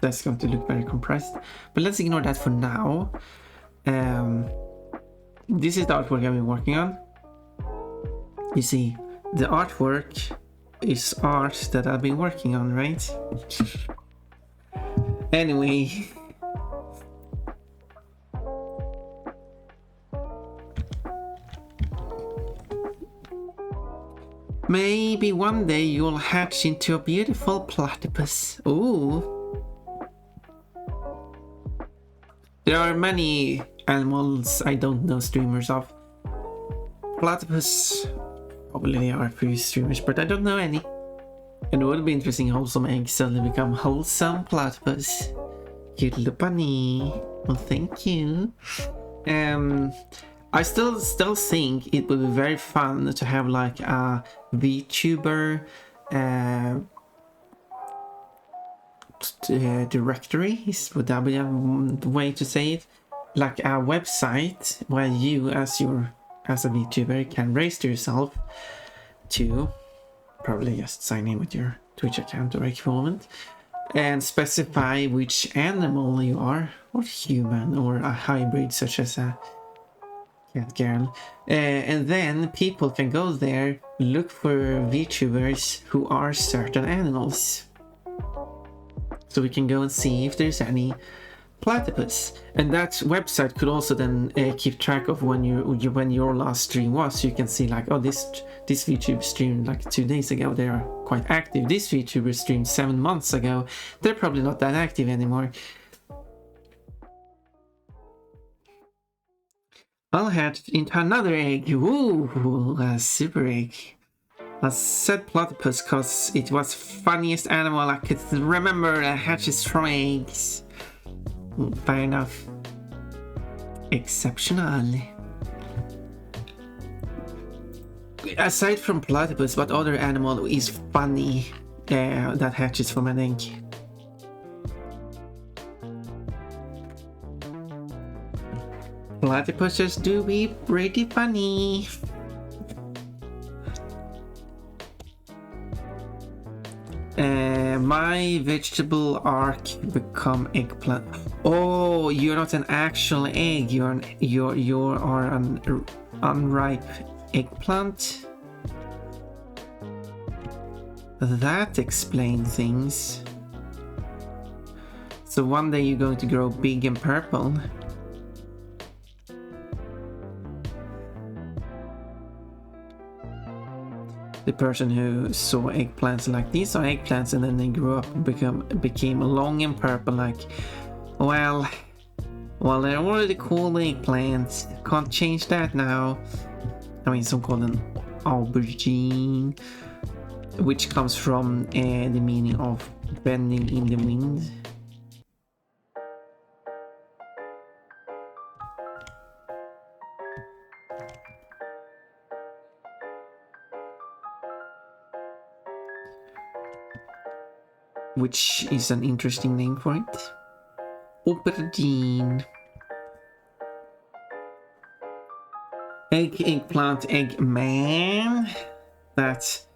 that's going to look very compressed. But let's ignore that for now. This is the artwork I've been working on. You see, the artwork is art that I've been working on, right? Anyway. Maybe one day you'll hatch into a beautiful platypus. Ooh. There are many animals I don't know streamers of. Platypus, probably there are few streamers, but I don't know any. And it would be interesting wholesome eggs suddenly become wholesome platypus. Cute little bunny. Well, thank you. I still think it would be very fun to have like a VTuber directory, would that be a way to say it? Like a website where you as a VTuber can register yourself to probably just sign in with your Twitch account or equivalent and specify which animal you are, or human, or a hybrid such as a cat girl, and then people can go there, look for VTubers who are certain animals, so we can go and see if there's any platypus. And that website could also then keep track of when your last stream was, so you can see like, oh, this VTuber streamed like 2 days ago, they are quite active. This VTuber streamed 7 months ago, they're probably not that active anymore. I'll hatch into another egg. Ooh, a super egg. I said platypus because it was funniest animal I could remember that hatches from eggs. Fair enough. Exceptional. Aside from platypus, what other animal is funny that hatches from an egg? Platypuses do be pretty funny. My vegetable arc become eggplant. Oh, you're not an actual egg. You are an unripe eggplant. That explains things. So one day you're going to grow big and purple. The person who saw eggplants like, these are eggplants, and then they grew up and became long and purple, like, well, they're already cool eggplants, can't change that now. I mean, some call them aubergine, which comes from the meaning of bending in the wind. Which is an interesting name for it. Aubergine. Eggplant, eggman. That's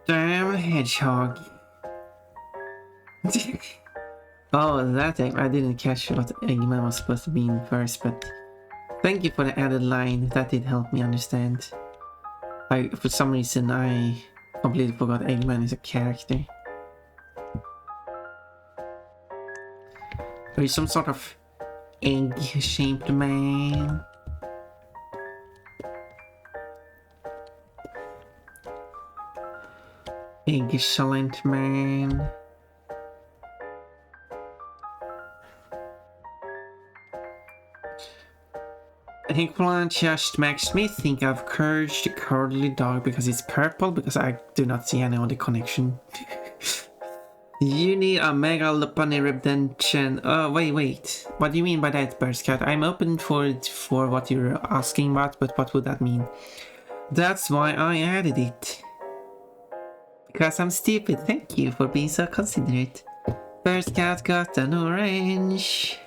damn hedgehog. Oh, that egg. I didn't catch what eggman was supposed to be in first, but thank you for the added line. That did help me understand. For some reason, I completely forgot eggman is a character. Or some sort of egg-shaped man. Excellent man. Eggplant just makes me think of Courage the Cowardly Dog because it's purple, because I do not see any other connection. You need a mega Lupani redemption. Wait. What do you mean by that, Burst Cat? I'm open for what you're asking about, but what would that mean? That's why I added it. Because I'm stupid. Thank you for being so considerate. Burst Cat got an orange.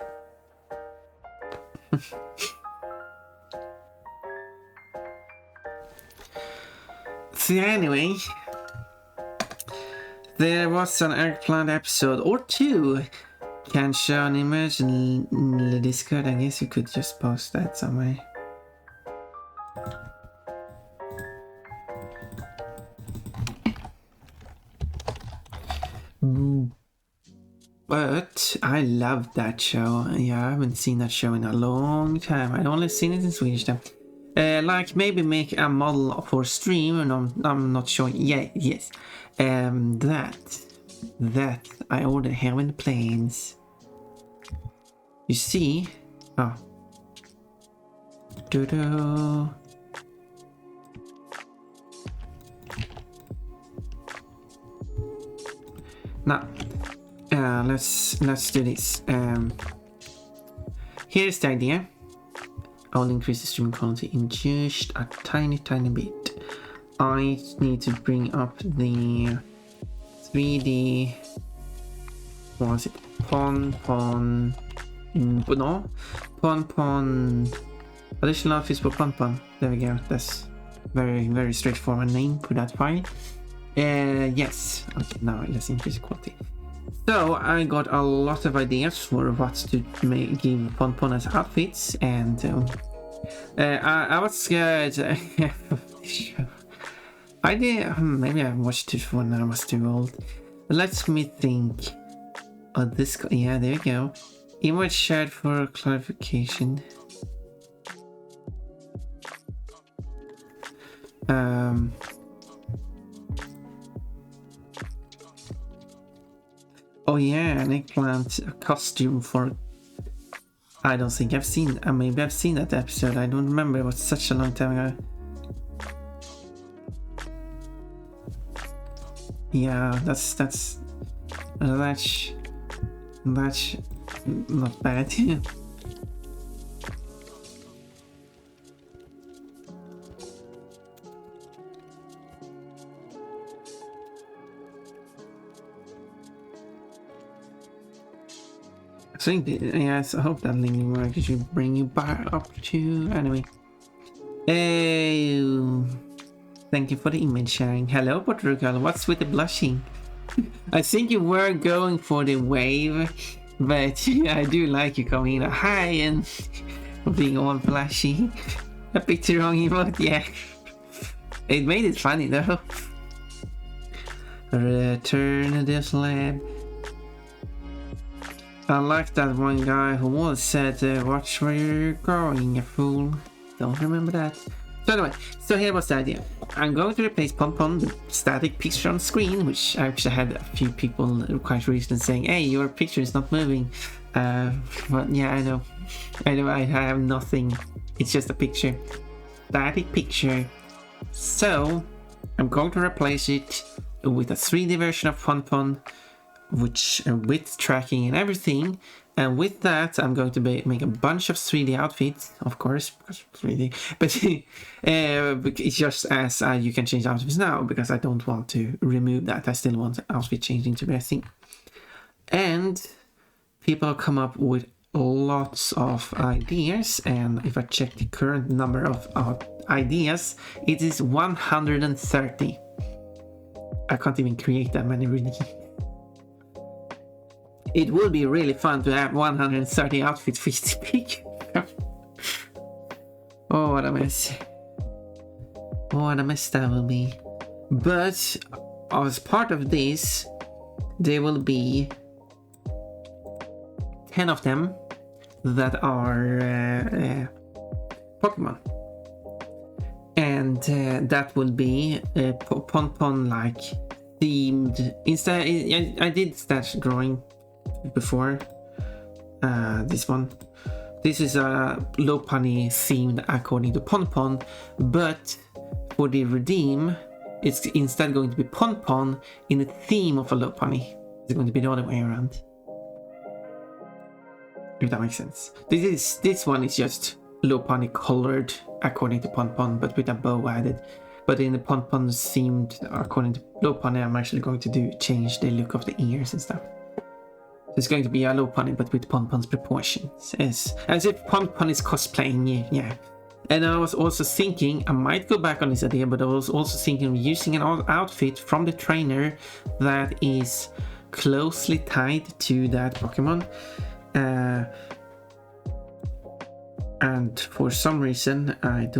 So anyway, there was an eggplant episode or two Can't show an image in the Discord. I guess you could just post that somewhere. But I love that show. Yeah, I haven't seen that show in a long time. I've only seen it in Swedish though. Like maybe make a model for stream, and I'm not sure. Yeah, yes. That I ordered here in the planes. You see? Oh. Doo-doo. Now, let's do this. Here's the idea. I'll increase the stream quality in just a tiny bit. I need to bring up the 3D. What was it? Pon. No, Pon. Additional outfits for Pon. There we go. That's very straightforward name for that file. Yes. Okay, now let's increase the quality. So I got a lot of ideas for what to give Pon as outfits, and I was scared. I did. Maybe I watched it when I was too old. Let me think. Oh, this. Yeah, there you go. Image shared for clarification. Oh yeah, an eggplant, a costume for... I don't think I've seen... maybe I've seen that episode, I don't remember, it was such a long time ago. Yeah, that's not bad. I think, yes, I hope that link works. It should bring you back up to... Anyway. Hey, thank you for the image sharing. Hello, Portugal. What's with the blushing? I think you were going for the wave, but I do like you coming in hi and being all flashy. A picture wrong emote, yeah. It made it funny though. Return to this lab. I like that one guy who once said, watch where you're going, you fool. Don't remember that. So anyway, so here was the idea. I'm going to replace Pon with static picture on screen, which I actually had a few people quite recently saying, hey, your picture is not moving. But yeah, I know I have nothing. It's just a picture. Static picture. So I'm going to replace it with a 3D version of Pon, which with tracking and everything, and with that I'm going to make a bunch of 3D outfits, of course, because 3D, but it's just as you can change outfits now, because I don't want to remove that. I still want outfit changing to be a thing. And people come up with lots of ideas, and if I check the current number of ideas, it is 130. I can't even create that many really. It would be really fun to have 130 outfits for each pick. Oh, what a mess. What a mess that will be. But as part of this, there will be 10 of them that are Pokemon. And that will be Pon like themed. Instead, I did that drawing before this one. This is a Lopunny themed according to Pon, but for the redeem it's instead going to be Pon in the theme of a Lopunny. It's going to be the other way around, if that makes sense. This one is just Lopunny colored according to Pon, but with a bow added. But in the Pon themed according to Lopunny, I'm actually going to change the look of the ears and stuff. It's going to be a Lopunny, but with Pon's proportions. As if Pon is cosplaying, yeah. And I was also thinking, I might go back on this idea, but I was also thinking of using an outfit from the trainer that is closely tied to that Pokemon. And for some reason, I'm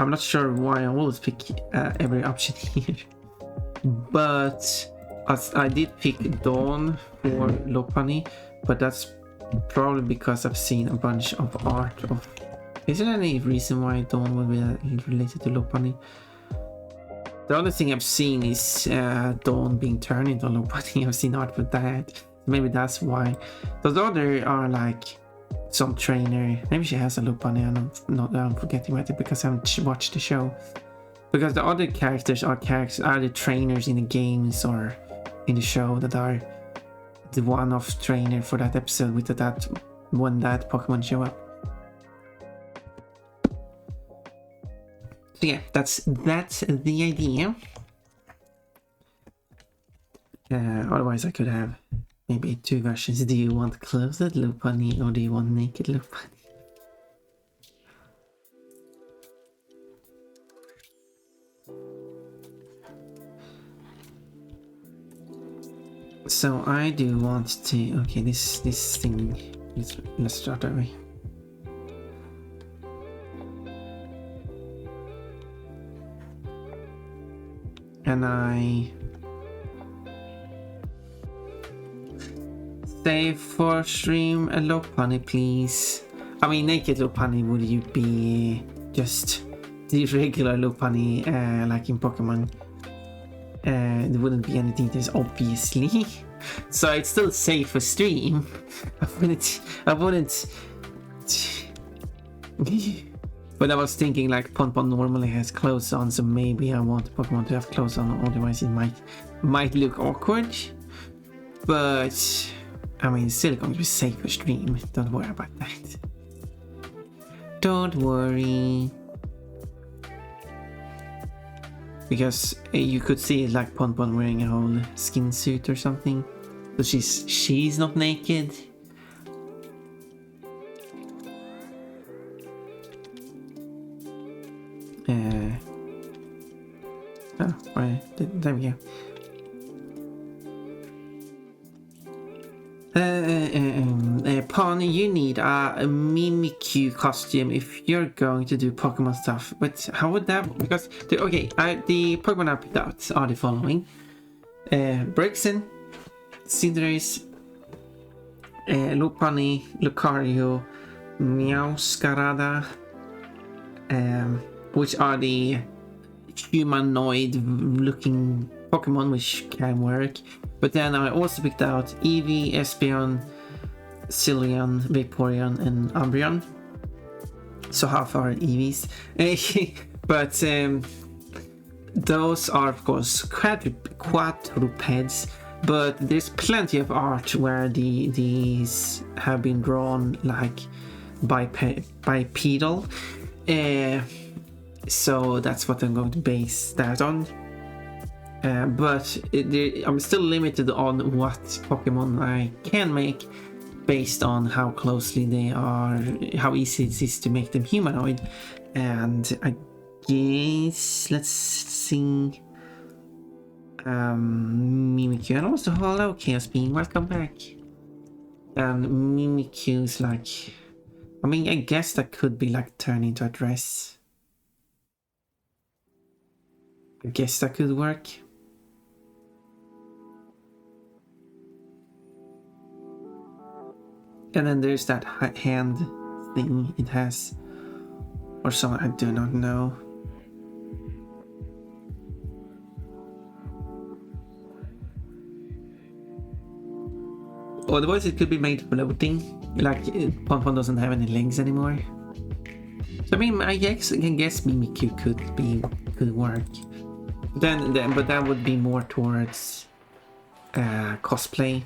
not sure why I always pick every option here. But I did pick Dawn for Lopunny, but that's probably because I've seen a bunch of art of... Is there any reason why Dawn would be related to Lopunny? The only thing I've seen is Dawn being turned into Lopunny. I've seen art for that. Maybe that's why. Those other are like some trainer. Maybe she has a Lopunny and I'm forgetting about it because I haven't watched the show. Because the other characters are the trainers in the games or in the show that are the one-off trainer for that episode with that when that Pokemon show up. So yeah, that's the idea. Otherwise I could have maybe two versions. Do you want clothed Lopunny or do you want naked Lopunny? So I do want to... Okay, this thing... Let's start that way. And I... Save for stream a Lopunny, please. I mean, naked Lopunny, would you be just the regular Lopunny like in Pokemon? There wouldn't be any details, obviously. So it's still safe for stream. I wouldn't. But I was thinking like Ponpon normally has clothes on, so maybe I want Pokemon to have clothes on, otherwise it might look awkward. But I mean, it's still going to be safe for stream. Don't worry about that. Don't worry. Because you could see it like Ponpon wearing a whole skin suit or something. So she's not naked. Oh, right, there we go. Pon, you need a Mimikyu costume if you're going to do Pokemon stuff. But how would that... Because, the Pokemon I picked out are the following. Braixen, Cinderace, Lopunny, Lucario, Meowscarada, which are the humanoid-looking Pokemon which can work. But then I also picked out Eevee, Espeon, Cillian, Vaporeon, and Umbreon. So half are EVs. But those are of course quadrupeds. But there's plenty of art where these have been drawn like bipedal. So that's what I'm going to base that on. But I'm still limited on what Pokemon I can make based on how closely they are, how easy it is to make them humanoid. And I guess, let's see, Mimikyu and also hello Chaos Being, welcome back. And Mimikyu is like, I mean, I guess that could be like turned into a dress. I guess that could work. And then there's that hand thing it has. Or something, I do not know. Otherwise it could be made floating. Like Ponpon doesn't have any legs anymore. So I mean, I guess Mimikyu could work. But that would be more towards cosplay.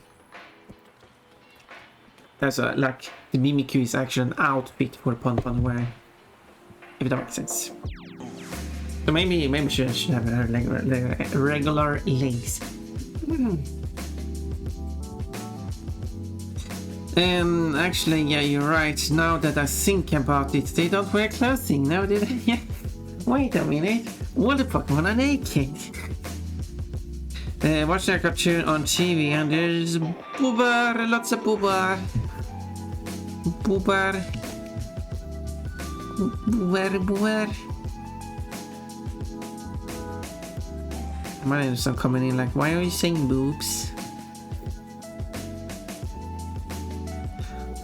That's like the Mimikyu is actually an outfit for Ponpon to wear, if that makes sense. So maybe she should have her regular legs. Actually, yeah, you're right. Now that I think about it, they don't wear clothing. No, did they? Wait a minute. What the Pokemon are naked? Watch a cartoon on TV and there's boober, lots of boober. Boober. Boober. My name's not coming in like, why are you saying boobs?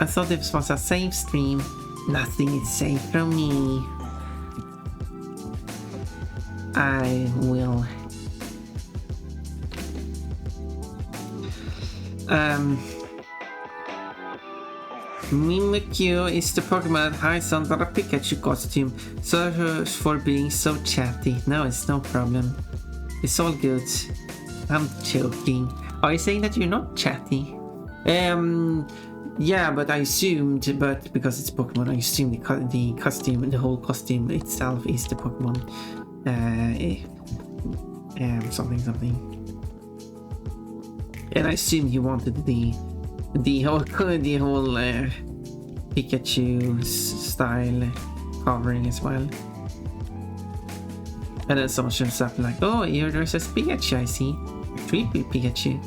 I thought this was a safe stream. Nothing is safe from me. I will. Mimikyu is the Pokemon that hides under a Pikachu costume. Sorry for being so chatty. No, it's no problem. It's all good. I'm joking. Are you saying that you're not chatty? Yeah, but I assumed, but because it's Pokemon, I assume the costume, the whole costume itself is the Pokemon. Something. And I assumed you wanted the whole Pikachu style covering as well. And then someone shows up like, oh, you're dressed as Pikachu, I see. Creepy Pikachu.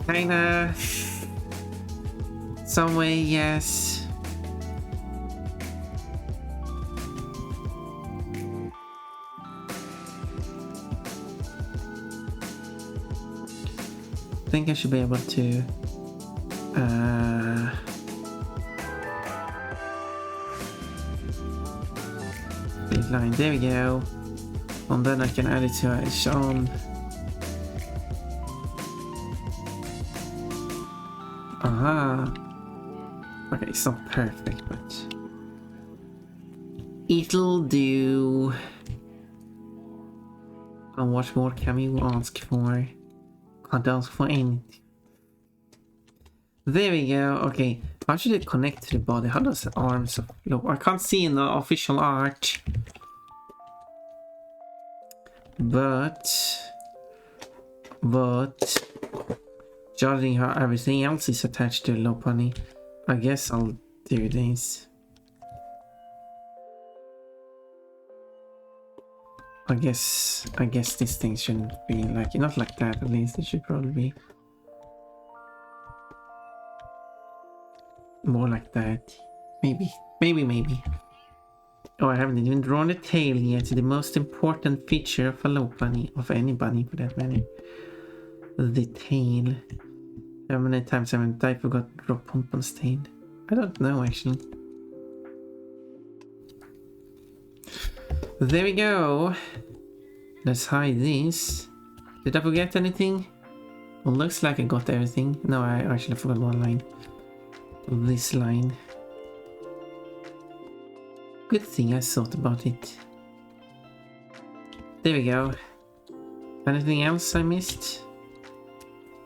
Kinda. Some way, yes. I think I should be able to line, there we go. And then I can add it to a Sean. Aha. Okay, it's not perfect, but it'll do. And what more can we ask for? Can't ask for anything. There we go. Okay, how should it connect to the body? How does the arms look? I can't see in the official art. But judging how everything else is attached to Lopunny, I guess I'll do this. I guess this thing shouldn't be like, not like that, at least it should probably be more like that. Maybe. Oh, I haven't even drawn the tail yet, the most important feature of a Lopunny, of any bunny for that matter. The tail. How many times haven't I forgot to draw Pompon's tail? I don't know actually. There we go. Let's hide this. Did I forget anything? Well, looks like I got everything. No, I actually forgot one line. This line. Good thing I thought about it. There we go. Anything else I missed?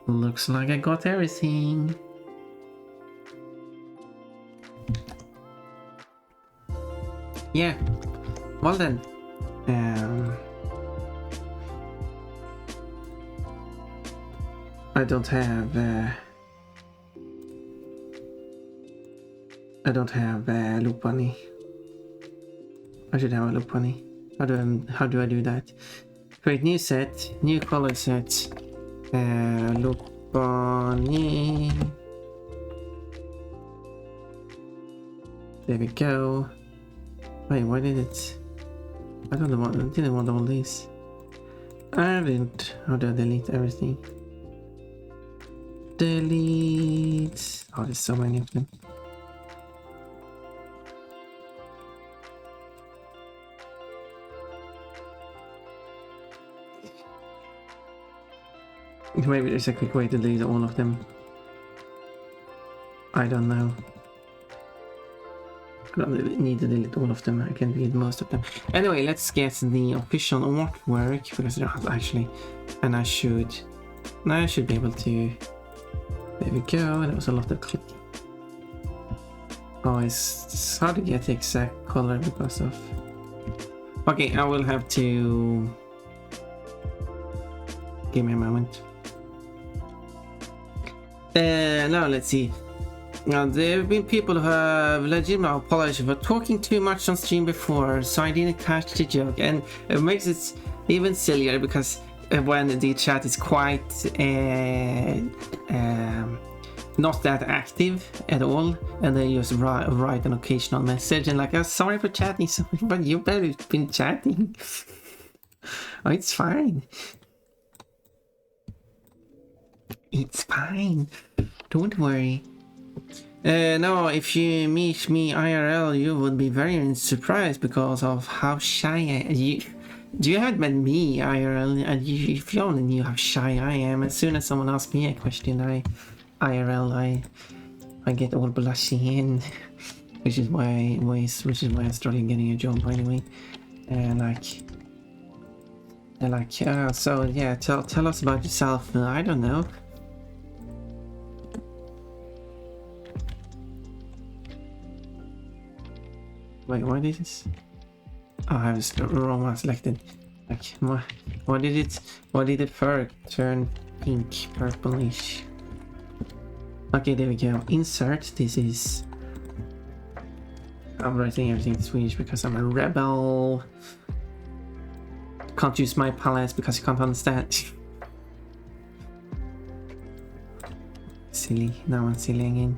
Looks like I got everything. Yeah. Well then. I don't have Lopunny. I should have a Lopunny. How do I do that? Create new set, new color set. Lopunny. There we go. Wait, why did it? I didn't want all this. I didn't. How do I delete everything? Delete. Oh, there's so many of them. Maybe there's a quick way to delete all of them. I don't know. I don't really need to delete all of them. I can delete most of them. Anyway, let's get the official artwork because they're not actually, and I should be able to. There we go. That was a lot of clicking. Oh, it's hard to get the exact color because of. Okay, I will have to. Give me a moment. Now let's see. Now, there have been people who have legitimately apologized for talking too much on stream before, so I didn't catch the joke, and it makes it even sillier because when the chat is quite not that active at all, and they just write an occasional message and like, oh, sorry for chatting so much, but you've barely been chatting. Oh, it's fine. It's fine. Don't worry. No, if you meet me IRL, you would be very surprised because of how shy you haven't met me IRL, and if you only knew how shy I am, as soon as someone asks me a question, I get all blushy, and which is why I started getting a job anyway. And so yeah, tell us about yourself. I don't know. Wait, what is this? Oh, I have the wrong one selected. Like, what did it fur turn pink, purplish? Okay, there we go. Insert. This is. I'm writing everything in Swedish because I'm a rebel. Can't use my palettes because you can't understand. Silly. Now I'm silly again.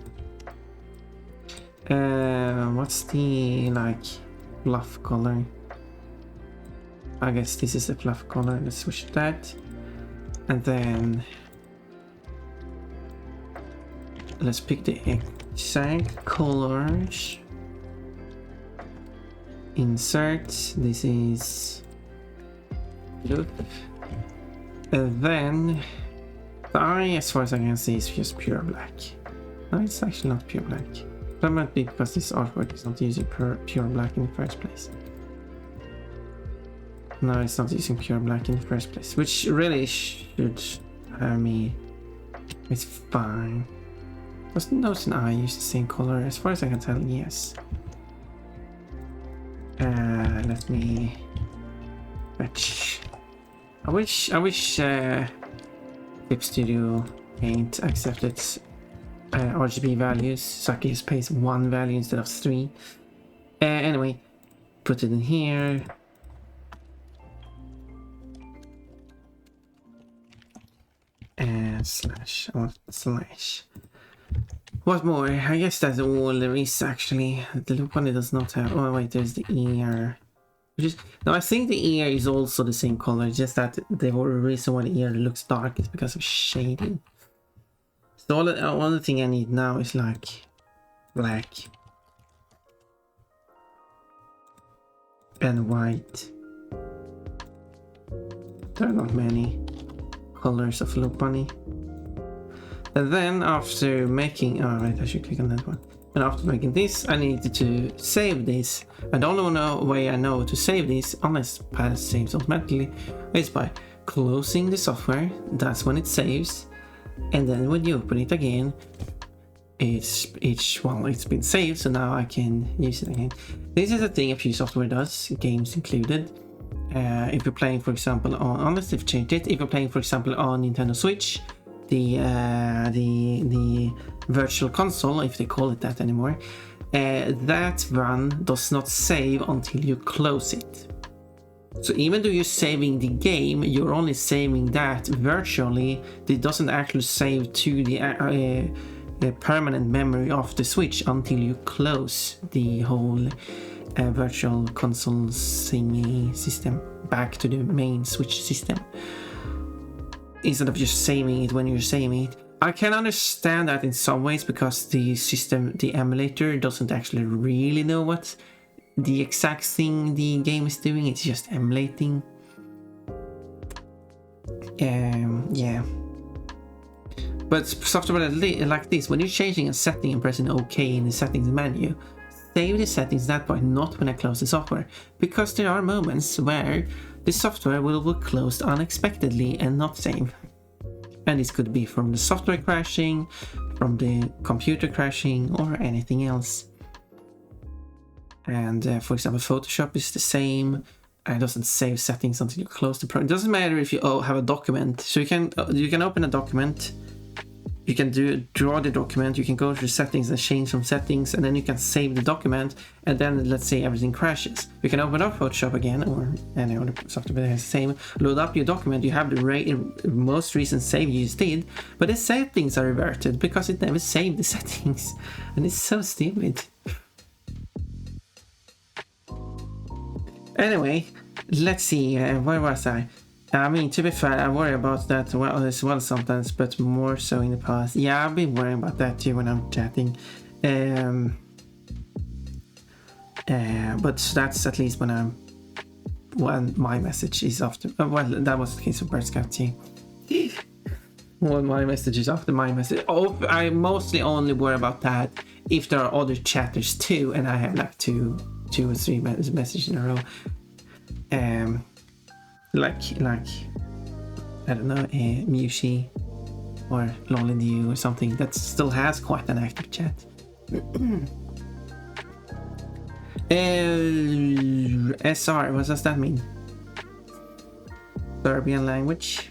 What's the like fluff color? I guess this is a fluff color. Let's switch that, and then let's pick the exact colors. Insert. This is blue, and then the eye, as far as I can see, is just pure black. No, it's actually not pure black. That might be because this artwork is not using pure black in the first place. No, it's not using pure black in the first place, which really should have me. It's fine. Does nose and eye use the same color? As far as I can tell, yes. Let me fetch. I wish Clip Studio Paint accepted RGB values, so I can just paste one value instead of 3. Anyway, put it in here. And slash. What more? I guess that's all there is actually. The Lupani does not have. Oh wait, there's the ear. No, I think the ear is also the same color. Just that the whole reason why the ear looks dark is because of shading. So the only thing I need now is like black and white. There are not many colors of Lupani. And then after making, oh right, I should click on that one. And after making this, I need to save this. And the only way I know to save this, unless Pass saves automatically, is by closing the software. That's when it saves. And then when you open it again, it's been saved, so now I can use it again. This is a thing a few software does, games included. If you're playing, for example, unless they've changed it, if you're playing, for example, on Nintendo Switch, the virtual console, if they call it that anymore, that run does not save until you close it. So even though you're saving the game, you're only saving that virtually. It doesn't actually save to the permanent memory of the Switch until you close the whole virtual console thingy system back to the main Switch system, instead of just saving it when you're saving it. I can understand that in some ways because the system, the emulator, doesn't actually really know what the exact thing the game is doing. It's just emulating. Yeah. But software like this, when you're changing a setting and pressing OK in the settings menu, save the settings at that point, not when I close the software, because there are moments where the software will close unexpectedly and not save. And this could be from the software crashing, from the computer crashing, or anything else. And for example, Photoshop is the same. It doesn't save settings until you close the program. It doesn't matter if you have a document. So you can open a document you can draw the document, you can go to settings and change some settings, and then you can save the document, and then let's say everything crashes. You can open up Photoshop again, or any other software that has the same, load up your document, you have the most recent save you just did, but the settings are reverted because it never saved the settings, and it's so stupid. Anyway, let's see, where was I? I mean, to be fair, I worry about that as well sometimes, but more so in the past. Yeah, I've been worrying about that too when I'm chatting. But that's at least when my message is after. Well, that was the case for Bird Scout too. When my message is after my message. Oh, I mostly only worry about that if there are other chatters too, and I have like two or three messages in a row. Like I don't know, Mushi or Lolindu or something that still has quite an active chat. SR, what does that mean? Serbian language.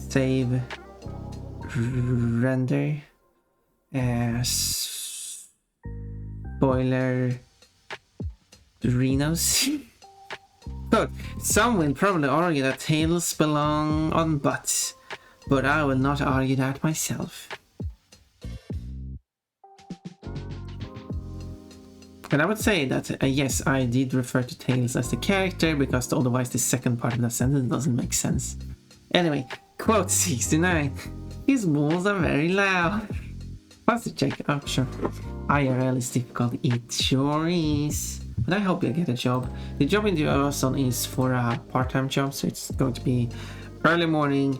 Save, render, spoiler, Rhinos. But some will probably argue that tails belong on butts, but I will not argue that myself. And I would say that, yes, I did refer to Tails as the character, because otherwise the second part of that sentence doesn't make sense. Anyway, quote 69. His balls are very loud. What's the check? Oh, sure. IRL is difficult. It sure is. But I hope you'll get a job. The job in the Amazon is for a part-time job, so it's going to be early morning,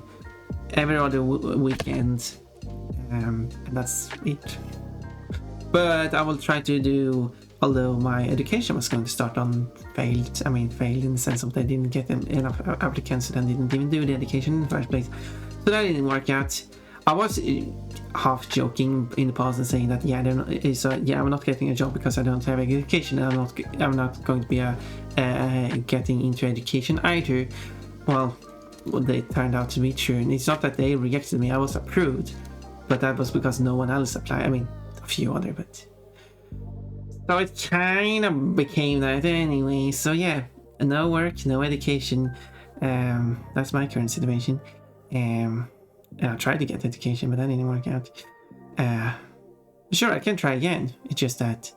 every other weekend, and that's it. But I will try to do, although my education was going to start on failed in the sense of they didn't get enough applicants and didn't even do the education in the first place. So that didn't work out. I was half joking in the past and saying that I'm not getting a job because I don't have education. I'm not going to be getting into education either. Well, they turned out to be true, and it's not that they rejected me. I was approved, but that was because no one else applied. I mean, a few other, but so it kind of became that anyway. So yeah, no work, no education. That's my current situation. I tried to get education, but that didn't work out. Sure, I can try again. It's just that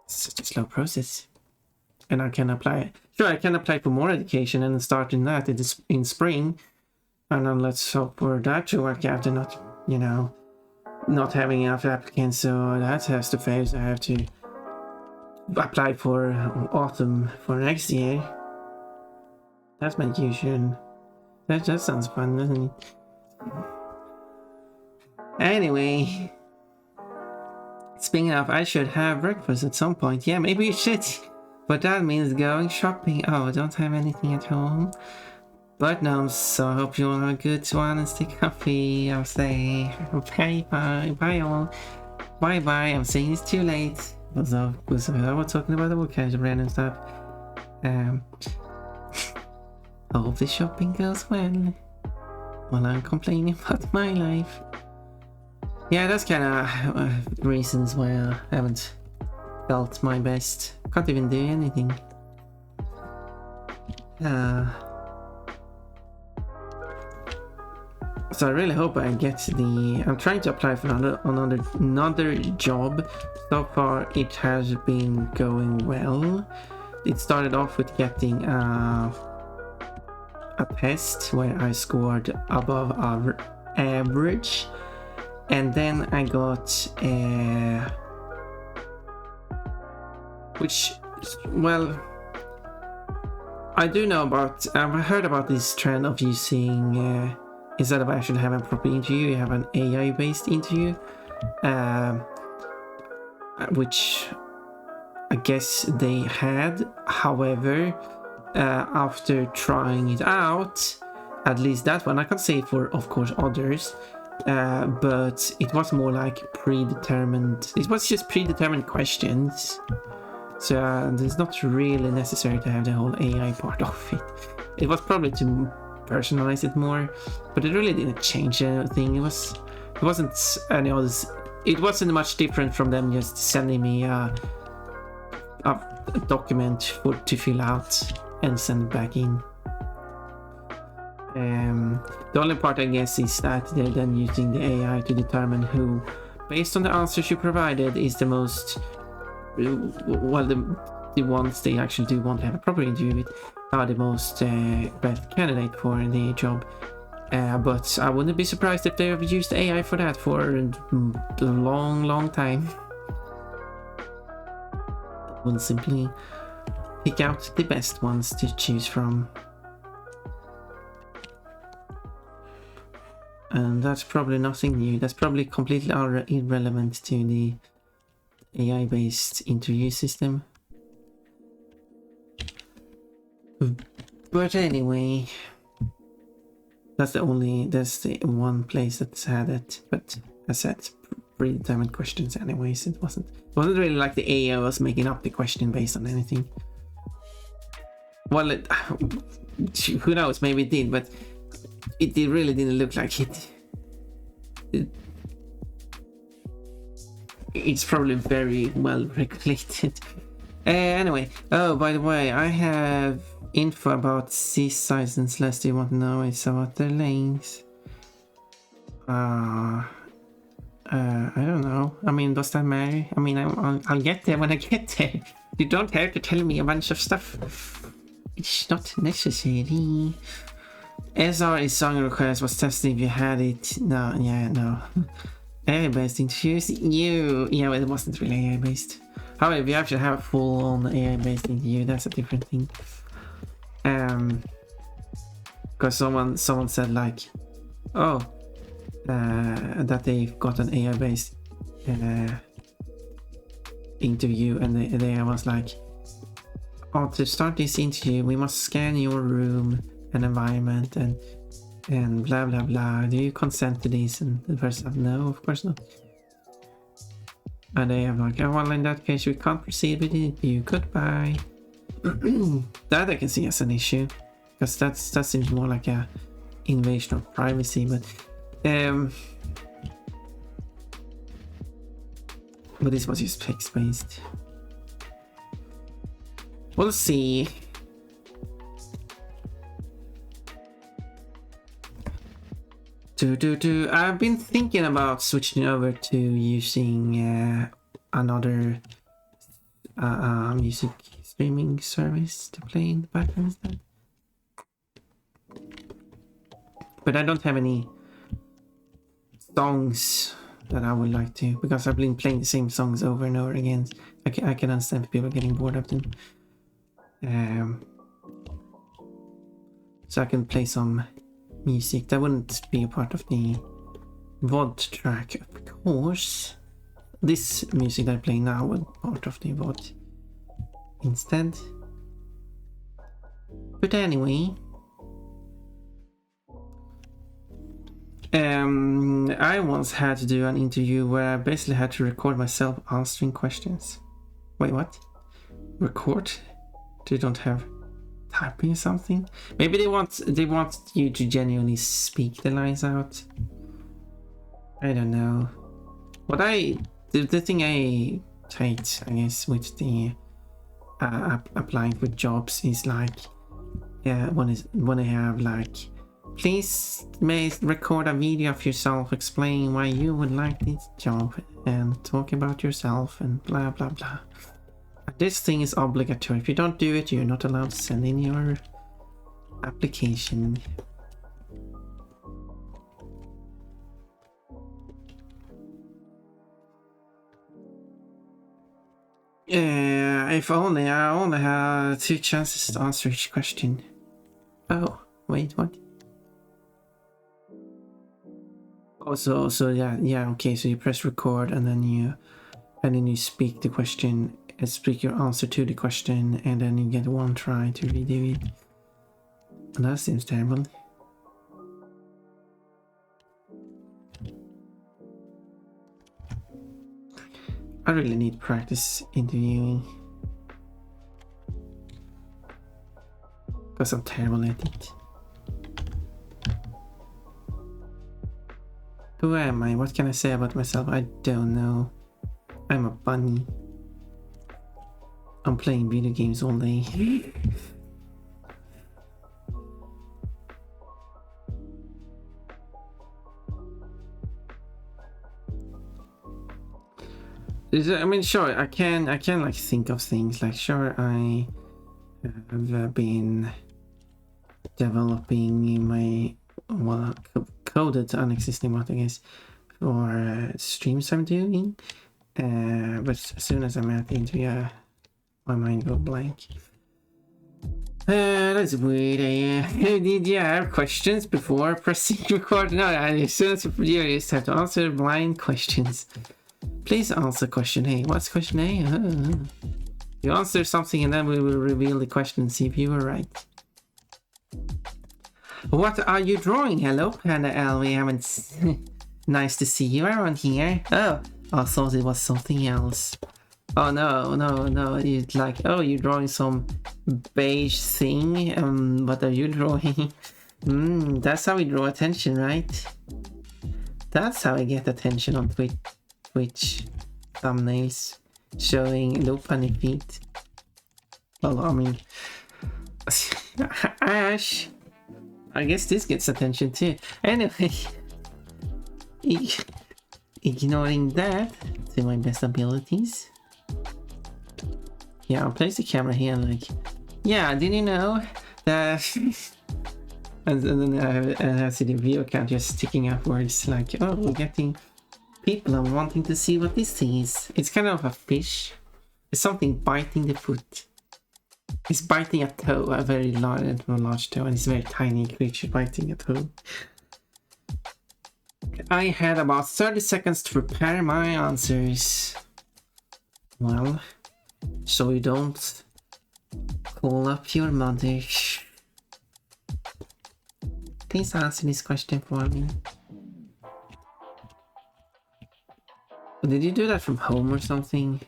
it's such a slow process. And I can apply. Sure, I can apply for more education and start in that in spring. And then let's hope for that to work out and not having enough applicants. So that has to fail. So I have to apply for autumn for next year. That's my usual. That sounds fun, doesn't it? Anyway, speaking of, I should have breakfast at some point. Yeah, maybe you should. But that means going shopping. Oh, I don't have anything at home. But no, so I hope you all have a good one and stay comfy. I'll say bye all. Bye. I'm saying it's too late. Also, I was talking about all kinds of random stuff. I hope the shopping goes well while I'm complaining about my life. Yeah, that's kind of reasons why I haven't felt my best. Can't even do anything. So I really hope I get I'm trying to apply for another job. So far it has been going well. It started off with getting a test where I scored above average, and then I got I've heard about this trend of using instead of actually having a proper interview, you have an AI based interview, which I guess they had. However, after trying it out, at least that one, I can't say for of course others, but it was more like predetermined. It was just predetermined questions, so it's not really necessary to have the whole AI part of it. It was probably to personalize it more, but it really didn't change anything. It wasn't any others. It wasn't much different from them just sending me a document to fill out and send it back in. The only part, I guess, is that they're then using the AI to determine who, based on the answers you provided, is the most, well, the ones they actually do want to have a proper interview with are the most best candidate for the job. But I wouldn't be surprised if they have used AI for that for a long time. We'll simply pick out the best ones to choose from. And that's probably nothing new. That's probably completely irrelevant to the AI-based interview system. But anyway, that's the one place that's had it. But as I said, predetermined questions anyways. It wasn't really like the AI was making up the question based on anything. Well, who knows, maybe it did, but it really didn't look like it. It's probably very well regulated. Anyway, oh, by the way, I have info about sea sizes, unless you want to know. It's about the lanes. I don't know. I mean, does that matter? I mean, I'll get there when I get there. You don't have to tell me a bunch of stuff. It's not necessary. SR song request was tested if you had it. No, yeah, no. AI-based interviews? Yeah, well, it wasn't really AI-based. However, if you actually have a full-on AI-based interview, that's a different thing. Because someone said like, oh, that they've got an AI-based interview, and the AI was like, oh, to start this interview, we must scan your room and environment and blah blah blah. Do you consent to this? And the person said, no, of course not. And they have like, oh, well, in that case, we can't proceed with the interview. Goodbye. That I can see as an issue, because that seems more like a invasion of privacy. But this was just text-based. We'll see. I've been thinking about switching over to using another music streaming service to play in the background instead. But I don't have any songs that I would like to, because I've been playing the same songs over and over again. I can understand people getting bored of them. So I can play some music that wouldn't be a part of the VOD track, of course. This music that I play now would be part of the VOD instead. But anyway, I once had to do an interview where I basically had to record myself answering questions. Wait, what? Record? They don't have typing or something? Maybe they want you to genuinely speak the lines out. I don't know. The thing I hate, I guess, with the applying for jobs is like, yeah, when I have like, please record a video of yourself explaining why you would like this job and talk about yourself and blah blah blah. This thing is obligatory. If you don't do it, you're not allowed to send in your application. If only I only had 2 chances to answer each question. Oh, wait, what? Oh, so yeah, okay, so you press record and then you speak the question, speak your answer to the question, and then you get 1 try to redo it. And that seems terrible. I really need practice interviewing, because I'm terrible at it. Who am I? What can I say about myself? I don't know. I'm a bunny. I'm playing video games all day. I mean, sure, I can like think of things like, sure, I have been developing my coded unexisting mod, I guess, for streams I'm doing. But as soon as I'm at the interview, my mind goes blank. That's weird. Did you have questions before pressing record? No, as soon as you just have to answer blind questions. Please answer question A. What's question A? You answer something and then we will reveal the question and see if you were right. What are you drawing? Hello, Panda L. We haven't. Nice to see you around here. Oh, I thought it was something else. Oh no. It's like, oh, you're drawing some beige thing. What are you drawing? That's how we draw attention, right? That's how I get attention on Twitch thumbnails showing low funny feet. Well, I mean, Ash. I guess this gets attention too. Anyway, ignoring that to my best abilities. Yeah, I'll place the camera here like, yeah, did you know that? and then I see the view count just ticking upwards like, oh, we're getting people are wanting to see what this thing is. It's kind of a fish. It's something biting the foot. It's biting a toe, a very large toe, and it's a very tiny creature biting a toe. I had about 30 seconds to prepare my answers. Well, so you don't call up your mother. Please answer this question for me. Did you do that from home or something?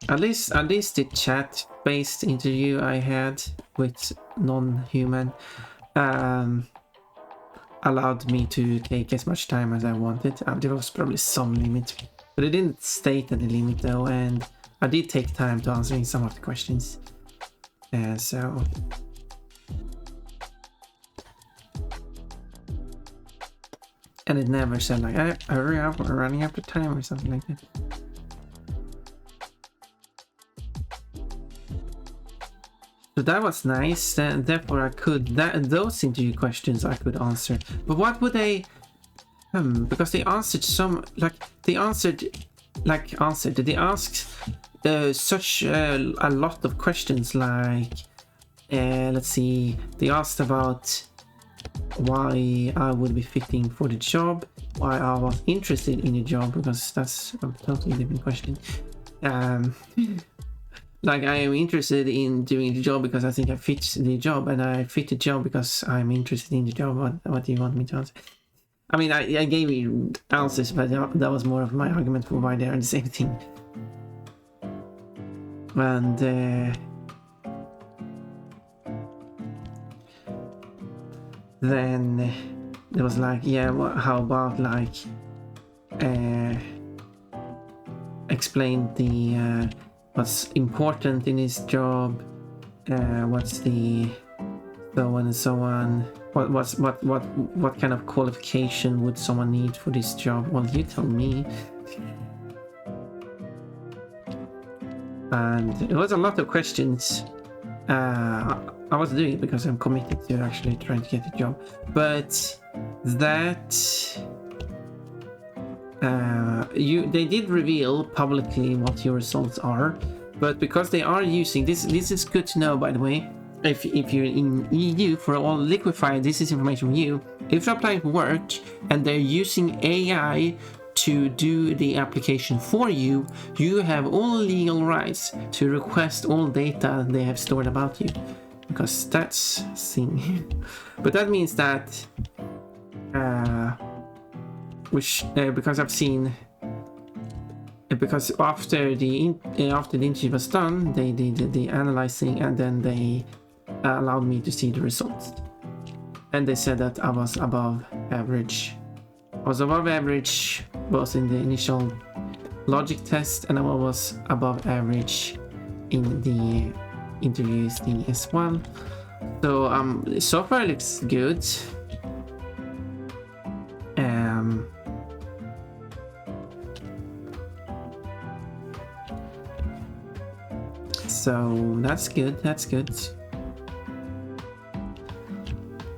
At least the chat-based interview I had with non-human allowed me to take as much time as I wanted. There was probably some limit, but it didn't state any limit though, and I did take time to answering some of the questions. So and it never said like, hurry up, we're running out of time or something like that. So that was nice, and therefore I could, those interview questions I could answer. But what would they, because they answered they asked such a lot of questions like, let's see, they asked about why I would be fitting for the job, why I was interested in the job, because that's a totally different question. Like, I am interested in doing the job because I think I fit the job, and I fit the job because I'm interested in the job. What do you want me to answer? I mean, I gave you answers, but that was more of my argument for why they are the same thing. And then there was like, yeah, how about like explain the what's important in his job, what's the so on and so on. What kind of qualification would someone need for this job? Well, you tell me. And it was a lot of questions. I was doing it because I'm committed to actually trying to get a job, but that they did reveal publicly what your results are, but because they are using this is good to know, by the way. If you're in EU, for all liquefy, this is information from you. If you're applying for work and they're using AI to do the application for you, you have all legal rights to request all data they have stored about you, because that's thing. But that means that because I've seen, because after the interview was done, they did the analyzing, and then they allowed me to see the results. And they said that I was above average. I was above average both in the initial logic test, and I was above average in the interviews thing as well. So so far it looks good. So that's good, that's good.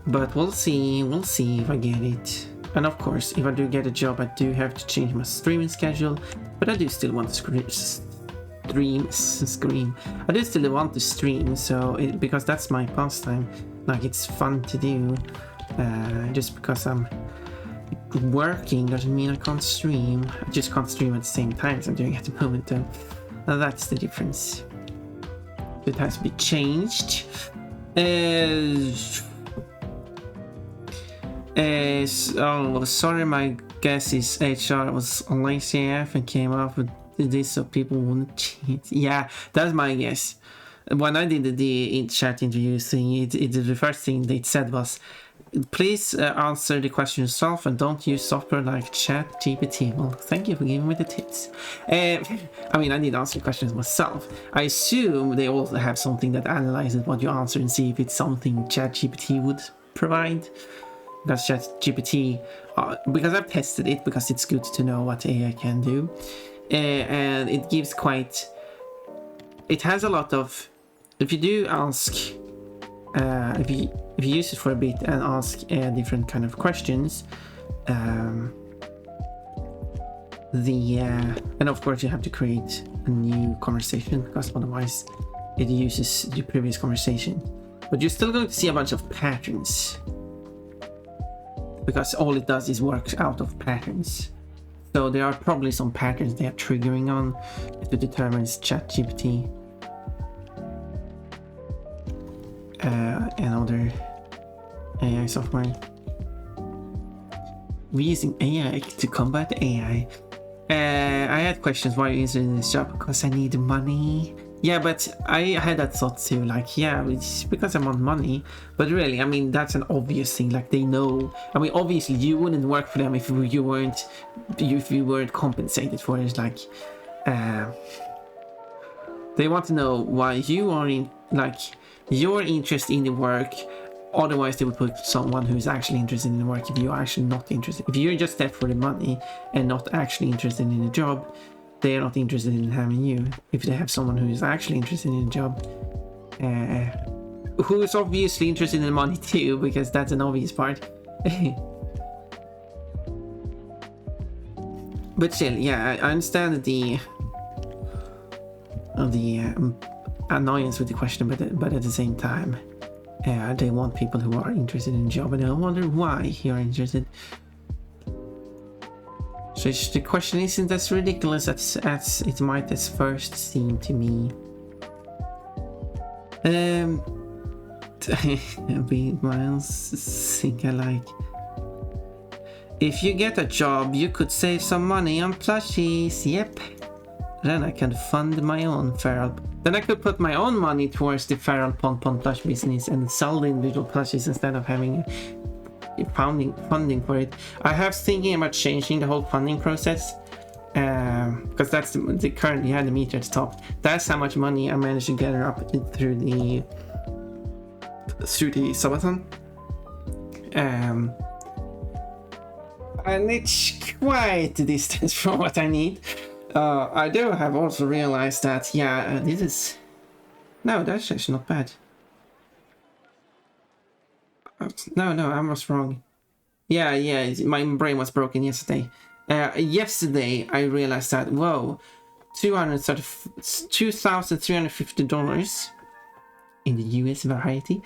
But we'll see if I get it. And of course, if I do get a job, I do have to change my streaming schedule. But I do still want to stream. I do still want to stream, so because that's my pastime. Like, it's fun to do. Just because I'm working doesn't mean I can't stream. I just can't stream at the same time as I'm doing at the moment, though. That's the difference. It has to be changed. Oh, sorry, my guess is HR was lazy AF and came up with this so people wouldn't cheat. Yeah, that's my guess. When I did the chat interview thing, the first thing they said was, please answer the question yourself and don't use software like ChatGPT. Well, thank you for giving me the tips. I mean, I did answer questions myself. I assume they also have something that analyzes what you answer and see if it's something ChatGPT would provide. Because ChatGPT, because I've tested it, because it's good to know what AI can do. And it gives it has a lot of, if you do ask, if you use it for a bit and ask different kind of questions, and of course you have to create a new conversation, because otherwise it uses the previous conversation. But you're still going to see a bunch of patterns, because all it does is work out of patterns. So there are probably some patterns they are triggering on to determine it's ChatGPT. And other AI software. We're using AI to combat AI. I had questions, why are you using this job? Because I need money. Yeah, but I had that thought too, like, yeah, it's because I want money. But really, I mean, that's an obvious thing. Like, they know. I mean, obviously, you wouldn't work for them if you weren't compensated for it. Like, they want to know why you are in, like, your interest in the work. Otherwise, they would put someone who's actually interested in the work if you're actually not interested. If you're just there for the money and not actually interested in the job, they're not interested in having you. If they have someone who is actually interested in the job, who is obviously interested in the money too, because that's an obvious part. But still, yeah, I understand the annoyance with the question, but at the same time, they want people who are interested in the job, and I wonder why you're interested. So the question isn't as ridiculous as it might at first seem to me. Be Miles think I like. If you get a job, you could save some money on plushies. Yep. Then I can fund my own feral. Then I could put my own money towards the feral Pon plush business and sell the individual plushies instead of having funding for it. I have thinking about changing the whole funding process, because that's the currently had the meter at the top. That's how much money I managed to gather up through the subathon. And it's quite a distance from what I need. I do have also realized that, yeah, this is... No, that's actually not bad. No, I was wrong. Yeah, my brain was broken yesterday. Yesterday, I realized that, whoa, $2,350 in the US variety.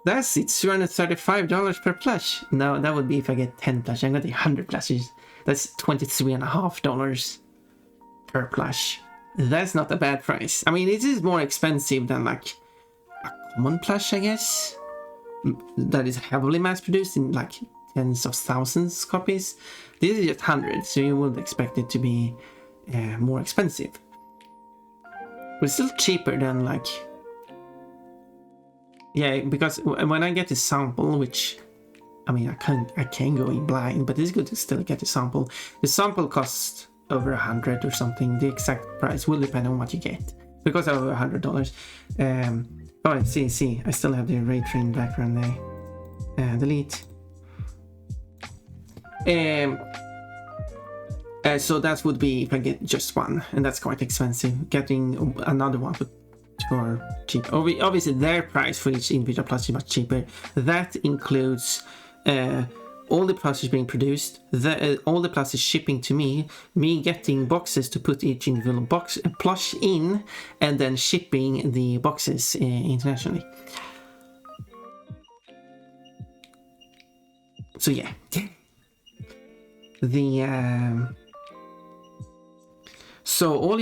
That's it, $235 per plush. No, that would be if I get 10 plush. I'm getting 100 plushes. That's $23.50 per plush. That's not a bad price. I mean, it is more expensive than like a common plush, I guess. That is heavily mass produced in like tens of thousands copies. This is just 100, so you would expect it to be more expensive. But it's still cheaper than like Yeah, because when I get a sample, which I mean, I can go in blind, but it's good to still get a sample. The sample costs over 100 or something. The exact price will depend on what you get. Because over $100. Oh, see, I still have the ray train background there. Delete. So that would be if I get just one, and that's quite expensive. Getting another one for cheap. Obviously, their price for each individual plush is much cheaper. That includes all the plushes being produced, all the plushes shipping to me getting boxes to put each individual plush in, and then shipping the boxes internationally. So yeah, so all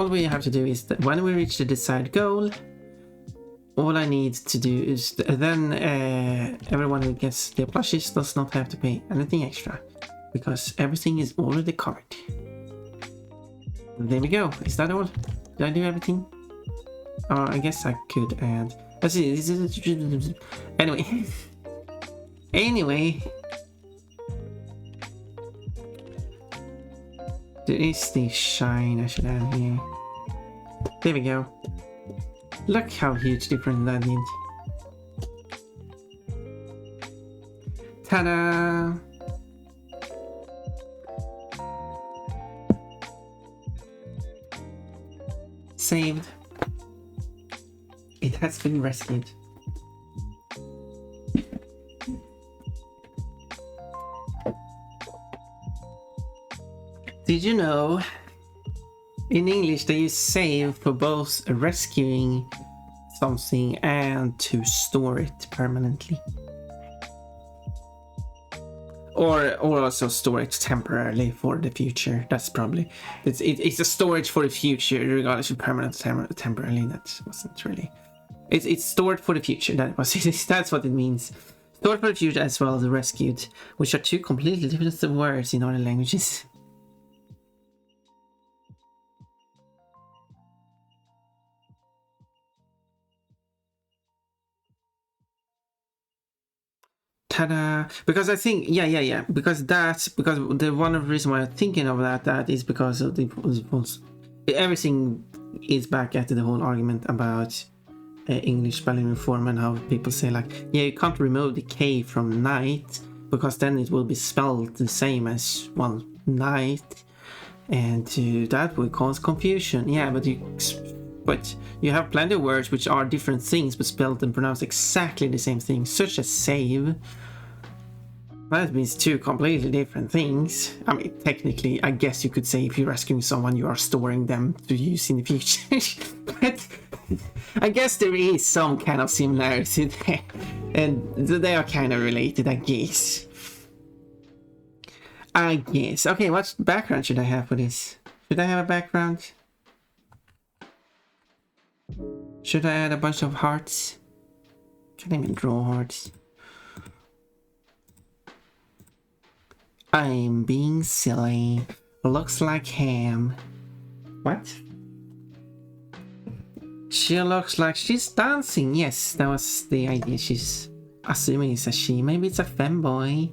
we have to do is that when we reach the desired goal, all I need to do is then everyone who gets their plushies does not have to pay anything extra, because everything is already covered. There we go. Is that all? Did I do everything? I guess I could add. Let's see. Anyway. There is the shine I should add here. There we go. Look how huge difference that did. Ta-da! Saved. It has been rescued. Did you know in English they use save for both rescuing something and to store it permanently? Or also store it temporarily for the future. That's probably it's a storage for the future, regardless of permanent temporarily. That wasn't really. It's stored for the future. That was it. That's what it means. Stored for the future as well as rescued, which are two completely different words in other languages. Ta-da! Because I think, yeah. Because the one of the reason why I'm thinking of that is because of everything is back at the whole argument about English spelling reform and how people say like, yeah, you can't remove the K from night because then it will be spelled the same as night, and that will cause confusion. Yeah, but you have plenty of words which are different things but spelled and pronounced exactly the same thing, such as save. That means two completely different things. I mean, technically, I guess you could say if you're rescuing someone, you are storing them to use in the future. But I guess there is some kind of similarity there. And they are kind of related, I guess. Okay, what background should I have for this? Should I have a background? Should I add a bunch of hearts? Can't even draw hearts. I'm being silly. Looks like ham. What? She looks like she's dancing. Yes, that was the idea. She's assuming it's a she. Maybe it's a femboy.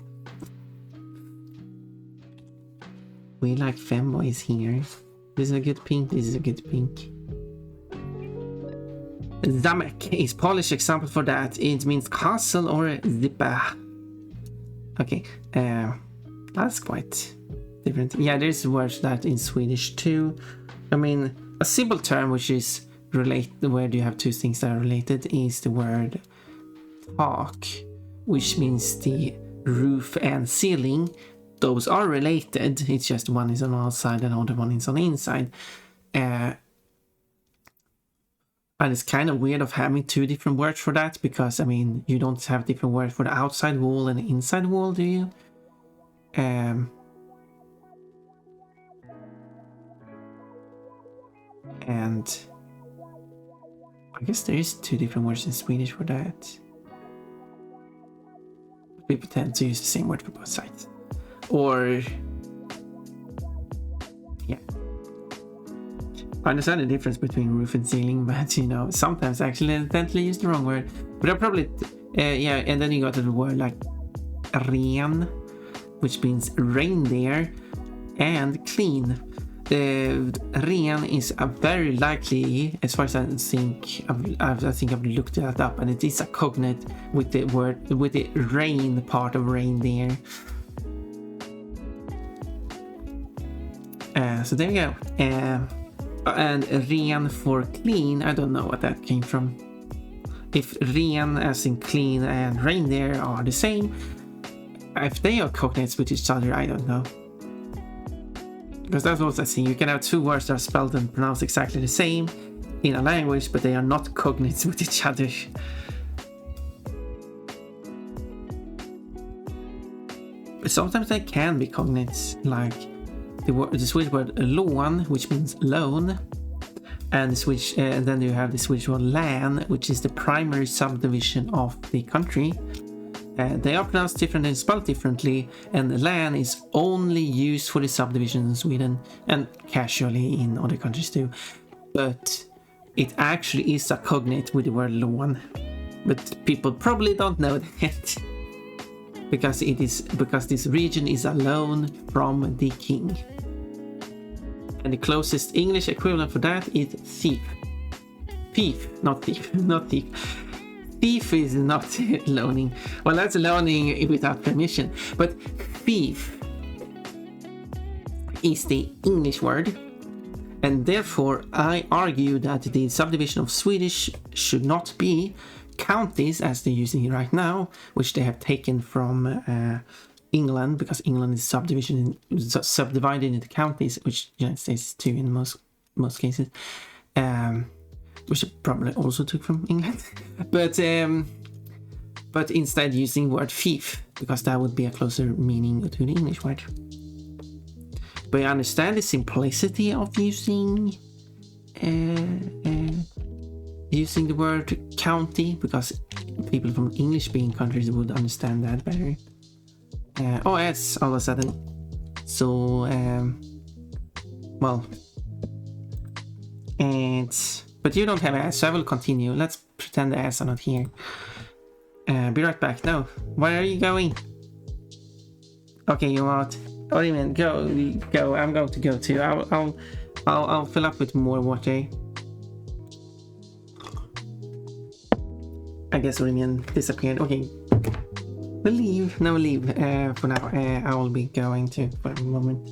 We like femboys here. This is a good pink. This is a good pink. Zamek is Polish example for that. It means castle or zipper. Okay, that's quite different. Yeah, there's words that in Swedish too. I mean, a simple term which is related, where you have two things that are related, is the word tak, which means the roof and ceiling. Those are related. It's just one is on the outside and the other one is on the inside. And it's kind of weird of having two different words for that, because I mean, you don't have different words for the outside wall and the inside wall, do you? And I guess there is two different words in Swedish for that. People tend to use the same word for both sides. Or yeah. I understand the difference between roof and ceiling, but you know, sometimes I accidentally use the wrong word. But I probably, yeah, and then you got to the word like ren, which means reindeer, and clean. Ren is a very likely, as far as I think, I've looked that up, and it is a cognate with the word, with the rain part of reindeer. So there you go. And ren for clean, I don't know what that came from. If ren as in clean and reindeer are the same, if they are cognates with each other, I don't know. Because that's what I see. You can have two words that are spelled and pronounced exactly the same in a language, but they are not cognates with each other. But sometimes they can be cognates, like the Swedish word lån, which means loan, and then you have the Swedish word län, which is the primary subdivision of the country. They are pronounced differently and spelled differently, and the län is only used for the subdivision in Sweden and casually in other countries too. But it actually is a cognate with the word lån. But people probably don't know that because this region is a loan from the king. And the closest English equivalent for that is thief. Thief, not thief, not thief. Thief is not loaning. Well, that's loaning without permission. But thief is the English word. And therefore, I argue that the subdivision of Swedish should not be counties as they're using it right now, which they have taken from England, because England is subdivided into counties, which the United States too in most cases. Which I probably also took from England, but instead using word thief, because that would be a closer meaning to the English word. But I understand the simplicity of using the word county, because people from English-speaking countries would understand that better. Oh, yes, all of a sudden. So, well, but you don't have ads, so I will continue. Let's pretend the ads are not here. Be right back. No, where are you going? Okay, you're out. What do you mean? Go. I'm going to go too. I'll fill up with more water. I guess Rimian disappeared. Okay, we'll leave. No, leave for now. I will be going to for a moment.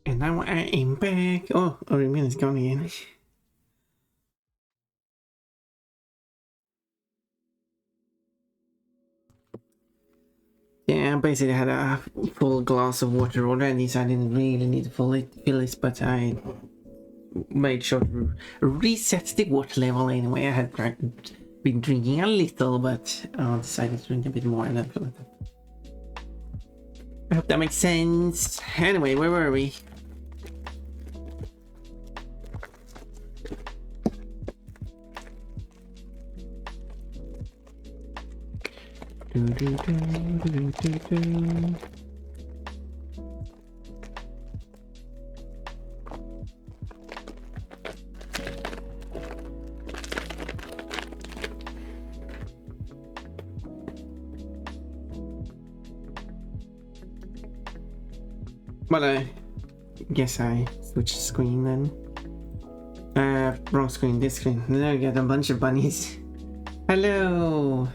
And now I am back. Oh, Rimian is gone again. Yeah, basically I had a full glass of water already, so I didn't really need to fill it, but I made sure to reset the water level anyway. I had been drinking a little, but I decided to drink a bit more and then fill it up. I hope that makes sense. Anyway, where were we? Well, I guess I switched screen then. Wrong screen, this screen. Now you get a bunch of bunnies. Hello!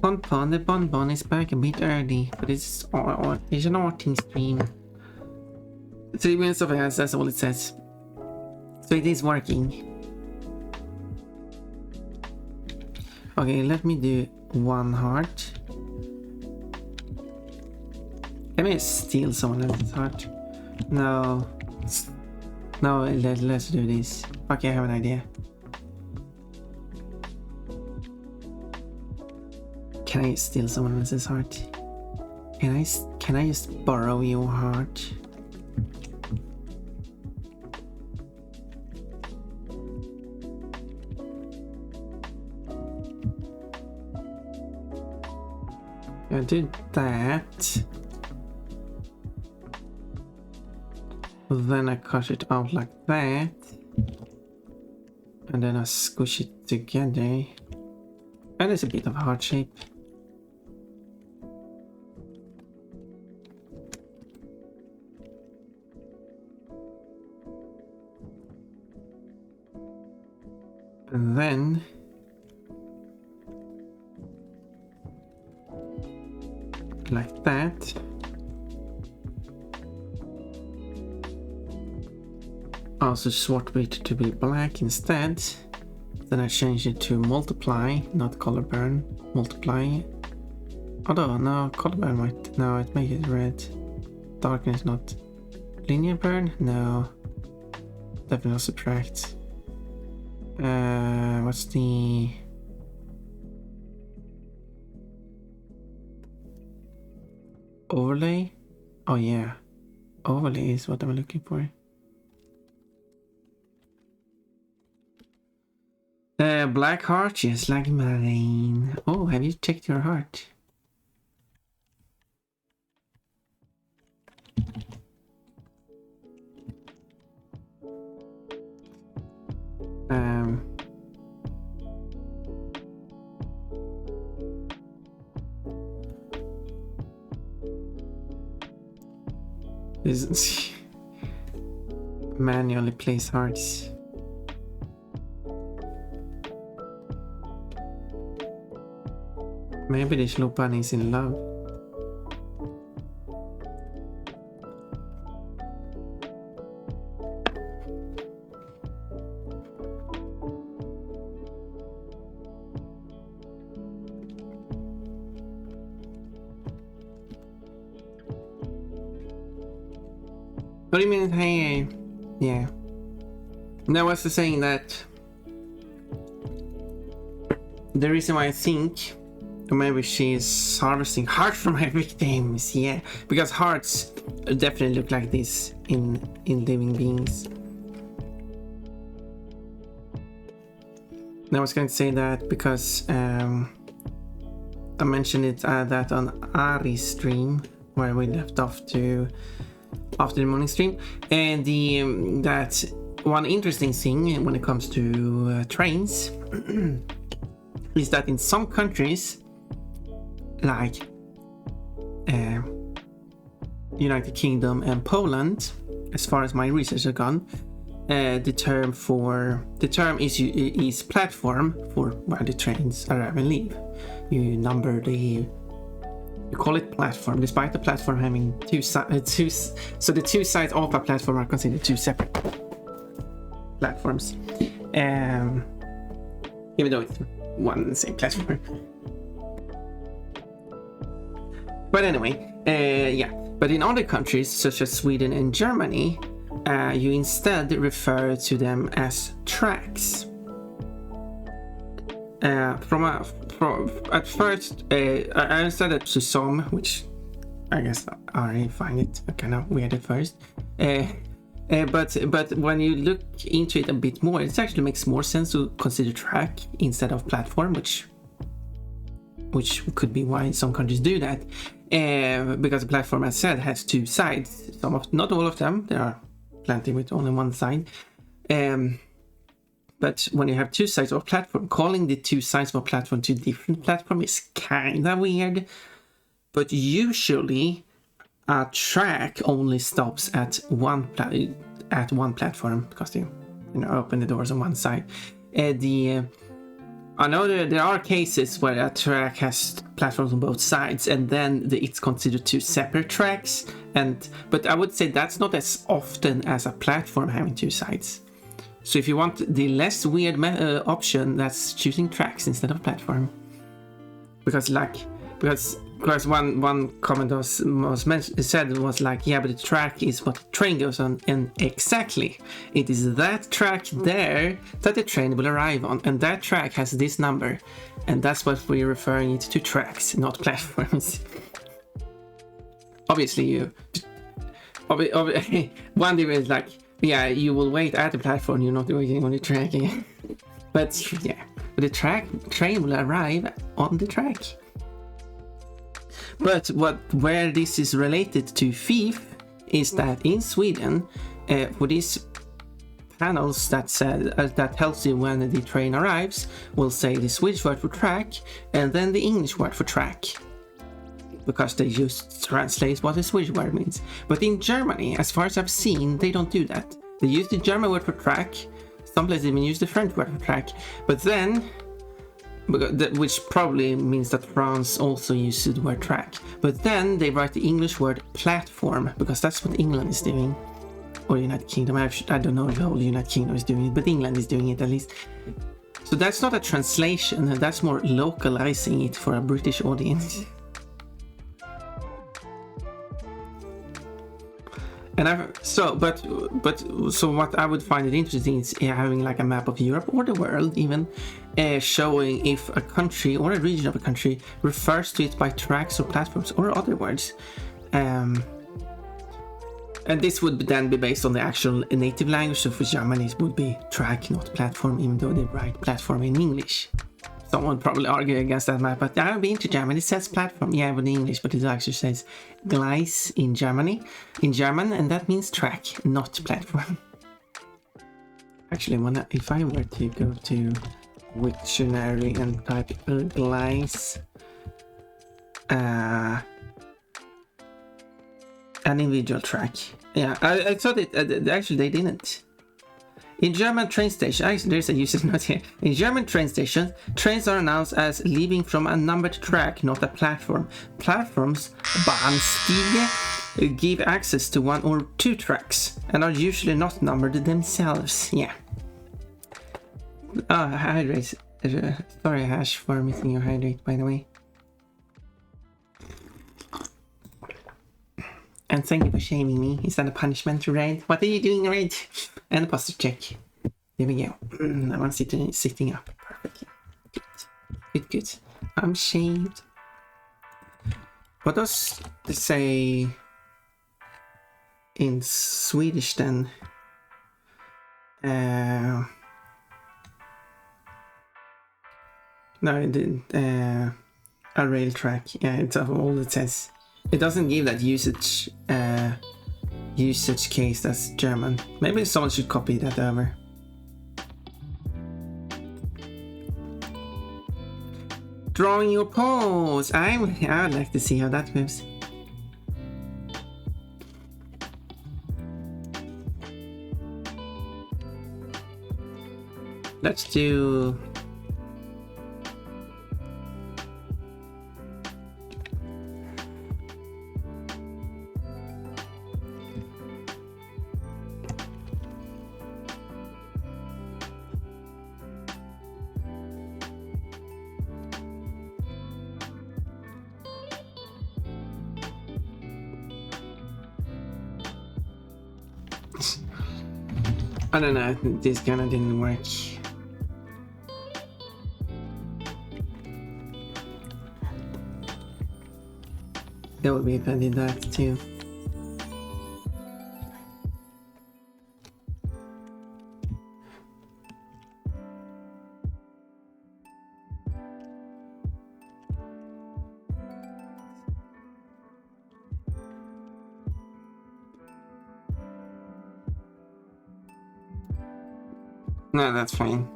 Pon, the Bonbon is back a bit early, but it's an arting stream. 3 minutes of ads, that's all it says. So it is working. Okay, let me do 1 heart. Can I steal someone else's heart? No. No, let's do this. Okay, I have an idea. Can I steal someone else's heart? Can I just borrow your heart? I did that. Then I cut it out like that. And then I squish it together. And it's a bit of a heart shape. And then like that. Also swap it to be black instead. Then I change it to multiply, not color burn. Multiply. Although no, color burn might, no, it makes it red. Darkness, not linear burn. No, definitely not subtract. What's the overlay? Oh yeah, overlay is what I'm looking for. Black heart, just like mine. Oh, have you checked your heart? This manually place hearts. Maybe the Chillhop is in love. What do you mean, hey? Yeah. Now, I was saying that the reason why I think maybe she's harvesting hearts from her victims, yeah, because hearts definitely look like this in living beings. Now I was going to say that because I mentioned it that on Ari's stream where we left off to after the morning stream, and that one interesting thing when it comes to trains is that in some countries like United Kingdom and Poland, as far as my research has gone, the term is platform for where the trains arrive and leave. You call it platform, despite the platform having so the two sides of a platform are considered two separate platforms, even though it's one and the same platform. But anyway, yeah. But in other countries, such as Sweden and Germany, you instead refer to them as tracks. At first, I said it to some, which I guess I find it kind of weird at first. But when you look into it a bit more, it actually makes more sense to consider track instead of platform, which could be why some countries do that. Because the platform, as said, has two sides. Not all of them. There are plenty with only one side. But when you have two sides of a platform, calling the two sides of a platform to different platform is kind of weird. But usually, a track only stops at one platform because open the doors on one side. I know there are cases where a track has platforms on both sides, and then it's considered two separate tracks. But I would say that's not as often as a platform having two sides. So if you want the less weird option, that's choosing tracks instead of platform. Because one comment said was like, yeah, but the track is what the train goes on, and exactly, it is that track there that the train will arrive on, and that track has this number, and that's what we're referring it to, tracks, not platforms. Obviously, one difference is like, yeah, you will wait at the platform, you're not waiting on the track again. But yeah, the train will arrive on the track. But where this is related to thief is that in Sweden, for these panels that tells you when the train arrives, will say the Swedish word for track and then the English word for track, because they just translate what the Swedish word means. But in Germany, as far as I've seen, they don't do that. They use the German word for track. Some places even use the French word for track. But then, which probably means that France also uses the word track. But then they write the English word platform, because that's what England is doing. Or United Kingdom. I don't know if the whole United Kingdom is doing it, but England is doing it at least. So that's not a translation, that's more localizing it for a British audience. And so what I would find it interesting is having like a map of Europe or the world even, showing if a country or a region of a country refers to it by tracks or platforms or other words. And this would then be based on the actual native language. So for German it would be track, not platform, even though they write platform in English. Someone would probably argue against that map, but I've been to Germany. It says platform, yeah, but in English, but it actually says Gleis in German, and that means track, not platform. Actually, if I were to go to Wiktionary and type Gleis, an individual track. Yeah, I thought it. Actually, they didn't. In German train stations, there's a usage note here. In German train stations, trains are announced as leaving from a numbered track, not a platform. Platforms, Bahnstiege, give access to one or two tracks and are usually not numbered themselves. Yeah. Hydrate. Sorry, Hash, for missing your hydrate, by the way. And thank you for shaming me. Is that a punishment, Red? What are you doing, Red? And a posture check. There we go. I'm sitting up perfectly. Good. I'm shaved. What does this say in Swedish then? No, it didn't. A rail track. Yeah, it's all it says. It doesn't give that usage case that's German. Maybe someone should copy that over. Drawing your pose. I'd like to see how that moves. Let's do. I don't know, this kind of didn't work. That would be if I did that too. No, that's fine.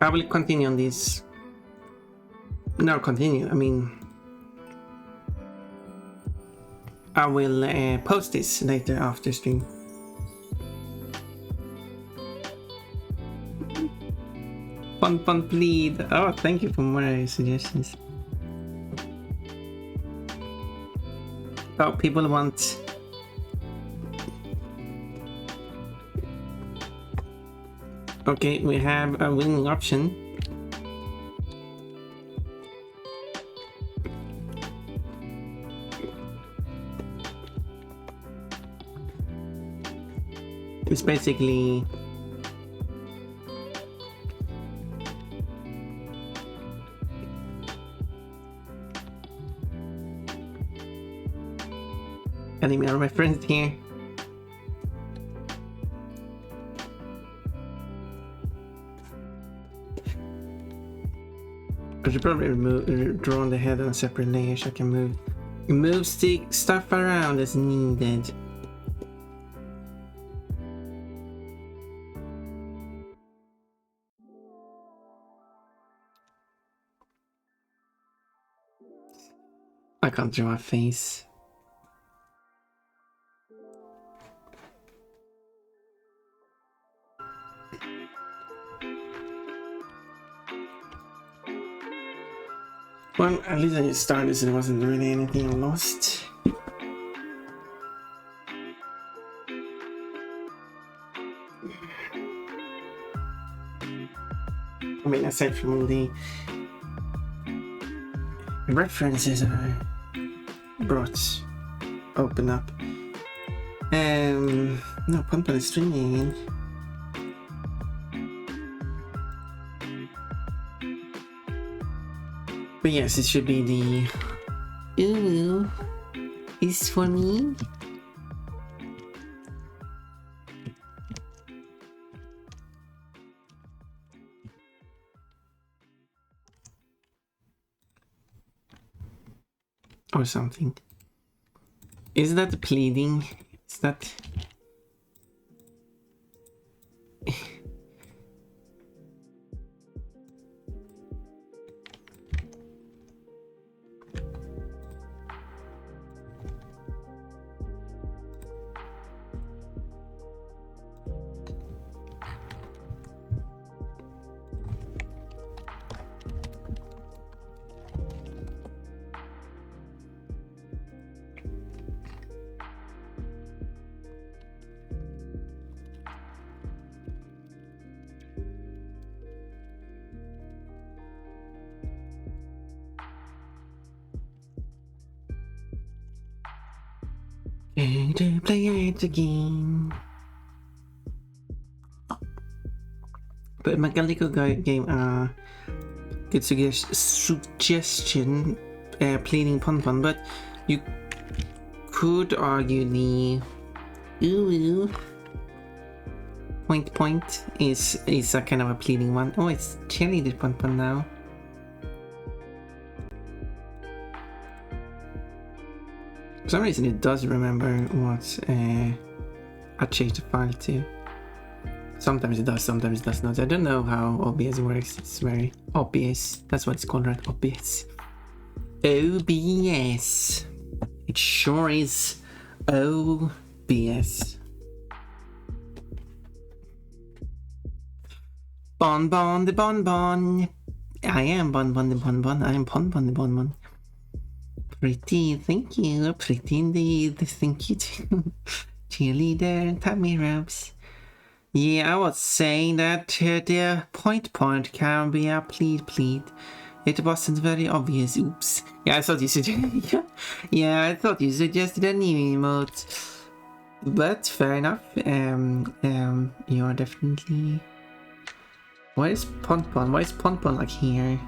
I will continue on this. No, No, continue. I mean, I will post this later after stream. Fun, please. Oh, thank you for more suggestions. Oh, people want. Okay, we have a winning option. It's basically anime reference here. I should probably draw on the head on a separate layer so I can move stuff around as needed. I can't draw a face. Well, at least I just started so there wasn't really anything lost. I mean, aside from all the references I open up. No, Pump is streaming. But yes, it should be the ooh is for me. Or something. Is that pleading? Is that to play it again? But Megalico game good suggestion pleading Pon, but you could argue the ooh point is a kind of a pleading one. Oh, it's cheerleader Pon now. For some reason it does remember what I changed the file to. Sometimes it does, sometimes it does not. I don't know how OBS works. It's very obvious. That's what it's called, right? OBS. OBS. It sure is OBS. Bon the bon. I am Bon the bon. I am Pon the bon. Pretty, thank you. Pretty indeed. Thank you too. Cheerleader, tummy rubs. Yeah, I was saying that the point can be a plead. It wasn't very obvious. Oops. Yeah, I thought you suggested. Yeah, I thought you suggested a new emote. But fair enough. You are definitely. Why is Pon? Why is Pon like here?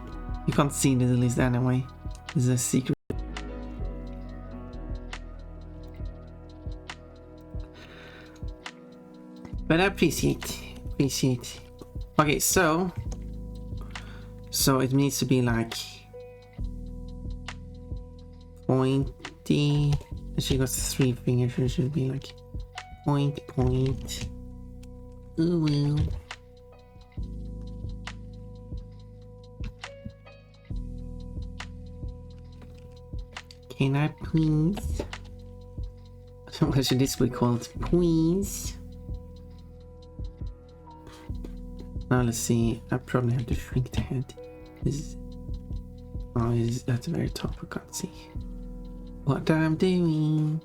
You can't see the list anyway. This is a secret. But I appreciate. Okay, so it needs to be like pointy. She got 3 fingers, so it should be like point. Ooh. Can I please? What should this be called? Please? Now let's see. I probably have to shrink the head. Is at the very top. I can't see what I'm doing.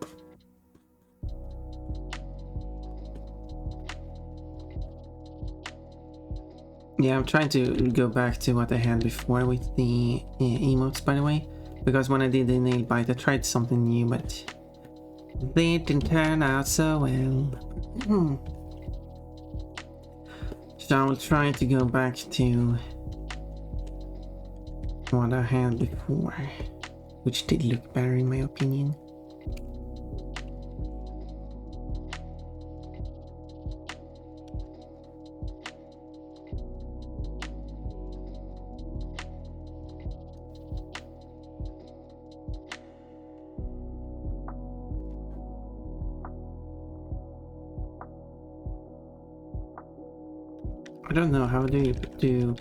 Yeah, I'm trying to go back to what I had before with the emotes, by the way, because when I did the nail bite, I tried something new, but they didn't turn out so well. So I will try to go back to what I had before, which did look better in my opinion. I don't know, how do you do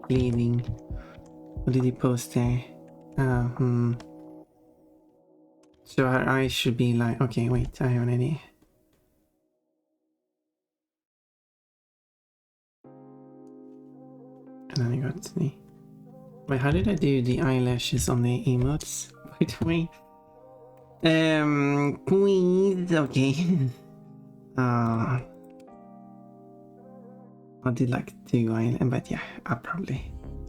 bleeding? What did he post there? So her eyes should be like, okay, wait, I have an idea. And then I got the... Wait, how did I do the eyelashes on the emotes? By the way. Please, okay. I did like 2 eyelash, but yeah,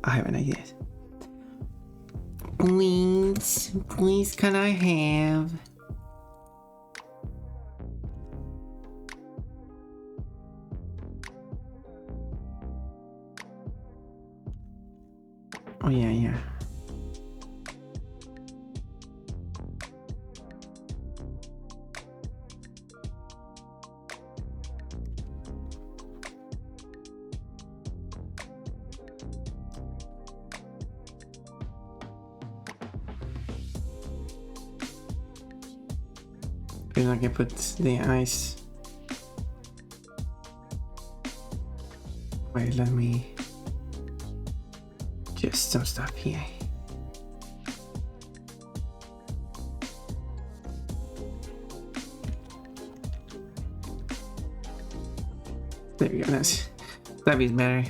I have an idea. Please, can I have? Oh yeah. I can put the eyes. Wait, let me just some stuff here. There we go. That is better.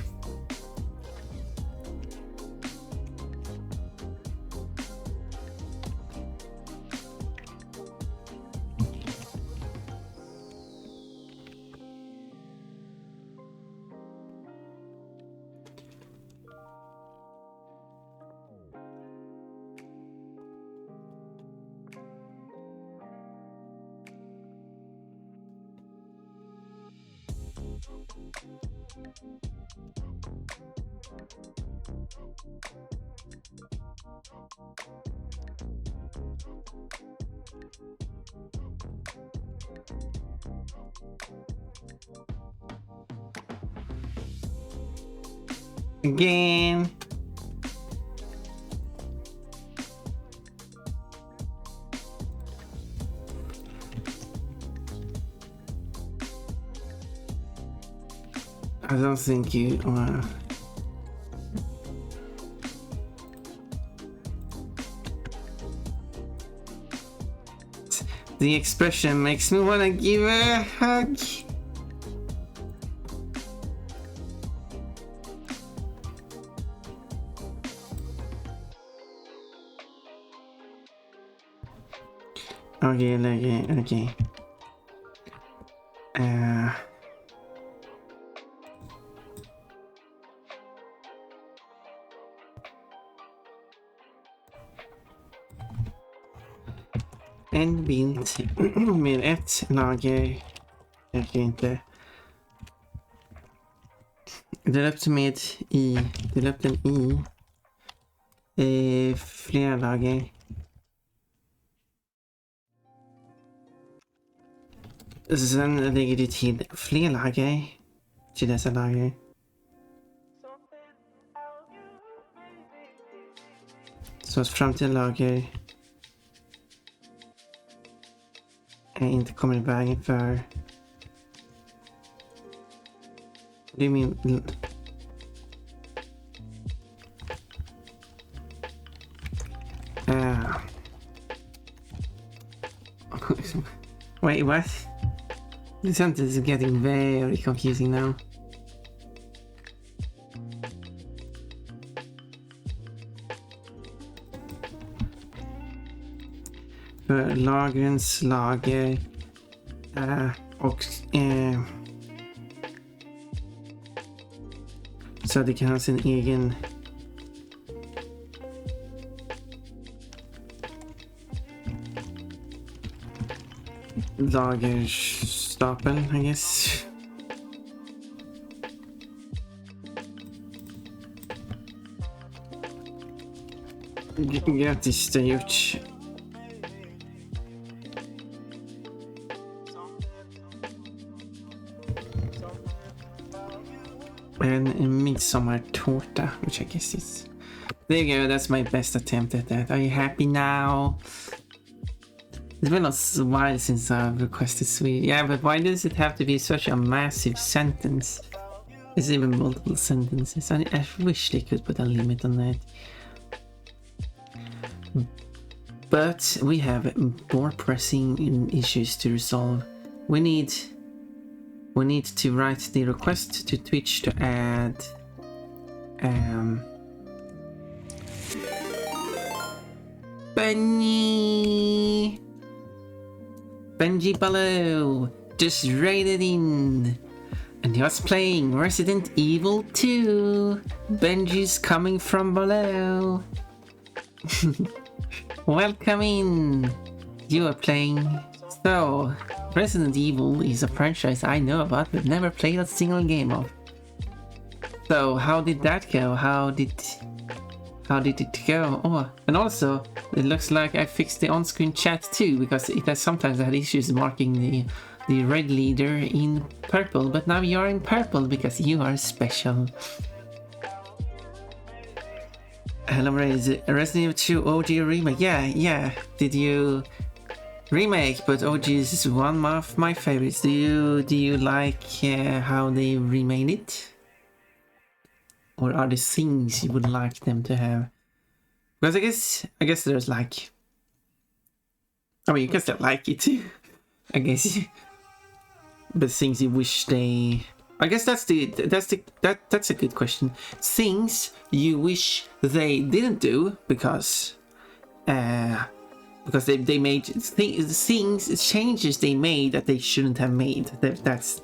Again. I don't think you the expression makes me wanna give a hug. Okay. En bild med ett lager. Jag kan inte. Döpt med i. Döpt den i flera lager. Sen lägger du till fler lager till dessa lager. Så att framtida lager inte kommer i vägen för det är min Wait, what? The sentence is getting very confusing now. Lagrens lager och så det kan ha sin egen lagerstapel, I guess. Grattis, det har gjort. And midsommartårta, which I guess is... There you go, that's my best attempt at that. Are you happy now? It's been a while since I've requested Swedish. Yeah, but why does it have to be such a massive sentence? It's even multiple sentences. I wish they could put a limit on that. But we have more pressing issues to resolve. We need to write the request to Twitch to add Benji below just raided in and he was playing Resident Evil 2. Benji's coming from below. Welcome in. You are playing. So Resident Evil is a franchise I know about but never played a single game of. So how did that go? How did it go? Oh, and also it looks like I fixed the on-screen chat too, because it has sometimes had issues marking the red leader in purple, but now you're in purple because you are special. Hello, Resident Evil 2 OG remake. Yeah. Did you remake? But OG is one of my favorites. Do you like how they remade it? Or are there things you would like them to have? Because I guess there's like... I mean, you can still like it too, I guess. But things you wish they... I guess that's a good question. Things you wish they didn't do because they made things changes they made that they shouldn't have made. That's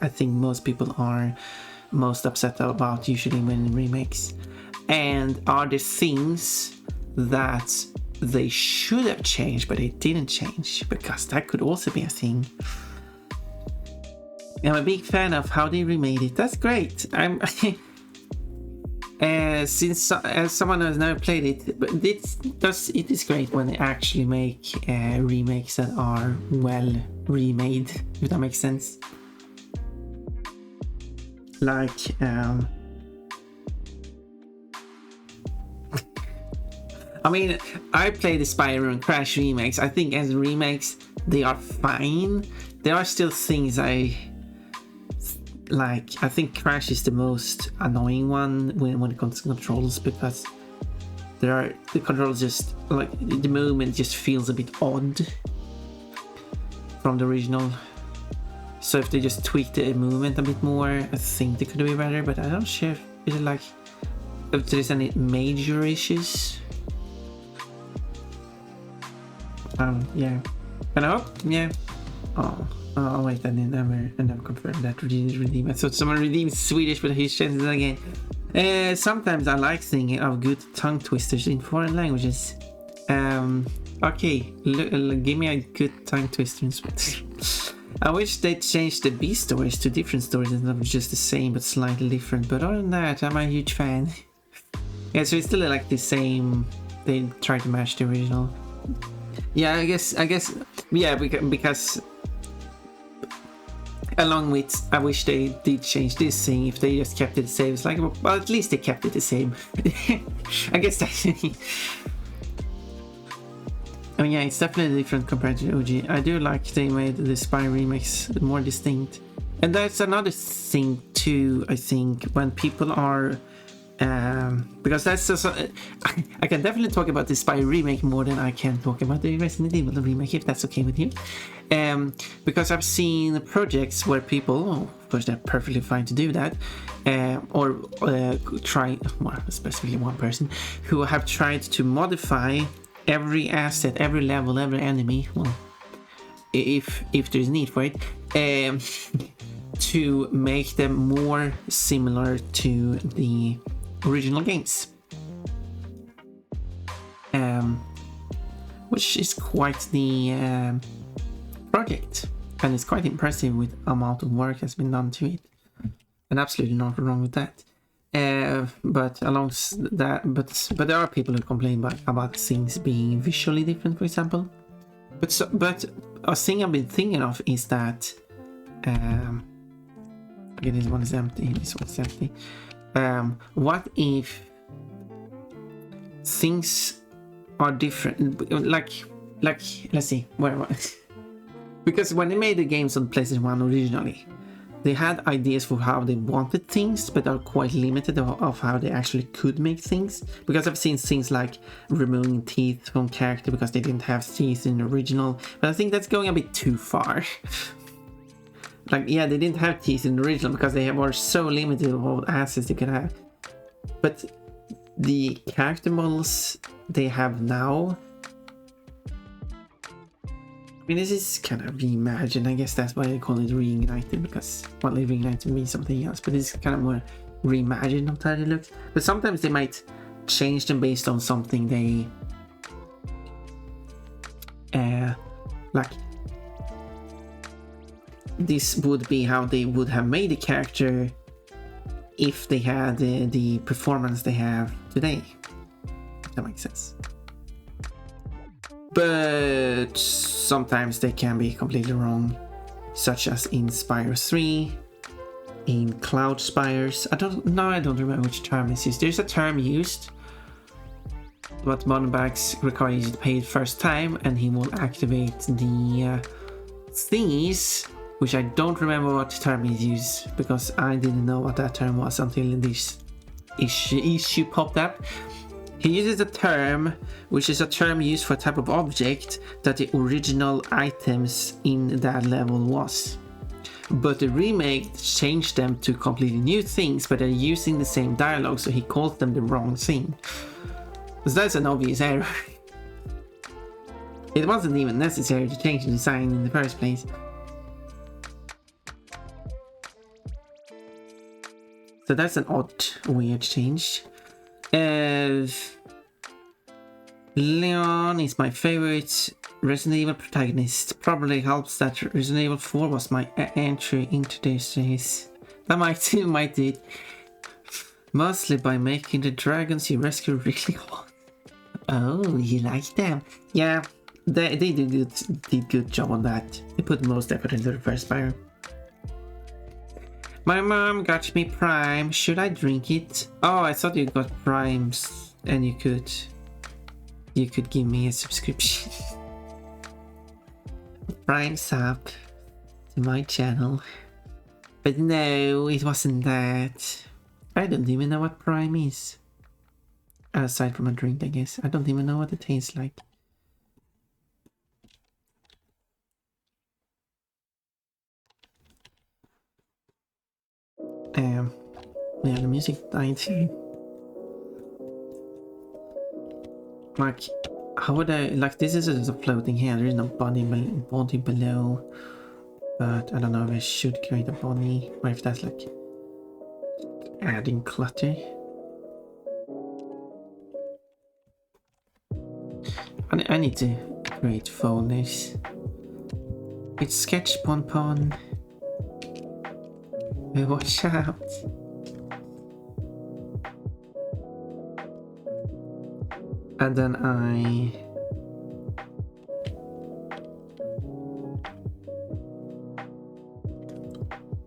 I think most people are most upset about usually when remakes. And are there things that they should have changed but they didn't change? Because that could also be a thing. I'm a big fan of how they remade it. That's great. I'm since as someone who has never played it, but it is great when they actually make remakes that are well remade, if that makes sense. Like I mean, I played the Spyro and Crash remakes. I think as remakes they are fine. There are still things I like. I think Crash is the most annoying one when it comes to controls, because the controls just like the movement just feels a bit odd from the original. So if they just tweak the movement a bit more, I think they could be better. But I'm not sure if there's any major issues. Yeah, and I hope, yeah. Oh wait, I never confirmed that redeem. I thought someone redeemed Swedish, but he's changed it again. Sometimes I like thinking of good tongue twisters in foreign languages. Okay, give me a good tongue twister in Swedish. I wish they'd change the B stories to different stories instead of just the same but slightly different. But other than that, I'm a huge fan. Yeah, so it's still like the same. They try to match the original. Yeah, I guess, yeah, because along with, I wish they did change this thing. If they just kept it the same, it's like, well, at least they kept it the same. I guess that's... I mean, yeah, it's definitely different compared to the OG. I do like they made the Spy remakes more distinct. And that's another thing too, I think, when people are Because that's just, I can definitely talk about the Spy remake more than I can talk about the Resident Evil remake, if that's okay with you. Because I've seen projects where people, of course they're perfectly fine to do that, or try, well, specifically one person, who have tried to modify every asset, every level, every enemy, well, if there's need for it, to make them more similar to the original games, which is quite the project, and it's quite impressive with amount of work has been done to it, and absolutely not wrong with that. But along that, but there are people who complain about things being visually different, for example. But a thing I've been thinking of is that okay, this one is empty, this one is empty. What if things are different? Like let's see, where because when they made the games on PlayStation 1 originally, they had ideas for how they wanted things, but are quite limited of how they actually could make things. Because I've seen things like removing teeth from character because they didn't have teeth in the original, but I think that's going a bit too far. Like, yeah, they didn't have teeth in the original because they were so limited of what assets they could have. But the character models they have now, I mean, this is kind of reimagined. I guess that's why they call it reignited, because, well, reignited means something else, but it's kind of more reimagined of how it looks. But sometimes they might change them based on something they like. This would be how they would have made the character if they had the performance they have today. If that makes sense. But sometimes they can be completely wrong, such as in Spyro 3, in Cloud Spires. I don't remember which term is used. There's a term used, but modern bags require you to pay it first time, and he will activate the thingies, which I don't remember what term is used, because I didn't know what that term was until this issue popped up. He uses a term, which is a term used for a type of object that the original items in that level was. But the remake changed them to completely new things, but they're using the same dialogue, so he calls them the wrong thing. So that's an obvious error. It wasn't even necessary to change the design in the first place. So that's an odd, weird change. Leon is my favorite Resident Evil protagonist. Probably helps that Resident Evil 4 was my entry into this series. That might do it. Mostly by making the dragons you rescue really hard. Oh, you like them? Yeah, they did good job on that. They put most effort into the first Spyro. My mom got me Prime. Should I drink it? Oh, I thought you got Primes and you could give me a subscription. Prime sub to my channel. But no, it wasn't that. I don't even know what Prime is. Aside from a drink, I guess. I don't even know what it tastes like. Yeah, the music died. Like, how would I, like, this is just a floating here, there is no body below, but I don't know if I should create a body, or if that's like adding clutter. I need to create folders. It's Sketch Pon. Watch out. And then I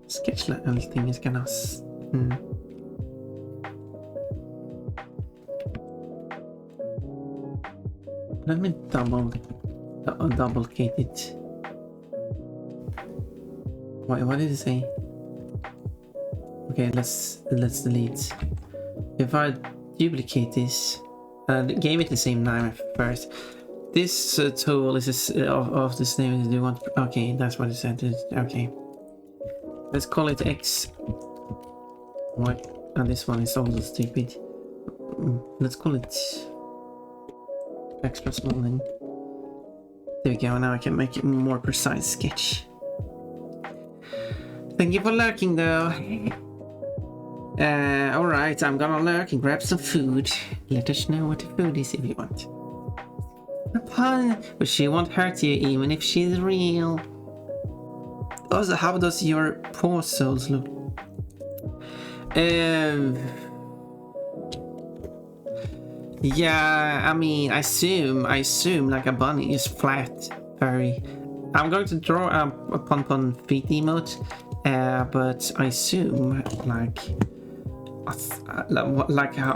sketch everything is gonna Let me duplicate it. What did it say? Okay, let's delete. if I duplicate this, gave it the same name first. This tool is of the same. Do you want? Okay, that's what it said. Okay, let's call it X. What? And this one is also stupid. Let's call it X plus one. There we go. Now I can make a more precise sketch. Thank you for lurking, though. Alright, I'm gonna lurk and grab some food. Let us know what the food is if you want. A pun, but she won't hurt you even if she's real. Also, how does your paw soles look? Yeah, I mean, I assume like a bunny is flat, furry. I'm going to draw a pon feet emote, but I assume like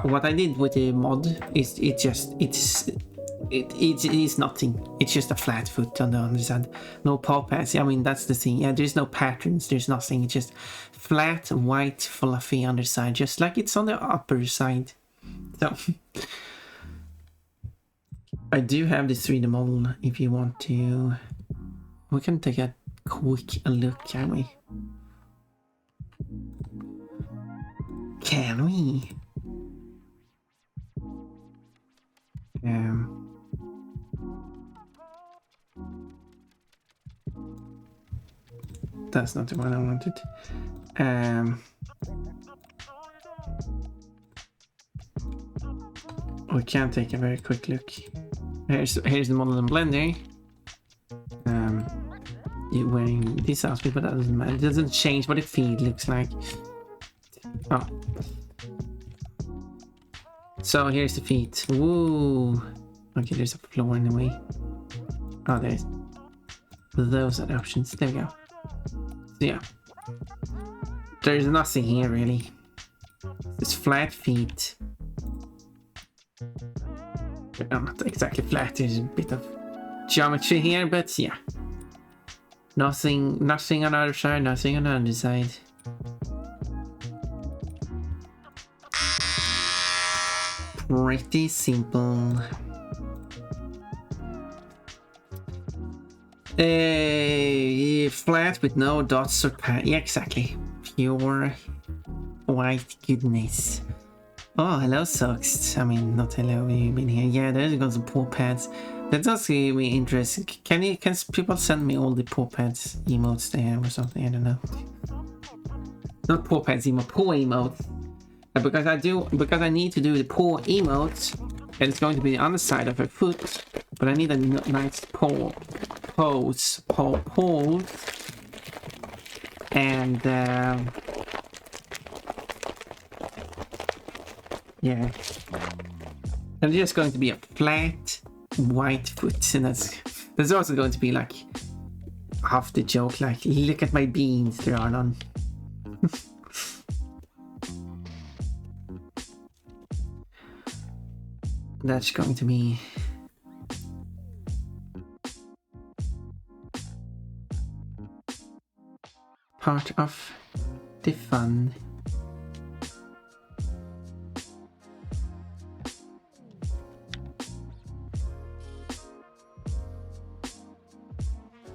what I did with the mod is it is nothing. It's just a flat foot on the underside, no paw pads. I mean, that's the thing. Yeah, there's no patterns. There's nothing. It's just flat, white, fluffy underside, just like it's on the upper side. So. I do have the 3D model if you want to. We can take a quick look, can we? Can we? That's not the one I wanted. We can take a very quick look. Here's the model in Blender. You're wearing this outfit, but that doesn't matter. It doesn't change what the feed looks like. Oh. So here's the feet. Woo! Okay, there's a floor in the way. Oh, there's... Those are the options. There we go. So yeah. There's nothing here, really. It's flat feet. Not exactly flat, there's a bit of geometry here, but yeah. Nothing on the other side, nothing on the other side. Pretty simple. Flat with no dots or pads. Yeah, exactly. Pure white goodness. Oh, hello, Socks. I mean, not hello, you've been here. Yeah, there's got some paw pads. That does give me interest. Can people send me all the paw pads emotes they have or something? I don't know. Not paw pads emote, paw emote. Because I need to do the paw emote, and it's going to be the underside of a foot. But I need a nice pose, and yeah. And it's just going to be a flat white foot, and that's also going to be like half the joke, like, look at my beans, there are none. That's going to be part of the fun.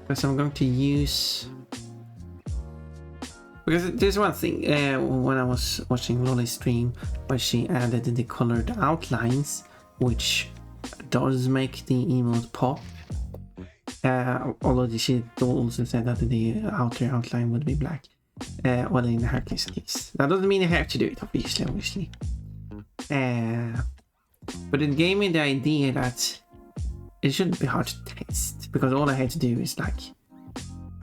Because I'm going to use... Because there's one thing, when I was watching Lolly's stream, where she added the colored outlines, which does make the emote pop. Although she also said that the outer outline would be black. Well, in her case. That doesn't mean I have to do it, obviously. But it gave me the idea that it shouldn't be hard to test, because all I had to do is like,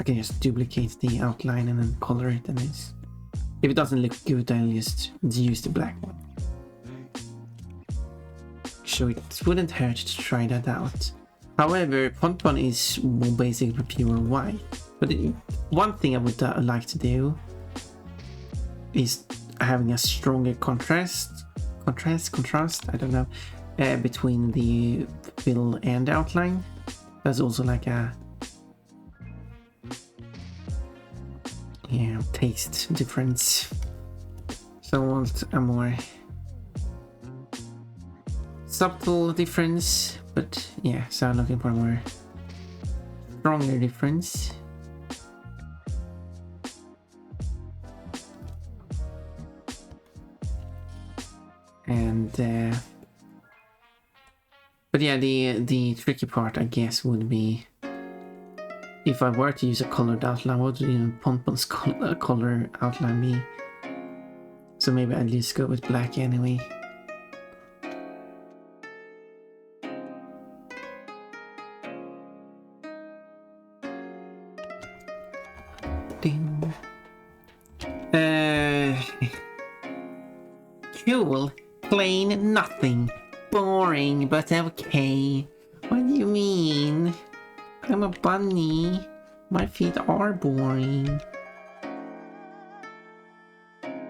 I can just duplicate the outline and then color it, and if it doesn't look good, I'll just use the black one. So it wouldn't hurt to try that out. However, Pon is basically pure white. But one thing I would like to do is having a stronger contrast, I don't know, between the fill and outline. There's also like a taste difference. So I want a more subtle difference, but yeah, so I'm looking for a more stronger difference. And but yeah, the tricky part, I guess, would be if I were to use a colored outline, what would even Pompon's color outline be? So maybe I'd just go with black anyway. Ding. Cool. Plain nothing. Boring, but okay. What do you mean? I'm a bunny. My feet are boring.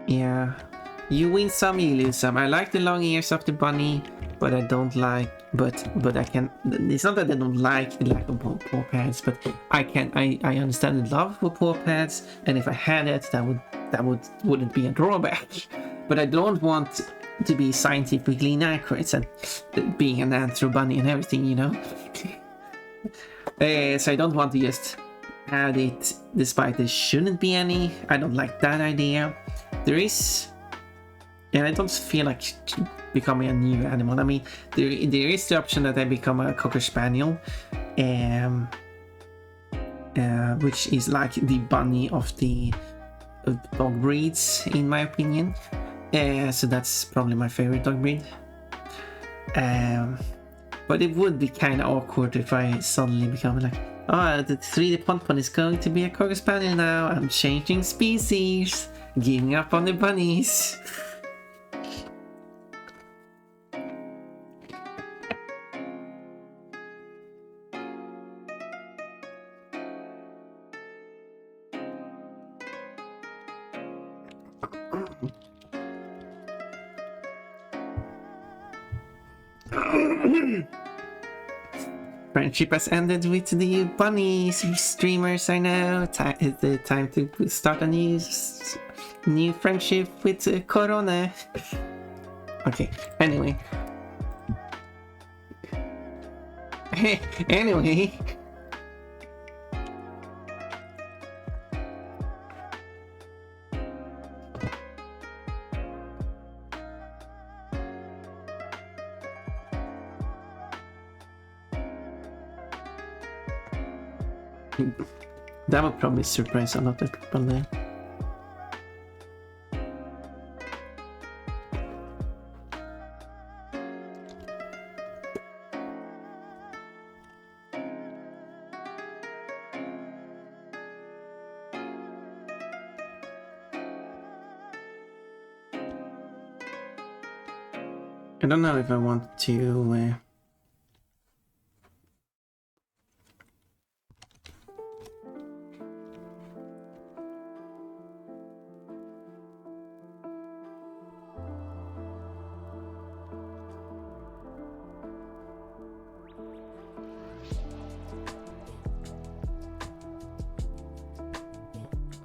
Yeah. You win some, you lose some. I like the long ears of the bunny, but I don't like... But I can... It's not that I don't like the lack of paw pads, but I understand the love for paw pads, and if I had it, wouldn't be a drawback. But I don't want to be scientifically inaccurate and being an anthro bunny and everything, you know? So I don't want to just add it despite there shouldn't be any. I don't like that idea. There is... And I don't feel like becoming a new animal. I mean, there is the option that I become a Cocker Spaniel, which is like the bunny of the dog breeds, in my opinion. So that's probably my favorite dog breed. But it would be kind of awkward if I suddenly become like, oh, the 3D Pompon is going to be a Cocker Spaniel now. I'm changing species, giving up on the bunnies. Friendship has ended with the bunny streamers. I know. It's the time to start a new friendship with Corona. Okay. Anyway. Anyway. That would probably surprise a lot of people there. I don't know if I want to...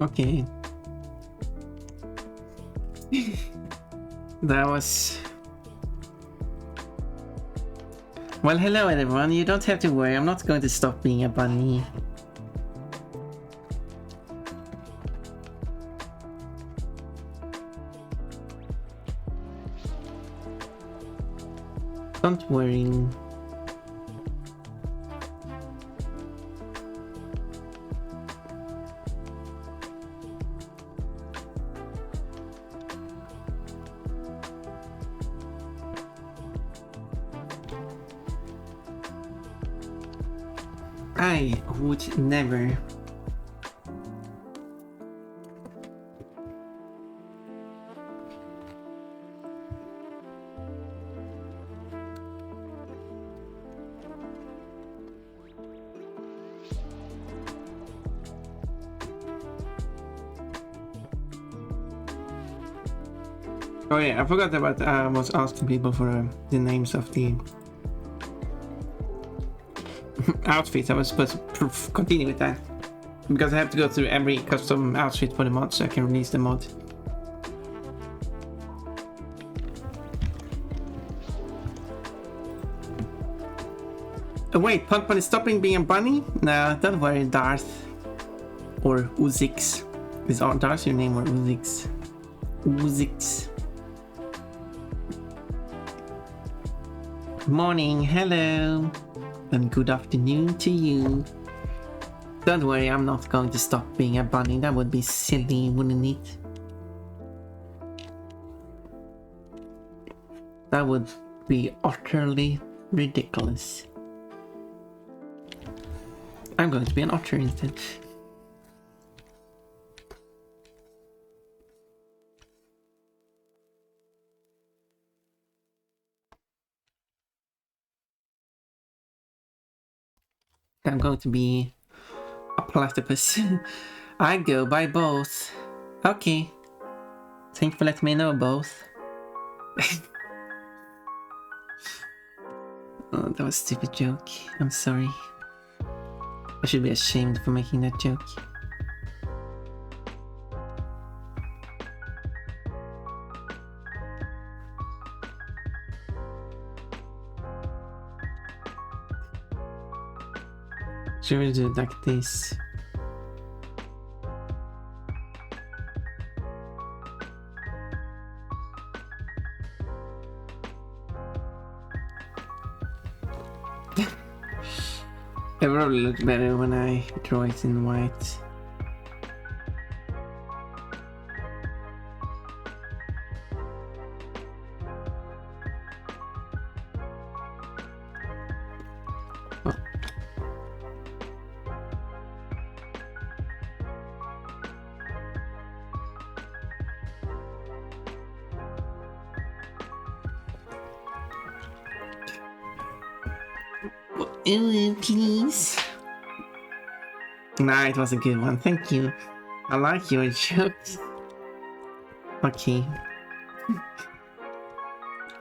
Okay. That was... Well, hello everyone. You don't have to worry. I'm not going to stop being a bunny. Don't worry. I would never. Oh yeah, I forgot about I was asking people for the names of the outfits. I was supposed to continue with that because I have to go through every custom outfit for the mod so I can release the mod. Oh, wait, Pun is stopping being a bunny? No, don't worry, Darth. Or Uzix. Is Darth your name or Uzix? Uzix. Good morning, hello. And good afternoon to you. Don't worry, I'm not going to stop being a bunny. That would be silly, wouldn't it? That would be utterly ridiculous. I'm going to be an otter instead. I'm going to be a platypus. I go by both. Okay. Thank you for letting me know both. Oh, that was a stupid joke. I'm sorry. I should be ashamed for making that joke. Should we do it like this? It probably looks better when I draw it in white. Ooh, please. Nah, it was a good one. Thank you. I like your jokes. Okay.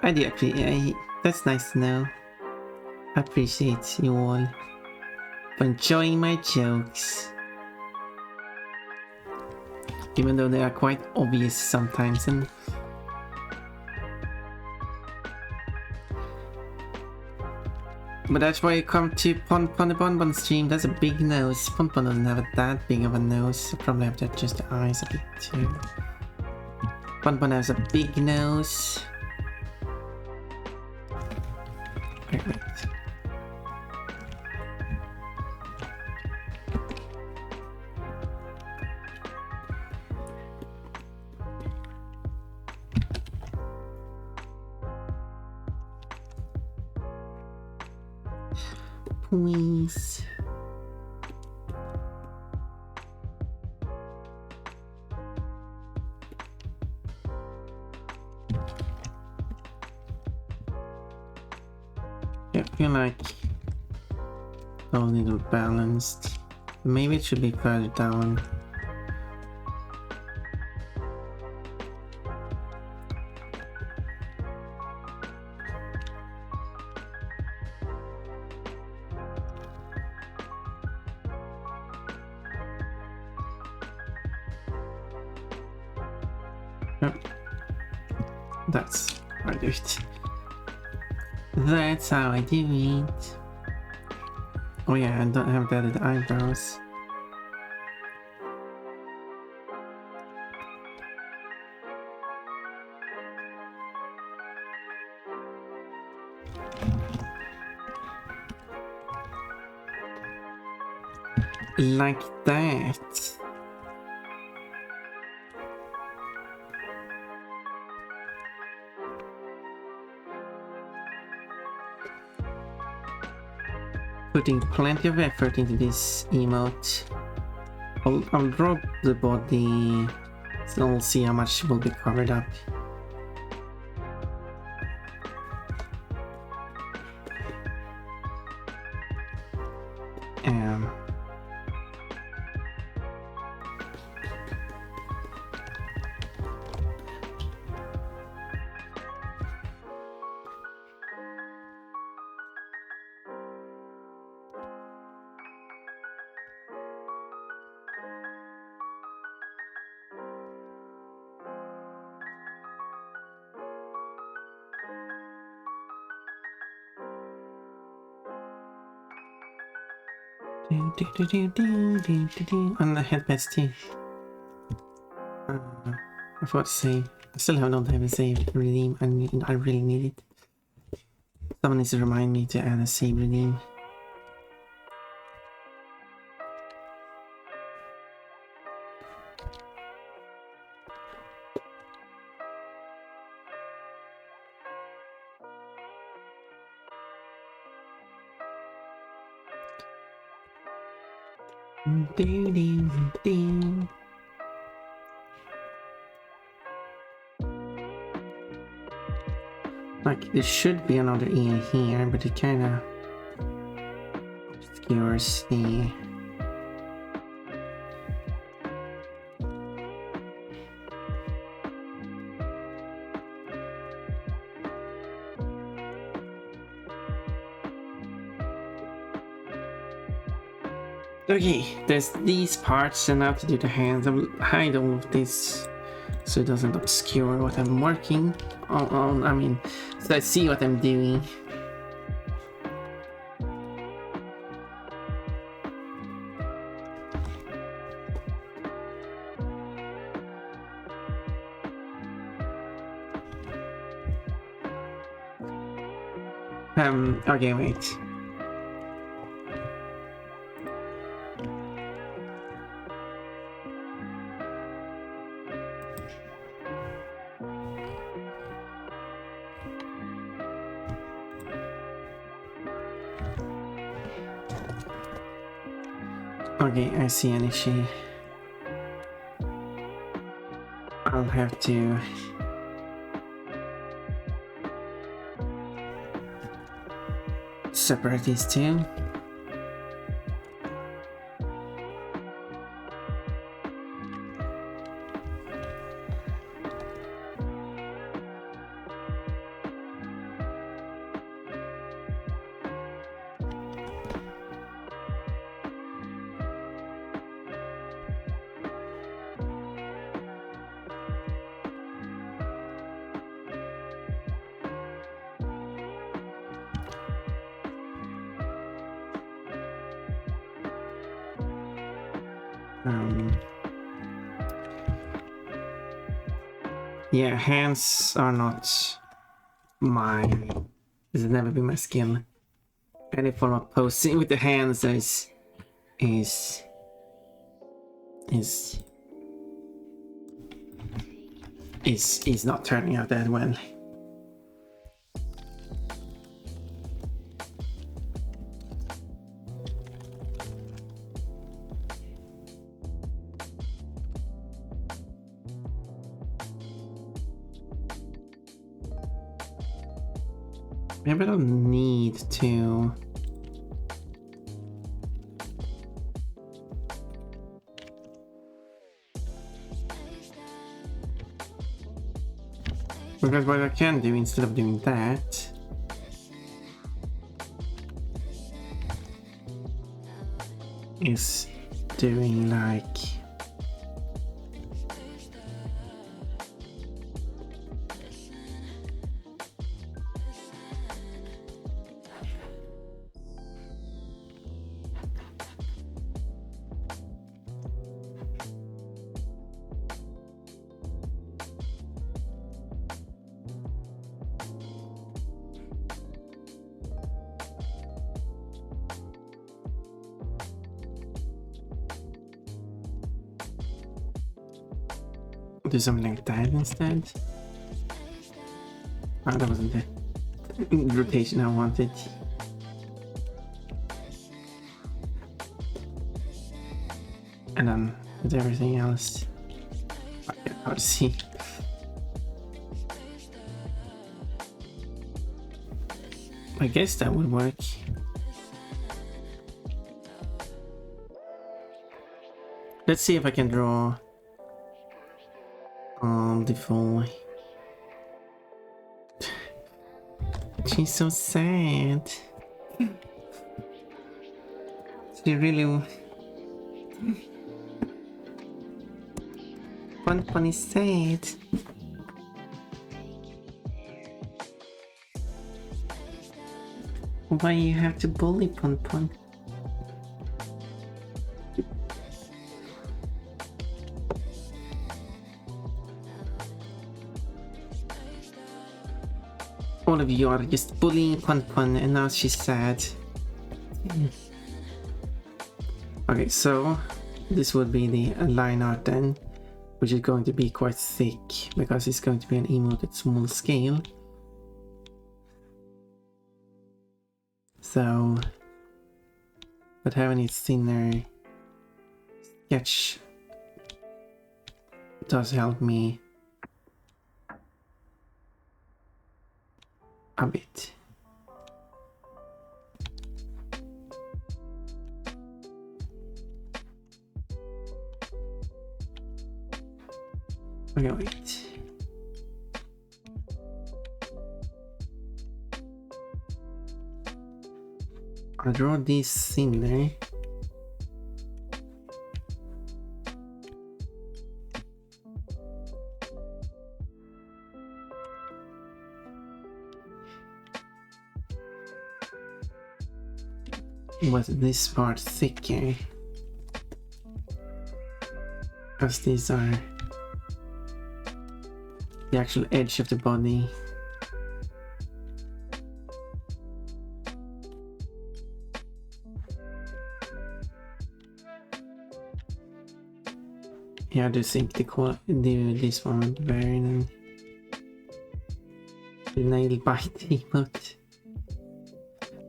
I do appreciate. That's nice to know. I appreciate you all for enjoying my jokes, even though they are quite obvious sometimes. And but that's why you come to Pon stream. That's a big nose. Pon doesn't have that big of a nose. So probably have to adjust the eyes a bit too. Pon has a big nose. Wait. Please. Yeah, I feel like a little balanced. Maybe it should be further down. That's how I do it. That's how I do it. Oh yeah, I don't have that at the eyebrows. Like that. Putting plenty of effort into this emote. I'll draw the body, so we'll see how much will be covered up. And the headbeds too. I forgot to say, I still don't have a save redeem. I really need it. Someone needs to remind me to add a save redeem. Like, there should be another E here, but it kinda obscures the... Okay, there's these parts, and now to do the hands. I will hide all of this so it doesn't obscure what I'm working on. I mean, so I see what I'm doing. Okay, wait. Okay, I see an issue. I'll have to... separate these two. Yeah, hands are not my... This has never been my skill. Any form of posing with the hands is not turning out that well. Maybe I don't need to... Because what I can do instead of doing that is doing like... do something like that instead. Oh, that wasn't the rotation I wanted. And then with everything else, I get how to see. I guess that would work. Let's see if I can draw the full. She's so sad. She really... Pon is sad. Why you have to bully Pon? All of you are just bullying Pun Pun, and now she's sad. Okay, so this would be the line art then, which is going to be quite thick because it's going to be an emote at small scale. So, but having it thinner sketch does help me a bit. Okay, wait. I'll draw this in there. Was this part thicker? Because these are the actual edge of the body. Yeah, I do think this one would be better than the nail bite emote.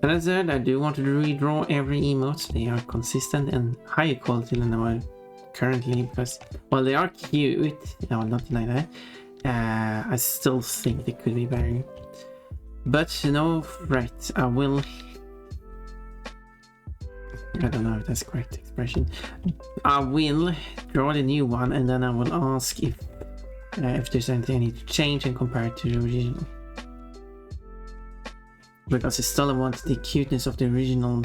But as I said, I do want to redraw every emote. They are consistent and higher quality than they are currently because, well, they are cute. I will not deny that. I still think they could be better. But, you know, right, I will... I don't know if that's the correct expression. I will draw the new one and then I will ask if there's anything I need to change and compare it to the original. Because I still want the cuteness of the original.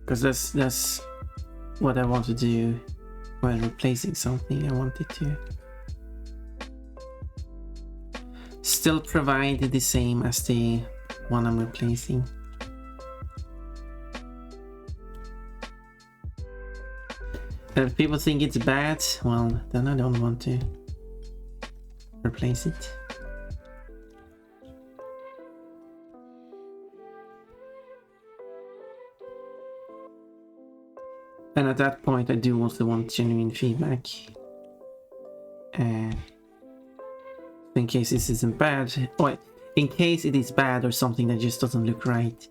Because that's what I want to do when replacing something. I want it to still provide the same as the one I'm replacing. And if people think it's bad, well, then I don't want to replace it. And at that point I do also want genuine feedback. In case this isn't bad, or in case it is bad or something that just doesn't look right,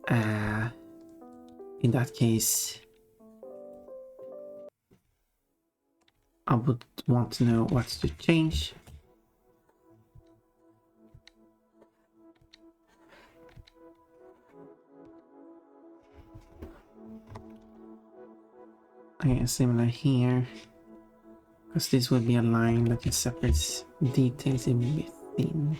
in that case I would want to know what to change. Okay, similar here, because this would be a line that just separates details in between.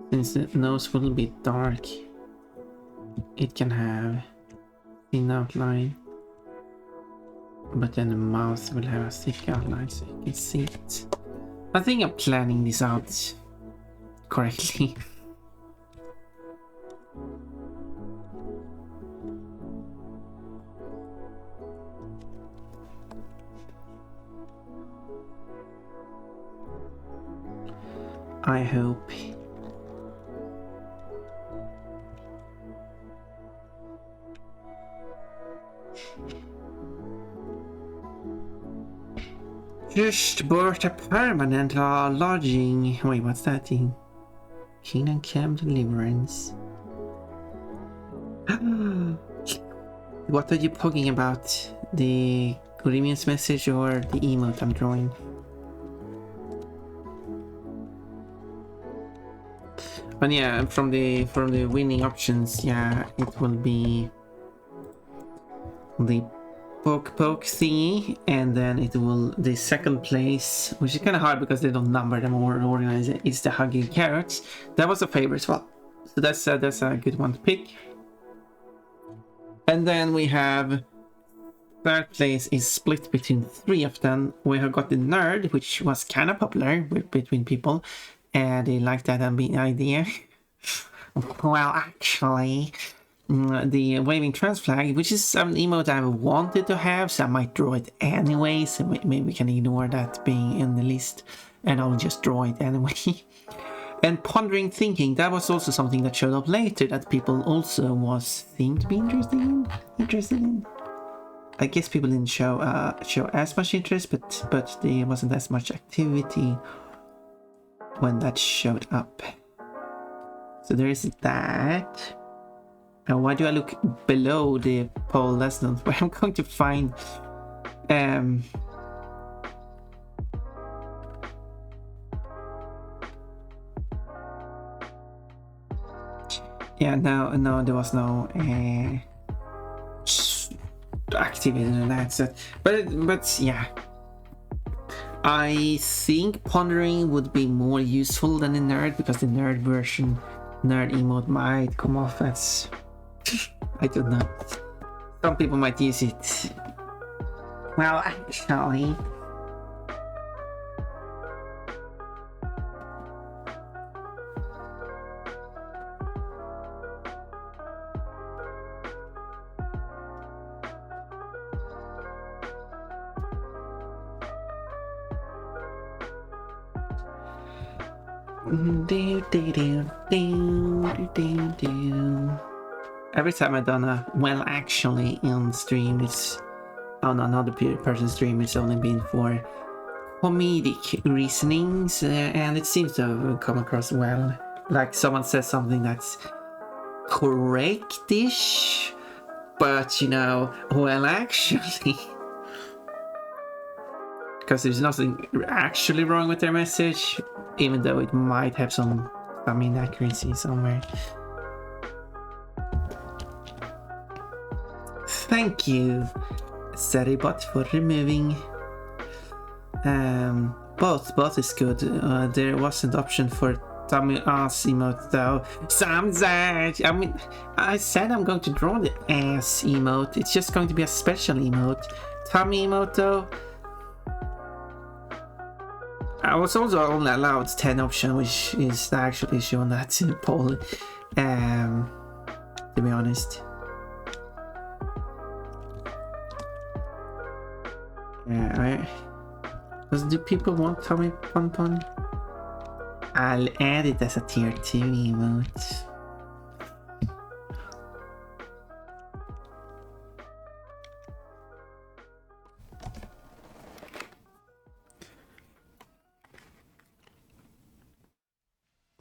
Since the nose will be dark, it can have thin outline, but then the mouth will have a thick outline so you can see it. I think I'm planning this out correctly. I hope. Just bought a permanent lodging. Wait, what's that thing? Kingdom Come Deliverance. What are you talking about? The Gorimian's message or the emote I'm drawing? But yeah, from the winning options, yeah, it will be the poke thingy, and then it will the second place, which is kind of hard because they don't number them or organize it. It's the Hugging Carrots. That was a favorite as well, so that's a good one to pick. And then we have third place is split between three of them. We have got the Nerd, which was kind of popular between people, and they liked that idea. Well, actually, the waving trans flag, which is an emote I wanted to have, so I might draw it anyway, so maybe we can ignore that being in the list, and I'll just draw it anyway. And pondering thinking, that was also something that showed up later that people also seemed to be interested in. I guess people didn't show as much interest, but there wasn't as much activity when that showed up. So there is that. And why do I look below the poll? That's not where I'm going to find. Yeah, no, there was no activity in that set. But yeah, I think pondering would be more useful than the nerd, because the nerd emote might come off as I don't know. Some people might use it. Well, actually. Every time I've done a well actually in stream, it's on another person's stream, it's only been for comedic reasonings, and it seems to have come across well. Like someone says something that's correct-ish, but you know, well actually. Because there's nothing actually wrong with their message, even though it might have some inaccuracy somewhere. Thank you, Seribot, for removing. Both is good. There wasn't option for tummy ass emote though. I mean, I said I'm going to draw the ass emote. It's just going to be a special emote. Tummy emote though. I was also only allowed 10 option, which is the actual issue on that poll, to be honest. Do people want Tommy Pon Pon? I'll add it as a tier 2 emote.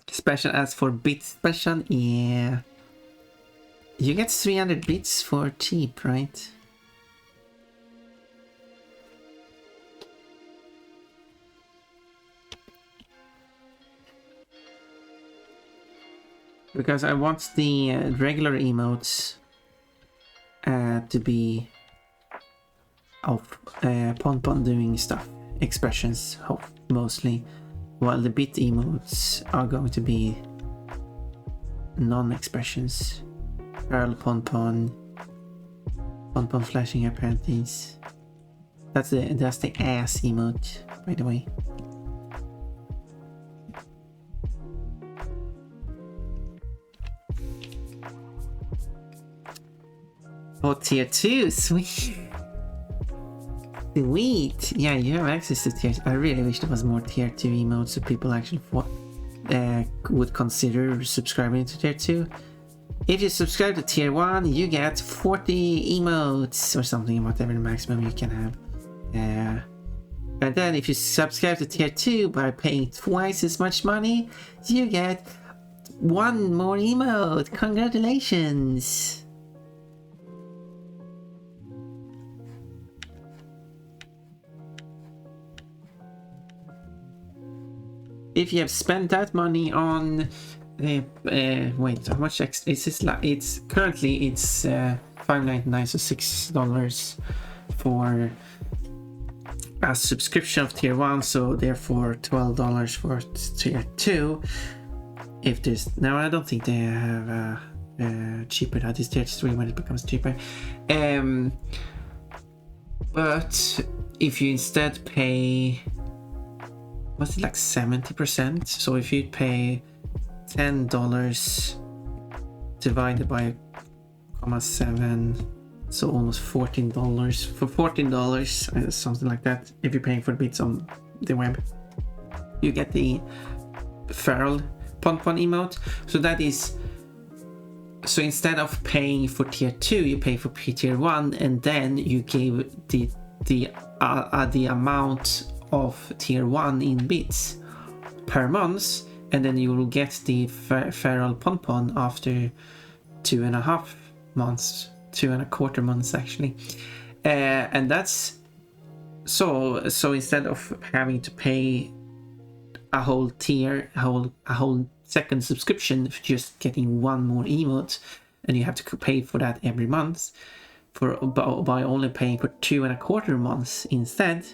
Special as for bit special, yeah. You get 300 bits for cheap, right? Because I want the regular emotes to be of Pon Pon doing stuff, expressions, mostly, while the bit emotes are going to be non-expressions. Pearl Pon Pon, Pon Pon flashing her panties. That's the ass emote, by the way. Oh, tier 2, sweet. Sweet. Yeah, you have access to tier 2. I really wish there was more tier 2 emotes so people actually would consider subscribing to tier 2. If you subscribe to tier 1, you get 40 emotes or something, whatever the maximum you can have. And then if you subscribe to tier 2 by paying twice as much money, you get 1 more emote. Congratulations! If you have spent that money on wait, how much extra is this? It's currently $5.99, so $6 for a subscription of tier 1, so therefore $12 for tier 2. If there's now, I don't think they have cheaper. That is tier 3 when it becomes cheaper. But if you instead pay, what's it, like 70%? So if you pay $10 divided by 0.7, so almost $14. For $14, something like that, if you're paying for bits on the web, you get the feral Ponpon emote. So that is, so instead of paying for tier 2, you pay for tier 1, and then you give the amount of tier 1 in bits per month, and then you will get the feral Ponpon after 2.5 months, 2.25 months actually. And that's so instead of having to pay a whole tier, a whole second subscription for just getting one more emote, and you have to pay for that every month, by only paying for 2.25 months instead,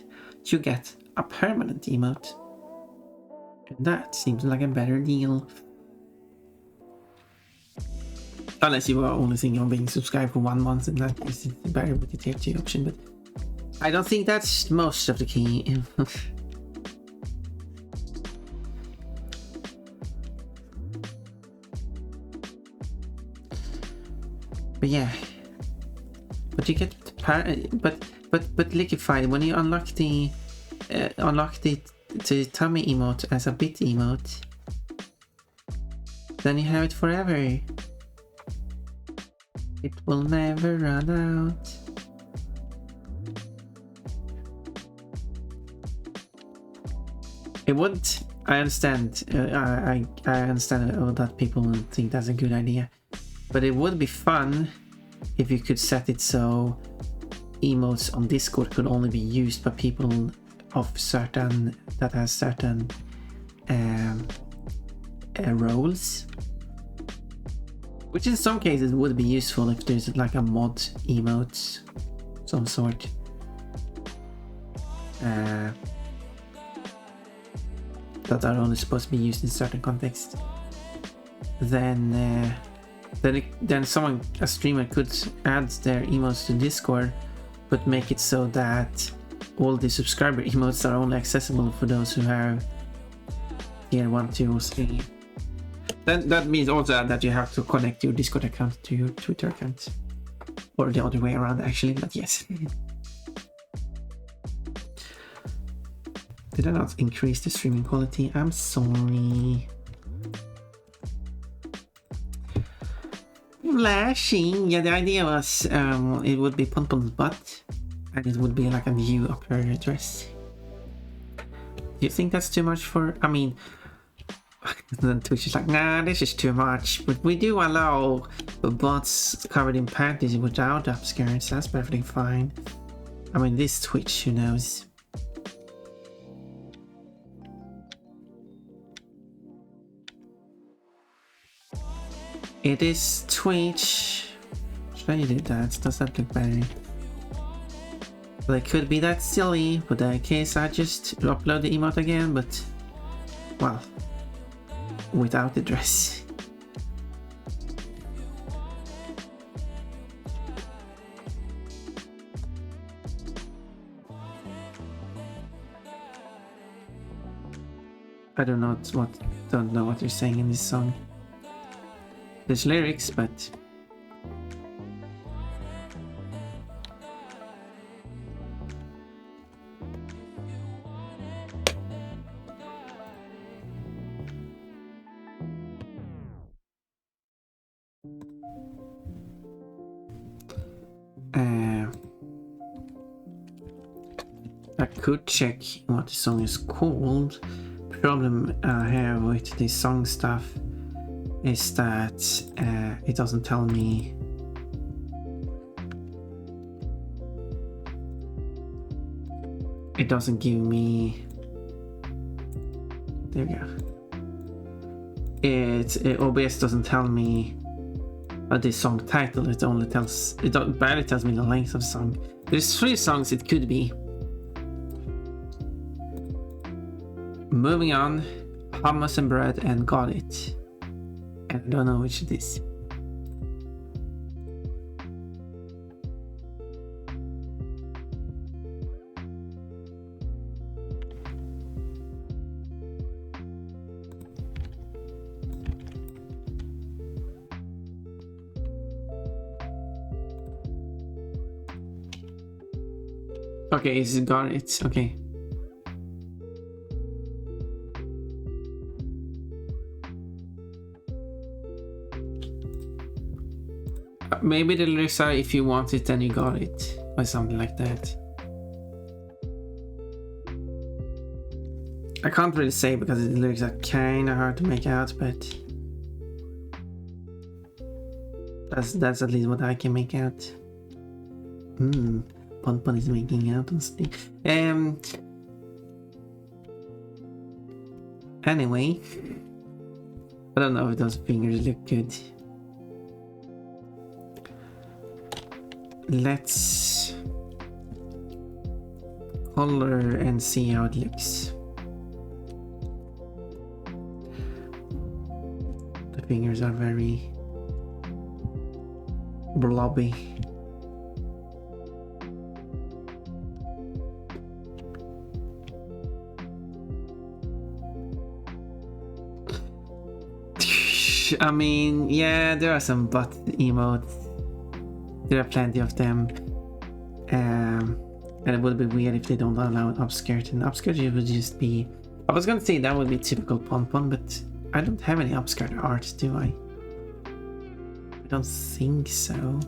you get a permanent emote. And that seems like a better deal. Unless you are only thinking of being subscribed for 1 month, and that is better with the tier 2 option, but I don't think that's most of the key. But yeah, but you get but Liquify, when you unlock the tummy emote as a bit emote, then you have it forever. It will never run out. It wouldn't. I understand. I understand that people think that's a good idea, but it would be fun if you could set it so emotes on Discord could only be used by people of certain roles, which in some cases would be useful if there's like a mod emote some sort. That are only supposed to be used in certain contexts. Then a streamer could add their emotes to Discord, but make it so that all the subscriber emotes are only accessible for those who have tier 1, 2, or 3. Then that means also that you have to connect your Discord account to your Twitter account, or the other way around actually, but yes. Did I not increase the streaming quality? I'm sorry. Flashing. Yeah, the idea was it would be Ponpon's butt, and it would be like a view of her dress. Do you think that's too much for? I mean, then Twitch is like, nah, this is too much. But we do allow butts covered in panties without upskirts. That's perfectly fine. I mean, this Twitch, who knows? It is Twitch. Should I do that? Does that look better? Well, it could be that silly, but in that case I just upload the emote again, but well, without the dress. I don't know what you're saying in this song. There's lyrics, but I could check what the song is called. Problem I have with the song stuff is that it doesn't tell me. It doesn't give me. There we go. OBS doesn't tell me the song title. It only tells. It barely tells me the length of the song. There's 3 songs it could be. Moving on, hummus and bread, and got it. I don't know which it is. Okay, it's got it. Okay. Maybe the lyrics are if you want it, then you got it, or something like that. I can't really say because the lyrics are kind of hard to make out, but that's at least what I can make out. Pon is making out on Steam. Anyway, I don't know if those fingers look good. Let's color and see how it looks. The fingers are very blobby. I mean, yeah, there are some butt emotes. There are plenty of them. And it would be weird if they don't allow an upskirt. And upskirt would just be... I was gonna say that would be typical pon, but I don't have any upskirt art, do I? I don't think so.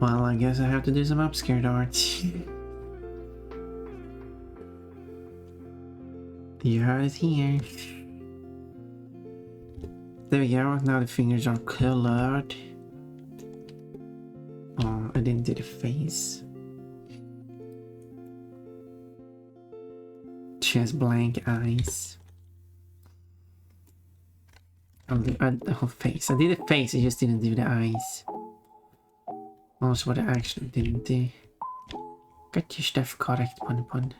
Well, I guess I have to do some upskirt art. You heard it here. There we go, now the fingers are colored. Oh, I didn't do the face. She has blank eyes. The whole face. I did the face, I just didn't do the eyes. Also what I actually didn't do. Got your stuff correct, pun.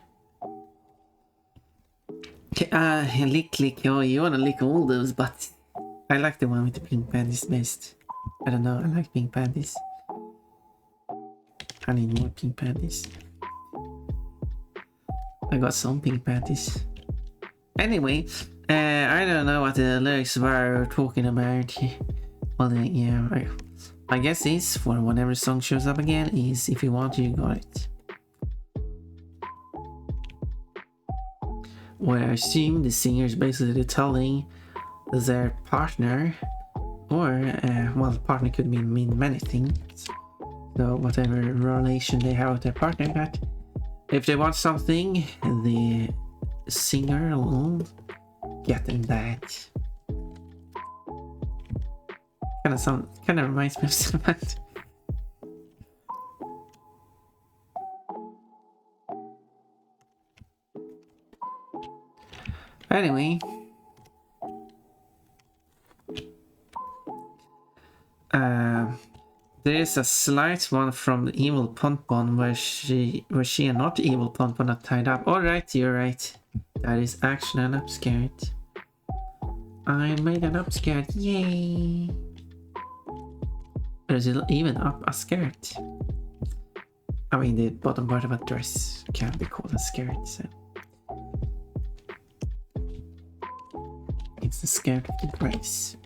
Lick. Oh, you wanna lick all those butts. I like the one with the pink panties best. I don't know, I like pink panties. I need more pink panties. I got some pink panties. Anyway, I don't know what the lyrics were talking about. Well, yeah, I guess is for whenever song shows up again is if you want you got it. Where I assume the singer is basically telling their partner, or well, the partner could mean many things. So whatever relation they have with their partner, that if they want something, the singer will get them that. Kind of reminds me of something. Anyway, there is a slight one from the evil Pon where she and not evil Pon are tied up. Alright, you're right. That is actually an upskirt. I made an upskirt, yay! There's even up a skirt. I mean, the bottom part of a dress can be called a skirt, so. It's the skirt of the dress.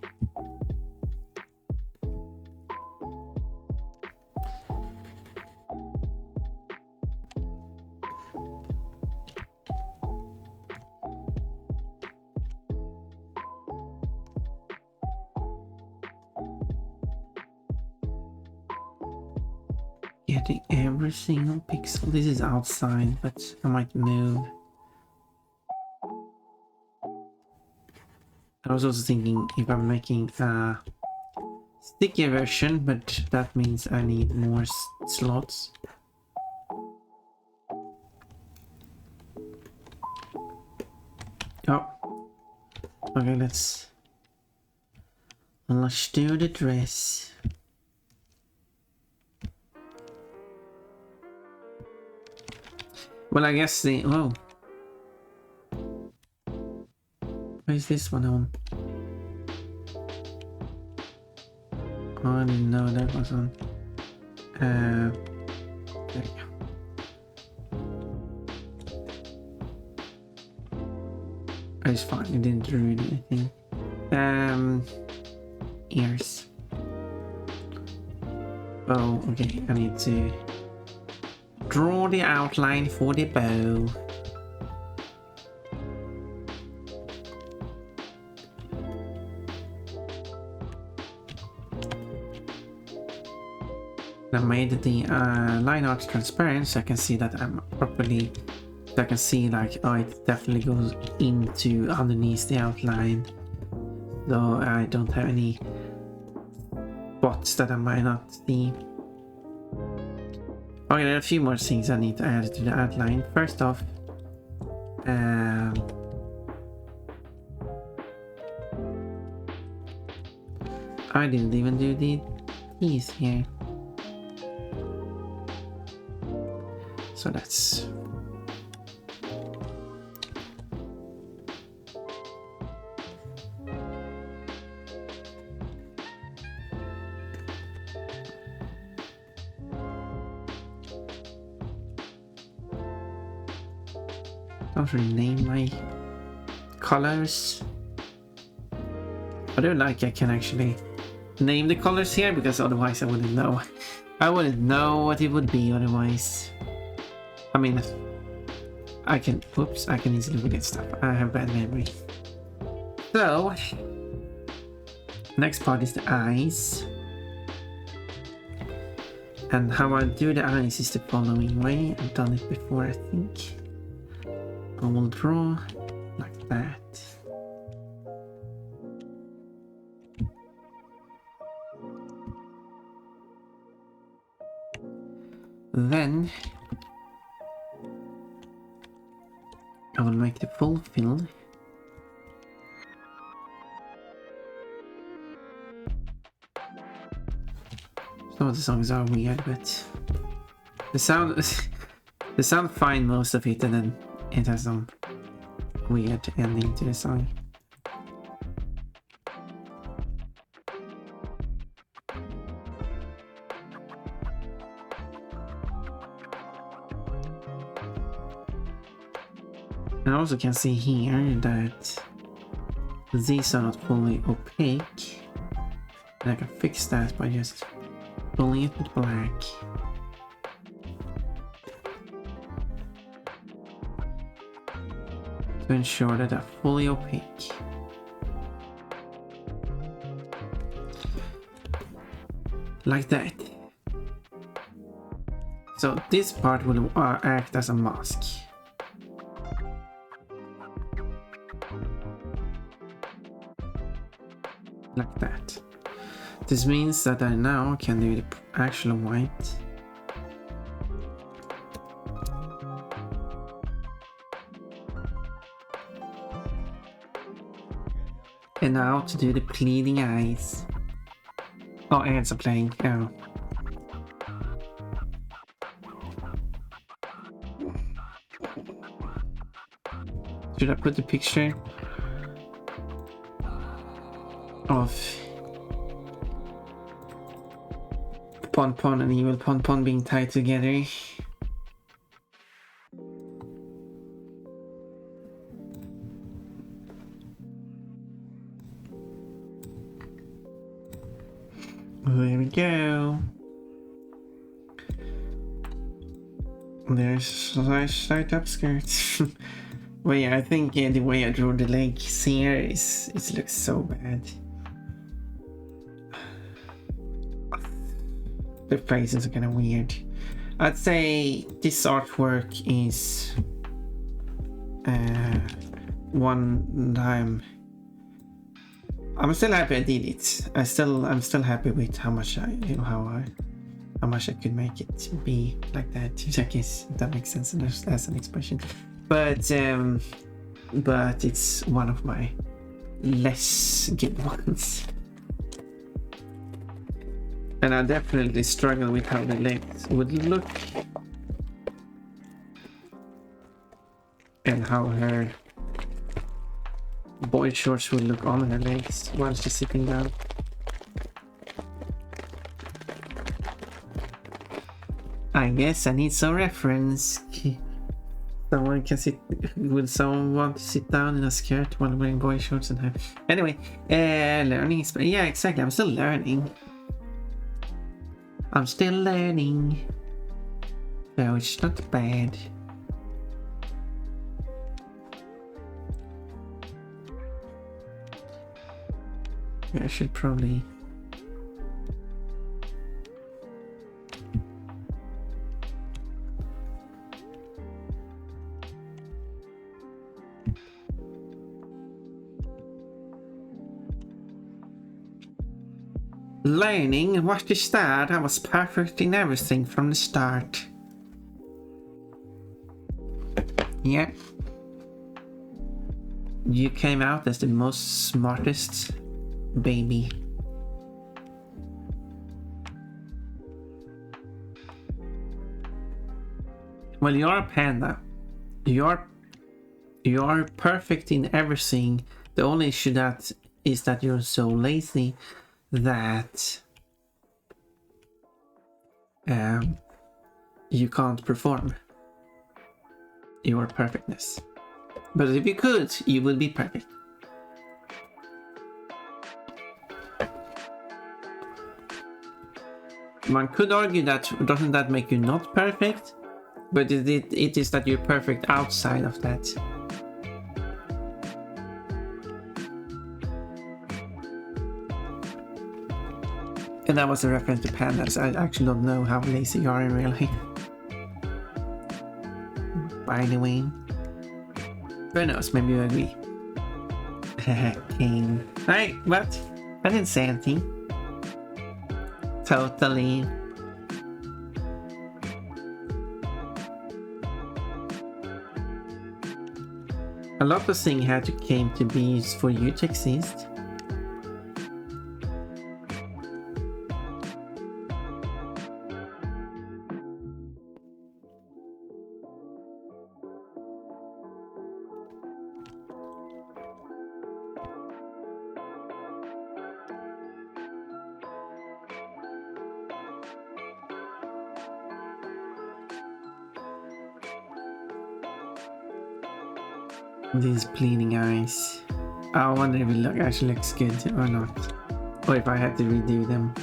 Getting every single pixel. This is outside, but I might move. I was also thinking if I'm making a sticky version, but that means I need more slots. Oh, okay, let's do the dress. Well, I guess the... Oh. Where is this one on? Oh, I didn't know that was on. There we go. It's fine, it didn't ruin anything. Ears. Oh, okay, I need to draw the outline for the bow. I made the line art transparent so I can see that I'm properly, so I can see like, oh, it definitely goes into underneath the outline, though I don't have any spots that I might not see. Okay, there are a few more things I need to add to the outline. First off, I didn't even do the teeth here. So that's don't rename my colors. I don't like I can actually name the colors here because otherwise I wouldn't know. I wouldn't know what it would be otherwise. I mean, I can, oops, I can easily forget stuff. I have bad memory. So, next part is the eyes. And how I do the eyes is the following way. I've done it before, I think. I will draw like that. Then I will make the full fill. Some of the songs are weird, but the sound fine most of it, and then it has some weird ending to the song. And I also can see here that these are not fully opaque, and I can fix that by just filling it with black. To ensure that they're fully opaque. Like that. So this part will act as a mask. Like that. This means that I now can do the actual white. And now to do the pleading eyes. Oh, ads are playing. Oh. Should I put the picture of Pon Pon and Evil Pon Pon being tied together? There we go. There's slight upskirts. Well, yeah, I think the way I drew the legs here is it looks so bad. The faces are kind of weird. I'd say this artwork is one that I'm still happy I did it. I'm still happy with how much how much I could make it be like that. I guess that makes sense as an expression. But it's one of my less good ones. And I definitely struggle with how the legs would look. And how her boy shorts would look on her legs while she's sitting down. I guess I need some reference. Someone can sit. Would someone want to sit down in a skirt while wearing boy shorts and hair? Anyway, learning is, yeah, exactly. I'm still learning. I'm still learning. So it's not bad. I should probably... Learning, what is that? I was perfect in everything from the start. Yeah. You came out as the most smartest baby. Well, you're a panda. You're perfect in everything. The only issue that is that you're so lazy that you can't perform your perfectness. But if you could, you would be perfect. One could argue that doesn't that make you not perfect? But it is that you're perfect outside of that. And that was a reference to pandas. I actually don't know how lazy you are in real life. By the way. Who knows, maybe you agree. King. Hey, what? I didn't say anything. Totally. A lot of things had to came to be for you to exist. These bleeding eyes. I wonder if it actually looks good or not. Or if I had to redo them.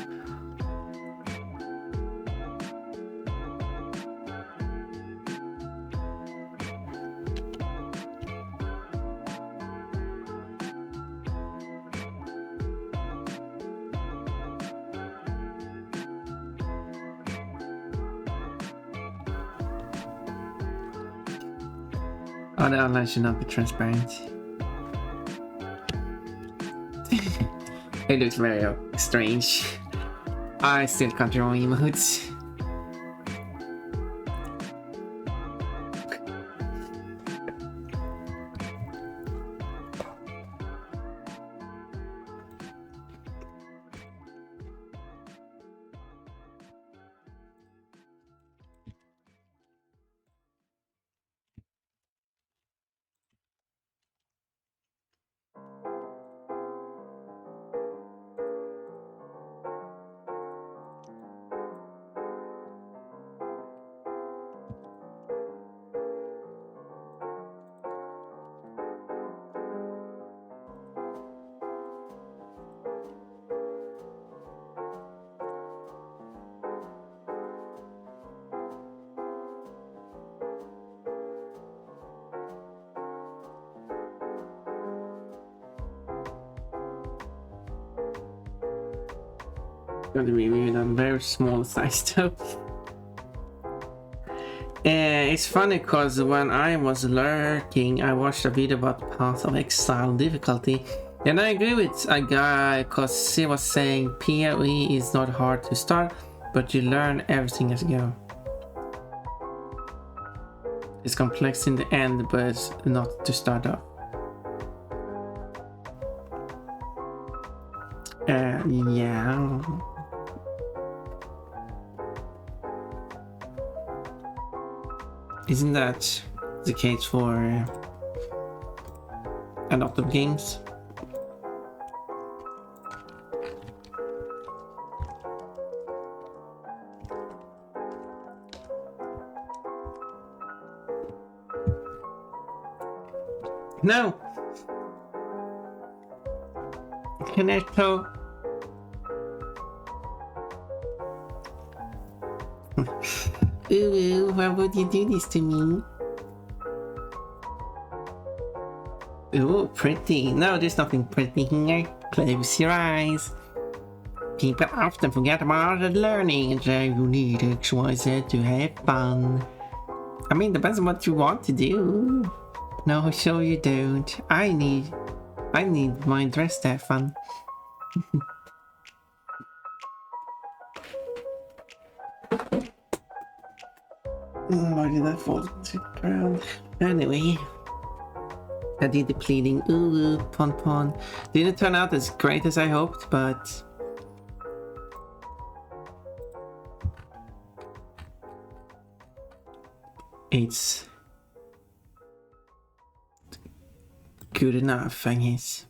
Oh, the outline should not be transparent. It looks very strange. I still can't draw emotes. Gonna be with a very small size though. It's funny because when I was lurking, I watched a video about Path of Exile difficulty, and I agree with a guy because he was saying PoE is not hard to start, but you learn everything as you go. It's complex in the end, but not to start off. Yeah. Isn't that the case for a lot of games? No! Connecto. Ooh, why would you do this to me? Ooh, pretty. No, there's nothing pretty here. Close your eyes. People often forget about learning, so you need XYZ to have fun. I mean, depends on what you want to do. No, sure you don't. I need my dress to have fun. Why did that fall to the ground? Anyway, I did the pleading. Ooh, pon. Didn't turn out as great as I hoped, but it's good enough, I guess.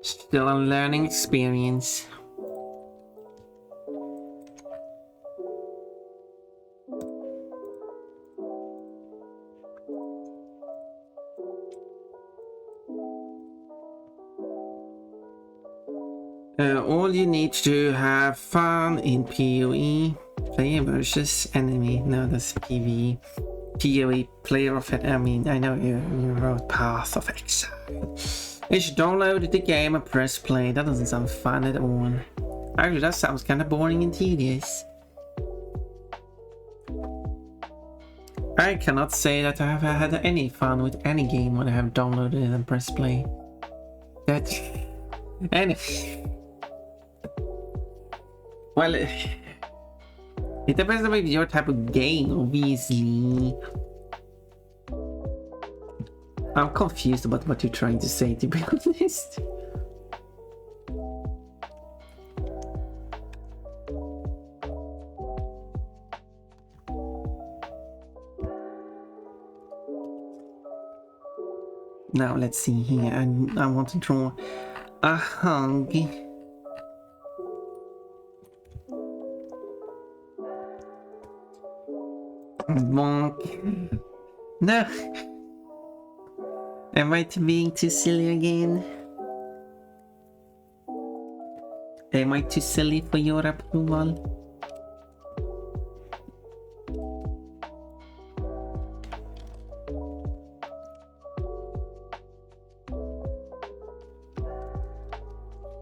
Still a learning experience. All you need to have fun in PoE, player versus enemy. No, that's PvE. PoE, player of it. I mean, I know you wrote Path of Exile. You should download the game and press play. That doesn't sound fun at all. Actually, that sounds kind of boring and tedious. I cannot say that I have had any fun with any game when I have downloaded it and pressed play. That... Anyway... Well, it depends on your type of game, obviously. I'm confused about what you're trying to say, to be honest. Now let's see here. I want to draw a hug. Bonk. No. Am I being too silly again? Am I too silly for your approval?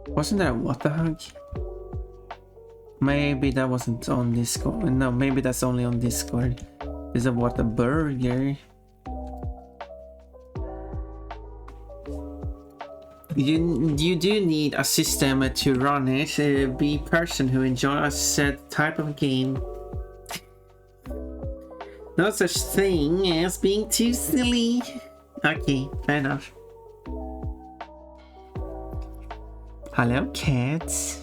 Wasn't there a water hug? Maybe that wasn't on Discord. No, maybe that's only on Discord. There's a water burger. You do need a system to run it. Be a person who enjoys said type of game. No such thing as being too silly. Okay, fair enough. Hello, cats.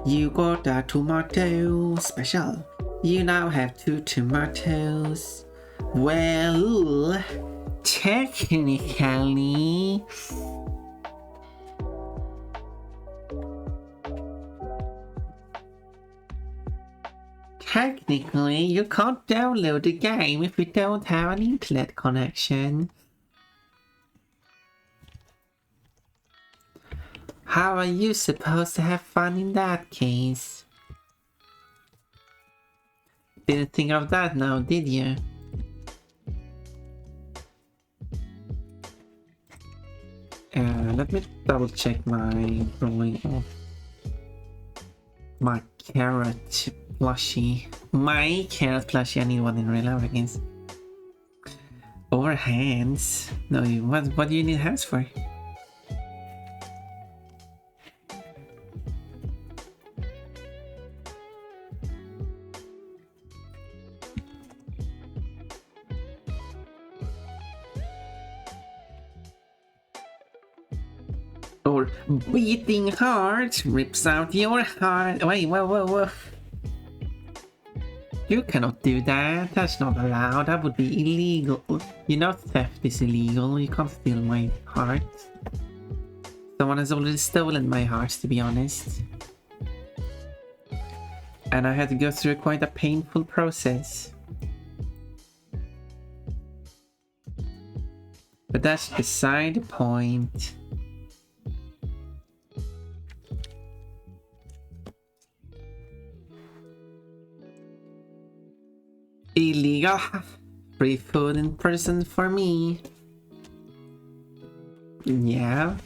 You got a tomato special. You now have 2 tomatoes. Well, technically... Technically, you can't download the game if you don't have an internet connection. How are you supposed to have fun in that case? Didn't think of that now, did you? Let me double check my drawing of my carrot plushie. My carrot plushie, I need one in real life against. Or hands. No, what do you need hands for? Or beating heart rips out your heart. Wait, whoa. You cannot do that. That's not allowed. That would be illegal. You know theft is illegal. You can't steal my heart. Someone has already stolen my heart, to be honest. And I had to go through quite a painful process. But that's beside the point. Illegal. Free food in prison for me. Yeah.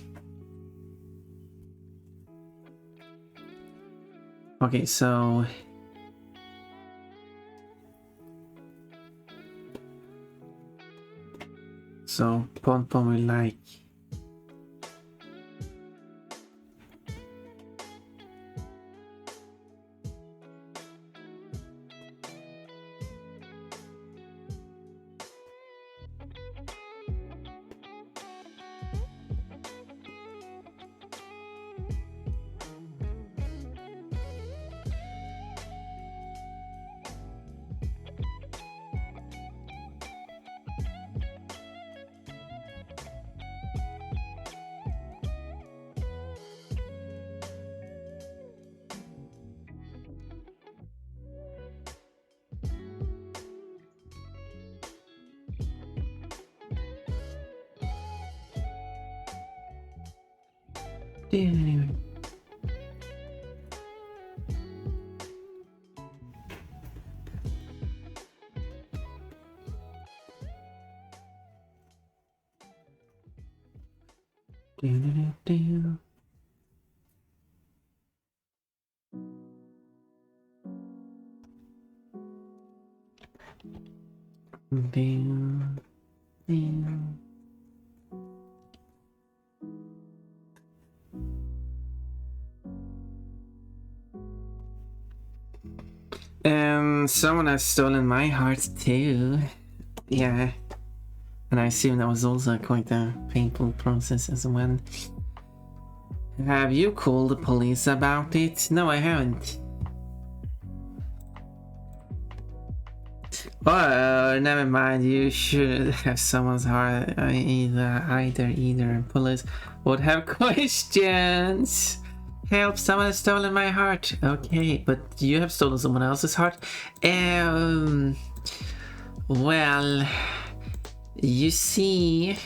Okay, so... So, Pon will like... Anyway. Someone has stolen my heart too. Yeah. And I assume that was also quite a painful process as well. Have you called the police about it? No, I haven't. Oh, never mind. You should have someone's heart. Either police would have questions. Help! Someone has stolen my heart. Okay, but you have stolen someone else's heart. Well, you see.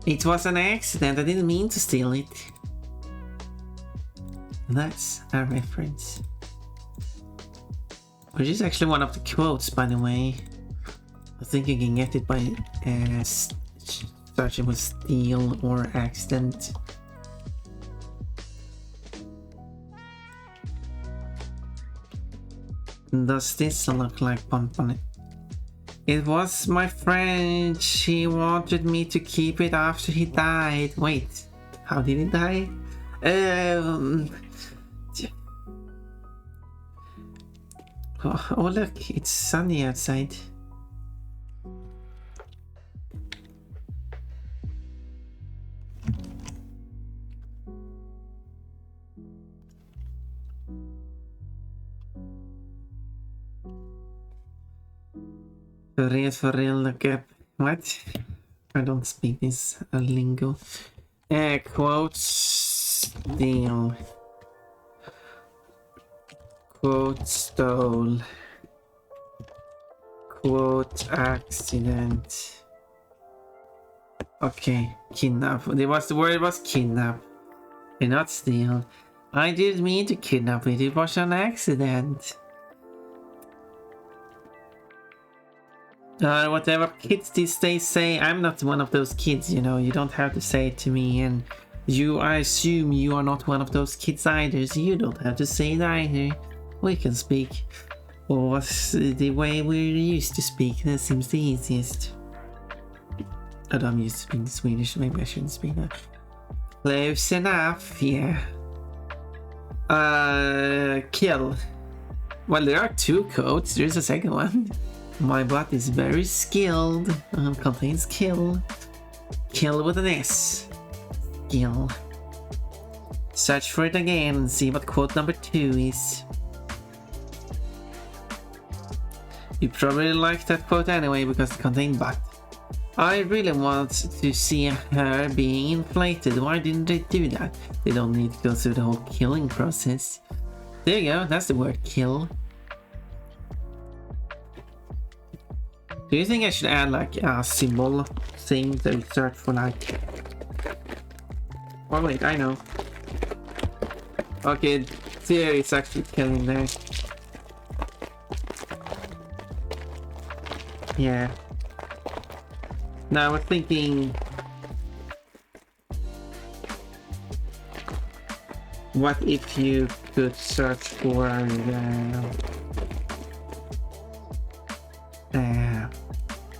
It was an accident. I didn't mean to steal it. That's a reference. Which is actually one of the quotes, by the way. I think you can get it by searching with steal or accident. Does this look like Pompon? It was my friend. She wanted me to keep it after he died. Wait, how did he die? Oh look, it's sunny outside. For real, look up. What? I don't speak this lingo. Quote steal. Quote stole. Quote accident. Okay, kidnap. The word was kidnap. And not steal. I didn't mean to kidnap it. It was an accident. Whatever kids these days say, I'm not one of those kids, you know. You don't have to say it to me, and I assume you are not one of those kids either, so you don't have to say it either. We can speak the way we're used to speak. That seems the easiest. Although I'm used to speaking Swedish, maybe I shouldn't speak that. Close enough, yeah. Kill. Well, there are two quotes. There's a second one. My bot is very skilled. Contains kill. Kill with an S. Skill. Search for it again and see what quote number 2 is. You probably like that quote anyway because it contained bot. I really want to see her being inflated. Why didn't they do that? They don't need to go through the whole killing process. There you go, that's the word kill. Do you think I should add like a symbol thing that you search for like... Oh wait, I know. Okay, there it's actually killing there. Yeah. Now I was thinking... What if you could search for...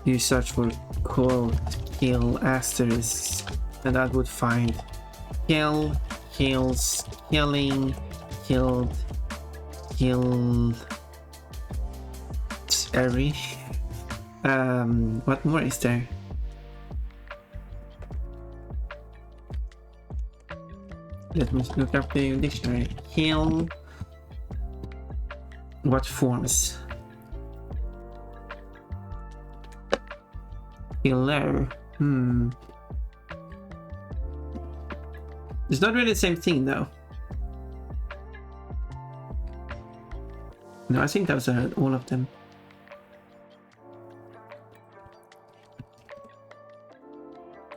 you search for quote kill asterisk and that would find kill, kills, killing, killed, kill every what more is there? Let me look up the dictionary. Kill, what forms? Killer. It's not really the same thing though. No, I think that was all of them.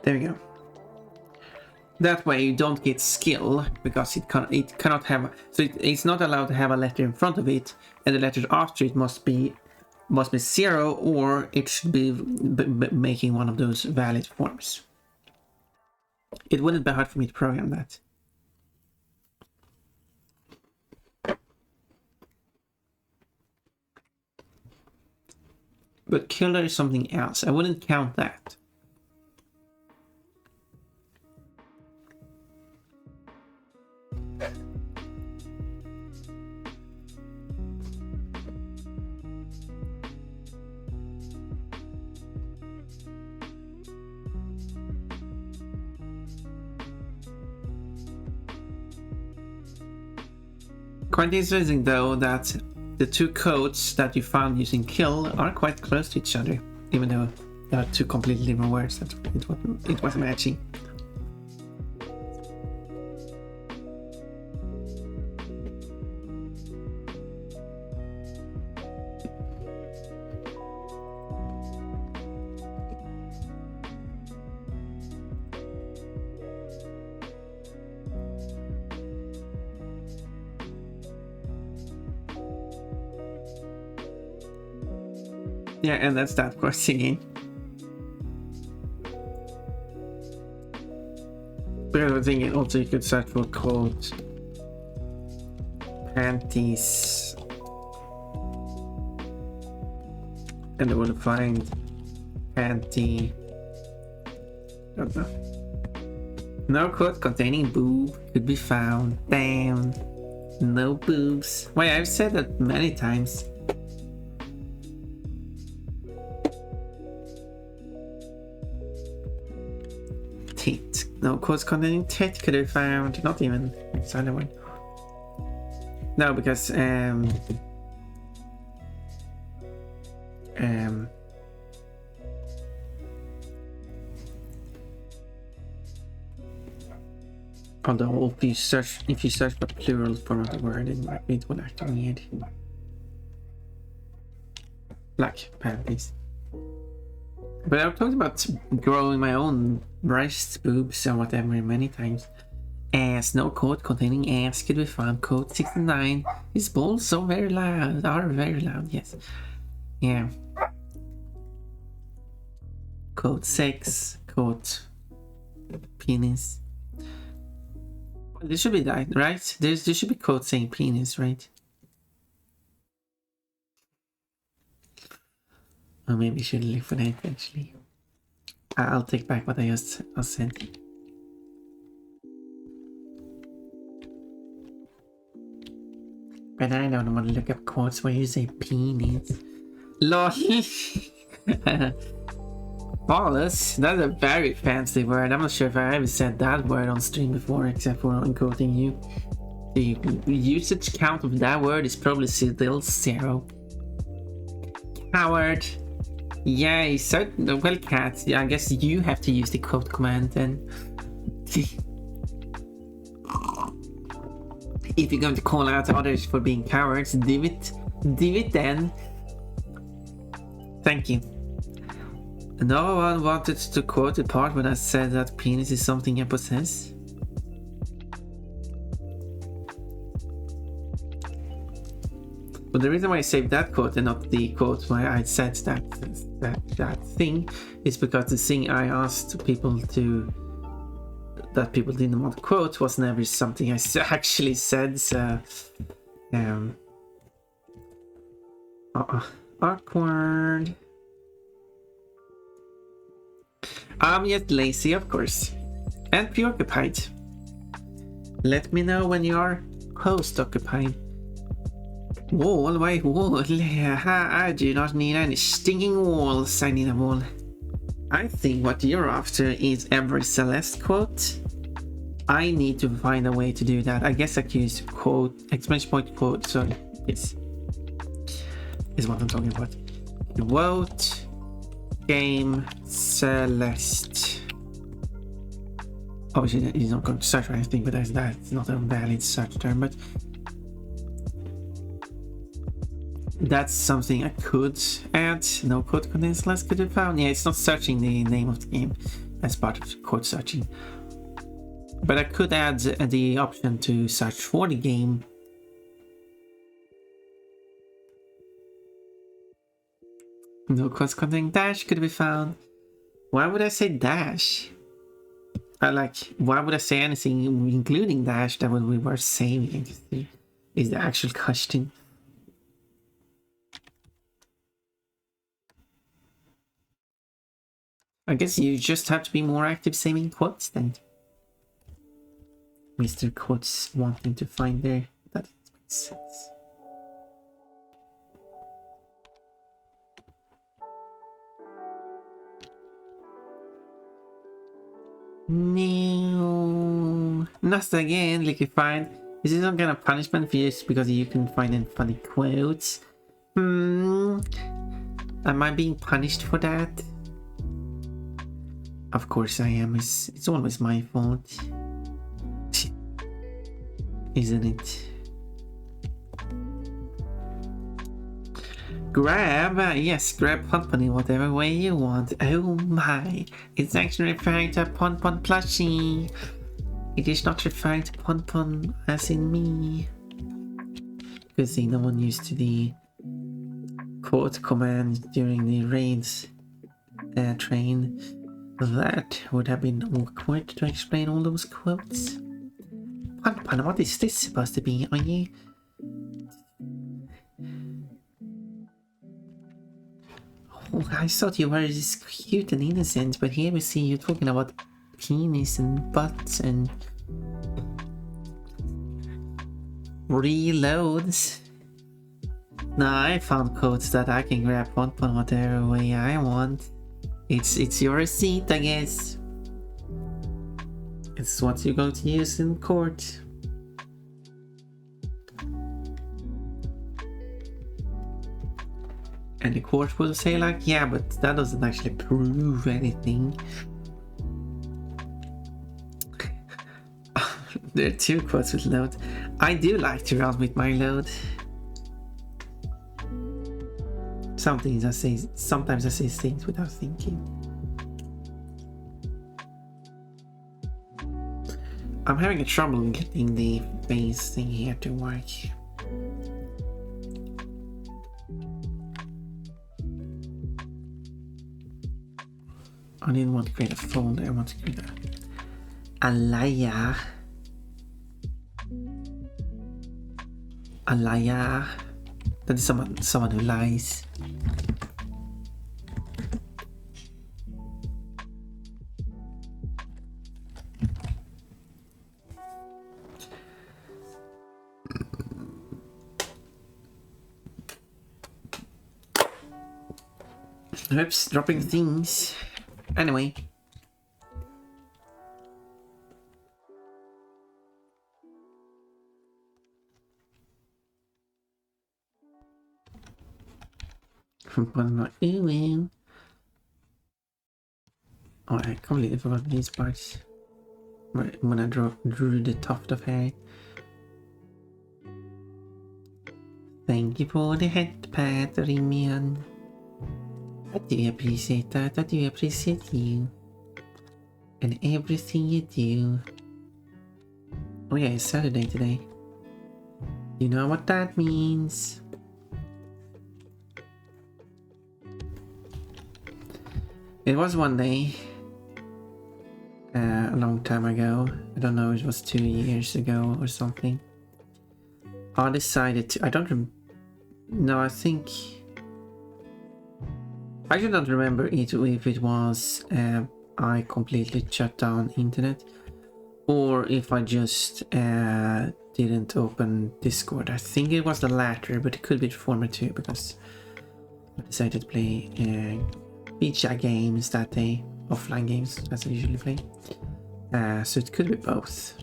There we go. That way you don't get skill because it cannot have, so it's not allowed to have a letter in front of it, and the letters after it must be 0, or it should be making one of those valid forms. It wouldn't be hard for me to program that. But killer is something else. I wouldn't count that. Quite interesting though that the two codes that you found using kill are quite close to each other, even though they are two completely different words that it was matching. Yeah, and that's that for singing. But I was thinking also you could search for quote panties, and it would find panty. Don't know. No quote containing boob could be found. Damn. No boobs. Wait, I've said that many times. Tit. No quotes containing tit could be found. Not even silent one. No, because although if you search for plural form of the word, it will act weird. Like panties. But I've talked about growing my own breast boobs or whatever many times. Ass, no code containing ass could be found. Code 69. These balls so very loud. Are very loud, yes. Yeah. Code 6. Code penis. This should be that, right? There should be code saying penis, right? Or maybe I should look for that actually. I'll take back what I just said. But I don't want to look up quotes where you say penis. LOL. Phallus? That's a very fancy word. I'm not sure if I ever said that word on stream before, except for quoting you. The usage count of that word is probably still 0. Coward. Yeah, so well, Cat. Yeah, I guess you have to use the quote command then. If you're going to call out others for being cowards, do it. Do it then. Thank you. No one wanted to quote the part when I said that penis is something I possess. But the reason why I saved that quote and not the quote where I said that thing is because the thing I asked people to that people didn't want to quote was never something I actually said. So, awkward. I'm yet lazy, of course, and preoccupied. Let me know when you are post-occupied. Wall? Why wall? I do not need any stinking walls. I need a wall. I think what you're after is every Celeste quote. I need to find a way to do that. I guess I could use quote, exclamation point quote. So yes, is what I'm talking about. Quote game Celeste. Obviously, he's not going to search for anything, but that's not a valid search term. But that's something I could add. No quote contains less could be found. Yeah, it's not searching the name of the game as part of quote searching. But I could add the option to search for the game. No quotes containing dash could be found. Why would I say dash? Why would I say anything including dash that would be worth saving? Is the actual question. I guess you just have to be more active saving quotes then. Mr. Quotes wanting to find there. That makes sense. No, not again. Liquefied. Is this some kind of punishment for you because you can find any funny quotes? Am I being punished for that? Of course I am. It's always my fault, isn't it? Grab, yes, grab Ponpon whatever way you want. Oh my, it's actually referring to a Ponpon plushie. It is not referring to Ponpon as in me. Good thing no one used to the quote command during the raids train. That would have been awkward to explain all those quotes. Ponpon, what is this supposed to be? Are you... Oh, I thought you were just cute and innocent, but here we see you talking about penis and butts and reloads. Nah, I found quotes that I can grab Ponpon whatever way I want. It's your receipt, I guess. It's what you're going to use in court. And the court will say like, yeah, but that doesn't actually prove anything. There are two quotes with load. I do like to run with my load. Sometimes I say things without thinking. I'm having a trouble getting the base thing here to work. I didn't want to create a folder, I want to create a liar. A liar. That is someone who lies. Oops, dropping things. Anyway. Ooh. Oh, I completely forgot these parts. When I drew the tuft of hair. Thank you for the head pat, Rimian. I do appreciate that. I do appreciate you. And everything you do. Oh yeah, it's Saturday today. You know what that means. It was one day. A long time ago. I don't know, it was 2 years ago or something. I decided to... I don't No, I think... I do not remember if it was I completely shut down internet or if I just didn't open Discord. I think it was the latter, but it could be the former too, because I decided to play pizza games that day, offline games as I usually play. So it could be both.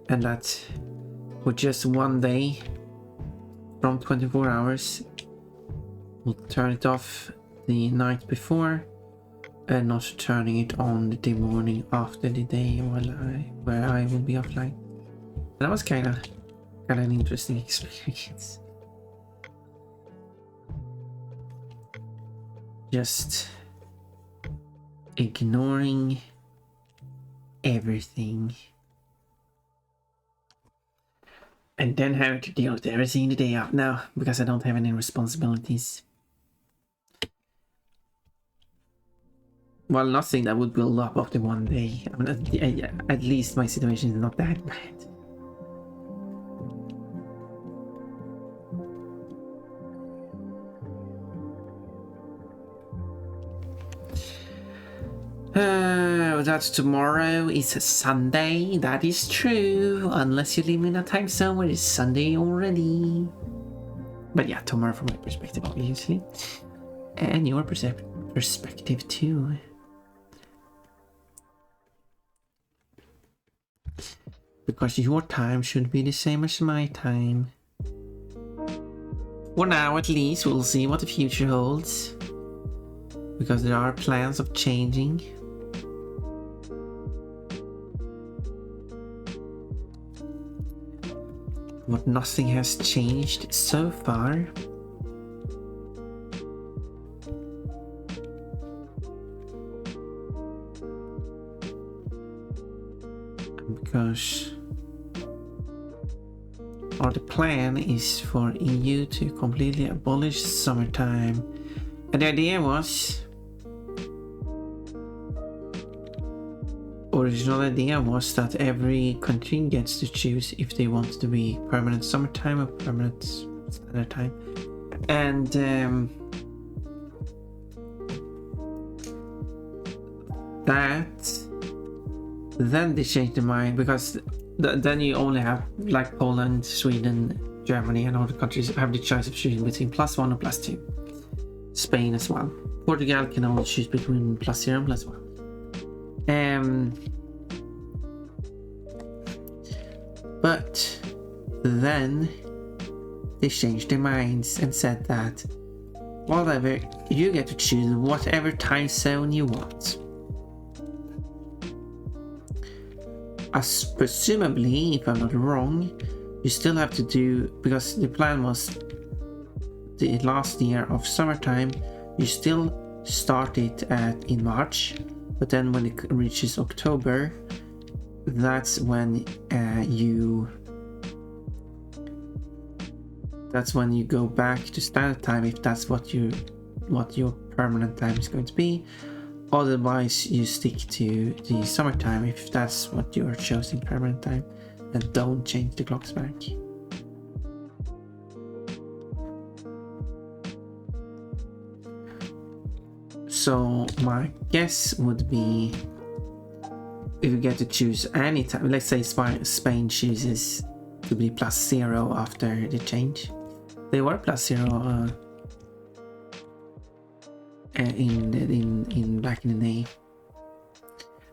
And that with just one day from 24 hours, we'll turn it off the night before and not turning it on the morning after the day where I will be offline. And that was kind of an interesting experience. Just ignoring everything. And then having to deal with everything the day after now, because I don't have any responsibilities. Well, nothing that would build up after one day. I mean, at least my situation is not that bad. That's tomorrow is a Sunday. That is true, unless you live in a time zone where it's Sunday already. But yeah, tomorrow from my perspective, obviously, and your perspective too. Because your time should be the same as my time. For now, at least, we'll see what the future holds. Because there are plans of changing. But nothing has changed so far. Because the plan is for EU to completely abolish summertime. And the idea was... original idea was that every country gets to choose if they want to be permanent summertime or permanent standard time. And then they changed their mind, because then you only have like Poland, Sweden, Germany and all the countries have the choice of choosing between +1 or +2. Spain as well. Portugal can only choose between +0 and +1. But then they changed their minds and said that whatever, you get to choose whatever time zone you want. As presumably, if I'm not wrong, you still have to do, because the plan was the last year of summertime, you still start it in March, but then when it reaches October, that's when you go back to standard time, if that's what your permanent time is going to be. Otherwise, you stick to the summertime if that's what your chosen permanent time, and don't change the clocks back. So my guess would be, if you get to choose any time, let's say Spain chooses to be +0 after the change. They were +0 in back in the day.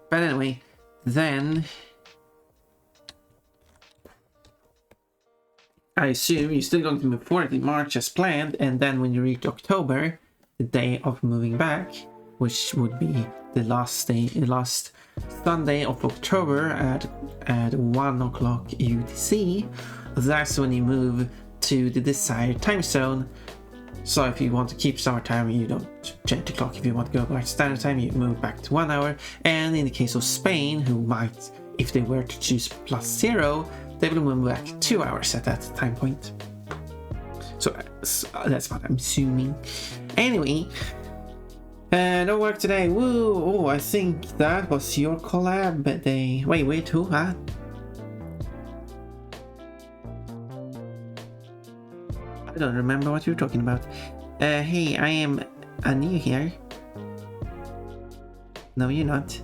But anyway, then I assume you're still going to move forward in March as planned, and then when you reach October, the day of moving back, which would be the last Sunday of October at 1 o'clock UTC. That's when you move to the desired time zone. So if you want to keep summertime, you don't change the clock. If you want to go back to standard time, you move back to 1 hour. And in the case of Spain, who might, if they were to choose +0, they will move back 2 hours at that time point. So that's what I'm assuming. Anyway, no work today. Woo! Oh, I think that was your collab day. Wait, who? Huh? I don't remember what you're talking about. Hey, I am new here. No, you're not.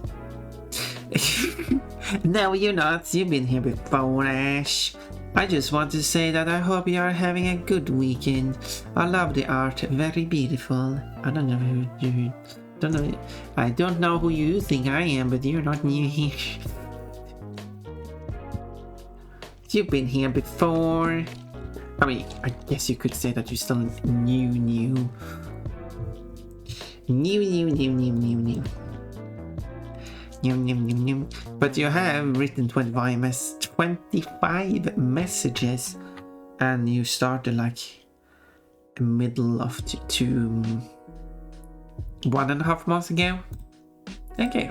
No, you're not. You've been here before, Ash. I just want to say that I hope you are having a good weekend. I love the art, very beautiful. I don't know who you... I don't know who you think I am, but you're not new here. You've been here before. I mean, I guess you could say that you're still new. But you have written 25 messages, and you started like middle of 1.5 months ago. Okay.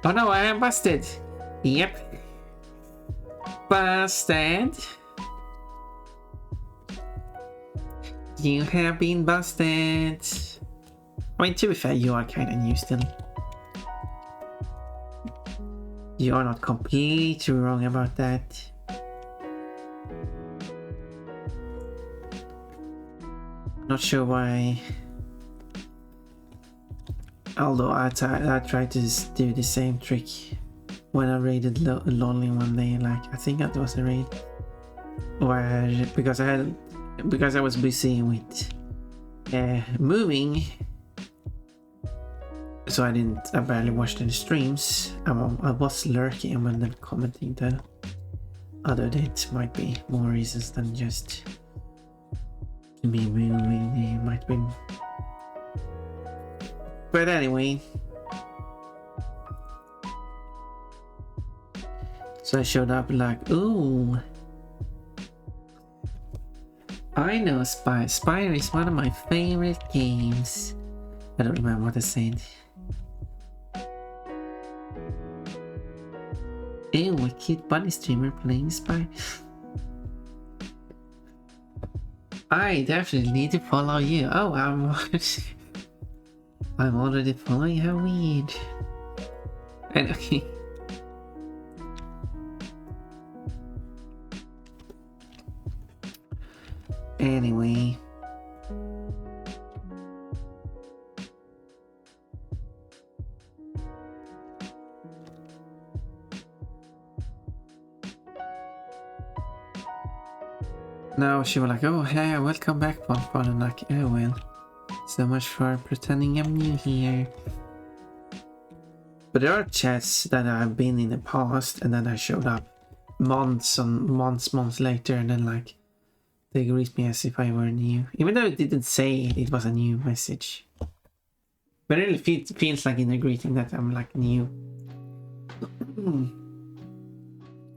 Oh no, I am busted. Yep. Busted. You have been busted. I mean, to be fair, you are kind of new still. You are not completely wrong about that. Not sure why. Although I tried to do the same trick when I raided Lonely one day. Like, I think that was the raid where because I was busy with moving, so I barely watched any streams. I was lurking and then commenting though. Although it might be more reasons than just me moving. It might be. But anyway, so I showed up like, ooh, I know Spire. Spire is one of my favorite games. I don't remember what I said. Ew, a cute bunny streamer playing Spire. I definitely need to follow you. Oh, I'm already following. How weird. And okay. Anyway. Now she was like, oh, hey, welcome back, Bonbon. And like, oh, well, so much for pretending I'm new here. But there are chats that I've been in the past, and then I showed up months later, and then like, they greet me as if I were new. Even though it didn't say it was a new message. But it really feels like in the greeting that I'm like new.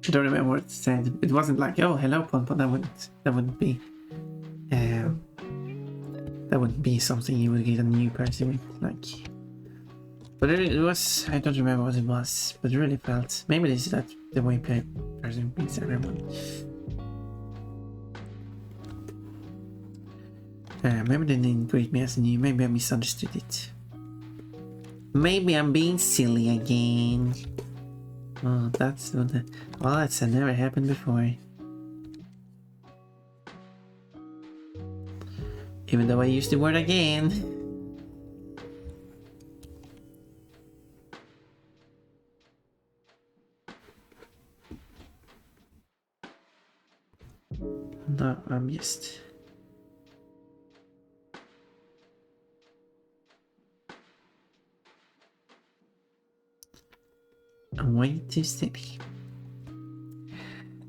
I don't remember what it said. It wasn't like, oh, hello, Ponpon. That wouldn't be something you would get a new person with, like. But it was, I don't remember what it was, but it really felt. Maybe this is that the way person beats everyone. Maybe they didn't greet me as new. Maybe I misunderstood it. Maybe I'm being silly again. Oh, that's never happened before. Even though I used the word again. No, I'm just... I'm way too steady.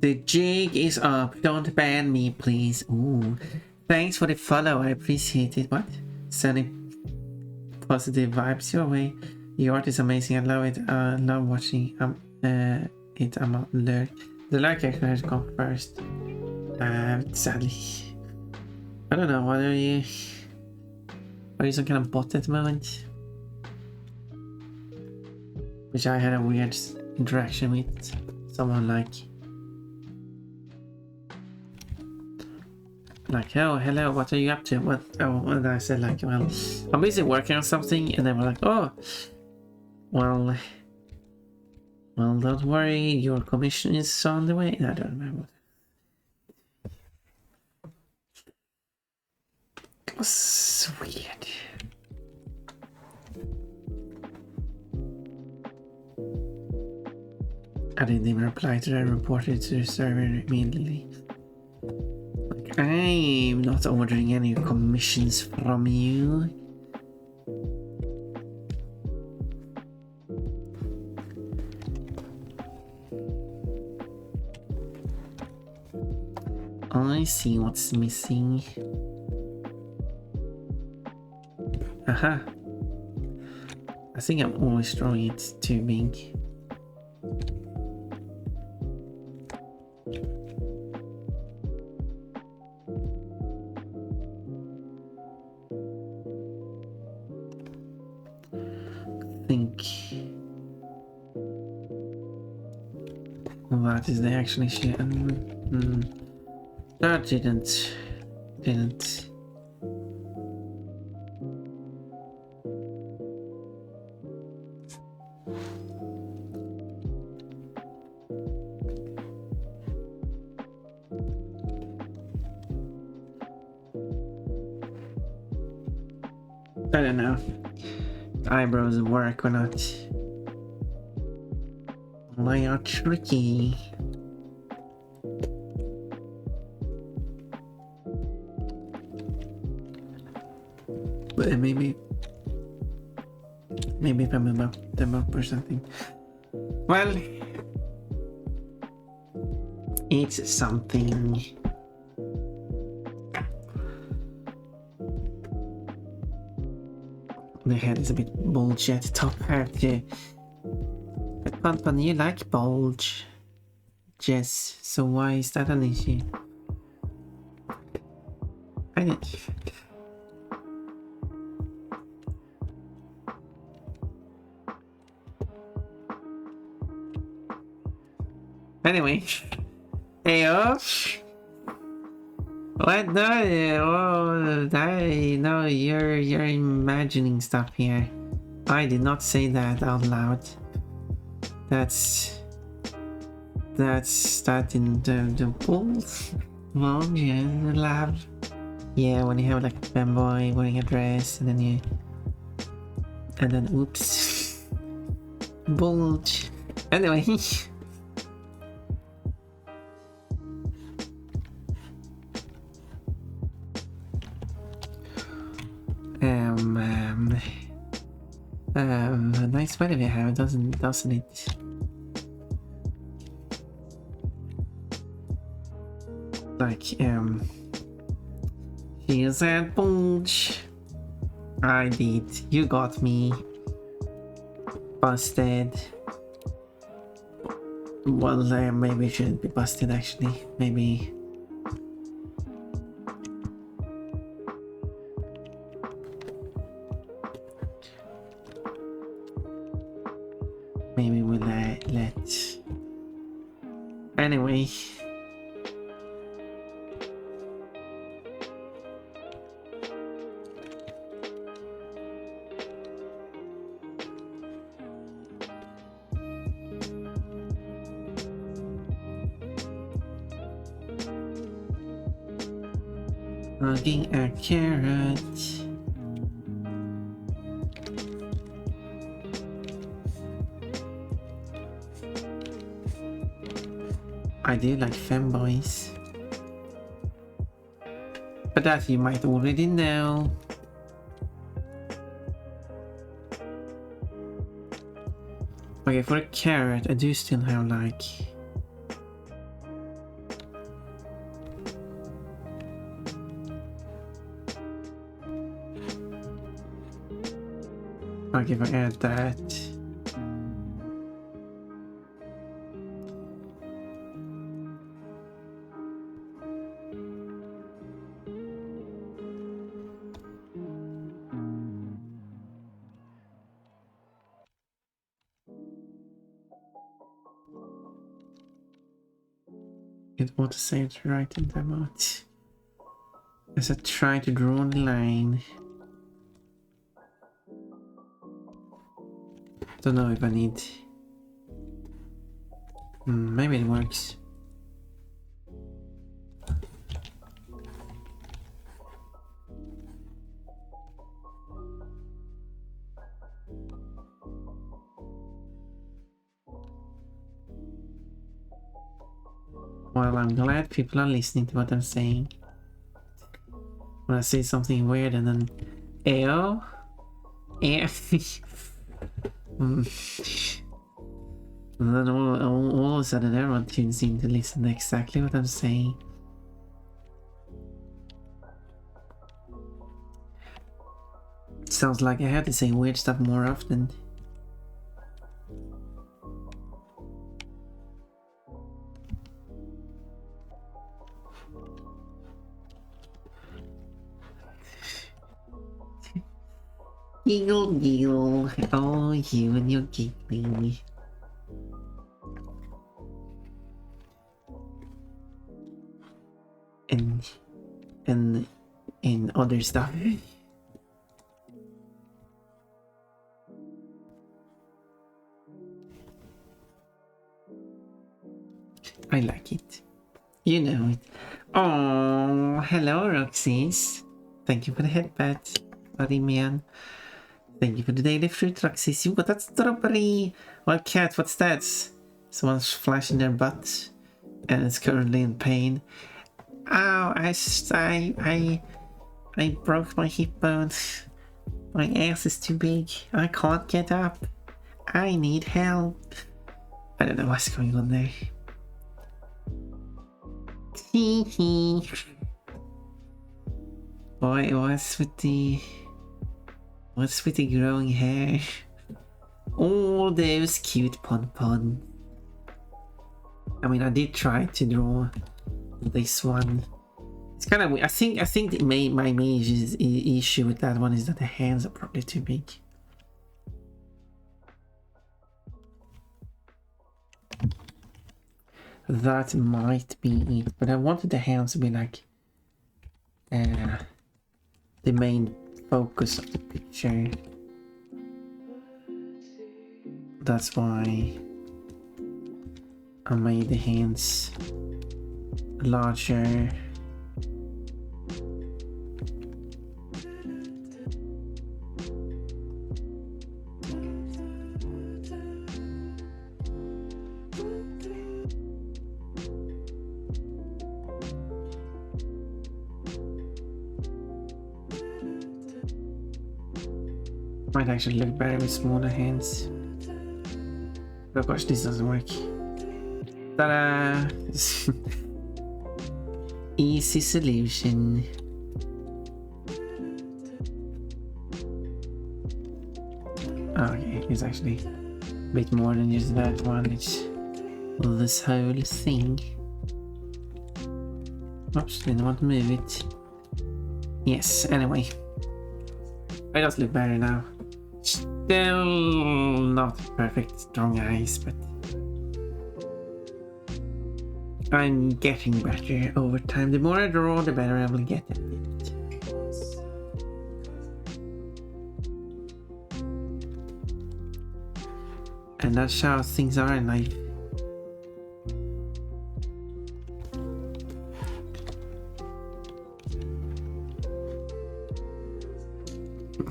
The jig is up. Don't ban me, please. Ooh. Thanks for the follow. I appreciate it. What? Sunny positive vibes your way. Your art is amazing. I love it. Love watching it. I'm alert. The lurk actually has gone first. Sadly, I don't know. What are you? Are you some kind of bot at the moment? Which I had a weird interaction with someone like, oh, hello, what are you up to? What? Oh, and I said like, well, I'm busy working on something, and they were like, oh, well, don't worry, your commission is on the way. I don't remember. It was weird. I didn't even reply to that. I reported to the server immediately. Like, I'm not ordering any commissions from you. I see what's missing. Aha. I think I'm always drawing it too big. I think that is the actually shit. That didn't. I don't know. Eyebrows work or not. They are tricky. But maybe if I move them up or something. Well, it's something. The head is a bit bulgy at the top here too. But Pantman, you like bulge. Yes, so why is that an issue? I didn't. Anyway. Hey, oh. What? No, you're imagining stuff here. I did not say that out loud. That's that in the pool. Well, yeah, in the lab. Yeah, when you have like a fanboy wearing a dress and then oops. Bulge. Anyway. Nice weather we have, doesn't it? Like, here's that bulge. I did. You got me. Busted. Well, maybe it shouldn't be busted actually. Maybe. Maybe we'll let. Anyway. Hugging a carrot. I do like femboys. But that you might already know. Okay, for a carrot, I do still have like... Like if I add that. It auto-saved right in the emote. As I try to draw the line. Don't know if I need... maybe it works. Well, I'm glad people are listening to what I'm saying. When I say something weird and then... Ew? Ew? And then all of a sudden everyone tunes in to listen to exactly what I'm saying. Sounds like I have to say weird stuff more often. Giggle, giggle. Oh, you and your giggling. And other stuff. I like it. You know it. Oh, hello, Roxys. Thank you for the headbat, buddy man. Thank you for the daily fruit, Roxys. You got that strawberry. Well, cat, what's that? Someone's flashing their butt and it's currently in pain. Ow, I broke my hip bone. My ass is too big. I can't get up. I need help. I don't know what's going on there. Hee hee. Boy, what's with the growing hair? All those cute pon. I mean, I did try to draw this one. It's kind of weird. I think my main issue with that one is that the hands are probably too big. That might be it, but I wanted the hands to be like the main focus of the picture. That's why I made the hands larger. Might actually look better with smaller hands. But of course this doesn't work. Ta-da! Easy solution. Okay, it's actually a bit more than just that one. It's this whole thing. Oops, didn't want to move it. Yes, anyway. It does look better now. Still not perfect strong eyes, but I'm getting better over time. The more I draw, the better I will get at it. And that's how things are in life.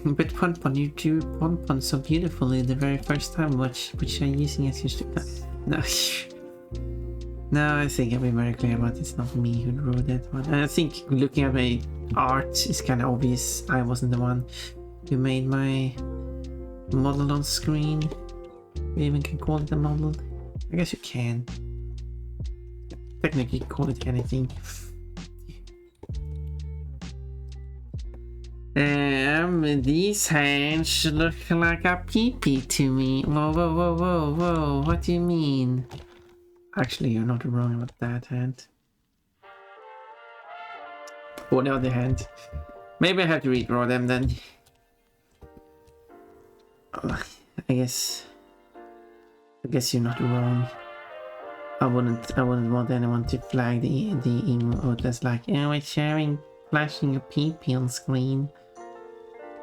But Pon, you drew Pon so beautifully the very first time, which are you using as your... No. No, I think I've been very clear about it's not me who drew that one. And I think looking at my art is kind of obvious. I wasn't the one who made my model on screen. We even can call it a model. I guess you can. Technically call it anything. These hands look like a pee-pee to me. Whoa, whoa, whoa, whoa, whoa. What do you mean? Actually, you're not wrong about that hand. Or the other hand. Maybe I have to redraw them then. Oh, I guess you're not wrong. I wouldn't want anyone to flag the emote as like, oh, it's showing flashing a pee-pee on screen.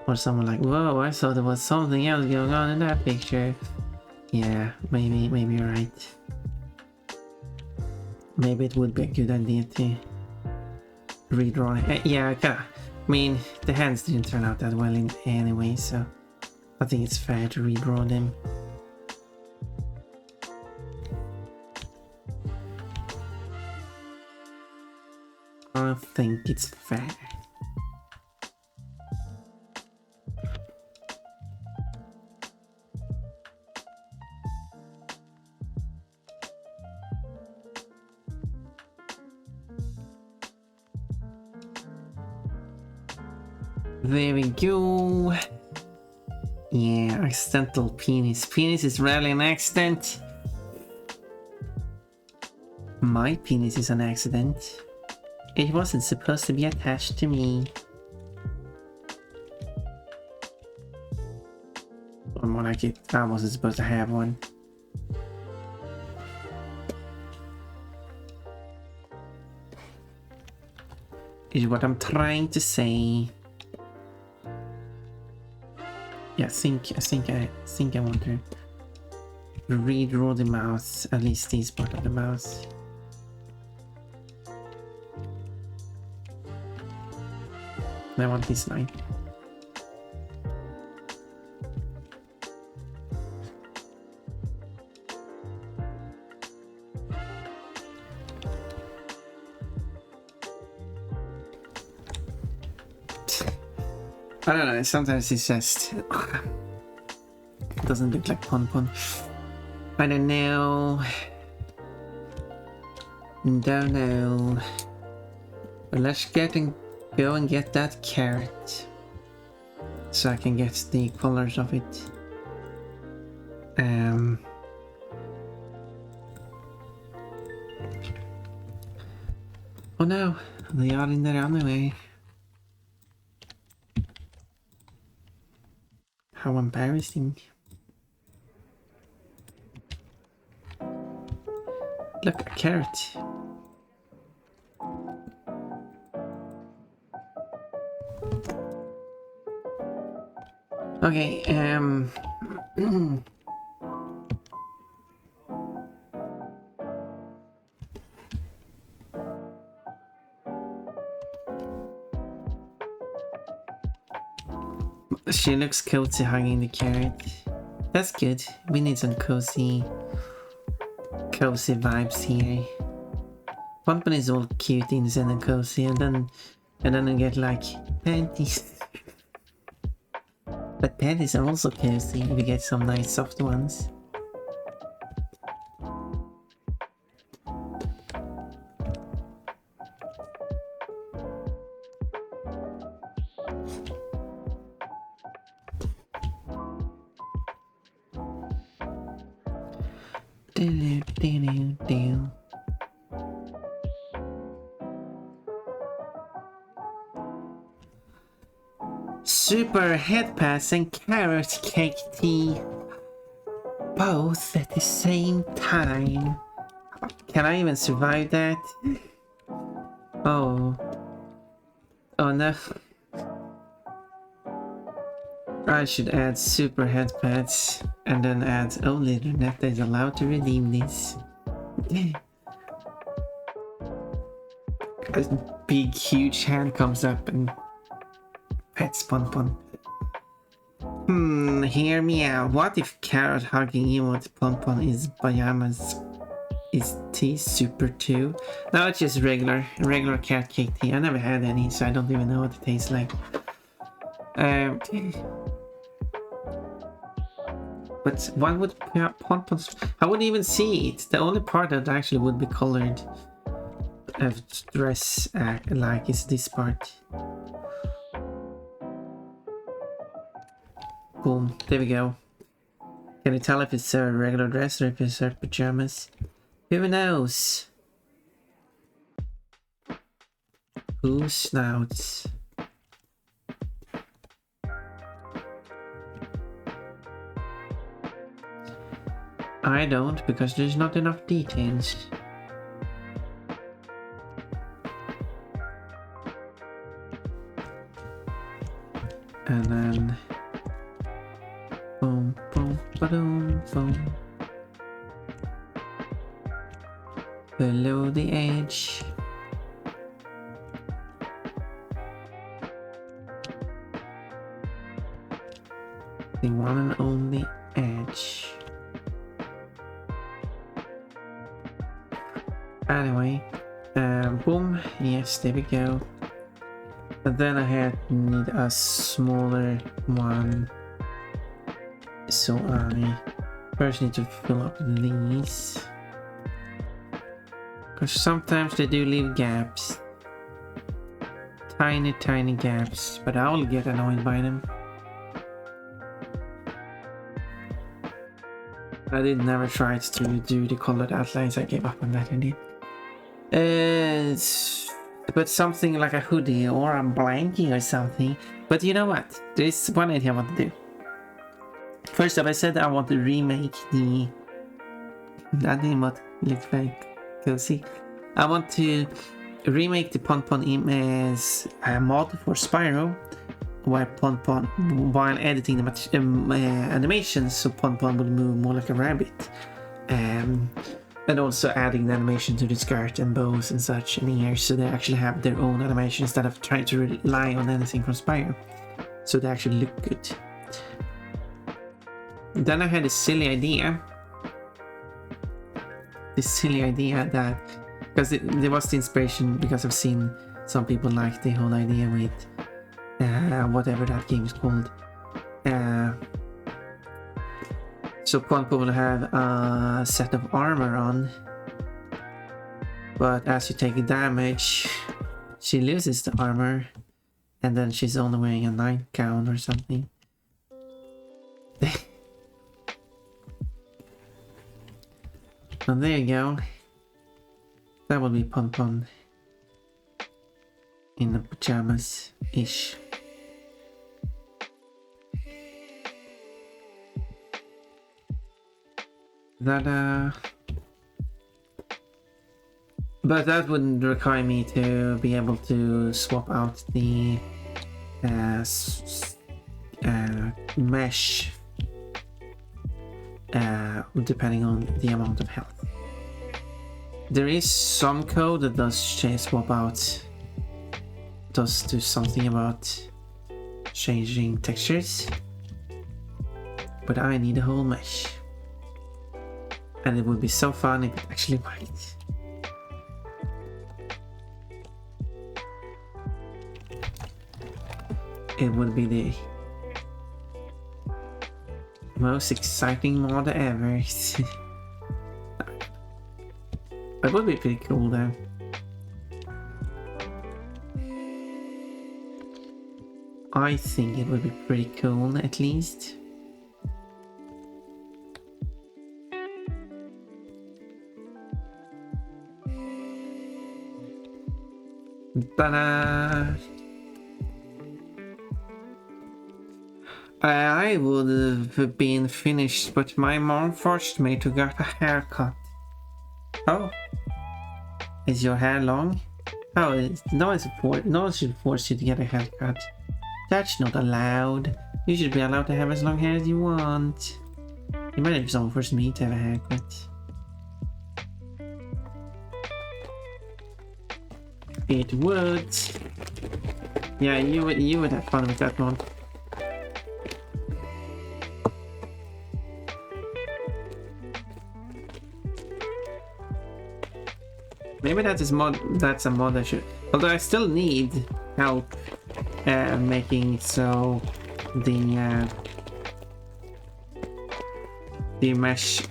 Or someone like, whoa, I thought there was something else going on in that picture. Yeah, maybe you're right. Maybe it would be a good idea to redraw it. Yeah, I mean, the hands didn't turn out that well in anyway, so I think it's fair to redraw them. I think it's fair. There we go. Yeah, accidental penis. Penis is rarely an accident. My penis is an accident. It wasn't supposed to be attached to me. Or more like it, I wasn't supposed to have one. Is what I'm trying to say. Yeah, I think I want to redraw the mouse, at least this part of the mouse. I want this line. I don't know, sometimes it's just... it doesn't look like Pon. I don't know. Don't know. But let's go and get that carrot. So I can get the colors of it. Oh no, they are in there anyway. How embarrassing. Look, a carrot. Okay, she looks cozy hugging the carrot. That's good. We need some cozy vibes here. Pumpkin is all cute, innocent and cozy, and then I get like panties. But panties are also cozy if you get some nice soft ones. Super head pass and carrot cake tea. Both at the same time. Can I even survive that? Oh. Oh no. I should add super head pads and then add only the net that is allowed to redeem this. A big huge hand comes up and pets Pon. Hear me out. What if carrot hugging emote Pon is pajamas? Is tea super too? No, it's just regular carrot cake tea. I never had any, so I don't even know what it tastes like. But what would Pon? I wouldn't even see it. The only part that actually would be colored of dress like is this part. Boom. There we go. Can you tell if it's a regular dress or if it's her pajamas? Who knows? Who snouts? I don't, because there's not enough details. And then boom, boom, ba-doom, boom. Below the edge. The one and only edge. Anyway, boom, yes, there we go. And then I need a smaller one. So I first need to fill up these. Because sometimes they do leave gaps. Tiny, tiny gaps. But I'll get annoyed by them. I did never try to do the colored outlines. I gave up on that idea. But something like a hoodie or a blankie or something. But you know what? There's one idea I want to do. First up, I said I want to remake the... That emote looks very cozy. I want to remake the Pon image mod for Spyro, where Pon, while editing the animations, so Pon will move more like a rabbit. And also adding the animation to the skirt and bows and such and ears, so they actually have their own animation instead of trying to rely on anything from Spyro. So they actually look good. Then I had a silly idea. This silly idea that, because there was the inspiration, because I've seen some people like the whole idea with whatever that game is called. So Ponpo will have a set of armor on, but as you take damage, she loses the armor, and then she's only wearing a nightgown or something. And there you go. That will be Pon in the pajamas-ish. That but that wouldn't require me to be able to swap out the mesh depending on the amount of health. There is some code that does swap out, does do something about changing textures, but I need a whole mesh. And it would be so fun if it actually worked. It would be the most exciting mod ever. That would be pretty cool though. I think it would be pretty cool at least. Ta-da! I would have been finished, but my mom forced me to get a haircut. Oh, is your hair long? Oh, no one should force you to get a haircut. That's not allowed. You should be allowed to have as long hair as you want. Imagine if someone forced me to have a haircut. It would. Yeah, you would have fun with that one. Maybe that's a mod I should. Although I still need help making so the mesh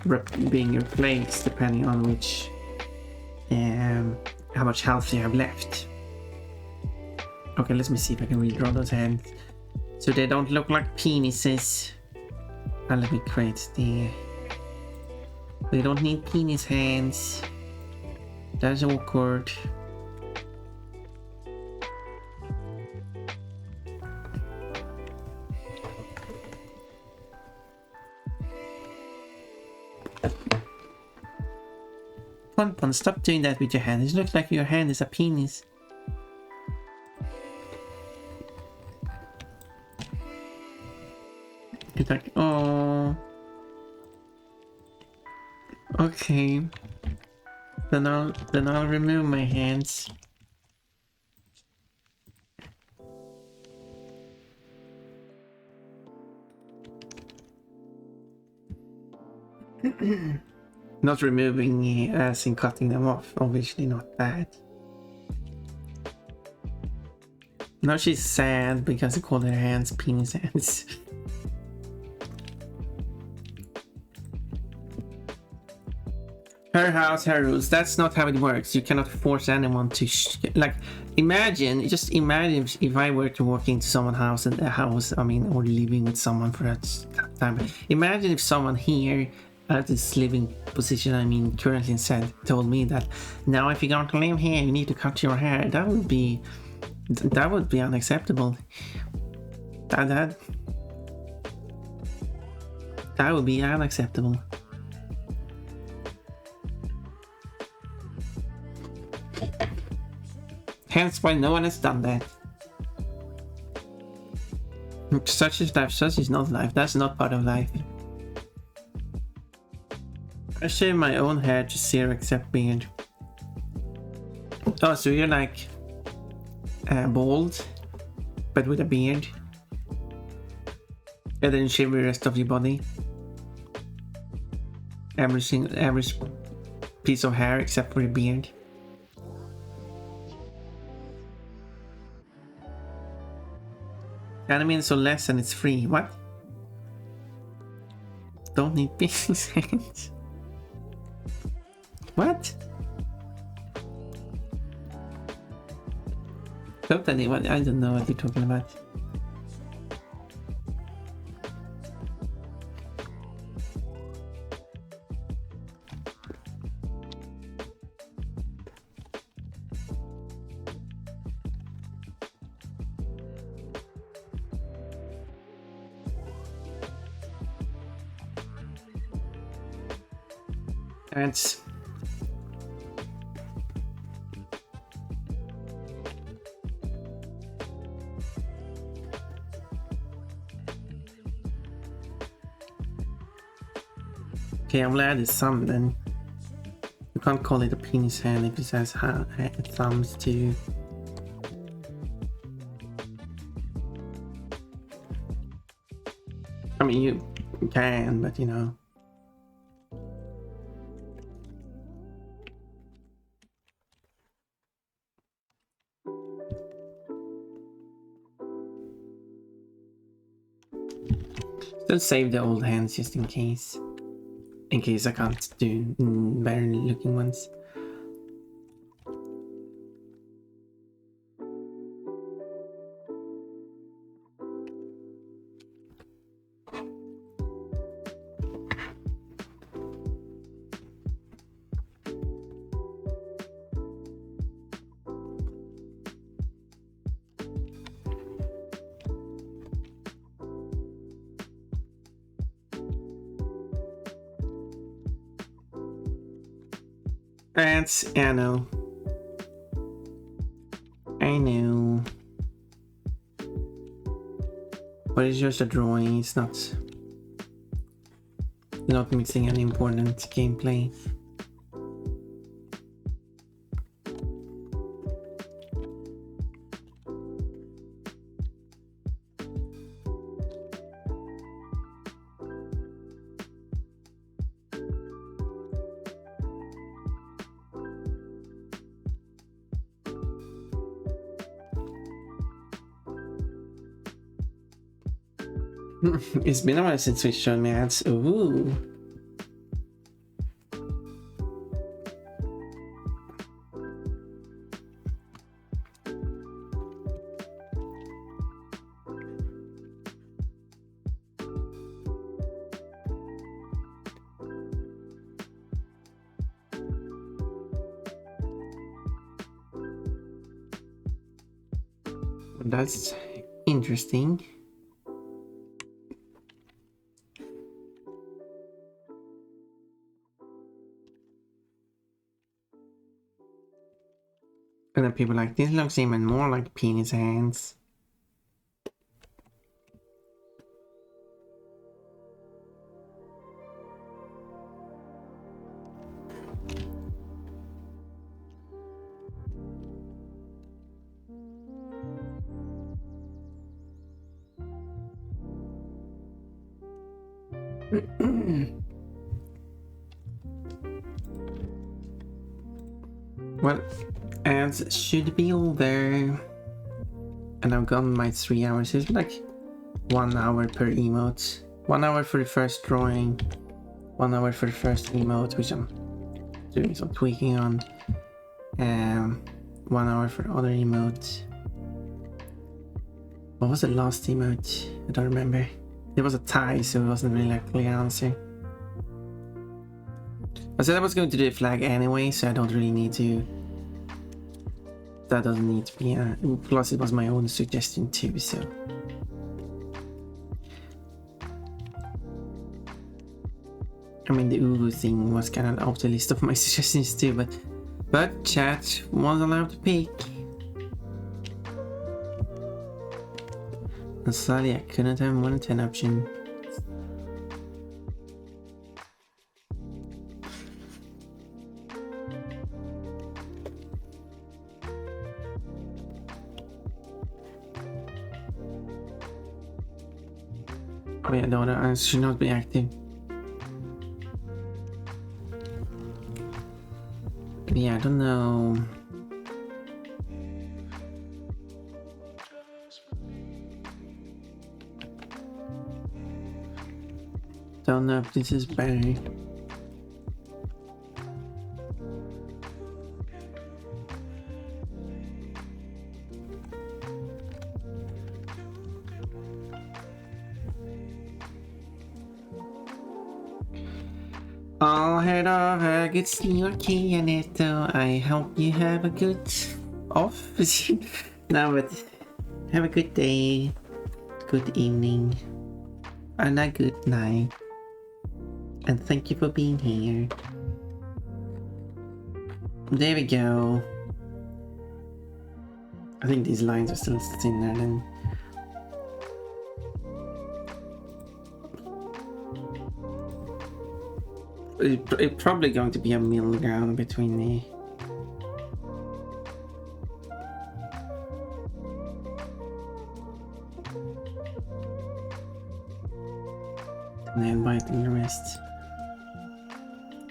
being replaced depending on which how much health you have left. Okay, let me see if I can redraw those hands so they don't look like penises. let me create the... We don't need penis hands. That's awkward. Pon, stop doing that with your hand. It looks like your hand is a penis. It's like, oh. Okay. Then I'll remove my hands. Not removing as in cutting them off, obviously not that. Now she's sad because I called her hands penis hands. Her house, her rules. That's not how it works. You cannot force anyone to like. Just imagine if I were to walk into someone's house and or living with someone for that time. Imagine if someone here at this living position, currently told me that now if you're going to live here, you need to cut your hair. That would be unacceptable. That would be unacceptable. Hence why no one has done that. Such is life, such is not life. That's not part of life. I shave my own hair to zero except beard. Oh, so you're like bald, but with a beard. And then you shave the rest of your body. Every piece of hair except for your beard. Anime so less and it's free. What? Don't need penis hands. What? Totally. What? I don't know what you're talking about. That's okay. I'm glad it's some then. You can't call it a penis hand if it says thumbs too. You can, but you know. Still save the old hands just in case. In case I can't do better looking ones. I know. I know. But it's just a drawing, it's not... You're not missing any important gameplay. It's been a while since we showed me ads. Ooh. That's interesting. And then people like, this looks even more like penis hands. Well, ads should be over. And I've gotten my 3 hours. It's like 1 hour per emote. 1 hour for the first drawing. 1 hour for the first emote, which I'm doing some tweaking on. 1 hour for the other emote. What was the last emote? I don't remember. It was a tie, so it wasn't really a clear answer. I said I was going to do a flag anyway, so I don't really need to. That doesn't need to be a. Plus, it was my own suggestion too, so. I mean, the Uwu thing was kind of off the list of my suggestions too, but chat was allowed to pick. And sadly, I couldn't have more than 10 options. Oh yeah, the other answer should not be active. Yeah, I don't know. Don't know if this is better. All head over, good see you, Kianeto. I hope you have a good off. No, but have a good day, good evening, and a good night. And thank you for being here. There we go. I think these lines are still thinner then. It's probably going to be a middle ground between the. And then biting the rest.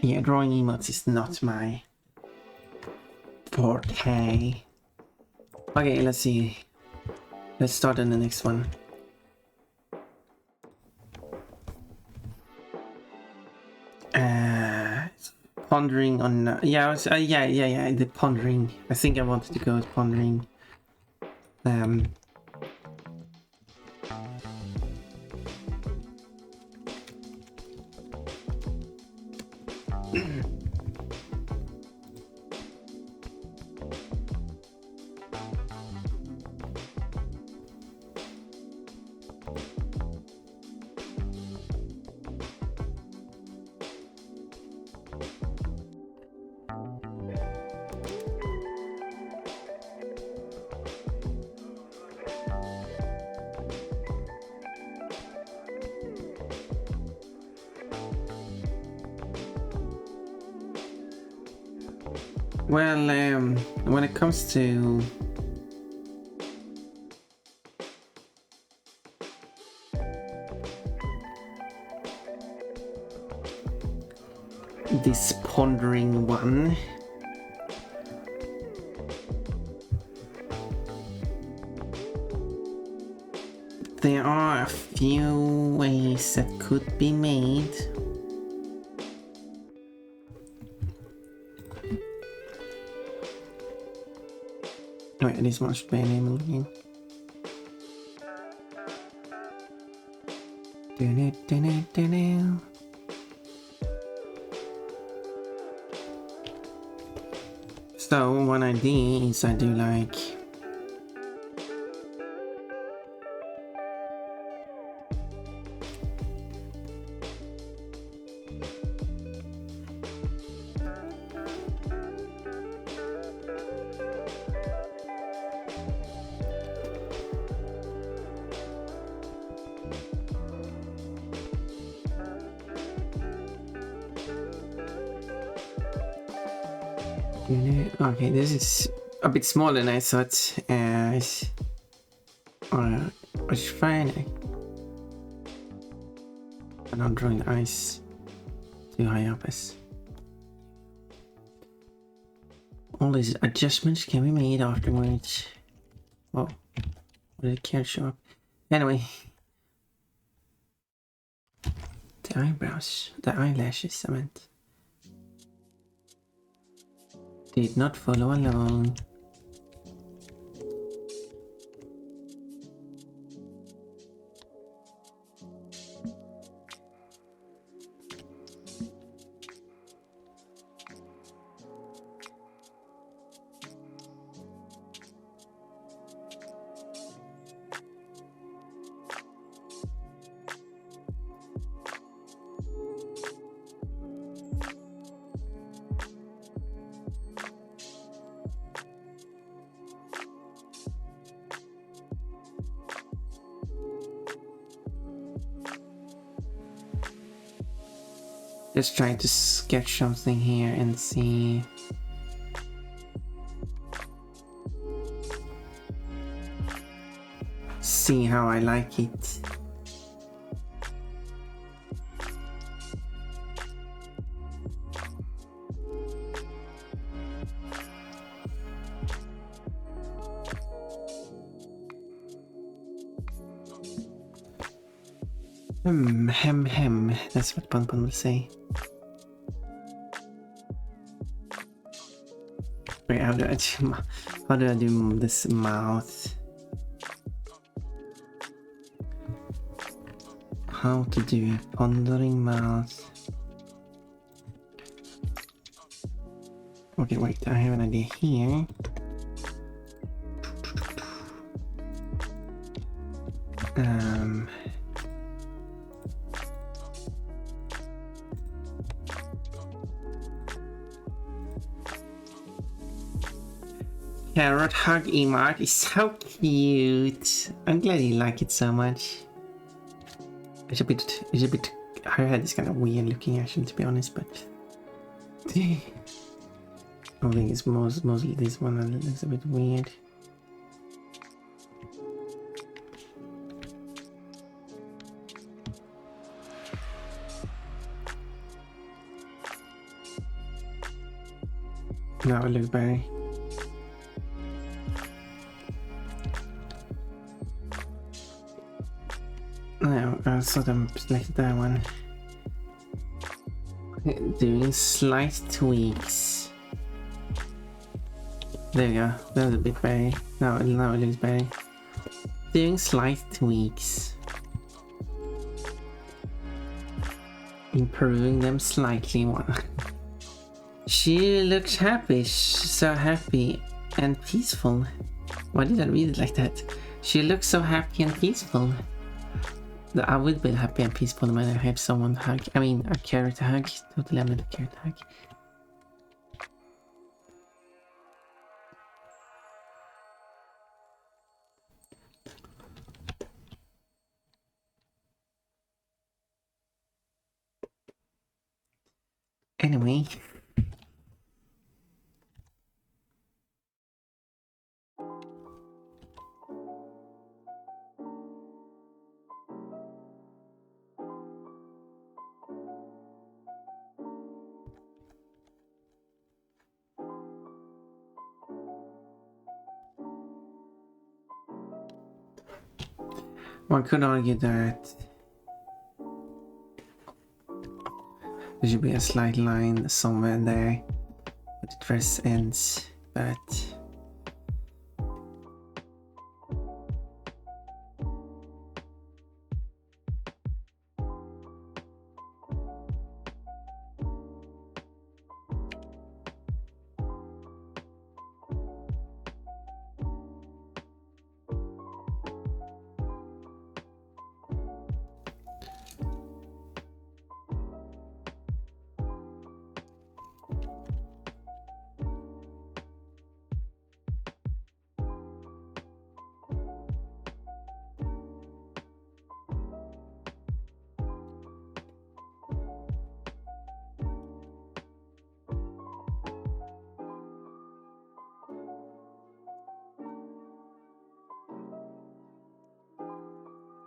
Yeah, drawing emotes is not my forte. Okay, let's see. Let's start on the next one. Pondering on yeah, the pondering. I think I wanted to go with pondering. Well, when it comes to this pondering one, there are a few ways that could be made. Wait, this one should be enabled again. So one idea is I do like Okay, this is a bit smaller than I thought. It's fine. I'm not drawing the eyes too high up as all these adjustments can be made afterwards. Oh, it can't show up. Anyway, the eyebrows, the eyelashes, I meant, did not follow along. Just trying to sketch something here and see. See how I like it. Hem. That's what Bonbon will say. Wait, how do I do this mouth? How to do a pondering mouth? Okay, wait, I have an idea here. Carrot hug emote is so cute. I'm glad you like it so much. It's a bit. Her head is kind of weird looking, actually, to be honest, but I think it's mostly this one that looks a bit weird. Now it looks better. No, I sort of selected that one. Doing slight tweaks. There you go. That was a bit better. Now it looks better. Doing slight tweaks. Improving them slightly more. She looks happy. So happy and peaceful. Why did I read it like that? She looks so happy and peaceful. I would be happy and peaceful when I have someone hug. I mean, a character hug. Totally, I meant a character hug. Anyway. One could argue that there should be a slight line somewhere there where the dress ends, but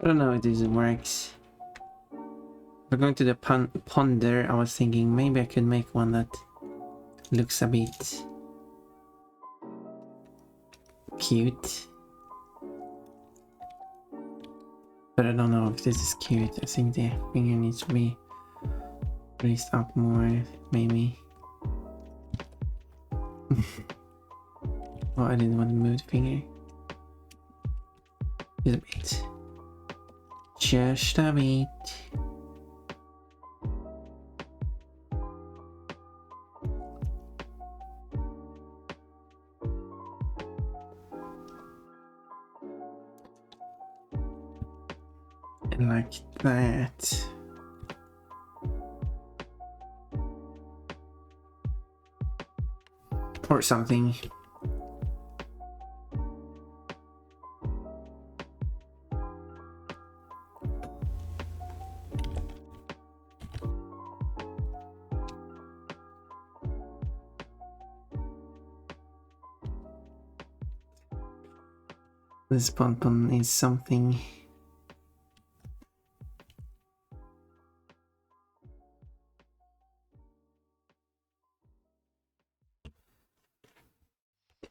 I don't know if this works. We're going to the ponder. I was thinking maybe I could make one that looks a bit cute. But I don't know if this is cute. I think the finger needs to be raised up more, maybe. Oh, I didn't want to move the finger. Just a bit. Just a bit. Like that. Or something. This pom-pom is something.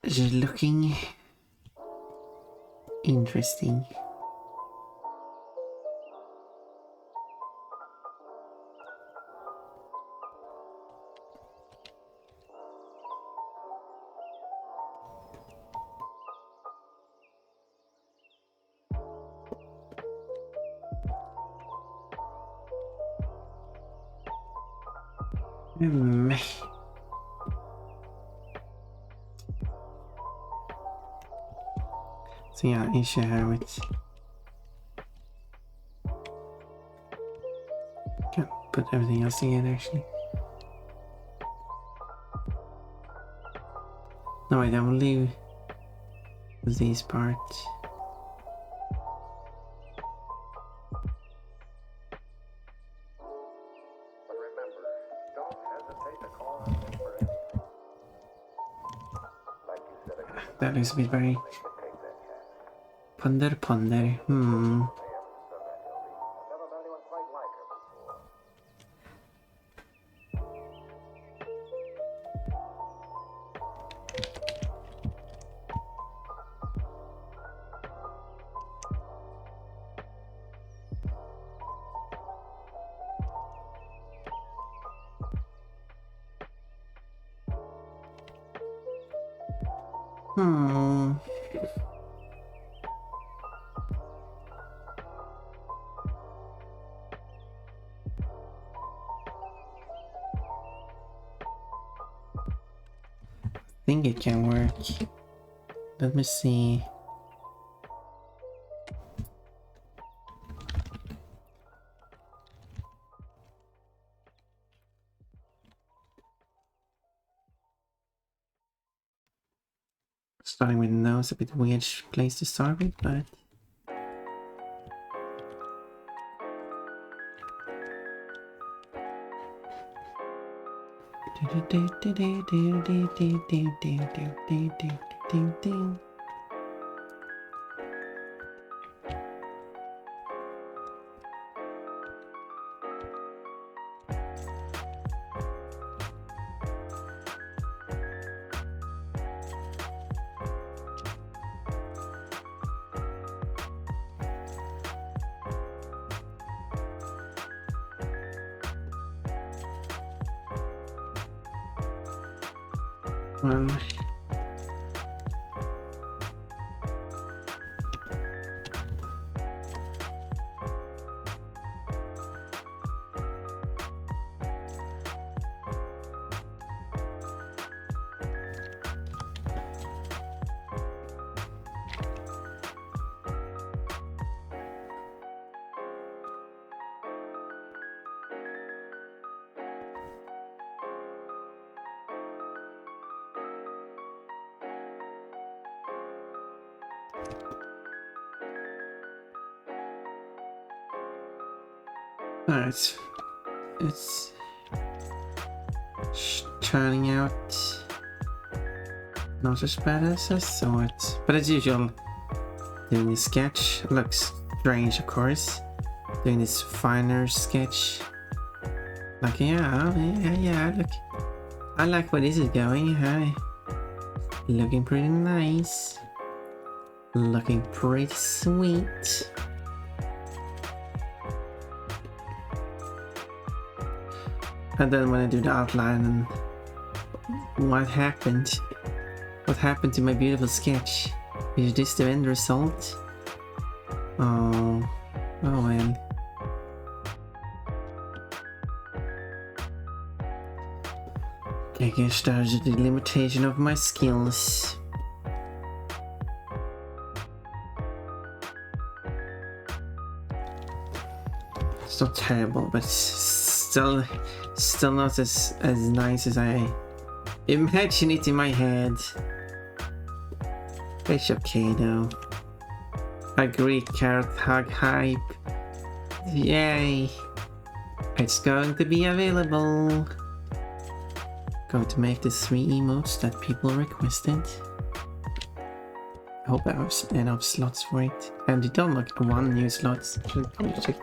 Just looking interesting. So yeah, issue here with can't put everything else together actually. No wait, I will leave these parts. That looks a bit very ponder. I think it can work. Let me see. Starting with nose, a bit weird place to start with, but well, alright, it's turning out not as bad as I thought, but as usual, doing a sketch looks strange, of course. Doing this finer sketch. Like, yeah, look. I like where this is going, hi. Looking pretty nice. Looking pretty sweet. And then when I do the outline and what happened? What happened to my beautiful sketch? Is this the end result? Oh well. I guess that's the limitation of my skills. It's not terrible, but still not as nice as I imagine it in my head. It's okay though. Agreed, carrot hug hype. Yay! It's going to be available. Going to make the 3 emotes that people requested. I hope I have enough slots for it. And you don't like 1 new slot. Should check.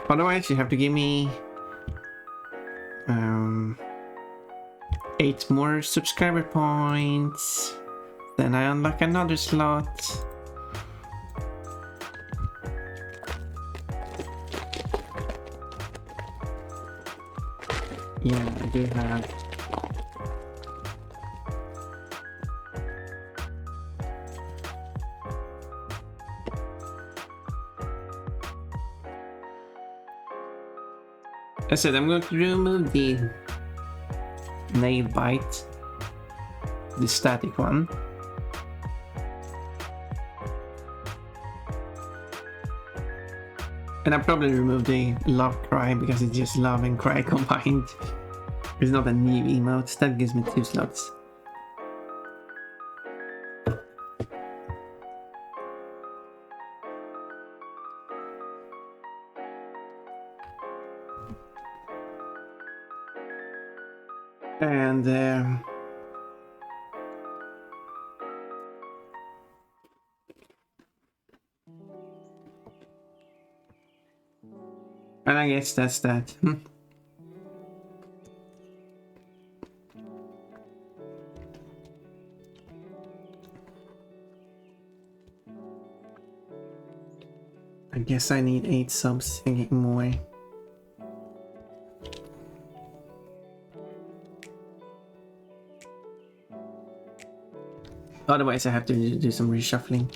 Otherwise, you have to give me 8 more subscriber points. Then I unlock another slot. Yeah, I do have. I said I'm going to remove the nail bite, the static one. And I probably remove the love cry because it's just love and cry combined. It's not a new emote, that gives me 2 slots. And I guess that's that. I guess I need 8 subs to get more. Otherwise I have to do some reshuffling.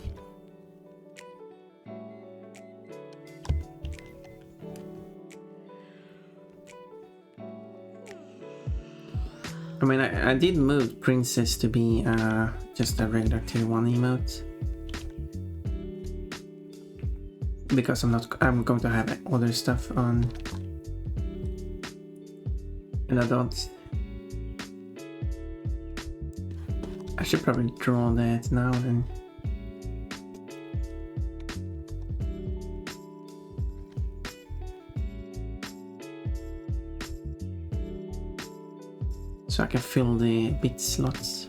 I mean, I did move Princess to be just a regular tier 1 emote. Because I'm going to have other stuff on. And I don't. I should probably draw that now then. So I can fill the bit slots.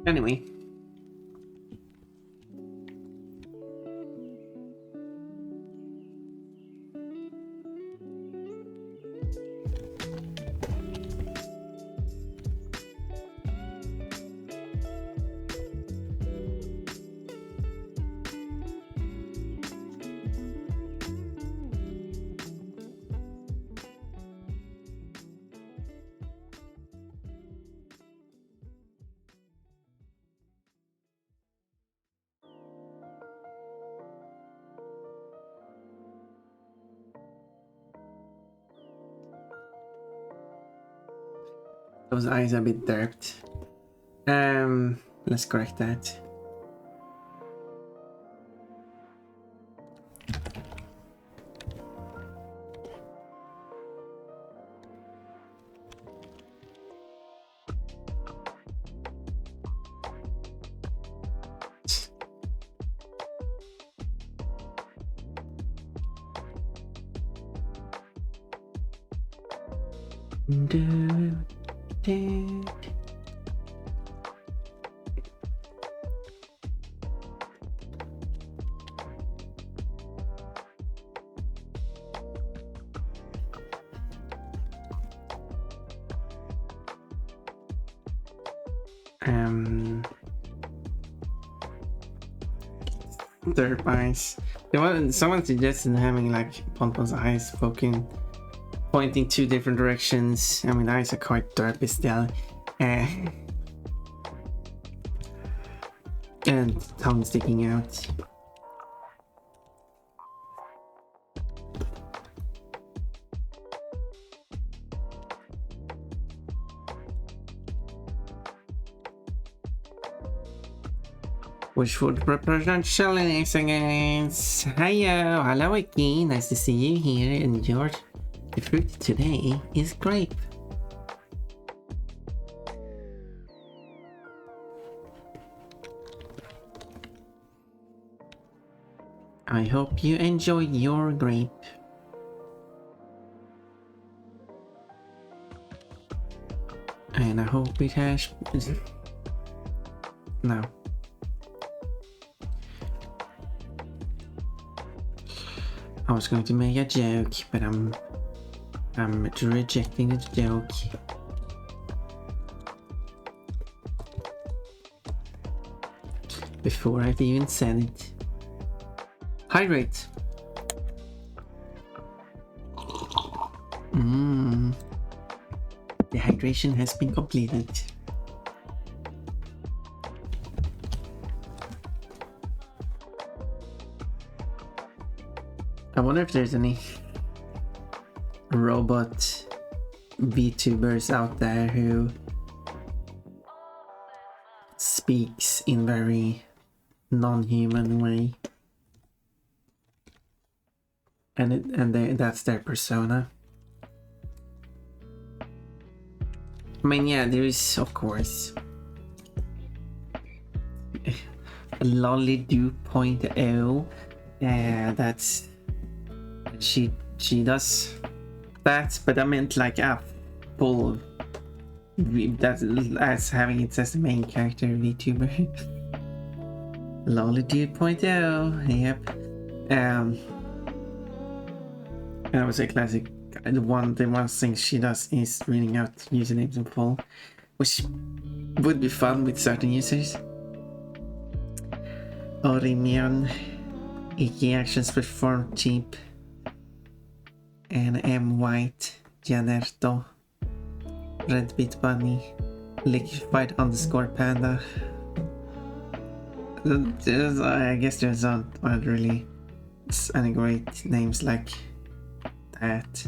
Anyway. Those eyes are a bit derped. Let's correct that. Derp eyes. Someone suggested having like Ponpon's eyes pointing two different directions. I mean, eyes are quite derpy still. And tongue sticking out. Which would represent challenge against. Hiyo, hello again. Nice to see you here. And the fruit today is grape. I hope you enjoy your grape. And I hope it has. No. I was going to make a joke, but I'm rejecting the joke. Before I've even said it. Hydrate. The hydration has been completed. I wonder if there's any robot VTubers out there who speaks in very non-human way, and that's their persona. I mean, yeah, there is of course Lolly 2.0. That's she does that, but I meant like a full that as having it as the main character VTuber. Lolly 2.0, yep. That was a classic. The one thing she does is reading out usernames in full, which would be fun with certain users. Orimion, EK actions performed cheap, and M White, Janerto, Red Bit Bunny, Liquefied _ Panda. I guess there's not really any great names like that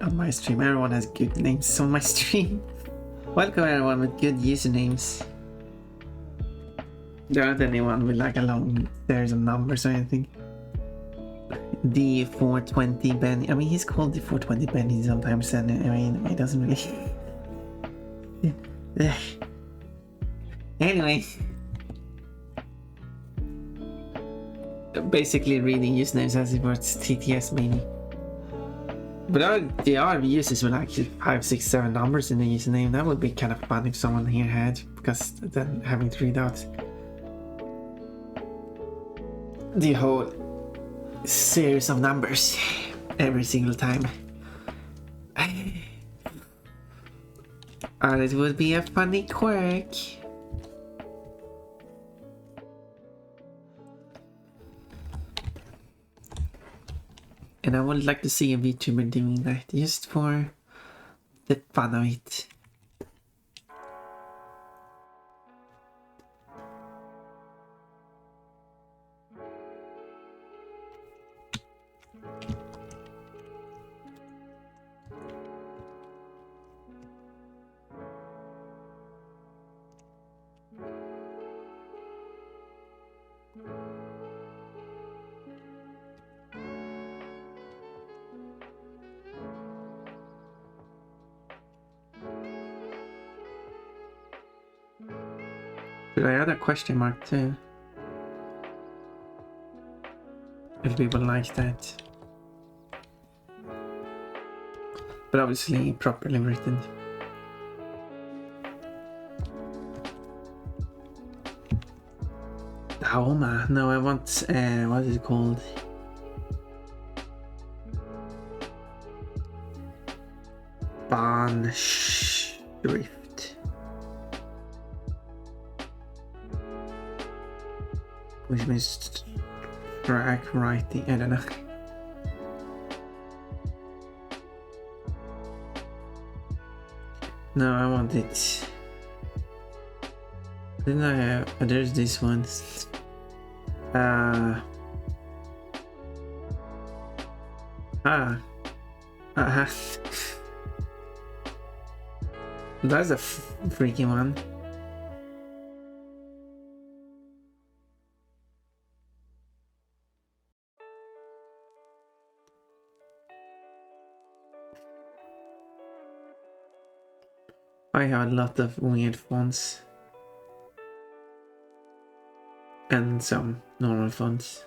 on my stream. Everyone has good names on my stream. Welcome everyone with good usernames. There aren't anyone with like a long series of numbers or anything. D420 Benny. I mean, he's called D420 Benny sometimes, and I mean, it doesn't really. Anyway, basically reading usernames as if it's TTS maybe. But there are users with like 5, 6, 7 numbers in the username. That would be kind of fun if someone here had, because then having to read out the whole series of numbers every single time. And it would be a funny quirk. And I would like to see a VTuber doing that just for the fun of it. Should I add a question mark too? If people like that. But obviously properly written. Daoma. No, I want, what is it called? Bahnschrift. Which means track writing, I don't know. No, I want it. Then I have, there's this one. That's a freaky one. I have a lot of weird fonts. And some normal fonts.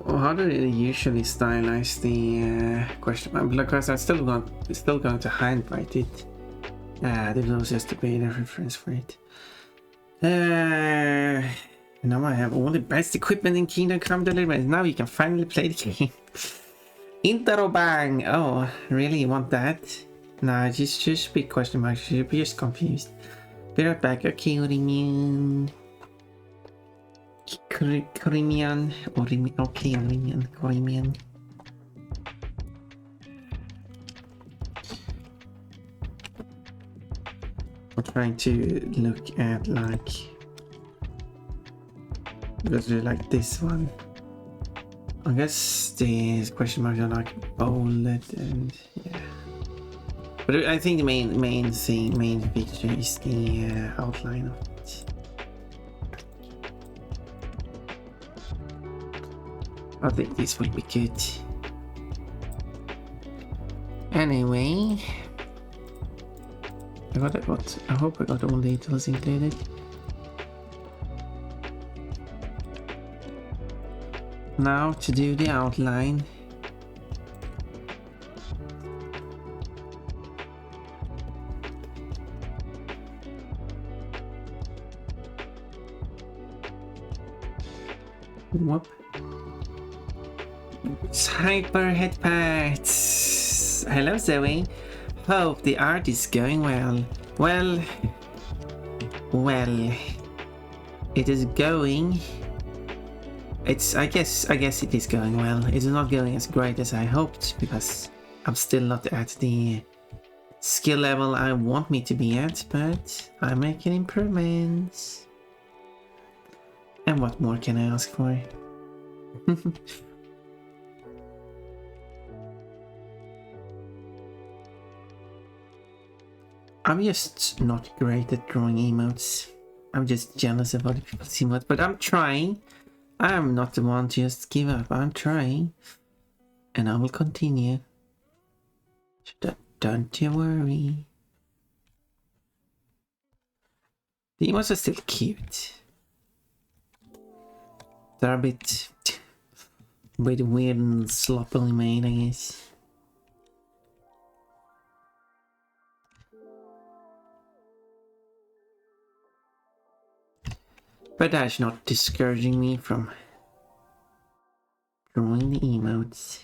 How do they usually stylize the question mark? Because I'm still going to handwrite it. This was just a beta reference for it. Now I have all the best equipment in Kingdom Come Deliverance. Now you can finally play the game. Interrobang! Oh, really? You want that? Nah, just big question mark. You're just confused. Be right back. Okay, Orimian. Orimian. Okay, Orimian. I'm trying to look at like this one. I guess these question marks are like bolded and yeah. But I think the main picture is the outline of it. I think this would be good. Anyway, I hope I got all details included. Now to do the outline. Whoop. Hyper headpads. Hello Zoe. Hope the art is going well. Well, it is going. I guess it is going well. It's not going as great as I hoped because I'm still not at the skill level I want me to be at, but I'm making improvements. And what more can I ask for? I'm just not great at drawing emotes. I'm just jealous of other people's emotes, but I'm trying. I'm not the one to just give up. I'm trying. And I will continue. Don't you worry. The emotes are still cute. They're a bit weird and sloppily made, I guess. But that's not discouraging me from drawing the emotes.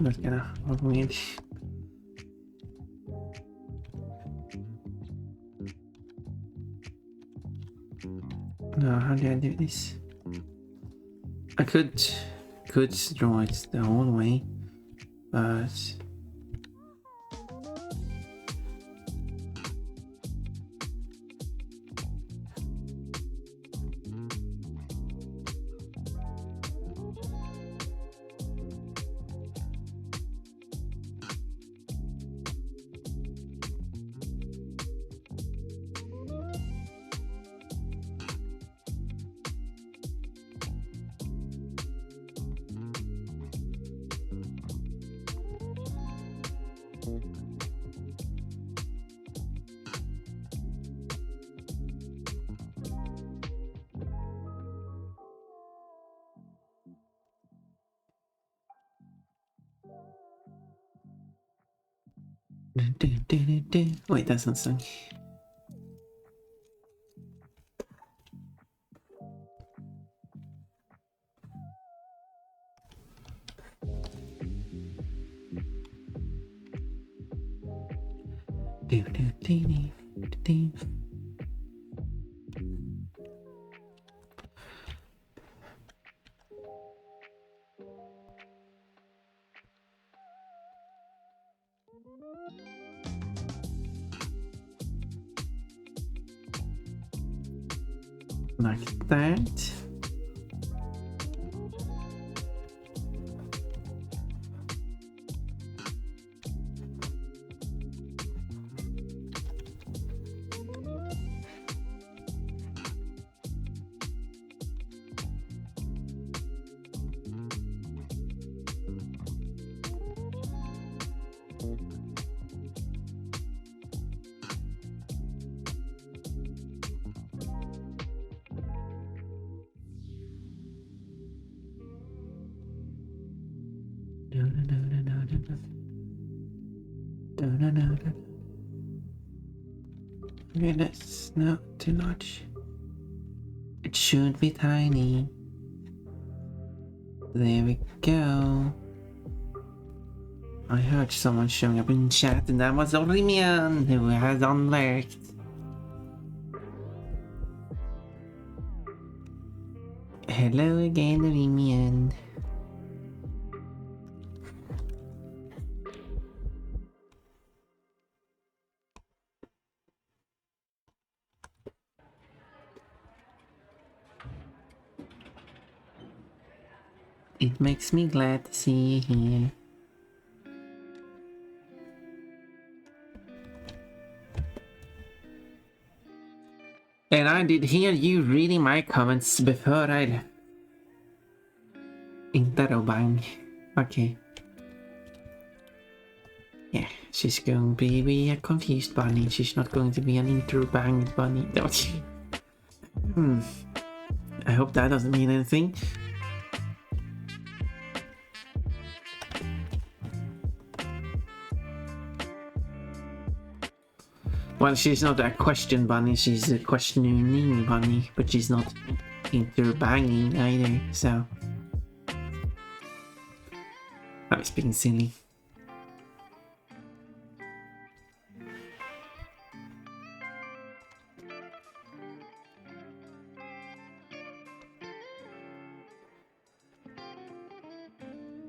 that's kind of weird. No, how do I do this? I could draw it the whole way, but wait, that's not song. Like that. Okay, that's not too large. It should be tiny. There we go. I heard someone showing up in chat, and that was Orimian who has unlurked. Hello again, Orimian. It makes me glad to see you here. And I did hear you reading my comments before I left. Interrobang. Okay. Yeah, she's going to be a confused bunny. She's not going to be an interrobang bunny. I hope that doesn't mean anything. Well, she's not a question bunny, she's a questioning bunny, but she's not interbanging either, so... I was being silly.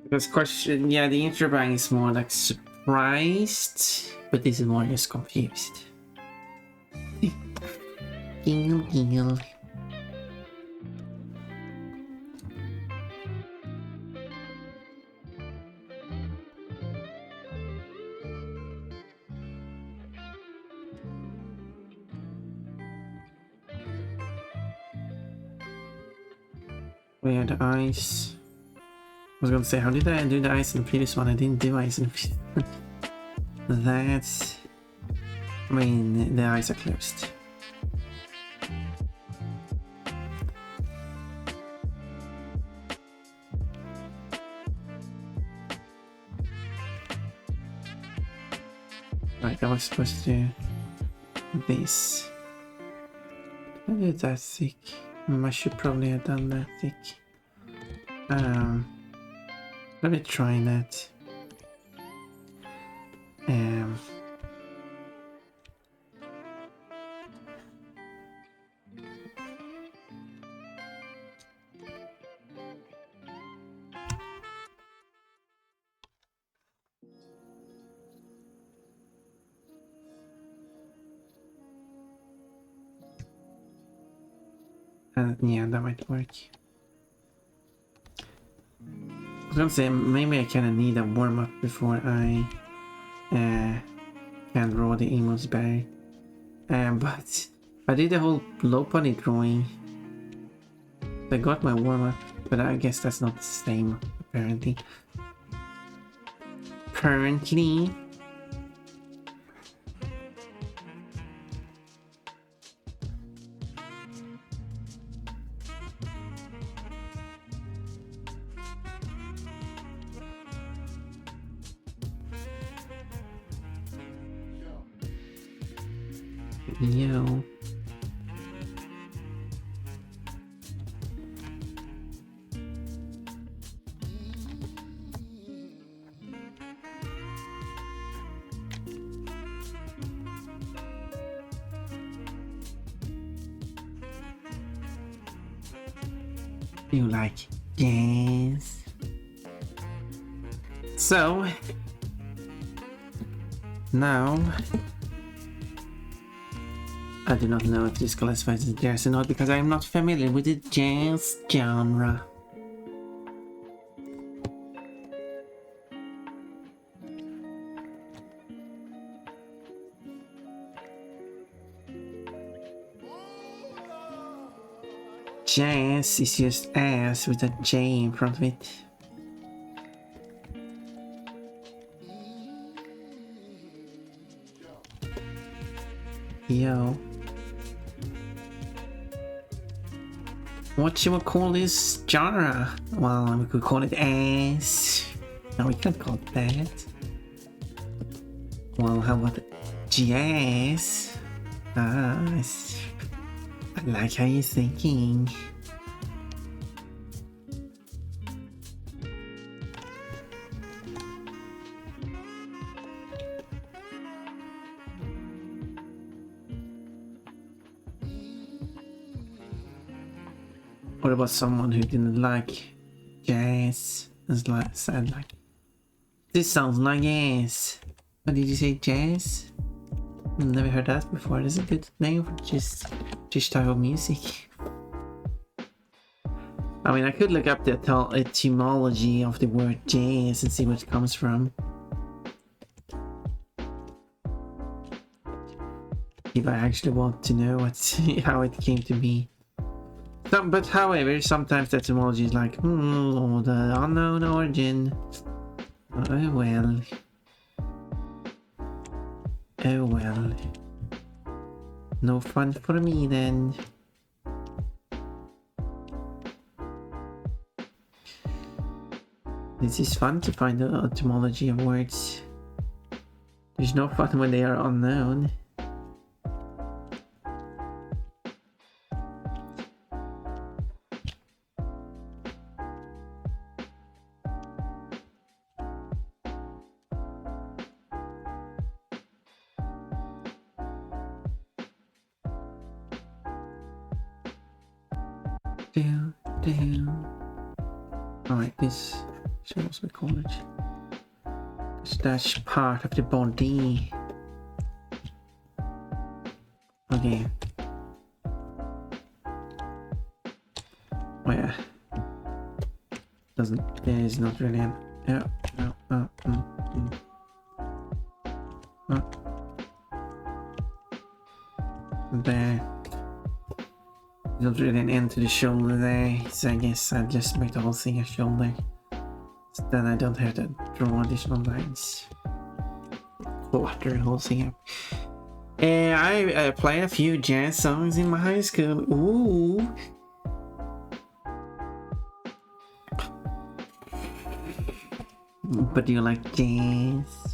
Because question, yeah, the interbang is more like surprised, but this is more just confused. Giggle. Where the eyes? I was gonna say, how did I do the eyes in the previous one? I didn't do eyes in the previous one. That's... I mean, the eyes are closed. Right, I was supposed to do this. I did that thick. I should probably have done that thick. Let me try that. Yeah, that might work. I was gonna say, maybe I kinda need a warm-up before I can draw the emotes better. But I did the whole low poly drawing. I got my warm-up, but I guess that's not the same, apparently. Currently. Yo. You like jazz? So now I do not know if this classifies as jazz or not because I am not familiar with the jazz genre. Jazz is just ass with a J in front of it. Yo. What should we call this genre? Well, we could call it ass. No, we can't call it that. Well, how about jazz? Nice. I like how you're thinking. What about someone who didn't like jazz? It's like said like, this sounds like jazz. What did you say, jazz? Never heard that before. It's a good name for just type of music. I mean, I could look up the etymology of the word jazz and see where it comes from. If I actually want to know how it came to be. But however, sometimes the etymology is like, the unknown origin. Oh well. Oh well. No fun for me then. This is fun to find the etymology of words. There's no fun when they are unknown. Alright, this shows we call it. That's part of the body. Okay. Where? There is not really an. There. Not really an end to the shoulder there, so I guess I'll just make the whole thing a shoulder. So then I don't have to draw additional lines. Clutter the whole thing up. I played a few jazz songs in my high school. Ooh. But do you like jazz?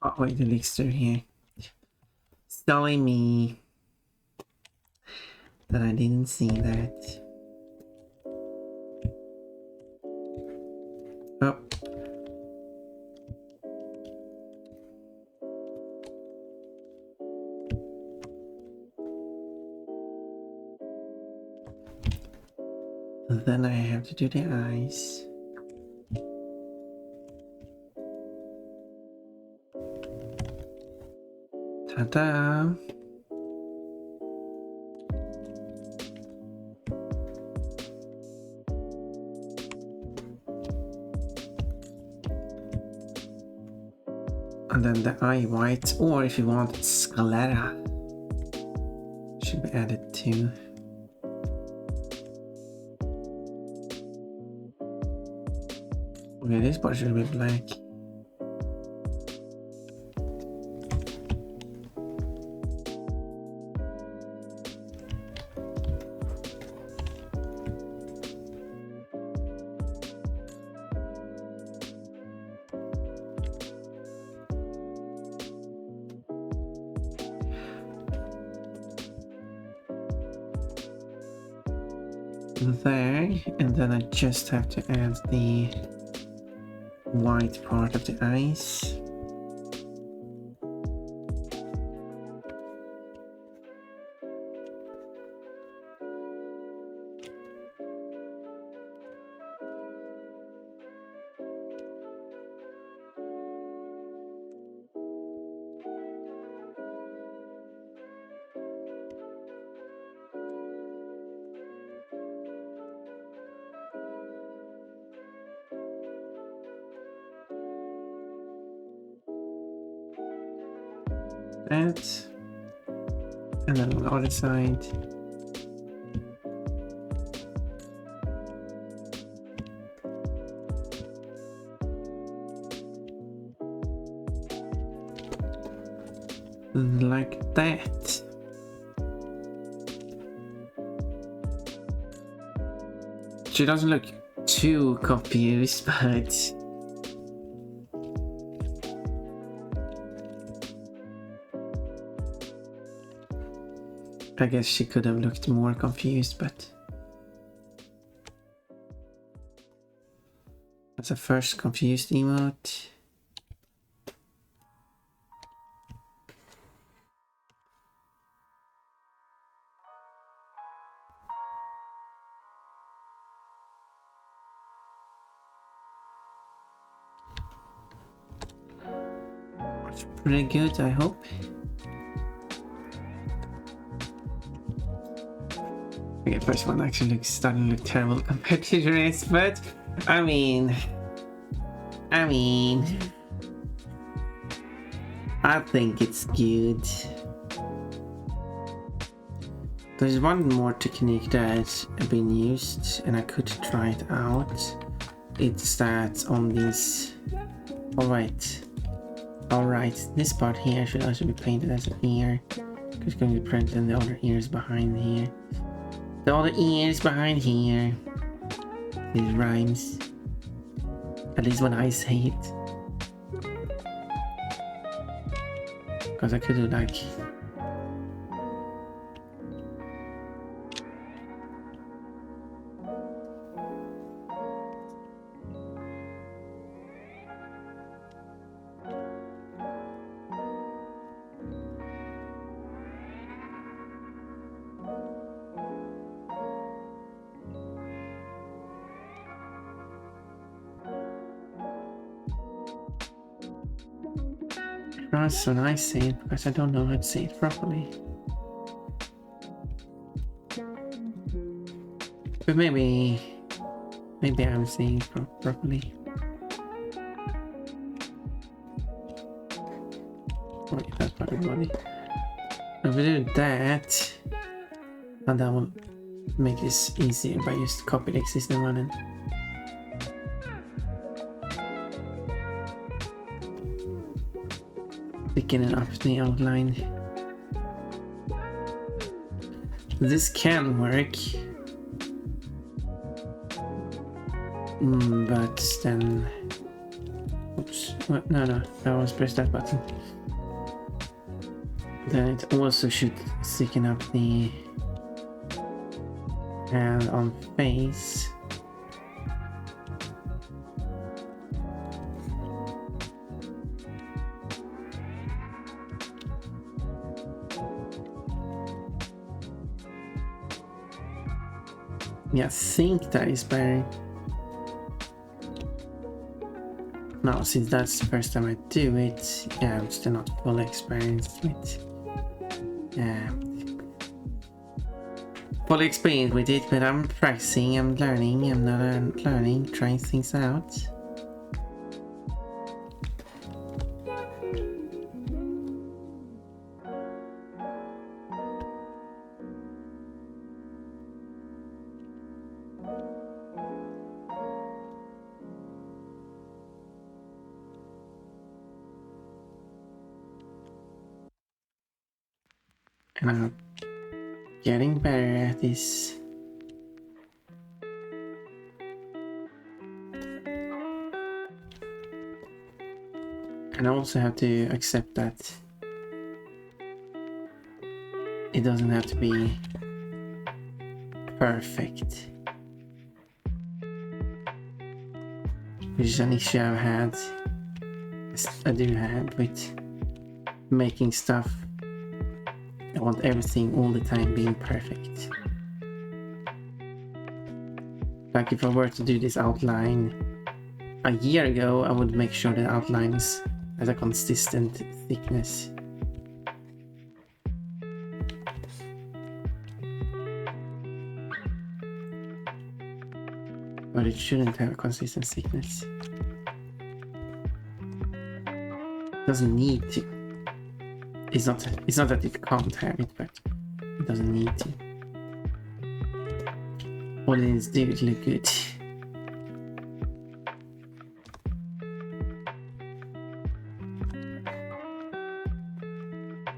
Oh wait, the leaks are here. Silly me that I didn't see that. Oh. Then I have to do the eyes. Ta-da! And then the eye white, or if you want sclera, should be added too. Okay, this part should be black. There, and then I just have to add the white part of the eyes. That, and then on the other side. Like that. She doesn't look too confused, but I guess she could have looked more confused, but that's a first confused emote. It's pretty good, I hope. Okay, first one actually looks starting to look terrible compared to the rest, but I mean, I think it's good. There's one more technique that's been used, and I could try it out. It's that on these. Alright, this part here should also be painted as an ear. It's going to be printed and the other ears behind here. The other ears behind here. These rhymes. At least when I say it. Because I could do like... Cross when I say it, because I don't know how to say it properly. But maybe I'm saying it properly. Oh, yeah, that's part of the body. If we do that, and that will make this easier by just copy the existing one and picking up the outline. This can work, but then, oops, no, I was press that button. Then it also should thicken up the hand on face. Yeah, I think that is better. Now, since that's the first time I do it, yeah, I'm still not fully experienced with fully experienced with it, but I'm practicing, I'm learning, I'm not learning, trying things out. And I'm getting better at this. And I also have to accept that it doesn't have to be perfect. Which is an issue I've had, I do have with making stuff. I want everything all the time being perfect. Like if I were to do this outline a year ago, I would make sure the outline is at a consistent thickness. But it shouldn't have a consistent thickness. It doesn't need to. It's not that it can't have it, but it doesn't need to. All it needs to do is look good.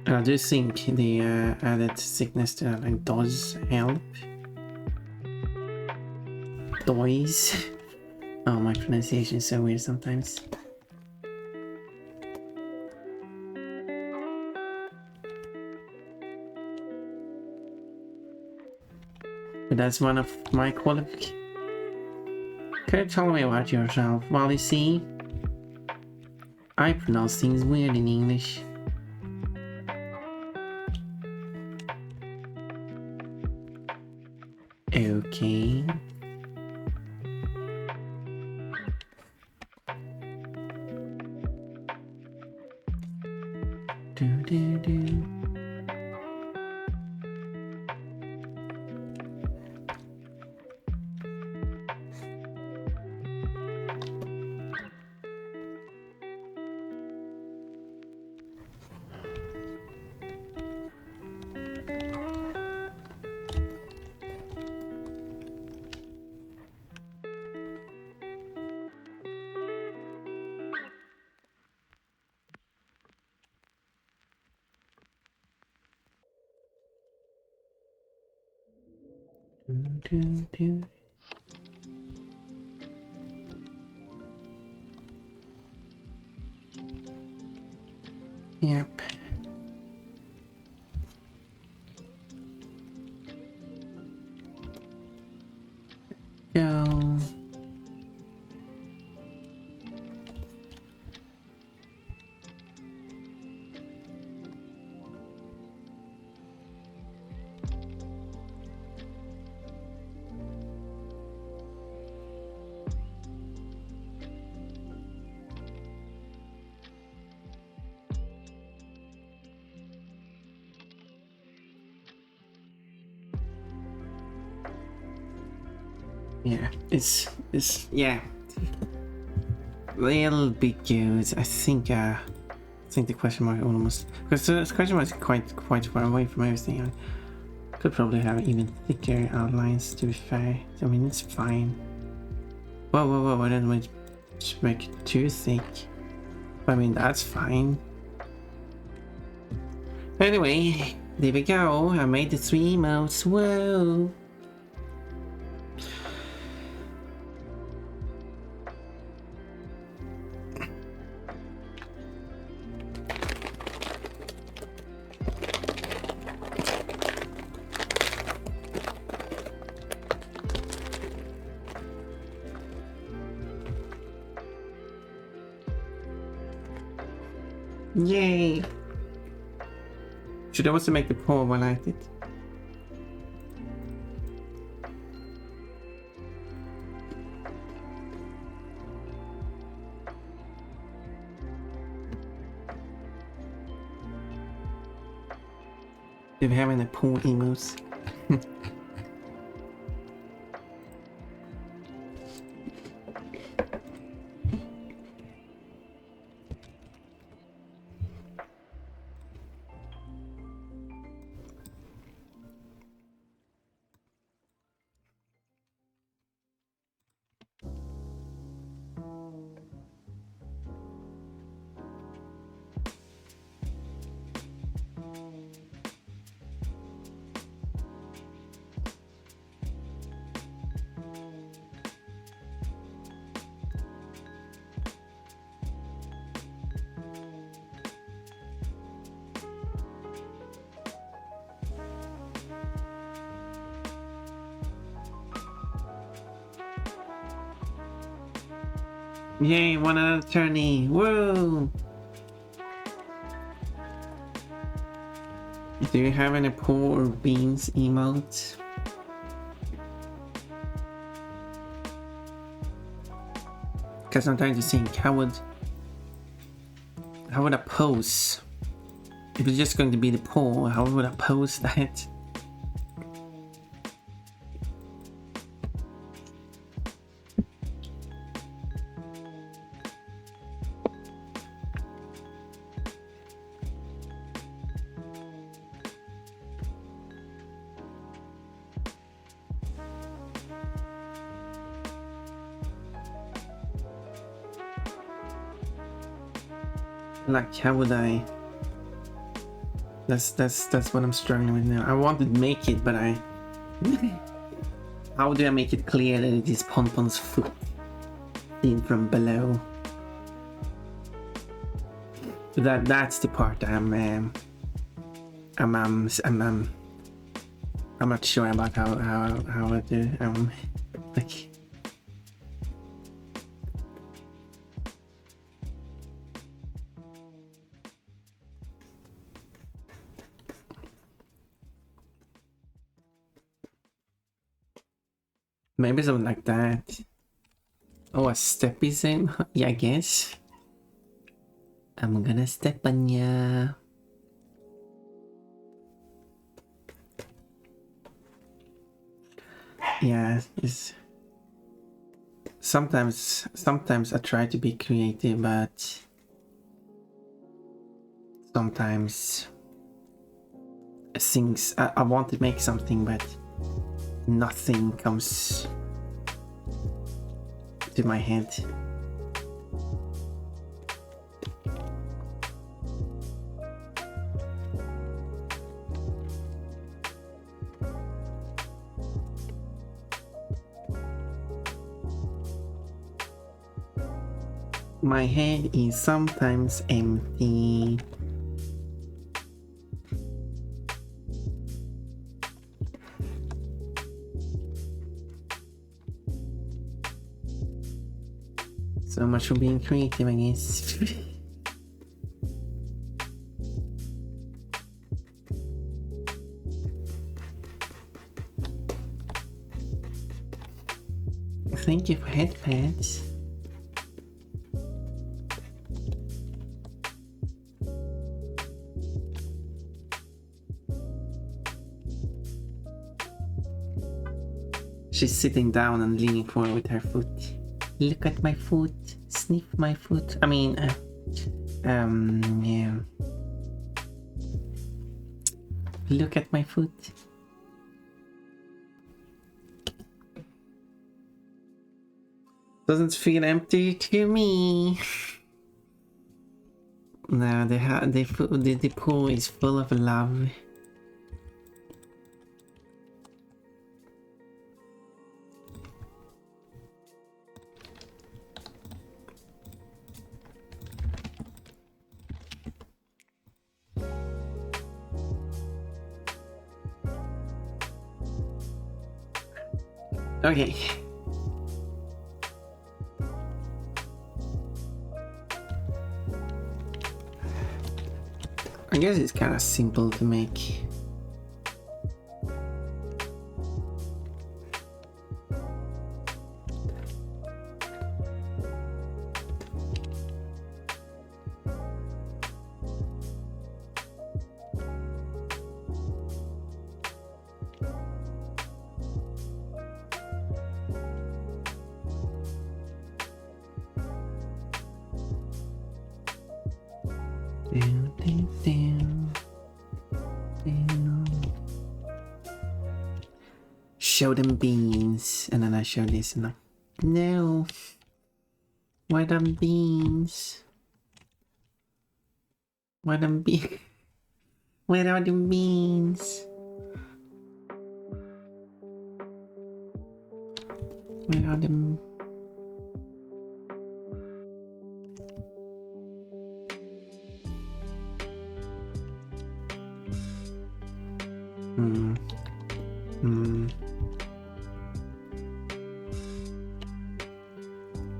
I do think the added thickness to that like does help. Does. Oh, my pronunciation is so weird sometimes. But that's one of my qualifications. Could you tell me about yourself? Well, you see, I pronounce things weird in English. Okay. Do. Do. Yep. Go. Yeah, it's yeah, little bit good. I think the question mark almost, because the question mark is quite far away from everything. I could probably have even thicker outlines, to be fair. I mean, it's fine. Whoa, I didn't want to make it too thick. But I mean, that's fine. Anyway, there we go. I made the 3 emotes. Whoa. Yay! Should I also make the paw while I did? Do we have any pool emotes? Yay, one another attorney. Whoa! Do you have any pool or beans emotes? Because I'm trying to think, how would I pose? If it's just going to be the poll, how would I pose that? Like, how would I? That's what I'm struggling with now. I want to make it, but I. How do I make it clear that it is Ponpon's foot seen from below? That's the part I'm not sure about how I do. Like. Maybe something like that. Oh, a steppy same? Yeah, I guess. I'm gonna step on ya. Yeah, it's... Sometimes I try to be creative, but... Sometimes... Things... I want to make something, but... Nothing comes to my head. My head is sometimes empty. So much for being creative, I guess. Thank you for headpads. She's sitting down and leaning forward with her foot. Look at my foot. Sniff my foot. I mean, yeah. Look at my foot. Doesn't feel empty to me. No, the pool is full of love. Okay. I guess it's kind of simple to make. Show them beans, and then I show this, and no, why them beans? Why them beans? Where are the beans? Where are them?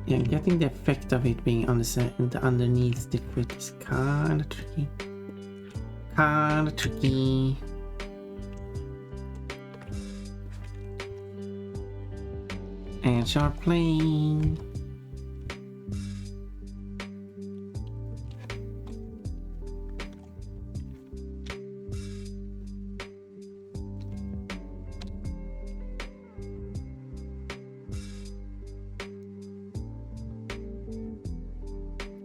Yeah, getting the effect of it being on the underneath the foot is kinda tricky. Kinda tricky. And sharp plane.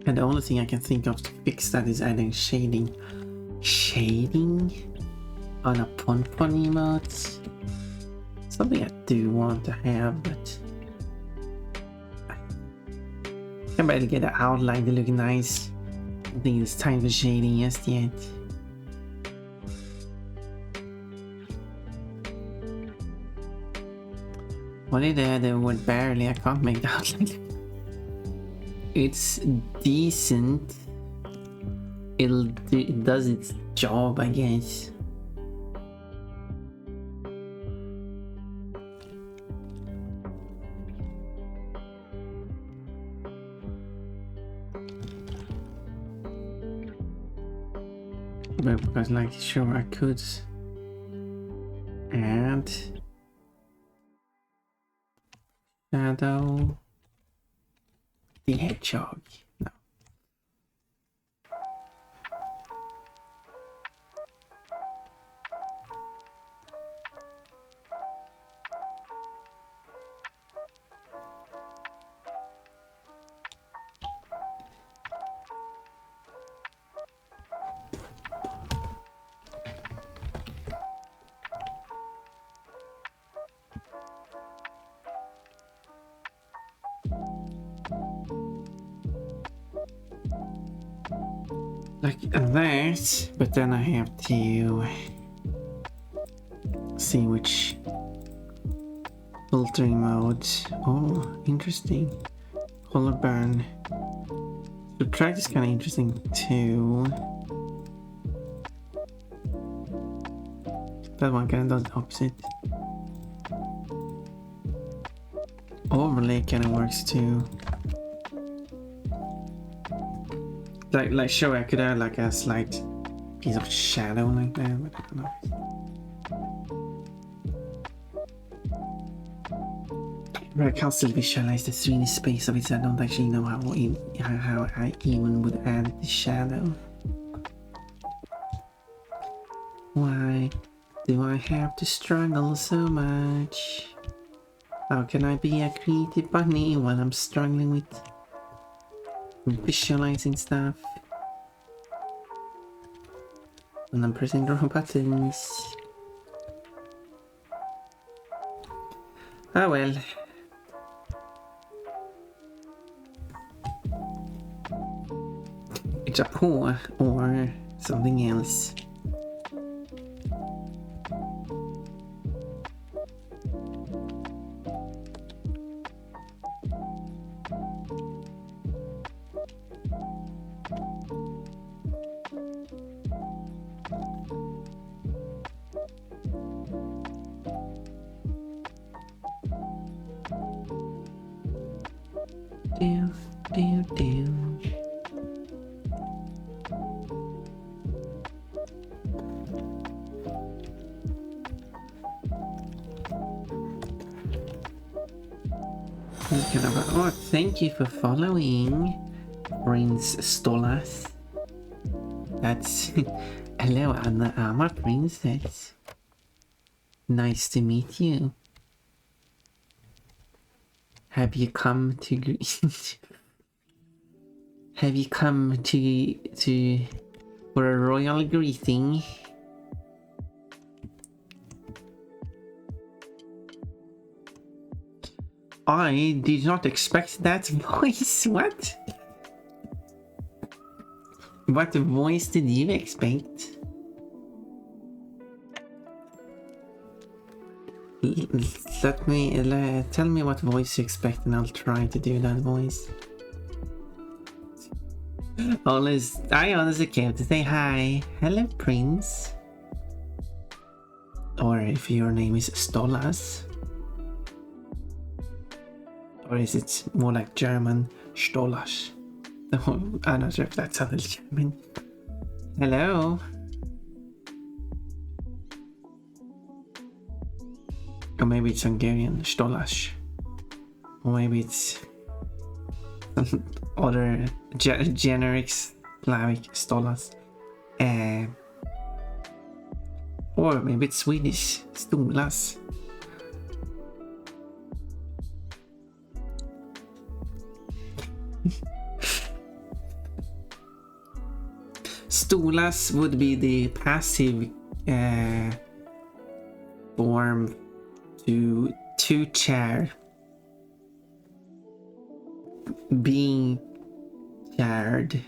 And the only thing I can think of to fix that is adding shading. Shading on a pon emote. Something I do want to have, but I can barely get the outline to look nice. I don't think it's time for shading just yet. What is the word barely? I can't make the outline. It's decent. It does its job, I guess. But because, like, sure, I could add shadow the hedgehog. No. Like that, but then I have to see which filtering mode. Oh, interesting. Color burn. Subtract is kind of interesting too. That one kind of does the opposite. Overlay kind of works too. Like sure, I could add like a slight piece of shadow like that, but I don't know. But I can't still visualize the 3D space of it, so I don't actually know how I even would add the shadow. Why do I have to struggle so much? How can I be a creative bunny while I'm struggling with visualizing stuff? And I'm pressing the wrong buttons. Oh well. It's a paw or something else. Oh, thank you for following, Prince Stolas. That's hello, Anna. I'm a princess. Nice to meet you. Have you come to have you come to for a royal greeting. I did not expect that voice. What? What voice did you expect? Tell me what voice you expect and I'll try to do that voice. I honestly came to say hi. Hello, Prince. Or if your name is Stolas. Or is it more like German? Stolas. I'm not sure if that sounded German. Hello. Or maybe it's Hungarian, Stolas. Or maybe it's other generic Slavic, Stolas. Or maybe it's Swedish, Stolas. Stolas would be the passive form to chair. Being chaired,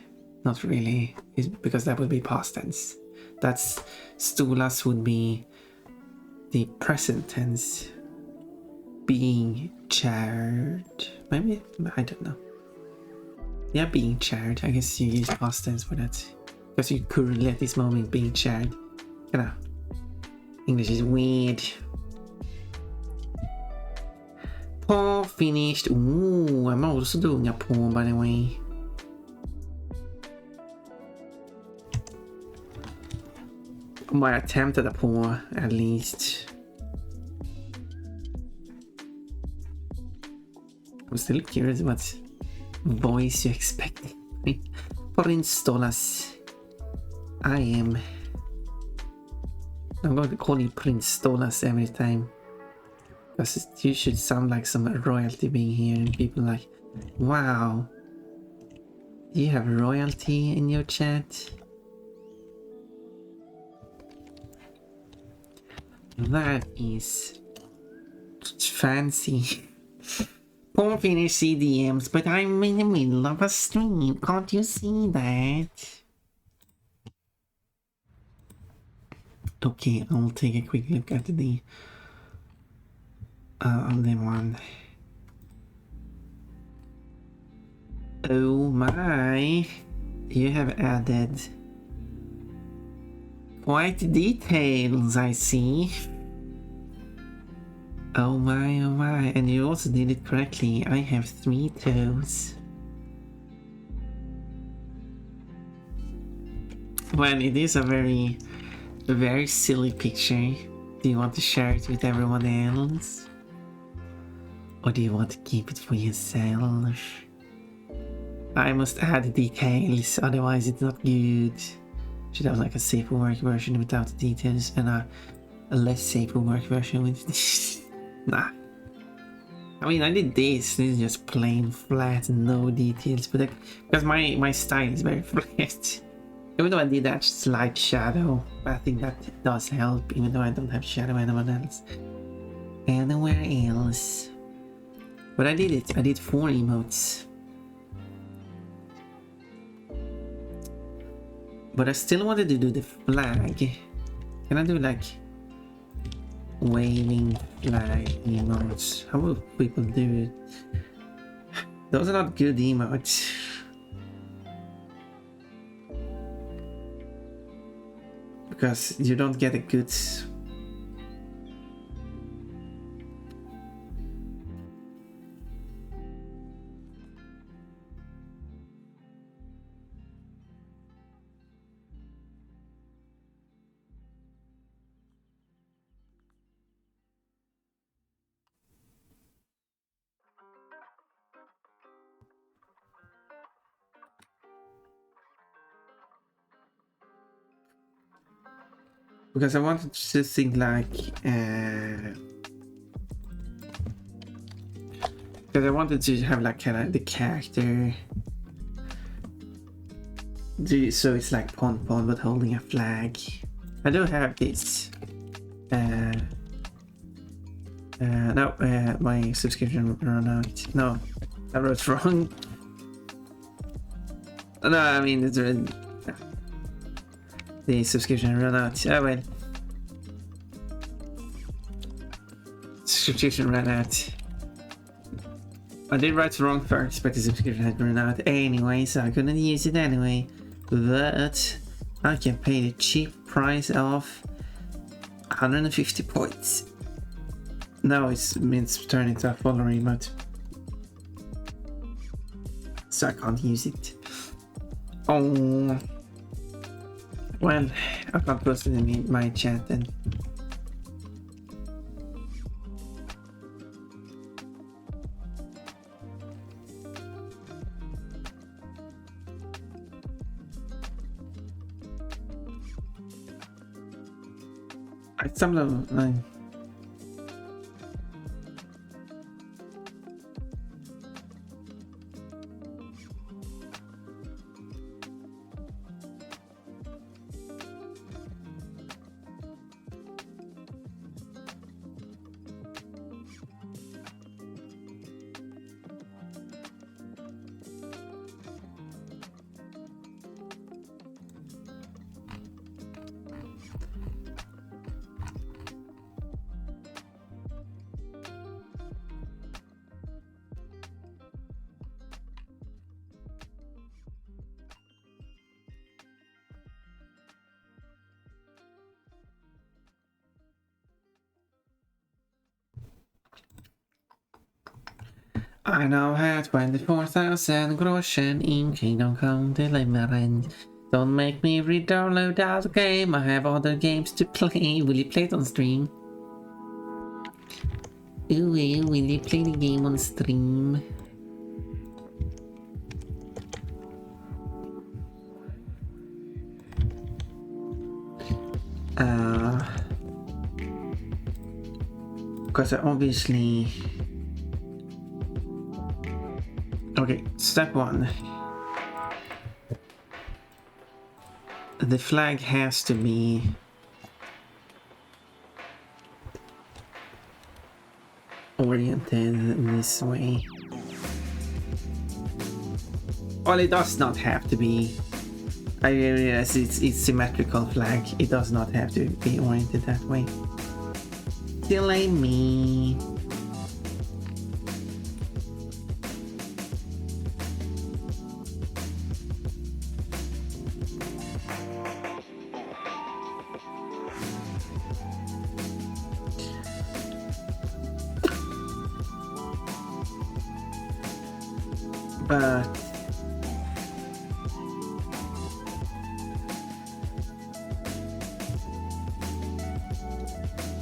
not really, because that would be past tense. That's stolas would be the present tense. Being chaired, maybe, I don't know. Yeah, being chaired. I guess you use past tense for that because you currently at this moment being chaired. You know, English is weird. Paw finished. Ooh, I'm also doing a paw, by the way. My attempt at a paw, at least. I'm still curious what voice you expect. Prince Stolas. I'm going to call you Prince Stolas every time. Because you should sound like some royalty being here and people like, wow, you have royalty in your chat? That is fancy. Poor finish CDMs, but I'm in the middle of a stream. Can't you see that? Okay, I'll take a quick look at the other one. Oh my, you have added quite details, I see. Oh my, and you also did it correctly. I have 3 toes. Well, it is a very silly picture. Do you want to share it with everyone else? Or do you want to keep it for yourself? I must add details, otherwise it's not good. Should have like a safe for work version without the details and a less safe for work version with nah. I mean, I did this is just plain flat, no details, but because my style is very flat. Even though I did that slight shadow, I think that does help, even though I don't have shadow anywhere else. But I did it. I did 4 emotes. But I still wanted to do the flag. Can I do like waving flag emotes? How will people do it? Those are not good emotes. Because you don't get a good... Because I wanted to think like... because I wanted to have like kind of the character So it's like Pon Pon but holding a flag. I do have this. No, my subscription ran out. No, I wrote wrong. No, I mean the subscription ran out. Oh well. Subscription ran out. I did write wrong first, but the subscription had run out anyway, so I couldn't use it anyway. But I can pay the cheap price of 150 points. Now it means turn into a following, but so I can't use it. Oh well, I can't post it in my chat then. Some of them. I now have 24,000 groschen in Kingdom Come Deliverance. Don't make me re-download that game, I have other games to play. Will you play it on stream? Ooh, will you play the game on stream? Because I obviously... Okay, step 1. The flag has to be oriented this way. Well, it does not have to be. I realize it's symmetrical flag. It does not have to be oriented that way. Delay me. But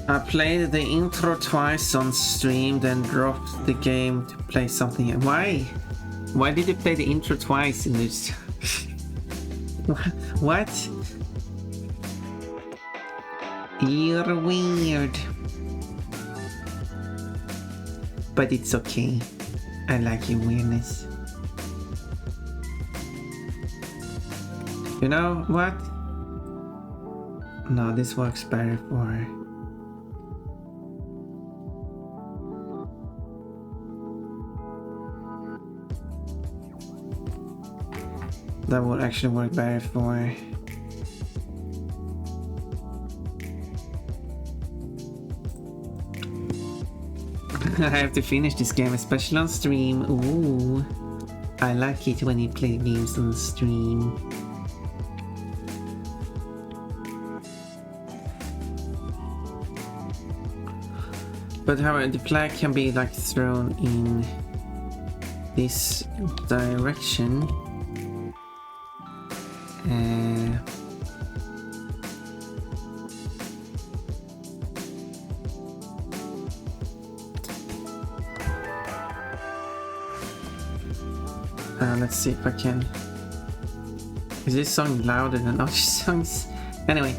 I played the intro twice on stream, then dropped the game to play something. Why? Why did you play the intro twice in this? What? You're weird. But it's okay. I like your weirdness. You know what? No, this works better for... That would actually work better for... I have to finish this game, especially on stream. Ooh, I like it when you play games on stream. But however, the flag can be like thrown in this direction. Let's see if I can. Is this song louder than other songs? Anyway,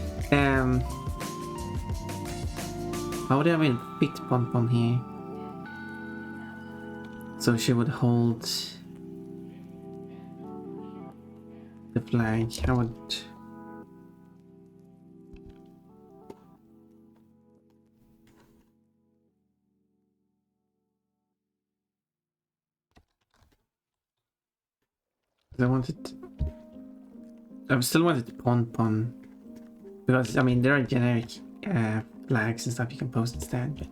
how would I even fit Pom Pom here? So she would hold the flag. I would. I still wanted to pon because I mean there are generic flags and stuff you can post instead. But,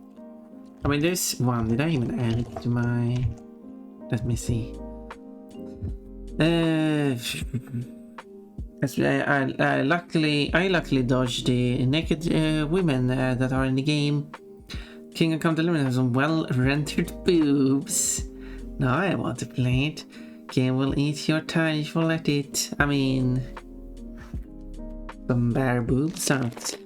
I mean there's one. Did I even add it to my? Let me see. I luckily dodged the naked women that are in the game. King of Come to Limit has some well-rendered boobs. Now I want to play it. Game will eat your time if you let it. I mean, some bare boobs out.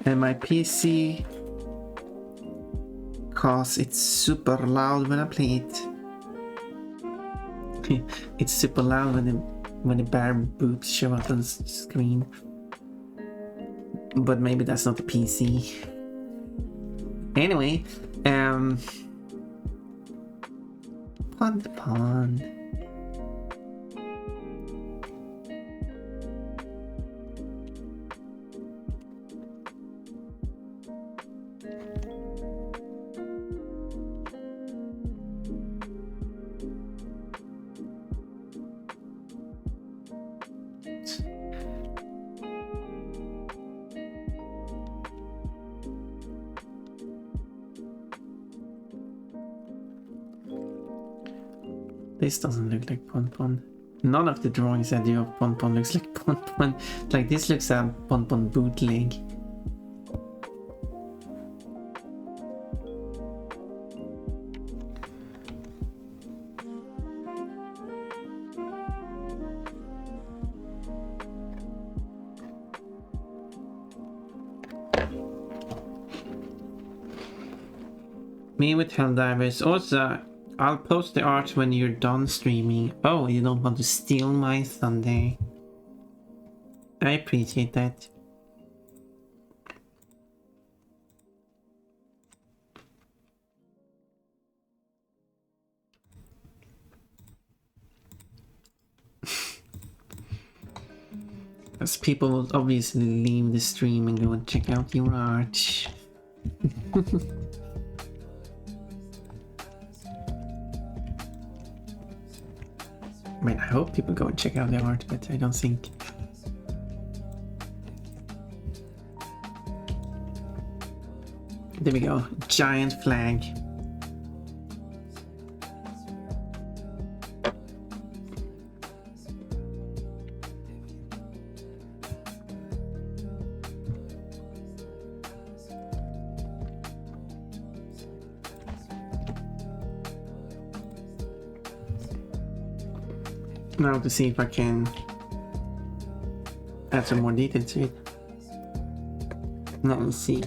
And my PC, cause it's super loud when I play it. It's super loud when the bare boobs show up on the screen. But maybe that's not the PC. Anyway, pond. This doesn't look like Pon. None of the drawings I do of Pon looks like Pon. Like this looks a Pon bootleg. Me with Helldivers. Also, I'll post the art when you're done streaming. Oh, you don't want to steal my thunder. I appreciate that. Because people will obviously leave the stream and go and check out your art. I mean, I hope people go and check out the art, but I don't think. There we go. Giant flag. Now to see if I can add some more detail to it. Let me see.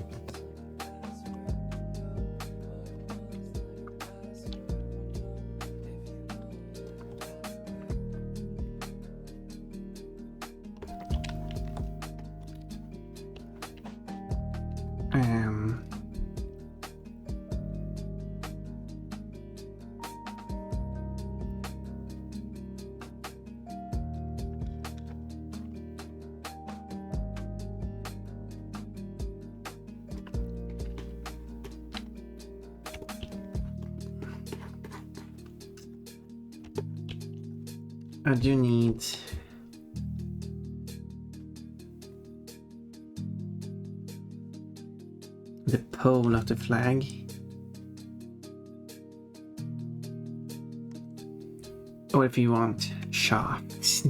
I do need the pole of the flag. Or if you want sharks.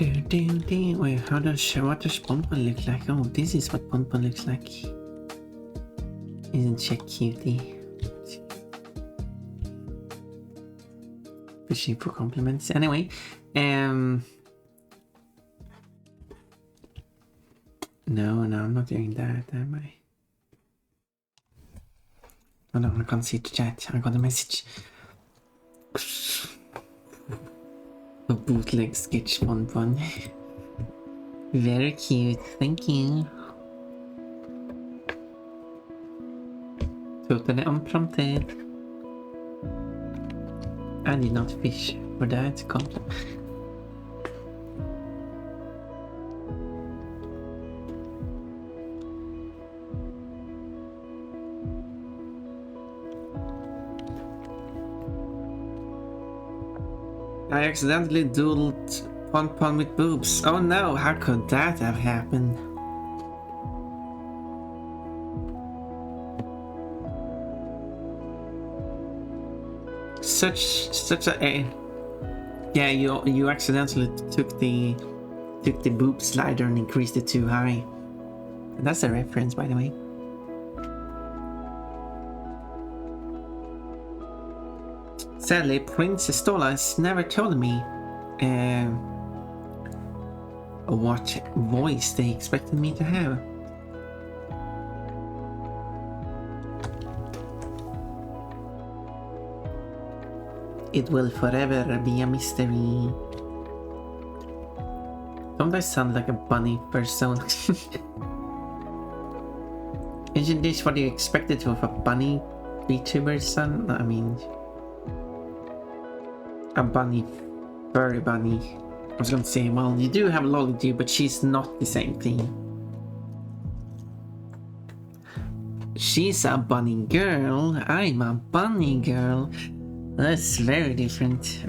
Wait, what does Pompon look like? Oh, this is what Pompon looks like. Isn't she a cutie? Fishing for compliments. Anyway, no, I'm not doing that, am I? Oh no, I can't see the chat. I got a message. A bootleg sketch Pompon. Very cute, thank you. Totally unprompted. I did not fish for that compliment. I accidentally doodled Pompon with boobs. Oh no, how could that have happened? Such a yeah, you accidentally took the boob slider and increased it too high. And that's a reference, by the way. Sadly, Princess Stola has never told me what voice they expected me to have. It will forever be a mystery. Don't I sound like a bunny person? Isn't this what you expected of a bunny VTuber son? I mean, a bunny, furry bunny. I was gonna say, well, you do have Lolly, but she's not the same thing. She's a bunny girl. I'm a bunny girl. That's very different.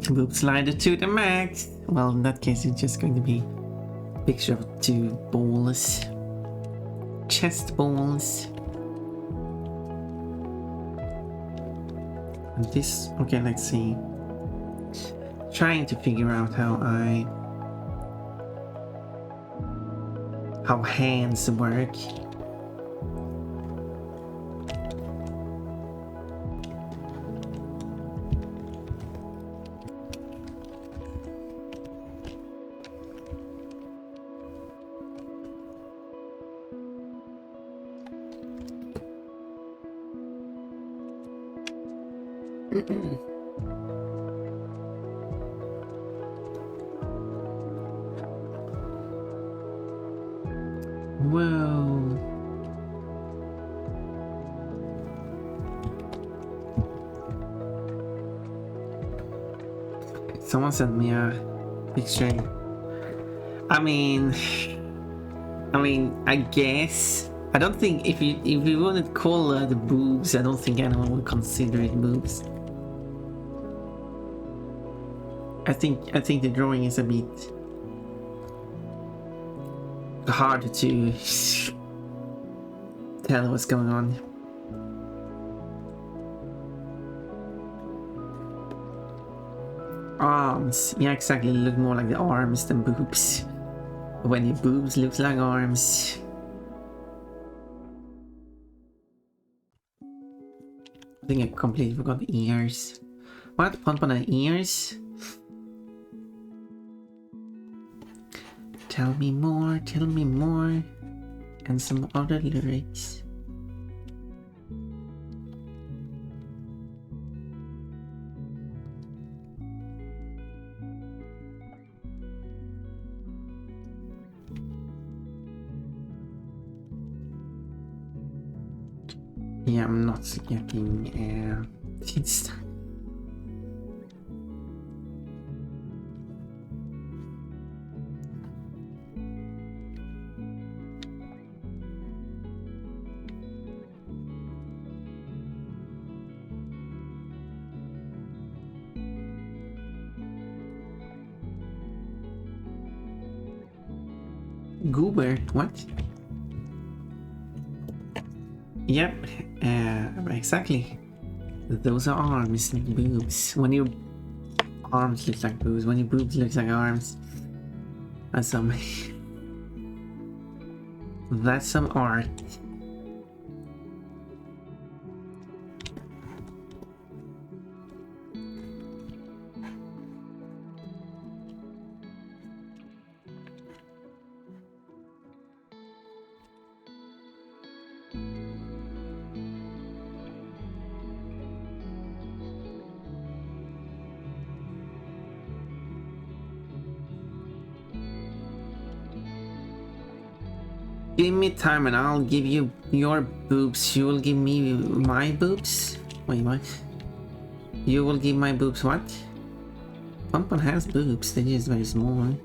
Boob slider to the max. Well, in that case, it's just going to be a picture of two balls. Chest balls. And this, okay, let's see. Trying to figure out how hands work. Whoa. Someone sent me a picture. I mean, I guess. I don't think if you wouldn't call the boobs, I don't think anyone would consider it boobs. I think the drawing is a bit hard to tell what's going on. Arms, yeah, exactly. Look more like the arms than boobs. When your boobs looks like arms. I think I completely forgot the ears. What? Pompon and ears? Tell me more, and some other lyrics. Yeah, I'm not getting this. Goober, what? Yep, exactly. Those are arms and boobs. When you arms look like boobs, when your boobs looks like arms. That's some... That's some art. Give me time and I'll give you your boobs. You will give me my boobs? Wait, what? You will give my boobs what? Pompon has boobs, they're just very small.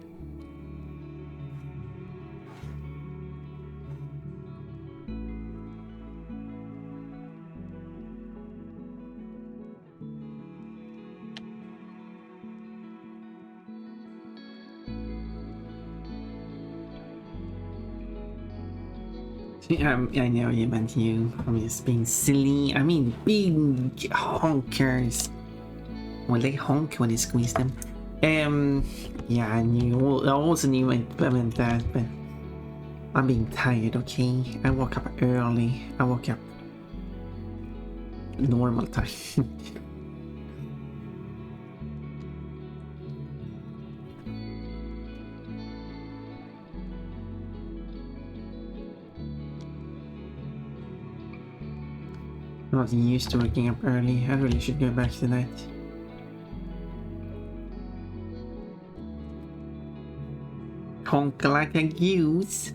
I know you meant you. I'm just being silly. I mean, big honkers. Well, they honk when you squeeze them. Yeah, I also knew I meant that, but I'm being tired, okay? I woke up early. I woke up normal time. I'm not used to waking up early. I really should go back to that. Honk like a goose.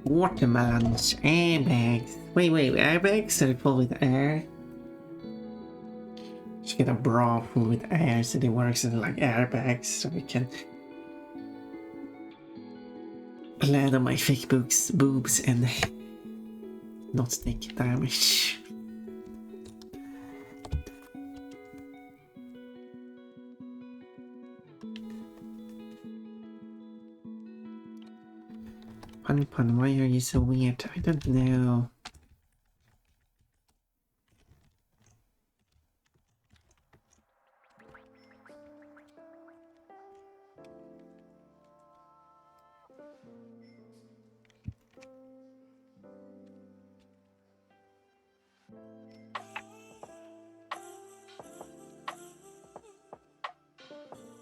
Watermelons, airbags. Wait, airbags are full with air? Should get a bra full with air so they work so they're like airbags so we can land on my fake boobs and not take damage. Pun, why are you so weird? I don't know.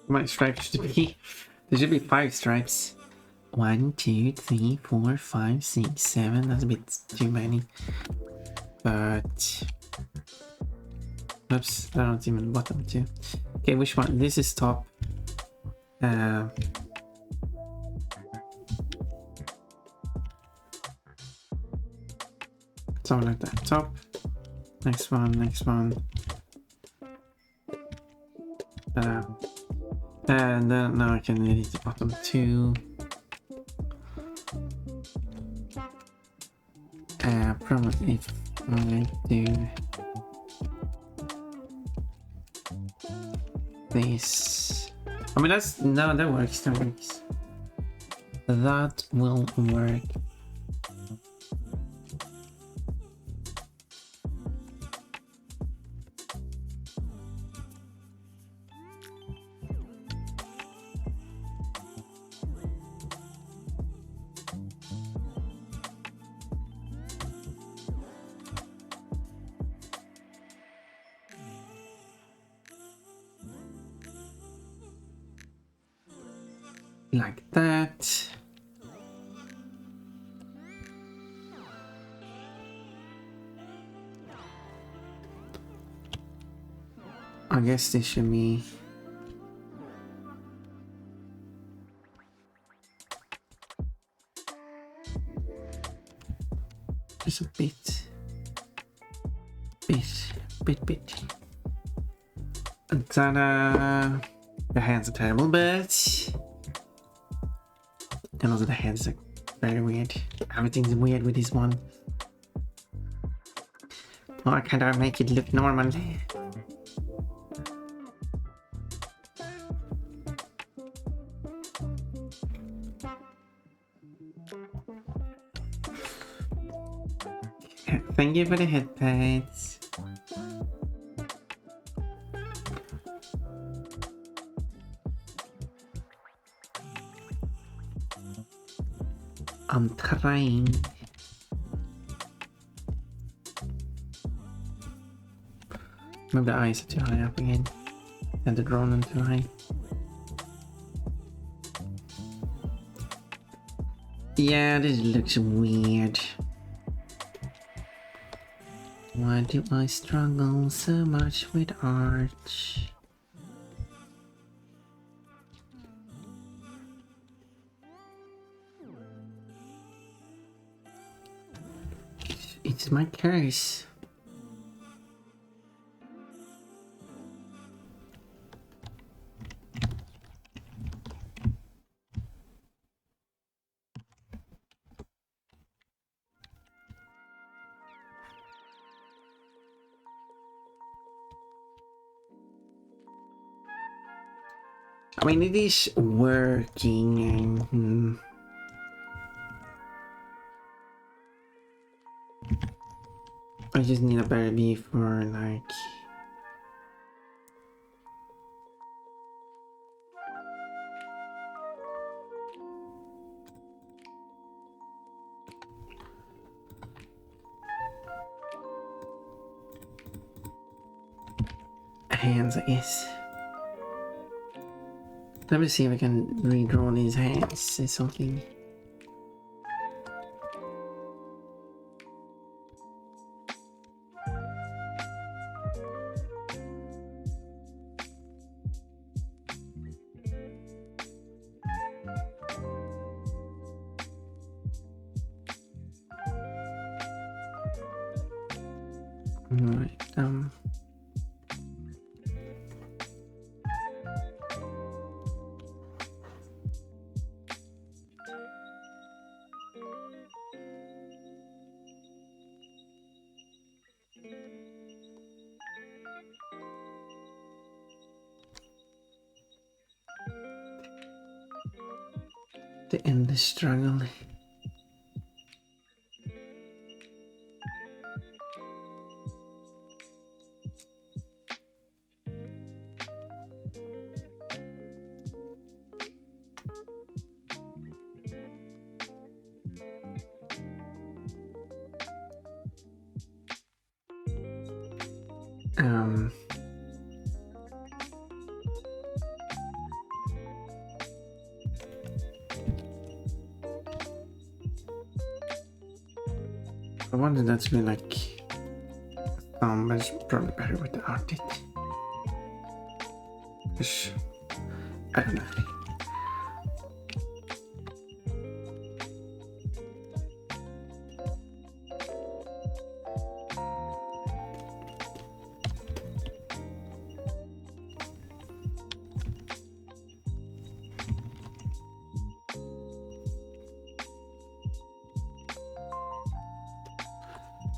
My stripes should be... There should be 5 stripes. 1, 2, 3, 4, 5, 6, 7. That's a bit too many. But... Oops, that one's even bottom too. Okay, which one? This is top. Something like that. Top. Next one, next one. And then now I can edit the bottom 2. Probably if I do this. I mean, that's no, that works. That works. That will work. Like that. I guess this should be just a bit. And ta-da! The hands are terrible, but and also the hands are very weird. Everything's weird with this one. Why can't I make it look normal? Thank you for the head pads. I'm trying. Maybe the eyes are too high up again. And the drone is too high. Yeah, this looks weird. Why do I struggle so much with art? It's my curse. I mean, it is working. I just need a better view for like. Hands, I guess. Let me see if I can redraw these hands or something. Alright, the endless struggle. I wanted that to be like but it's probably better with the art. I don't know.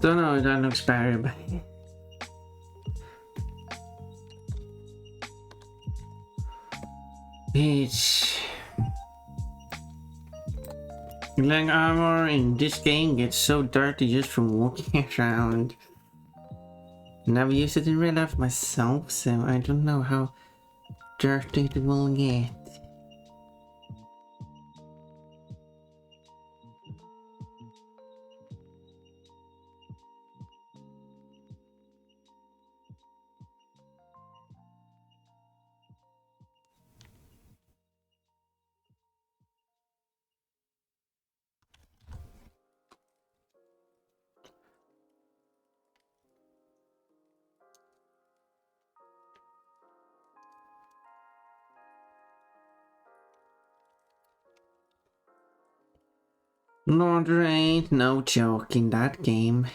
Don't know if that looks better, but it's leg armor in this game gets so dirty just from walking around. Never used it in real life myself, so I don't know how dirty it will get. Laundry ain't no joke in that game.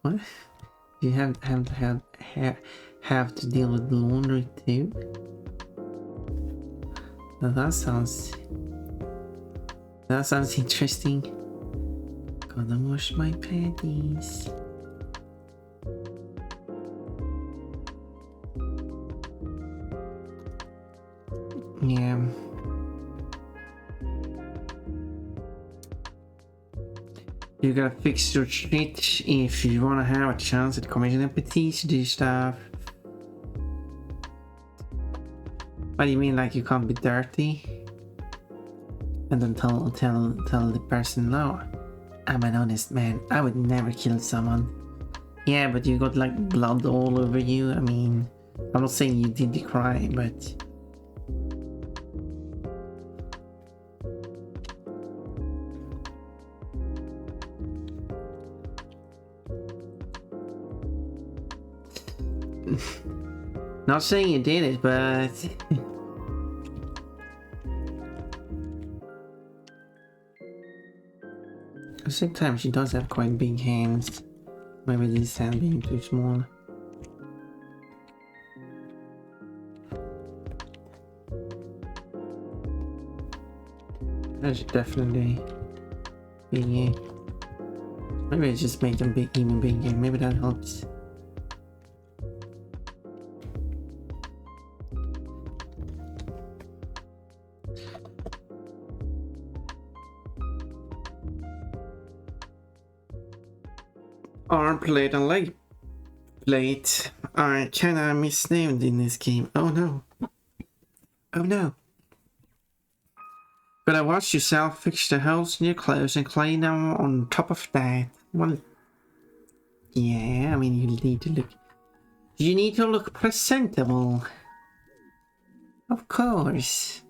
What? You have to deal with laundry too? Now that sounds interesting. Gotta wash my panties. Yeah. You gotta fix your shit if you wanna have a chance at commission NPCs to do stuff. What do you mean, like you can't be dirty? and then tell the person, no, I'm an honest man. I would never kill someone. Yeah, but you got like blood all over you. I mean, I'm not saying you did the crime, but not saying you did it, but at the same time, she does have quite big hands. Maybe this hand being too small. That should definitely be. Maybe I just make them big, even bigger. Maybe that helps. Arm plate and leg plate are kinda misnamed in this game. Oh no. Oh no. Gotta wash yourself, fix the holes in your clothes, and clean them on top of that. Well, yeah, I mean, you need to look. You need to look presentable. Of course.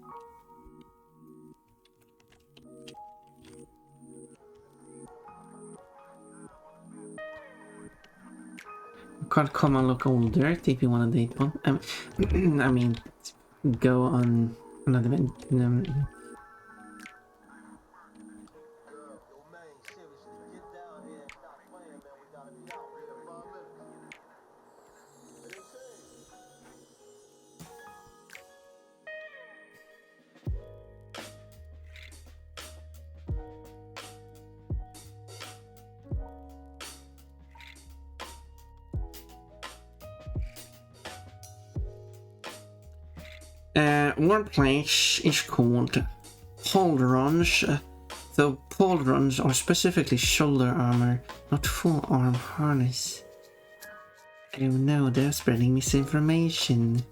You can't come and look all dirty if you want to date one. I mean, go on another. One place is called pauldrons. Though pauldrons are specifically shoulder armor, not full arm harness. Oh no, they're spreading misinformation.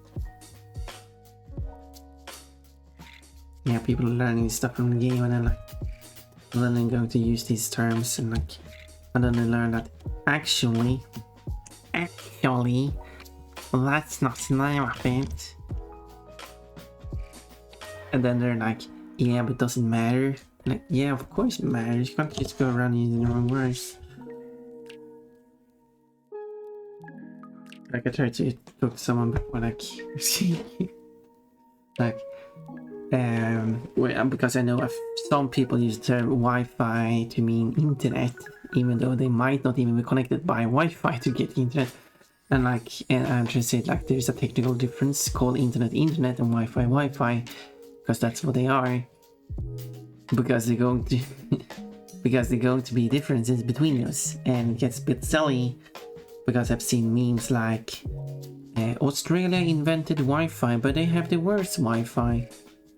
Yeah, people are learning stuff from the game and then they're going to use these terms and then they learn that actually, that's not the name of it. And then they're like, yeah, but does it matter? Like, yeah, of course it matters. You can't just go around using the wrong words. Like, I tried to talk to someone before, like, because I know some people use the term Wi-Fi to mean internet, even though they might not even be connected by Wi-Fi to get internet. And I'm trying to say, like, there's a technical difference called internet and Wi-Fi. Because that's what they are. Because they're going to be differences between us, and it gets a bit silly. Because I've seen memes like Australia invented Wi-Fi, but they have the worst Wi-Fi,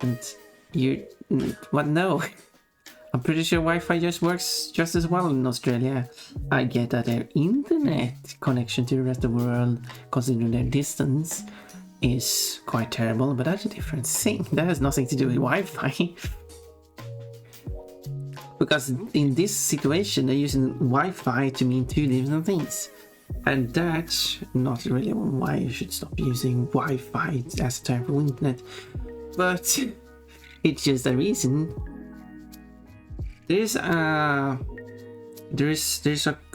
and what? No, I'm pretty sure Wi-Fi just works just as well in Australia. I get that their internet connection to the rest of the world, considering their distance, is quite terrible, but that's a different thing. That has nothing to do with Wi-Fi. Because in this situation, they're using Wi-Fi to mean two different things. And that's not really why you should stop using Wi-Fi as a term for internet. But it's just a reason. There's a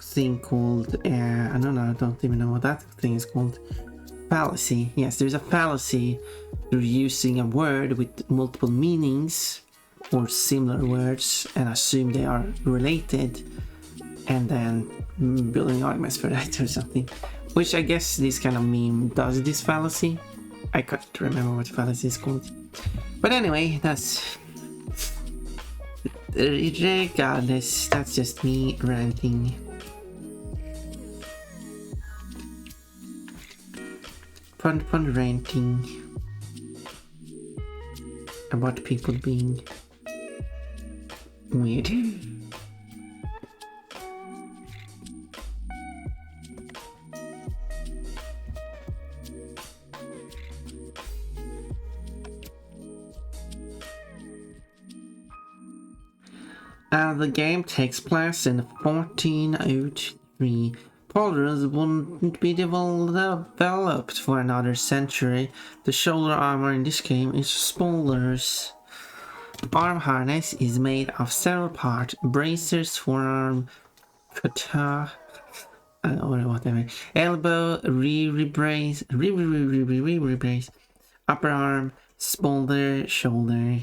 thing called, I don't even know what that thing is called. Fallacy. Yes, there's a fallacy. You're using a word with multiple meanings or similar words and assume they are related, and then building arguments for that or something. Which I guess this kind of meme does this fallacy. I can't remember what fallacy is called. But anyway, that's... regardless, that's just me ranting. Fun ranting about people being weird. The game takes place in 1403. Pauldrons wouldn't be developed for another century. The shoulder armor in this game is spoilers. Arm harness is made of several parts: bracers, forearm, kata, or whatever, elbow, rear brace, upper arm, shoulder, shoulder.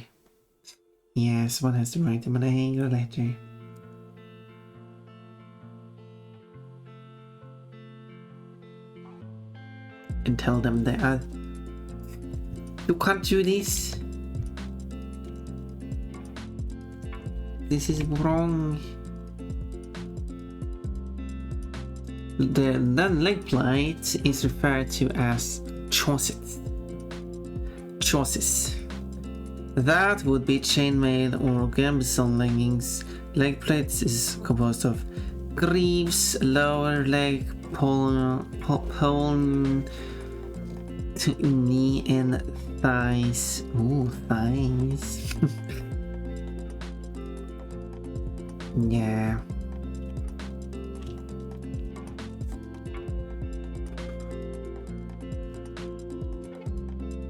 Yes, one has to write them an angle letter. And tell them that you can't do this. This is wrong. The leg plate is referred to as chausses. That would be chainmail or gambeson leggings. Leg plates is composed of greaves, lower leg, pole, knee, and thighs. Ooh, thighs. Yeah.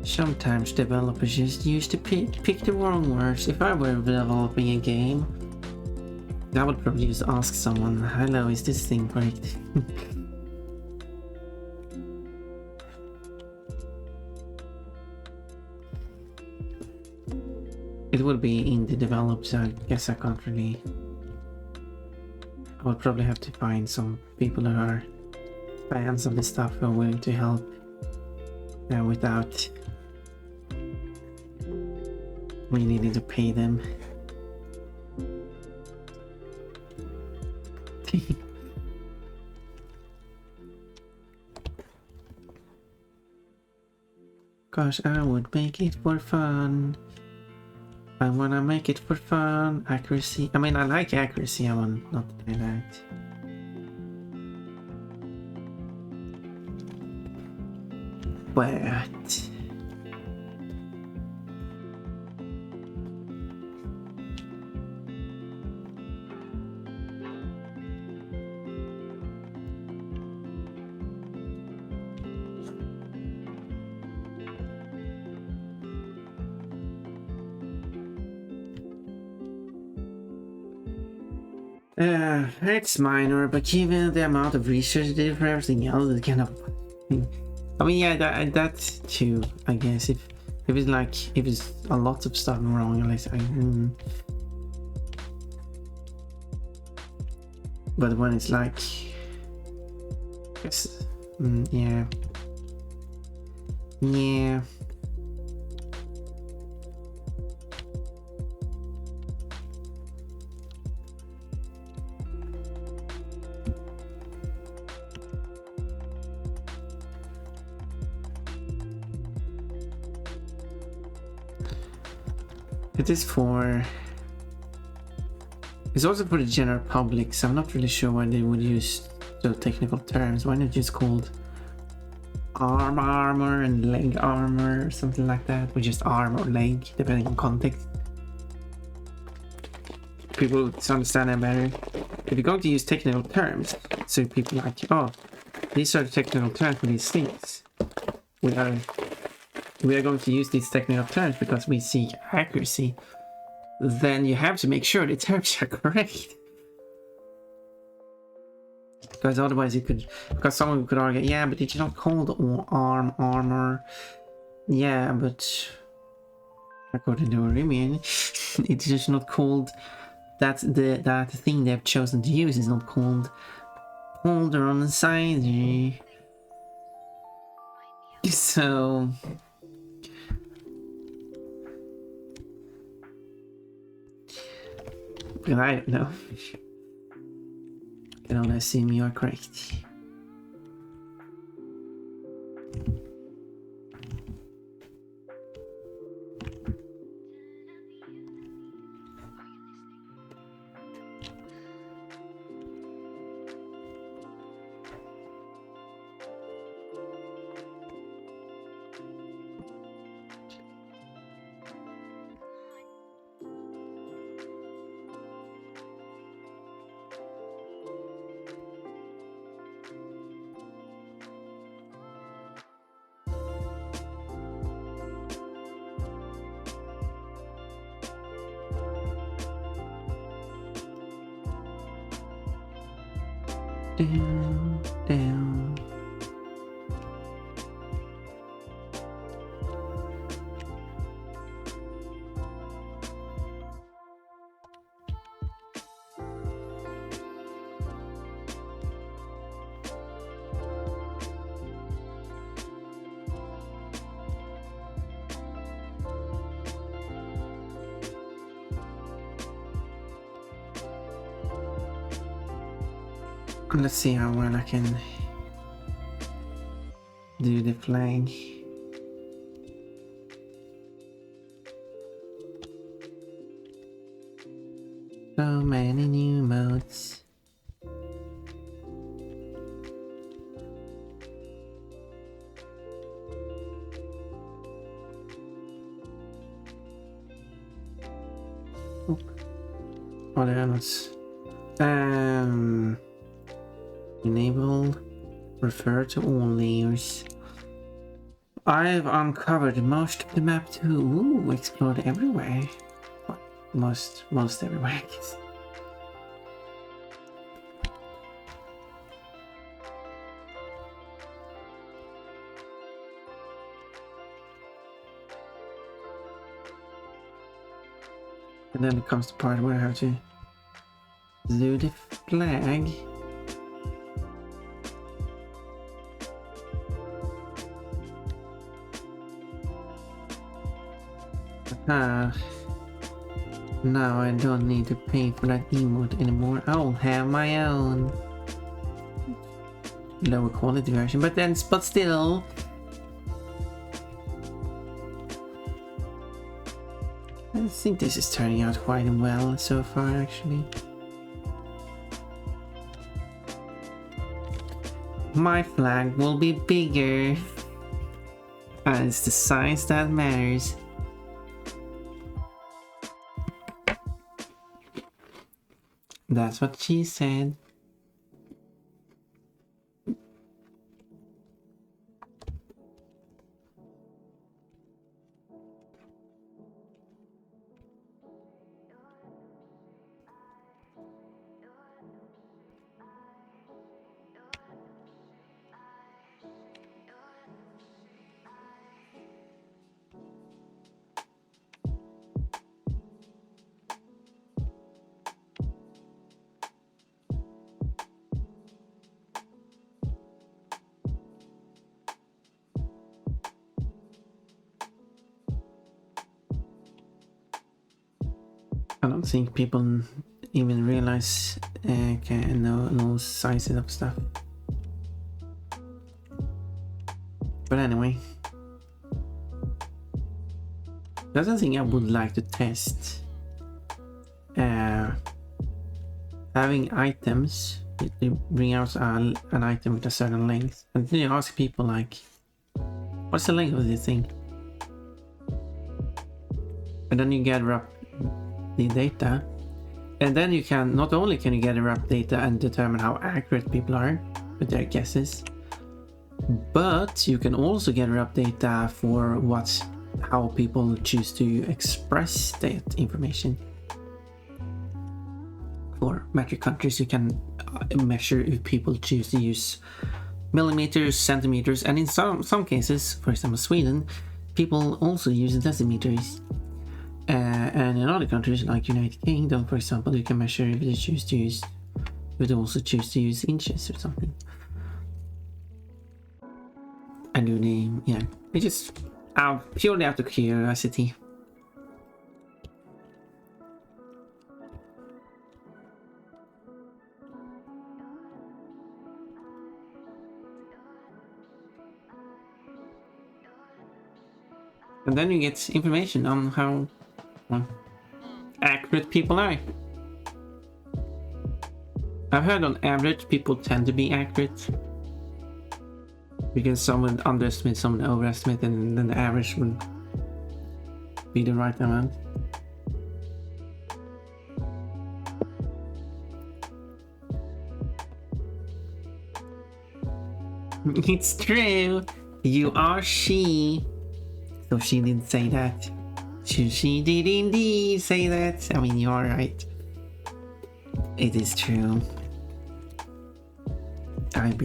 Sometimes developers just used to pick the wrong words. If I were developing a game, I would probably just ask someone, hello, is this thing correct? It would be indie developed, so I guess I can't really... I would probably have to find some people who are fans of this stuff who are willing to help without we needing to pay them. Gosh, I would make it for fun. I wanna make it for fun. Accuracy. I mean, I like accuracy. I want not to do that. But it's minor, but given the amount of research they did for everything else, it's kind of... I mean, yeah, that too, I guess. If it's like, if it's a lot of stuff wrong, like, but when it's like, it's, yeah. It is for... It's also for the general public, so I'm not really sure why they would use those technical terms. Why not just called arm armor and leg armor or something like that? Or just arm or leg, depending on context. People would understand that better. If you're going to use technical terms, so people are like, oh, these are the technical terms for these things. We are going to use these technical terms because we seek accuracy. Then you have to make sure the terms are correct. Because otherwise because someone could argue, yeah, but it's not called armor. Yeah, but according to Rimian, it's just not called, that thing they've chosen to use is not called holder on the side. So... But I don't know. I can only assume you are correct. Down, down. Let's see how well I can do the flag. So many new modes. Oh, there was. Enable refer to all layers. I've uncovered most of the map too. Ooh, explored everywhere. Well, most everywhere, I guess. And then it comes the part where I have to do the flag. Now I don't need to pay for that emote anymore. I'll have my own lower quality version, but still. I think this is turning out quite well so far, actually. My flag will be bigger. It's the size that matters. That's what she said. I don't think people even realize can know sizes of stuff. But anyway, that's something I would like to test. Having items, you bring out an item with a certain length, and then you ask people like, "What's the length of this thing?" And then you gather up the data, and then you can not only can you gather up data and determine how accurate people are with their guesses, but you can also gather up data for how people choose to express that information. For metric countries, you can measure if people choose to use millimeters, centimeters, and in some cases, for example Sweden, people also use decimeters. And in other countries like United Kingdom, for example, you can measure if they also choose to use inches or something. And do it just purely out of curiosity. And then you get information on how accurate people are. I've heard on average people tend to be accurate, because some would underestimate, some would overestimate, and then the average would be the right amount. It's true, you are she. So she did say that. She did indeed say that. I mean, you are right. It is true. I've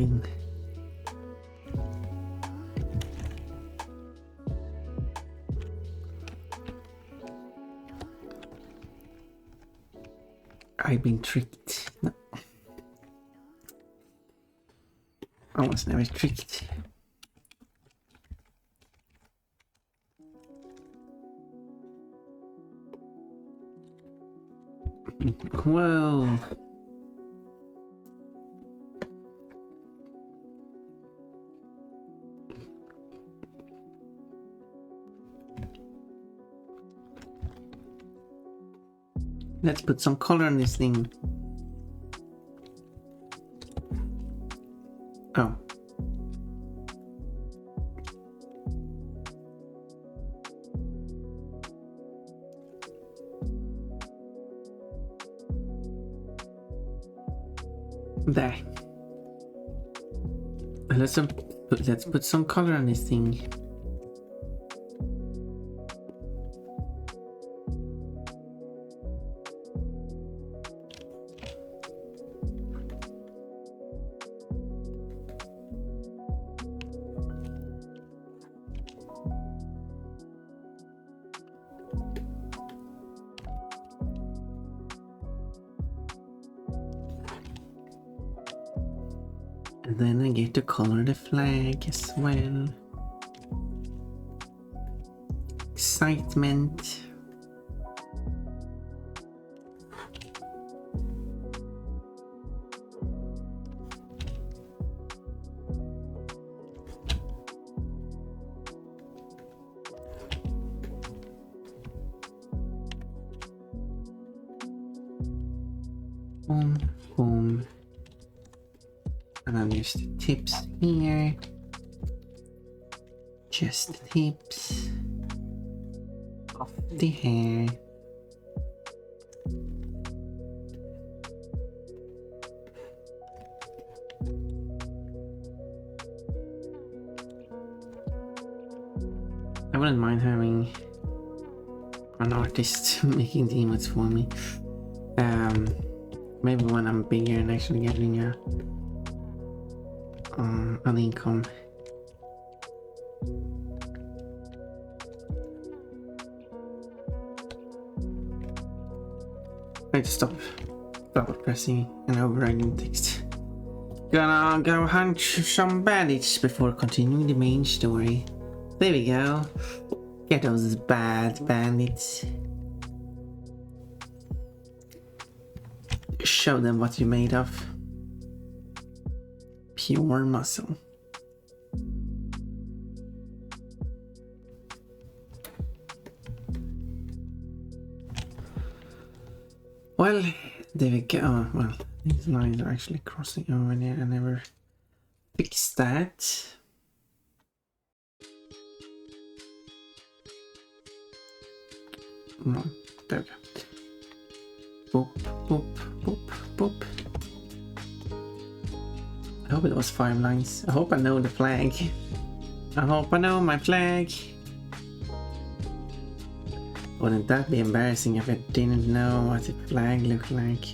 been tricked. No. I was never tricked. Whoa. Let's put some color on this thing. Oh. There. Let's put some color on this thing. And then I get to color the flag as well. Excitement. Boom, boom. And then there's the tips here. Just the tips of the hair. I wouldn't mind having an artist making the emotes for me. Maybe when I'm bigger and actually getting an income. I just stop double pressing and overriding text. Gonna go hunt some bandits before continuing the main story. There we go. Get those bad bandits. Show them what you're made of. Pure muscle. Well, there we go. Oh, well, these lines are actually crossing over there. I never fixed that. No, there we go. Boop, boop, boop, boop. I hope it was 5 lines. I hope I know the flag. I hope I know my flag. Wouldn't that be embarrassing if I didn't know what the flag looked like?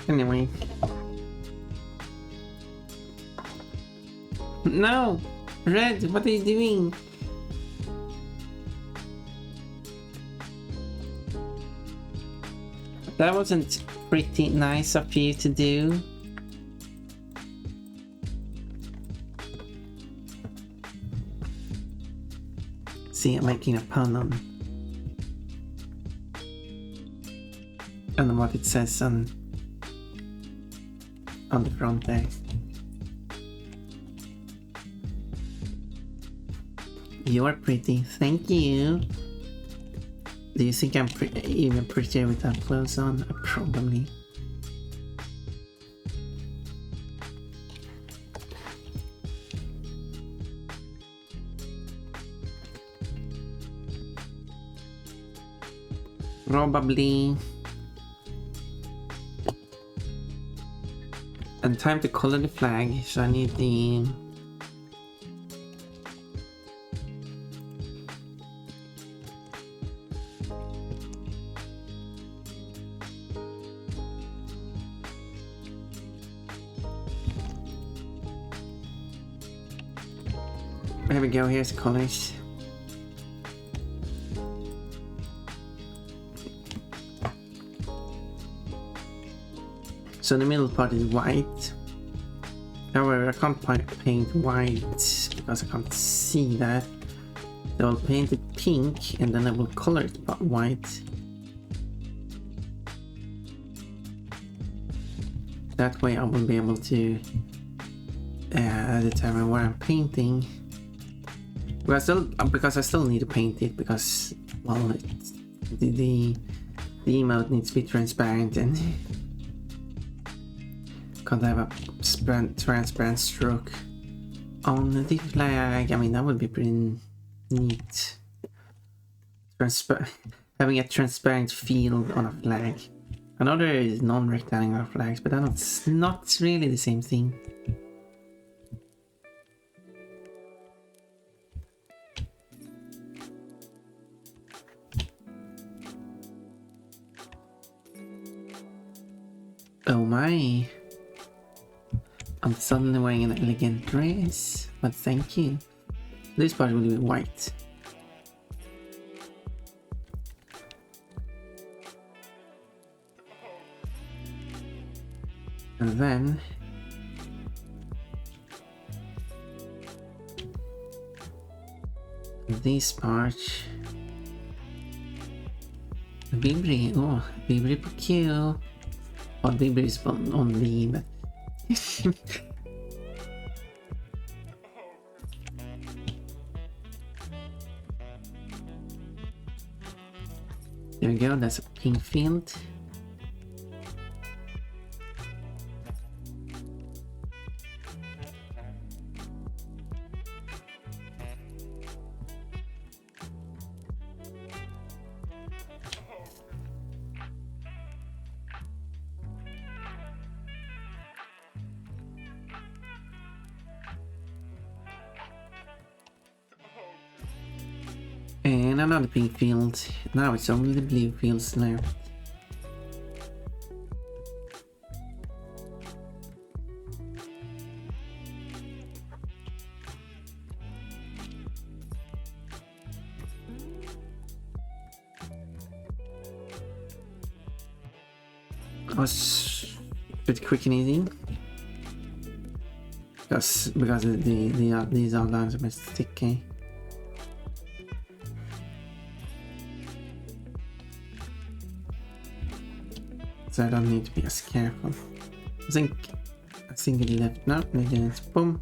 Anyway. No! Red, what are you doing? That wasn't pretty nice of you to do. See, I'm making a pun on what it says on the front there. You're pretty, thank you. Do you think I'm even prettier without clothes on? Probably. probably. And time to color the flag, so I need the... There we go, here's the colors. So the middle part is white. However, I can't paint white because I can't see that. So I'll paint it pink and then I will color it white. That way I will be able to determine where I'm painting. Because I still need to paint it because, well, the emote needs to be transparent and can't have a transparent stroke on the flag. I mean, that would be pretty neat. Having a transparent field on a flag. I know there is non-rectangular flags, but that's not really the same thing. Oh my. I'm suddenly wearing an elegant dress, but thank you. This part will be white. And then this part Vibri, oh, Vibri på Q. Well, Vibri is on V, but there we go, that's a pink field. And another pink field. Now it's only the blue fields now. Was a bit quick and easy. Because these outlines are a bit sticky. So I don't need to be as careful. I think it left. No, it didn't. Boom.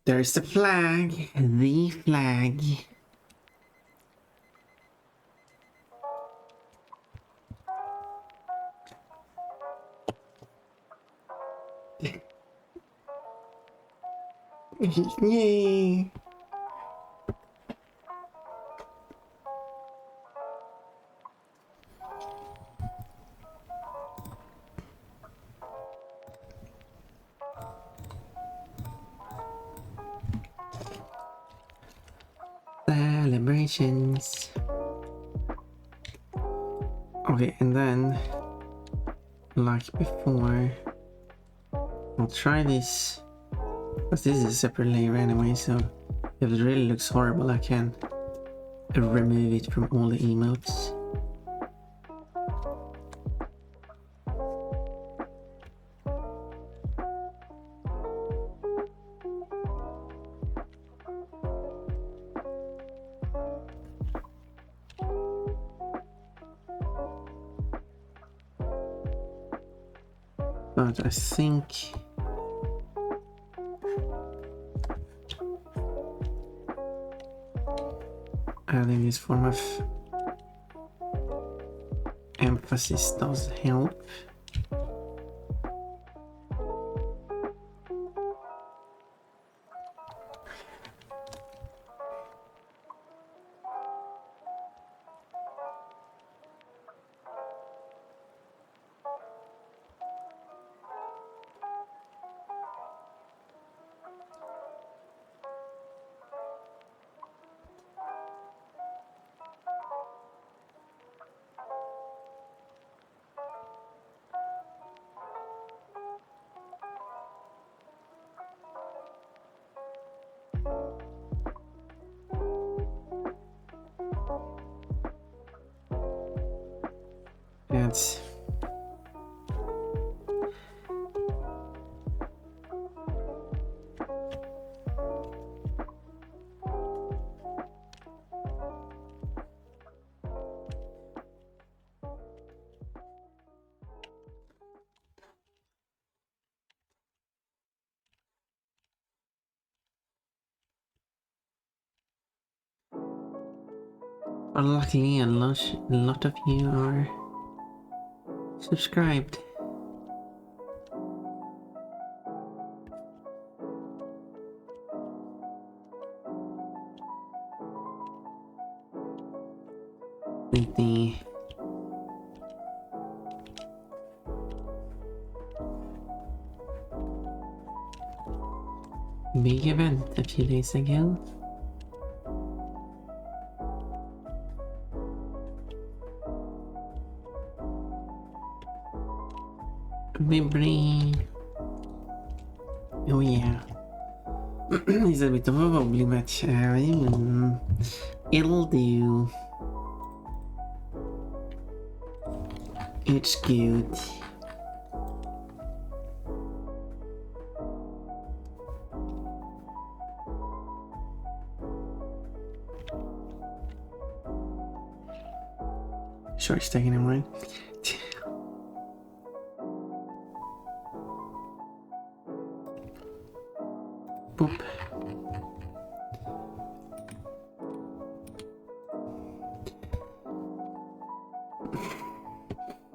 There's the flag. The flag. Yay! Celebrations. Okay, and then, like before, I'll try this. Because this is a separate layer anyway, so if it really looks horrible, I can remove it from all the emotes. But I think adding this form of emphasis does help. That's well, luckily a lot of you are subscribed. With the big event a few days ago. Vibri. Oh yeah. He's a bit of a wobbly match. It'll do. It's good. Sure, it's taking him right. Boop.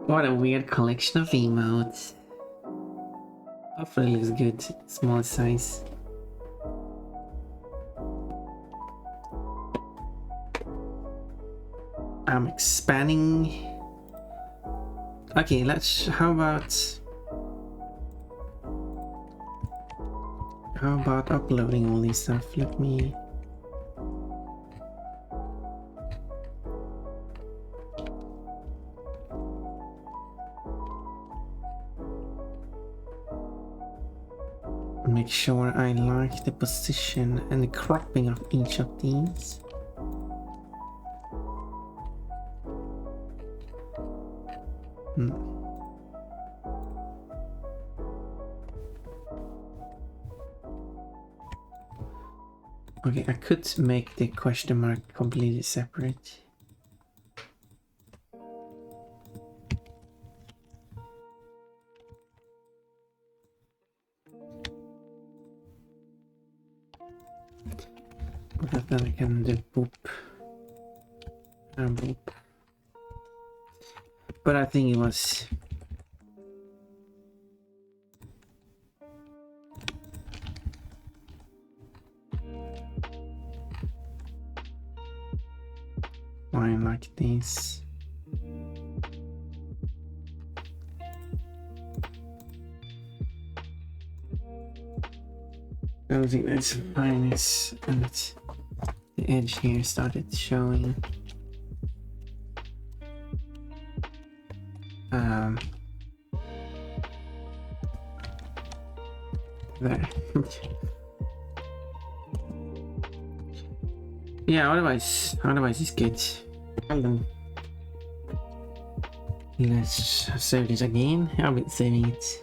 What a weird collection of emotes. Hopefully looks good. Small size. I'm expanding. Okay, how about uploading all this stuff? Let me. Make sure I like the position and the cropping of each of these. Okay, I could make the question mark completely separate. But then I can do boop and boop. But I think it was fine like this. I don't think that's fine. It's and the edge here started showing. There. Yeah, otherwise it's good. Well then. Let's save this again. I've been saving it.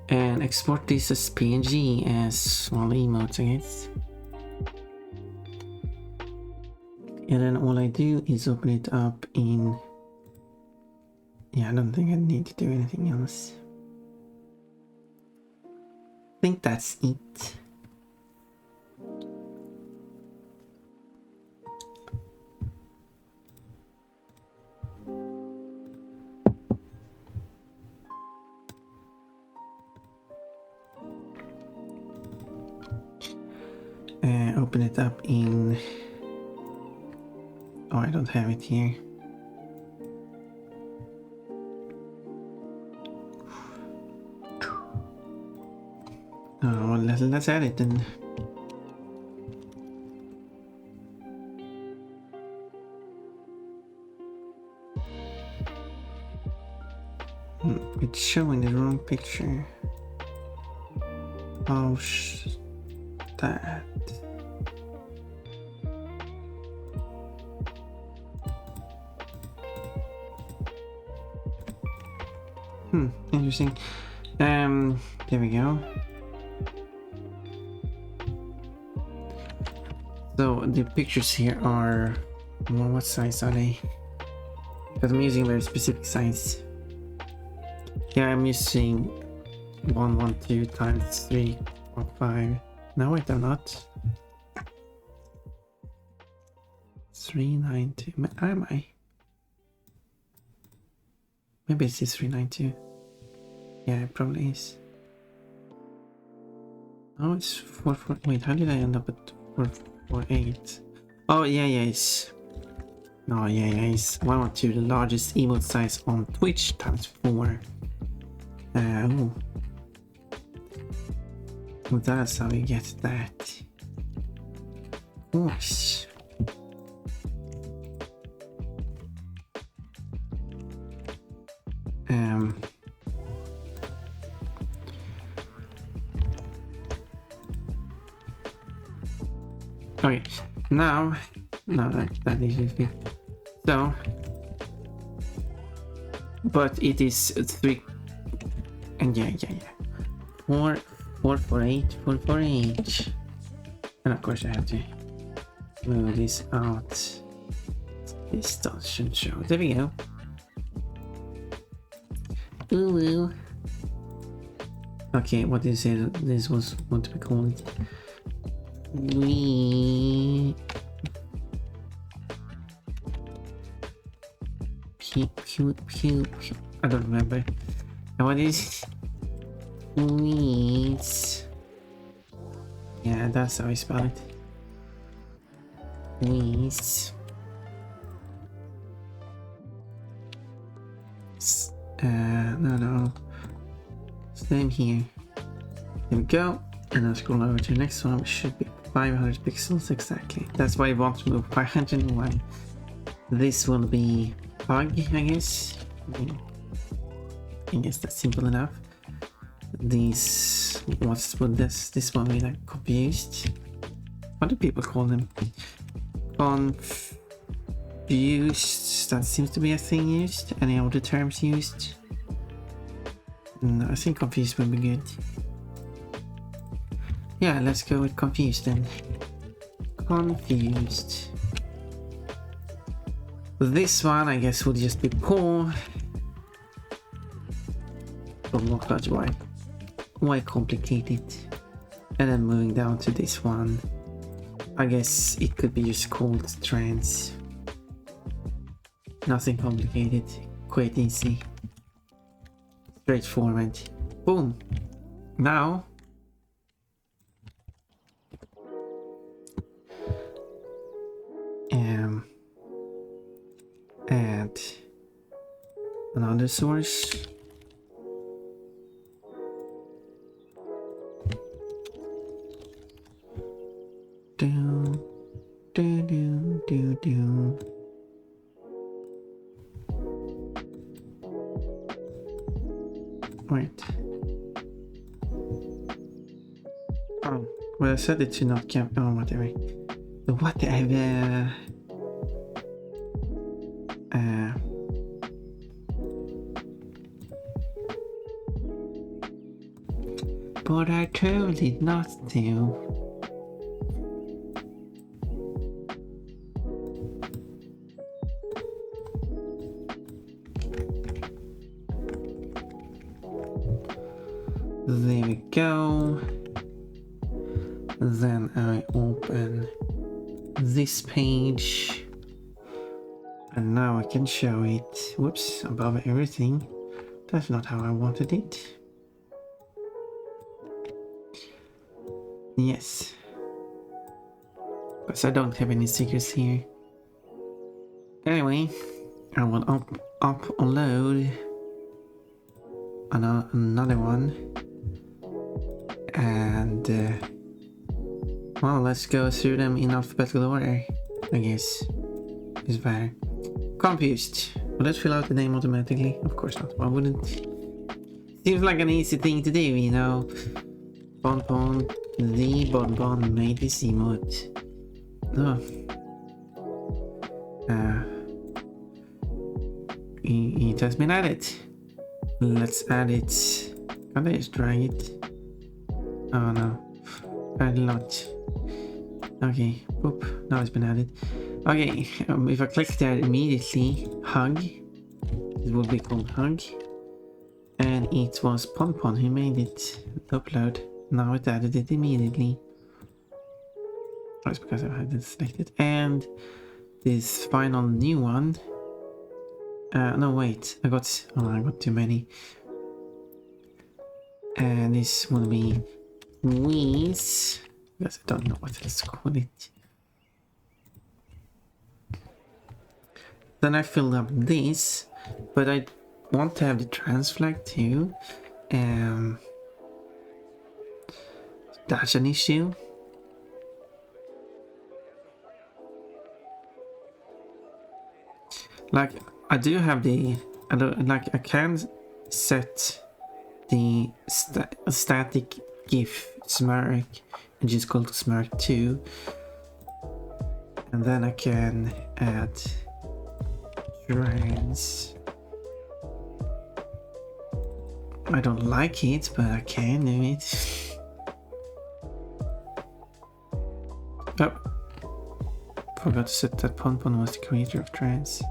And export this as PNG as small emotes, I guess. And then all I do is open it up in... Yeah, I don't think I need to do anything else. I think that's it. Open it up in... Oh, I don't have it here. Oh, well, let's add it then. It's showing the wrong picture. Oh, that. Interesting. There we go. So the pictures here are, well, what size are they? Because I'm using a very specific size. Yeah, I'm using 112 times 3.5. No, wait, I'm not. 392. Am I? Maybe it's 392. Yeah, it probably is. Oh, it's 4. Wait, how did I end up at 448? Oh, yeah, it's. Oh, yeah, it's 112, the largest emote size on Twitch times 4. Oh. Well, that's how you get that. Of course. Okay, now that needs to be so, but it is 3 and yeah 448, and of course I have to move this out. This doesn't show. There we go. Ooh. Okay, what did you say this was? What do we call it? Pew. I don't remember. And what is weeds? Yeah, that's how I spell it. Weeds. No. Same here. There we go. And I'll scroll over to the next one, which should be 500 pixels exactly. That's why I want to move 501. This will be bug, I guess. I guess that's simple enough. These, what's with this one be like confused? What do people call them? Confused. That seems to be a thing used. Any other terms used? No, I think confused would be good. Yeah, let's go with confused then. Confused. This one, I guess, would just be poor. But not much why complicate it? And then moving down to this one, I guess it could be just called trans. Nothing complicated, quite easy, straightforward. Boom. Now add another source. Do. Wait. Oh, well, I said it to not camp. Oh, whatever. Whatever. But I told it not to. There we go. Then I open this page. And now I can show it. Whoops, above everything. That's not how I wanted it. Yes. Because I don't have any secrets here. Anyway, I will upload another one. And well, let's go through them in alphabetical order, I guess. Is better. Confused. Will it fill out the name automatically? Of course not. Why wouldn't? Seems like an easy thing to do, you know. Bonbon, the Bonbon made this emote. No. It has been added. Let's add it. Can't I just drag it? Oh no. Add a lot. Okay, boop. Now it's been added. Okay, if I click there immediately, hug. It will be called hug. And it was Ponpon who made it. Upload. Now it added it immediately. That's because I had it selected. And this final new one. No wait, I got too many. And this will be Wheeze. Because I don't know what else to call it. Then I filled up this, but I want to have the trans flag too. That's an issue. Like I do have the, I can set the static GIF smirk and just call it smirk 2, and then I can add trans. I don't like it, but I can do it. Oh, forgot to set that Ponpon was the creator of trans.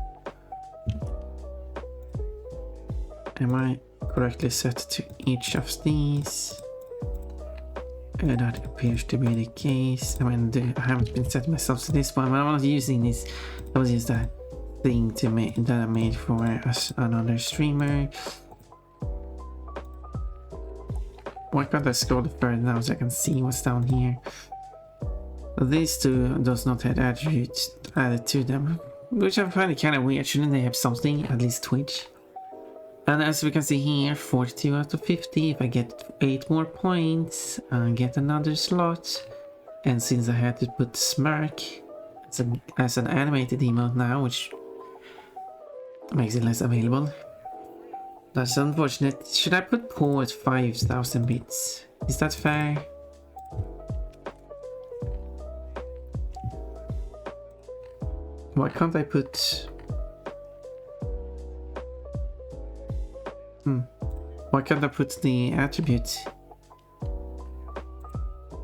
Am I correctly set to each of these? That appears to be the case. I mean, I haven't been set myself to this one, but I'm not using this. That was just a thing to make that I made for another streamer. Why can't I scroll further now so I can see what's down here? These two does not have attributes added to them, which I find kind of weird. Shouldn't they have something? At least Twitch. And as we can see here, 42 out of 50. If I get 8 more points, I get another slot. And since I had to put Smirk as an animated emote now, which makes it less available. That's unfortunate. Should I put Paw at 5,000 bits? Is that fair? Why can't I put... Why can't I put the attributes?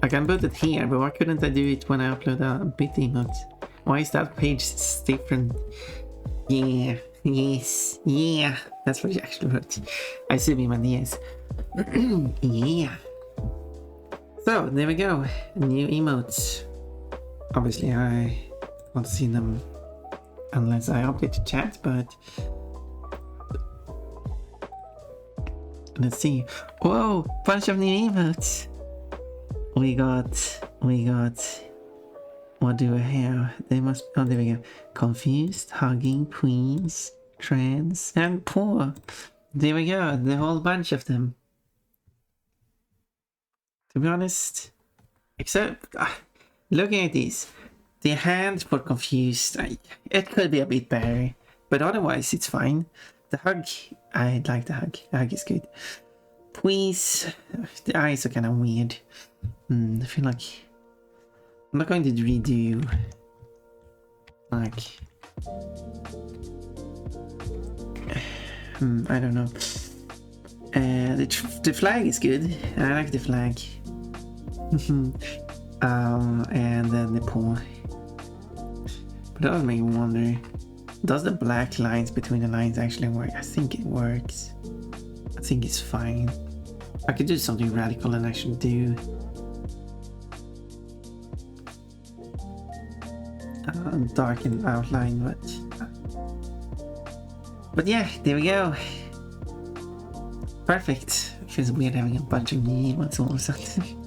I can put it here, but why couldn't I do it when I upload a bit emote? Why is that page different? Yeah, yes, yeah. That's what you actually wrote. I see me, man, yes. Yeah. So, there we go. New emotes. Obviously, I won't see them unless I update the chat, but... Let's see. Whoa! Bunch of new emotes! We got... What do I have? They must... Oh, there we go. Confused, hugging, queens, trans, and poor. There we go. The whole bunch of them. To be honest... Except... looking at these. The hand for confused... it could be a bit better. But otherwise, it's fine. The hug... I like the hug. The hug is good. Please... The eyes are kind of weird. I feel like... I'm not going to redo... Like... I don't know. The flag is good. I like the flag. And then the paw. But that would make me wonder... Does the black lines between the lines actually work? I think it works. I think it's fine. I could do something radical and actually do... darken outline, but yeah, there we go. Perfect. Feels weird having a bunch of new emotes all of a sudden.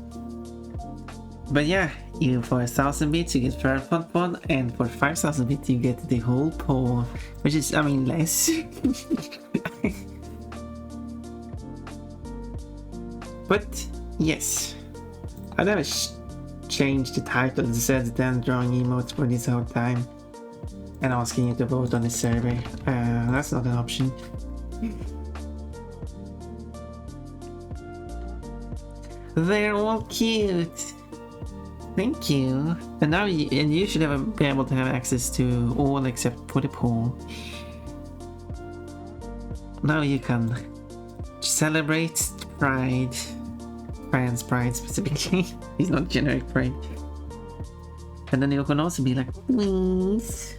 But yeah, you for 1,000 bits you get Fair Ponpon, and for 5,000 bits you get the whole paw, which is, I mean, less. But yes, I never changed the title instead of then drawing emotes for this whole time and asking you to vote on the server. That's not an option. They're all cute. Thank you. And now you should be able to have access to all except for the paw. Now you can celebrate Pride. Trans Pride specifically. It's not generic Pride. And then you can also be like, please.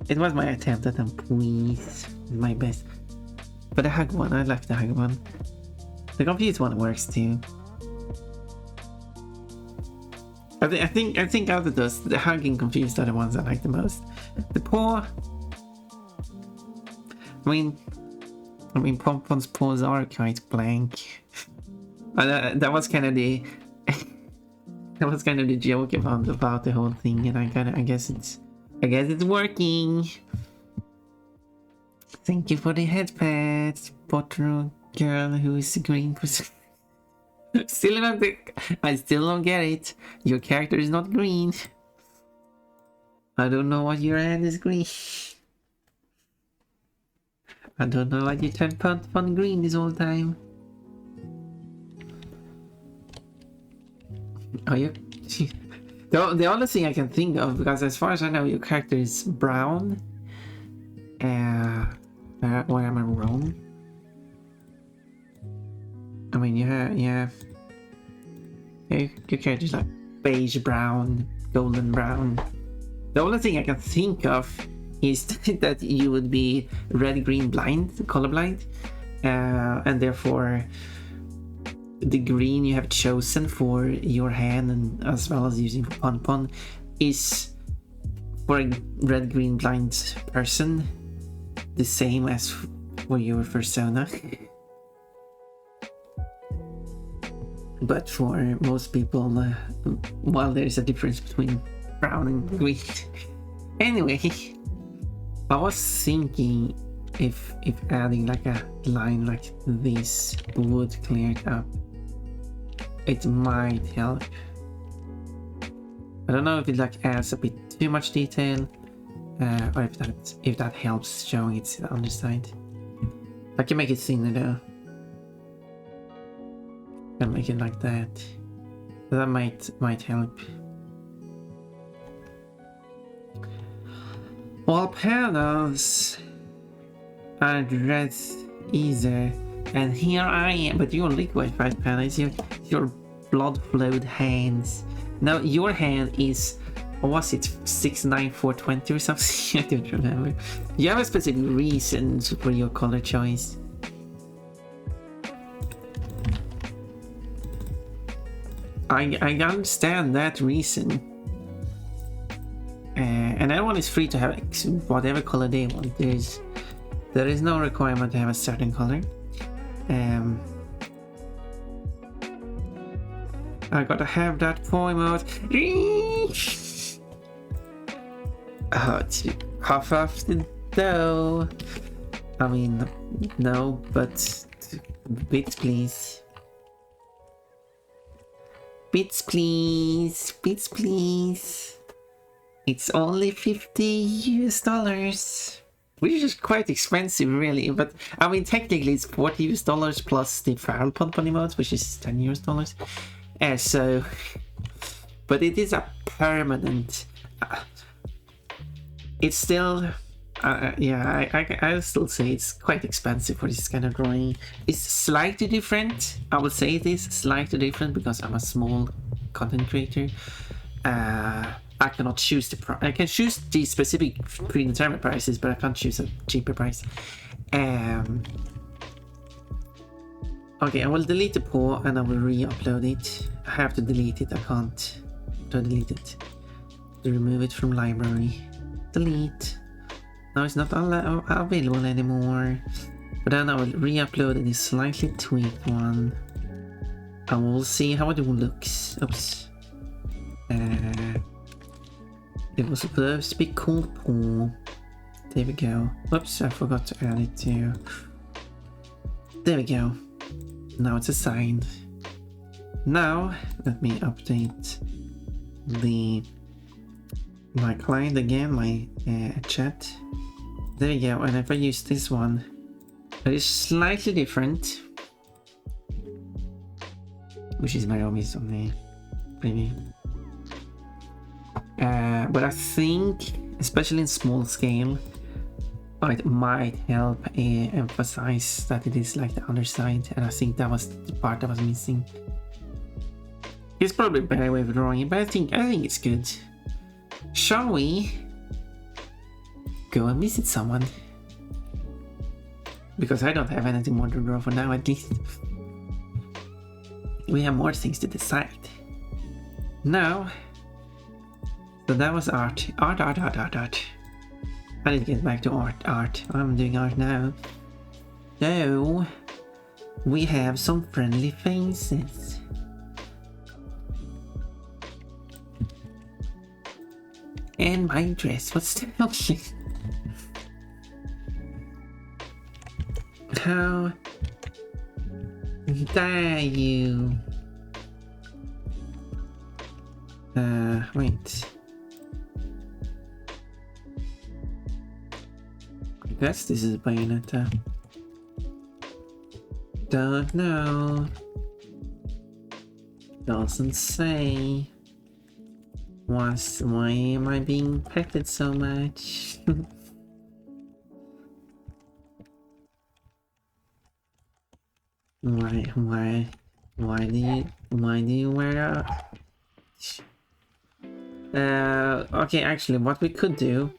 It was my attempt at them, please. My best. But the hug one, I like the hug one. The confused one works too. I think out of those, the hug and confused are the ones I like the most. The paw. I mean, Pompon's paws are quite blank. That was kind of the that was kind of the joke about the whole thing, and I guess it's working. Thank you for the head pat, Potter girl who is the green person. I still don't get it. Your character is not green. I don't know why your hand is green. I don't know why you turn Pompon green this whole time. Oh, you. The only thing I can think of, because as far as I know, your character is brown. Or am I wrong? I mean, your character's like beige brown, golden brown. The only thing I can think of is that you would be red-green blind, colorblind, and therefore the green you have chosen for your hand, and as well as using for Pompon, is for a red-green blind person the same as for your persona. But for most people, while there's a difference between brown and green. Anyway, I was thinking if adding like a line like this would clear it up. It might help. I don't know if it like adds a bit too much detail, or if that helps showing its underside. I can make it thinner though. Can make it like that. That might help. Well, panels are red either, and here I am. But you're liquefied panels. Your blood-flowed hands. Now your hand is, what was it, 69420 or something? I don't remember. You have a specific reason for your color choice. I understand that reason. And everyone is free to have whatever color they want. There is no requirement to have a certain color. I gotta have that paw emote. Oh, to cough off the dough. I mean, no, but bits please. Bits please. Bits please. It's only $50, which is quite expensive really, but I mean technically it's $40 plus the feral Pompon emotes, which is $10. So, but it is a permanent. It's still, I'll still say it's quite expensive for this kind of drawing. It's slightly different. I would say it is slightly different because I'm a small content creator. I cannot choose the price. I can choose the specific predetermined prices, but I can't choose a cheaper price. Okay, I will delete the paw and I will re-upload it. I have to delete it. I can't delete it. To remove it from library. Delete. Now it's not available anymore. But then I will re-upload in a slightly tweaked one. And we'll see how it looks. Oops. It was supposed to be called paw. There we go. Whoops, I forgot to add it to. There we go. Now it's assigned. Now let me update my client again, my chat. There we go. And if I use this one, it is slightly different. which is very obvious on the preview. But I think, especially in small scale, it might help emphasize that it is like the underside, and I think that was the part that was missing. It's probably a better way of drawing it, but I think it's good. Shall we go and visit someone? Because I don't have anything more to draw for now, at least. We have more things to decide. Now, so that was art. Art. I need to get back to art. I'm doing art now. So, we have some friendly faces. And my dress was stylish. How dare you? Wait. I guess this is Bayonetta. Don't know. Doesn't say. Why am I being petted so much? Why do you wear a... okay, actually, what we could do,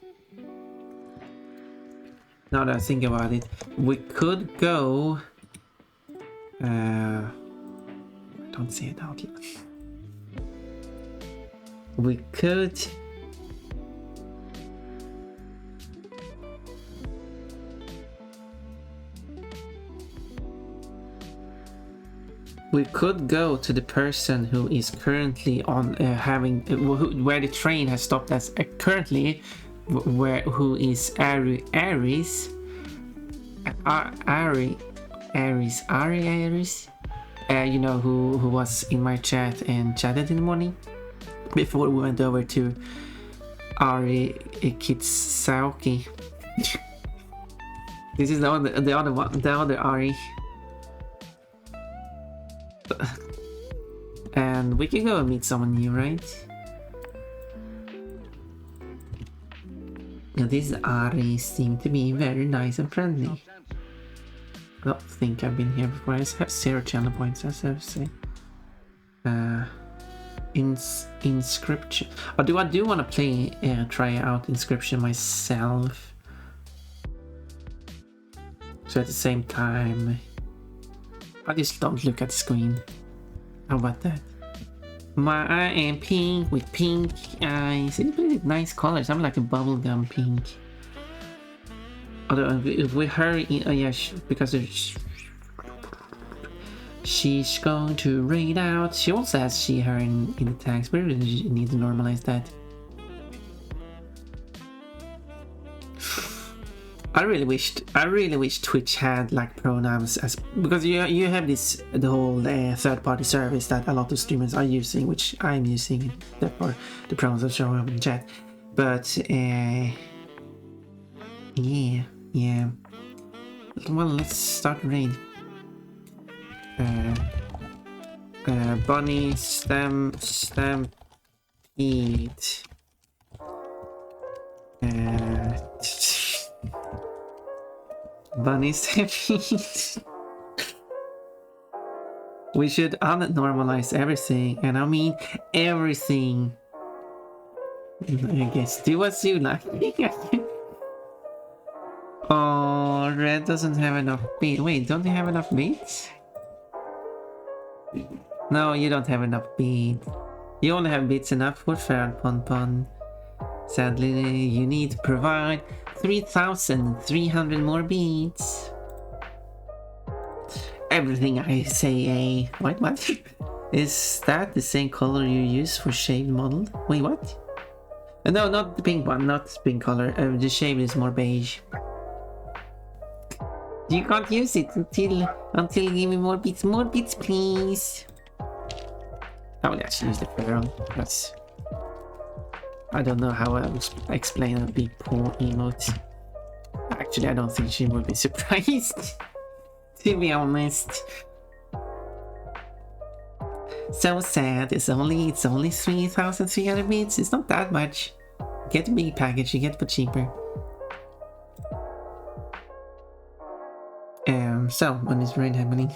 now that I think about it, we could go... don't say it out loud. We could... we could go to the person who is currently on where the train has stopped us currently, who is Aries. You know, who was in my chat and chatted in the morning before we went over to Ari Kitsuki. This is the other one, the other Ari. And we can go and meet someone new, right? Now, these Aris seem to be very nice and friendly. I don't think I've been here before. I have 0 channel points, as I have to say. Inscription. I do want to play, try out Inscription myself. So at the same time, I just don't look at the screen. How about that? I am pink with pink eyes. It's pretty nice colors. I'm like a bubblegum pink. Although if we hurry, yeah, because she's going to raid out. She also has she, her in the tags. We really need to normalize that. I really wish Twitch had like pronouns, as because you have the whole third-party service that a lot of streamers are using, which I'm using. Therefore, the pronouns are showing up in the chat. But yeah. Well, let's start raid. Bunny stampede. Bunny stampede. We should unnormalize everything, and I mean everything. I guess do what you like. Oh, Red doesn't have enough beats. Wait, don't you have enough beats? No, you don't have enough beats. You only have beats enough for Feral Pon. Sadly, you need to provide 3,300 more beats. Everything I say, what? Is that the same color you use for shaved model? Wait, what? No, not the pink one, not the pink color. The shade is more beige. You can't use it until you give me more beats. More beats, please. I will actually use the feral. That's... I don't know how I will explain a big poor emote. Actually, I don't think she will be surprised. To be honest. So sad. It's only 3,300 bits. It's not that much. Get the big package, you get it for cheaper. So when is rain happening?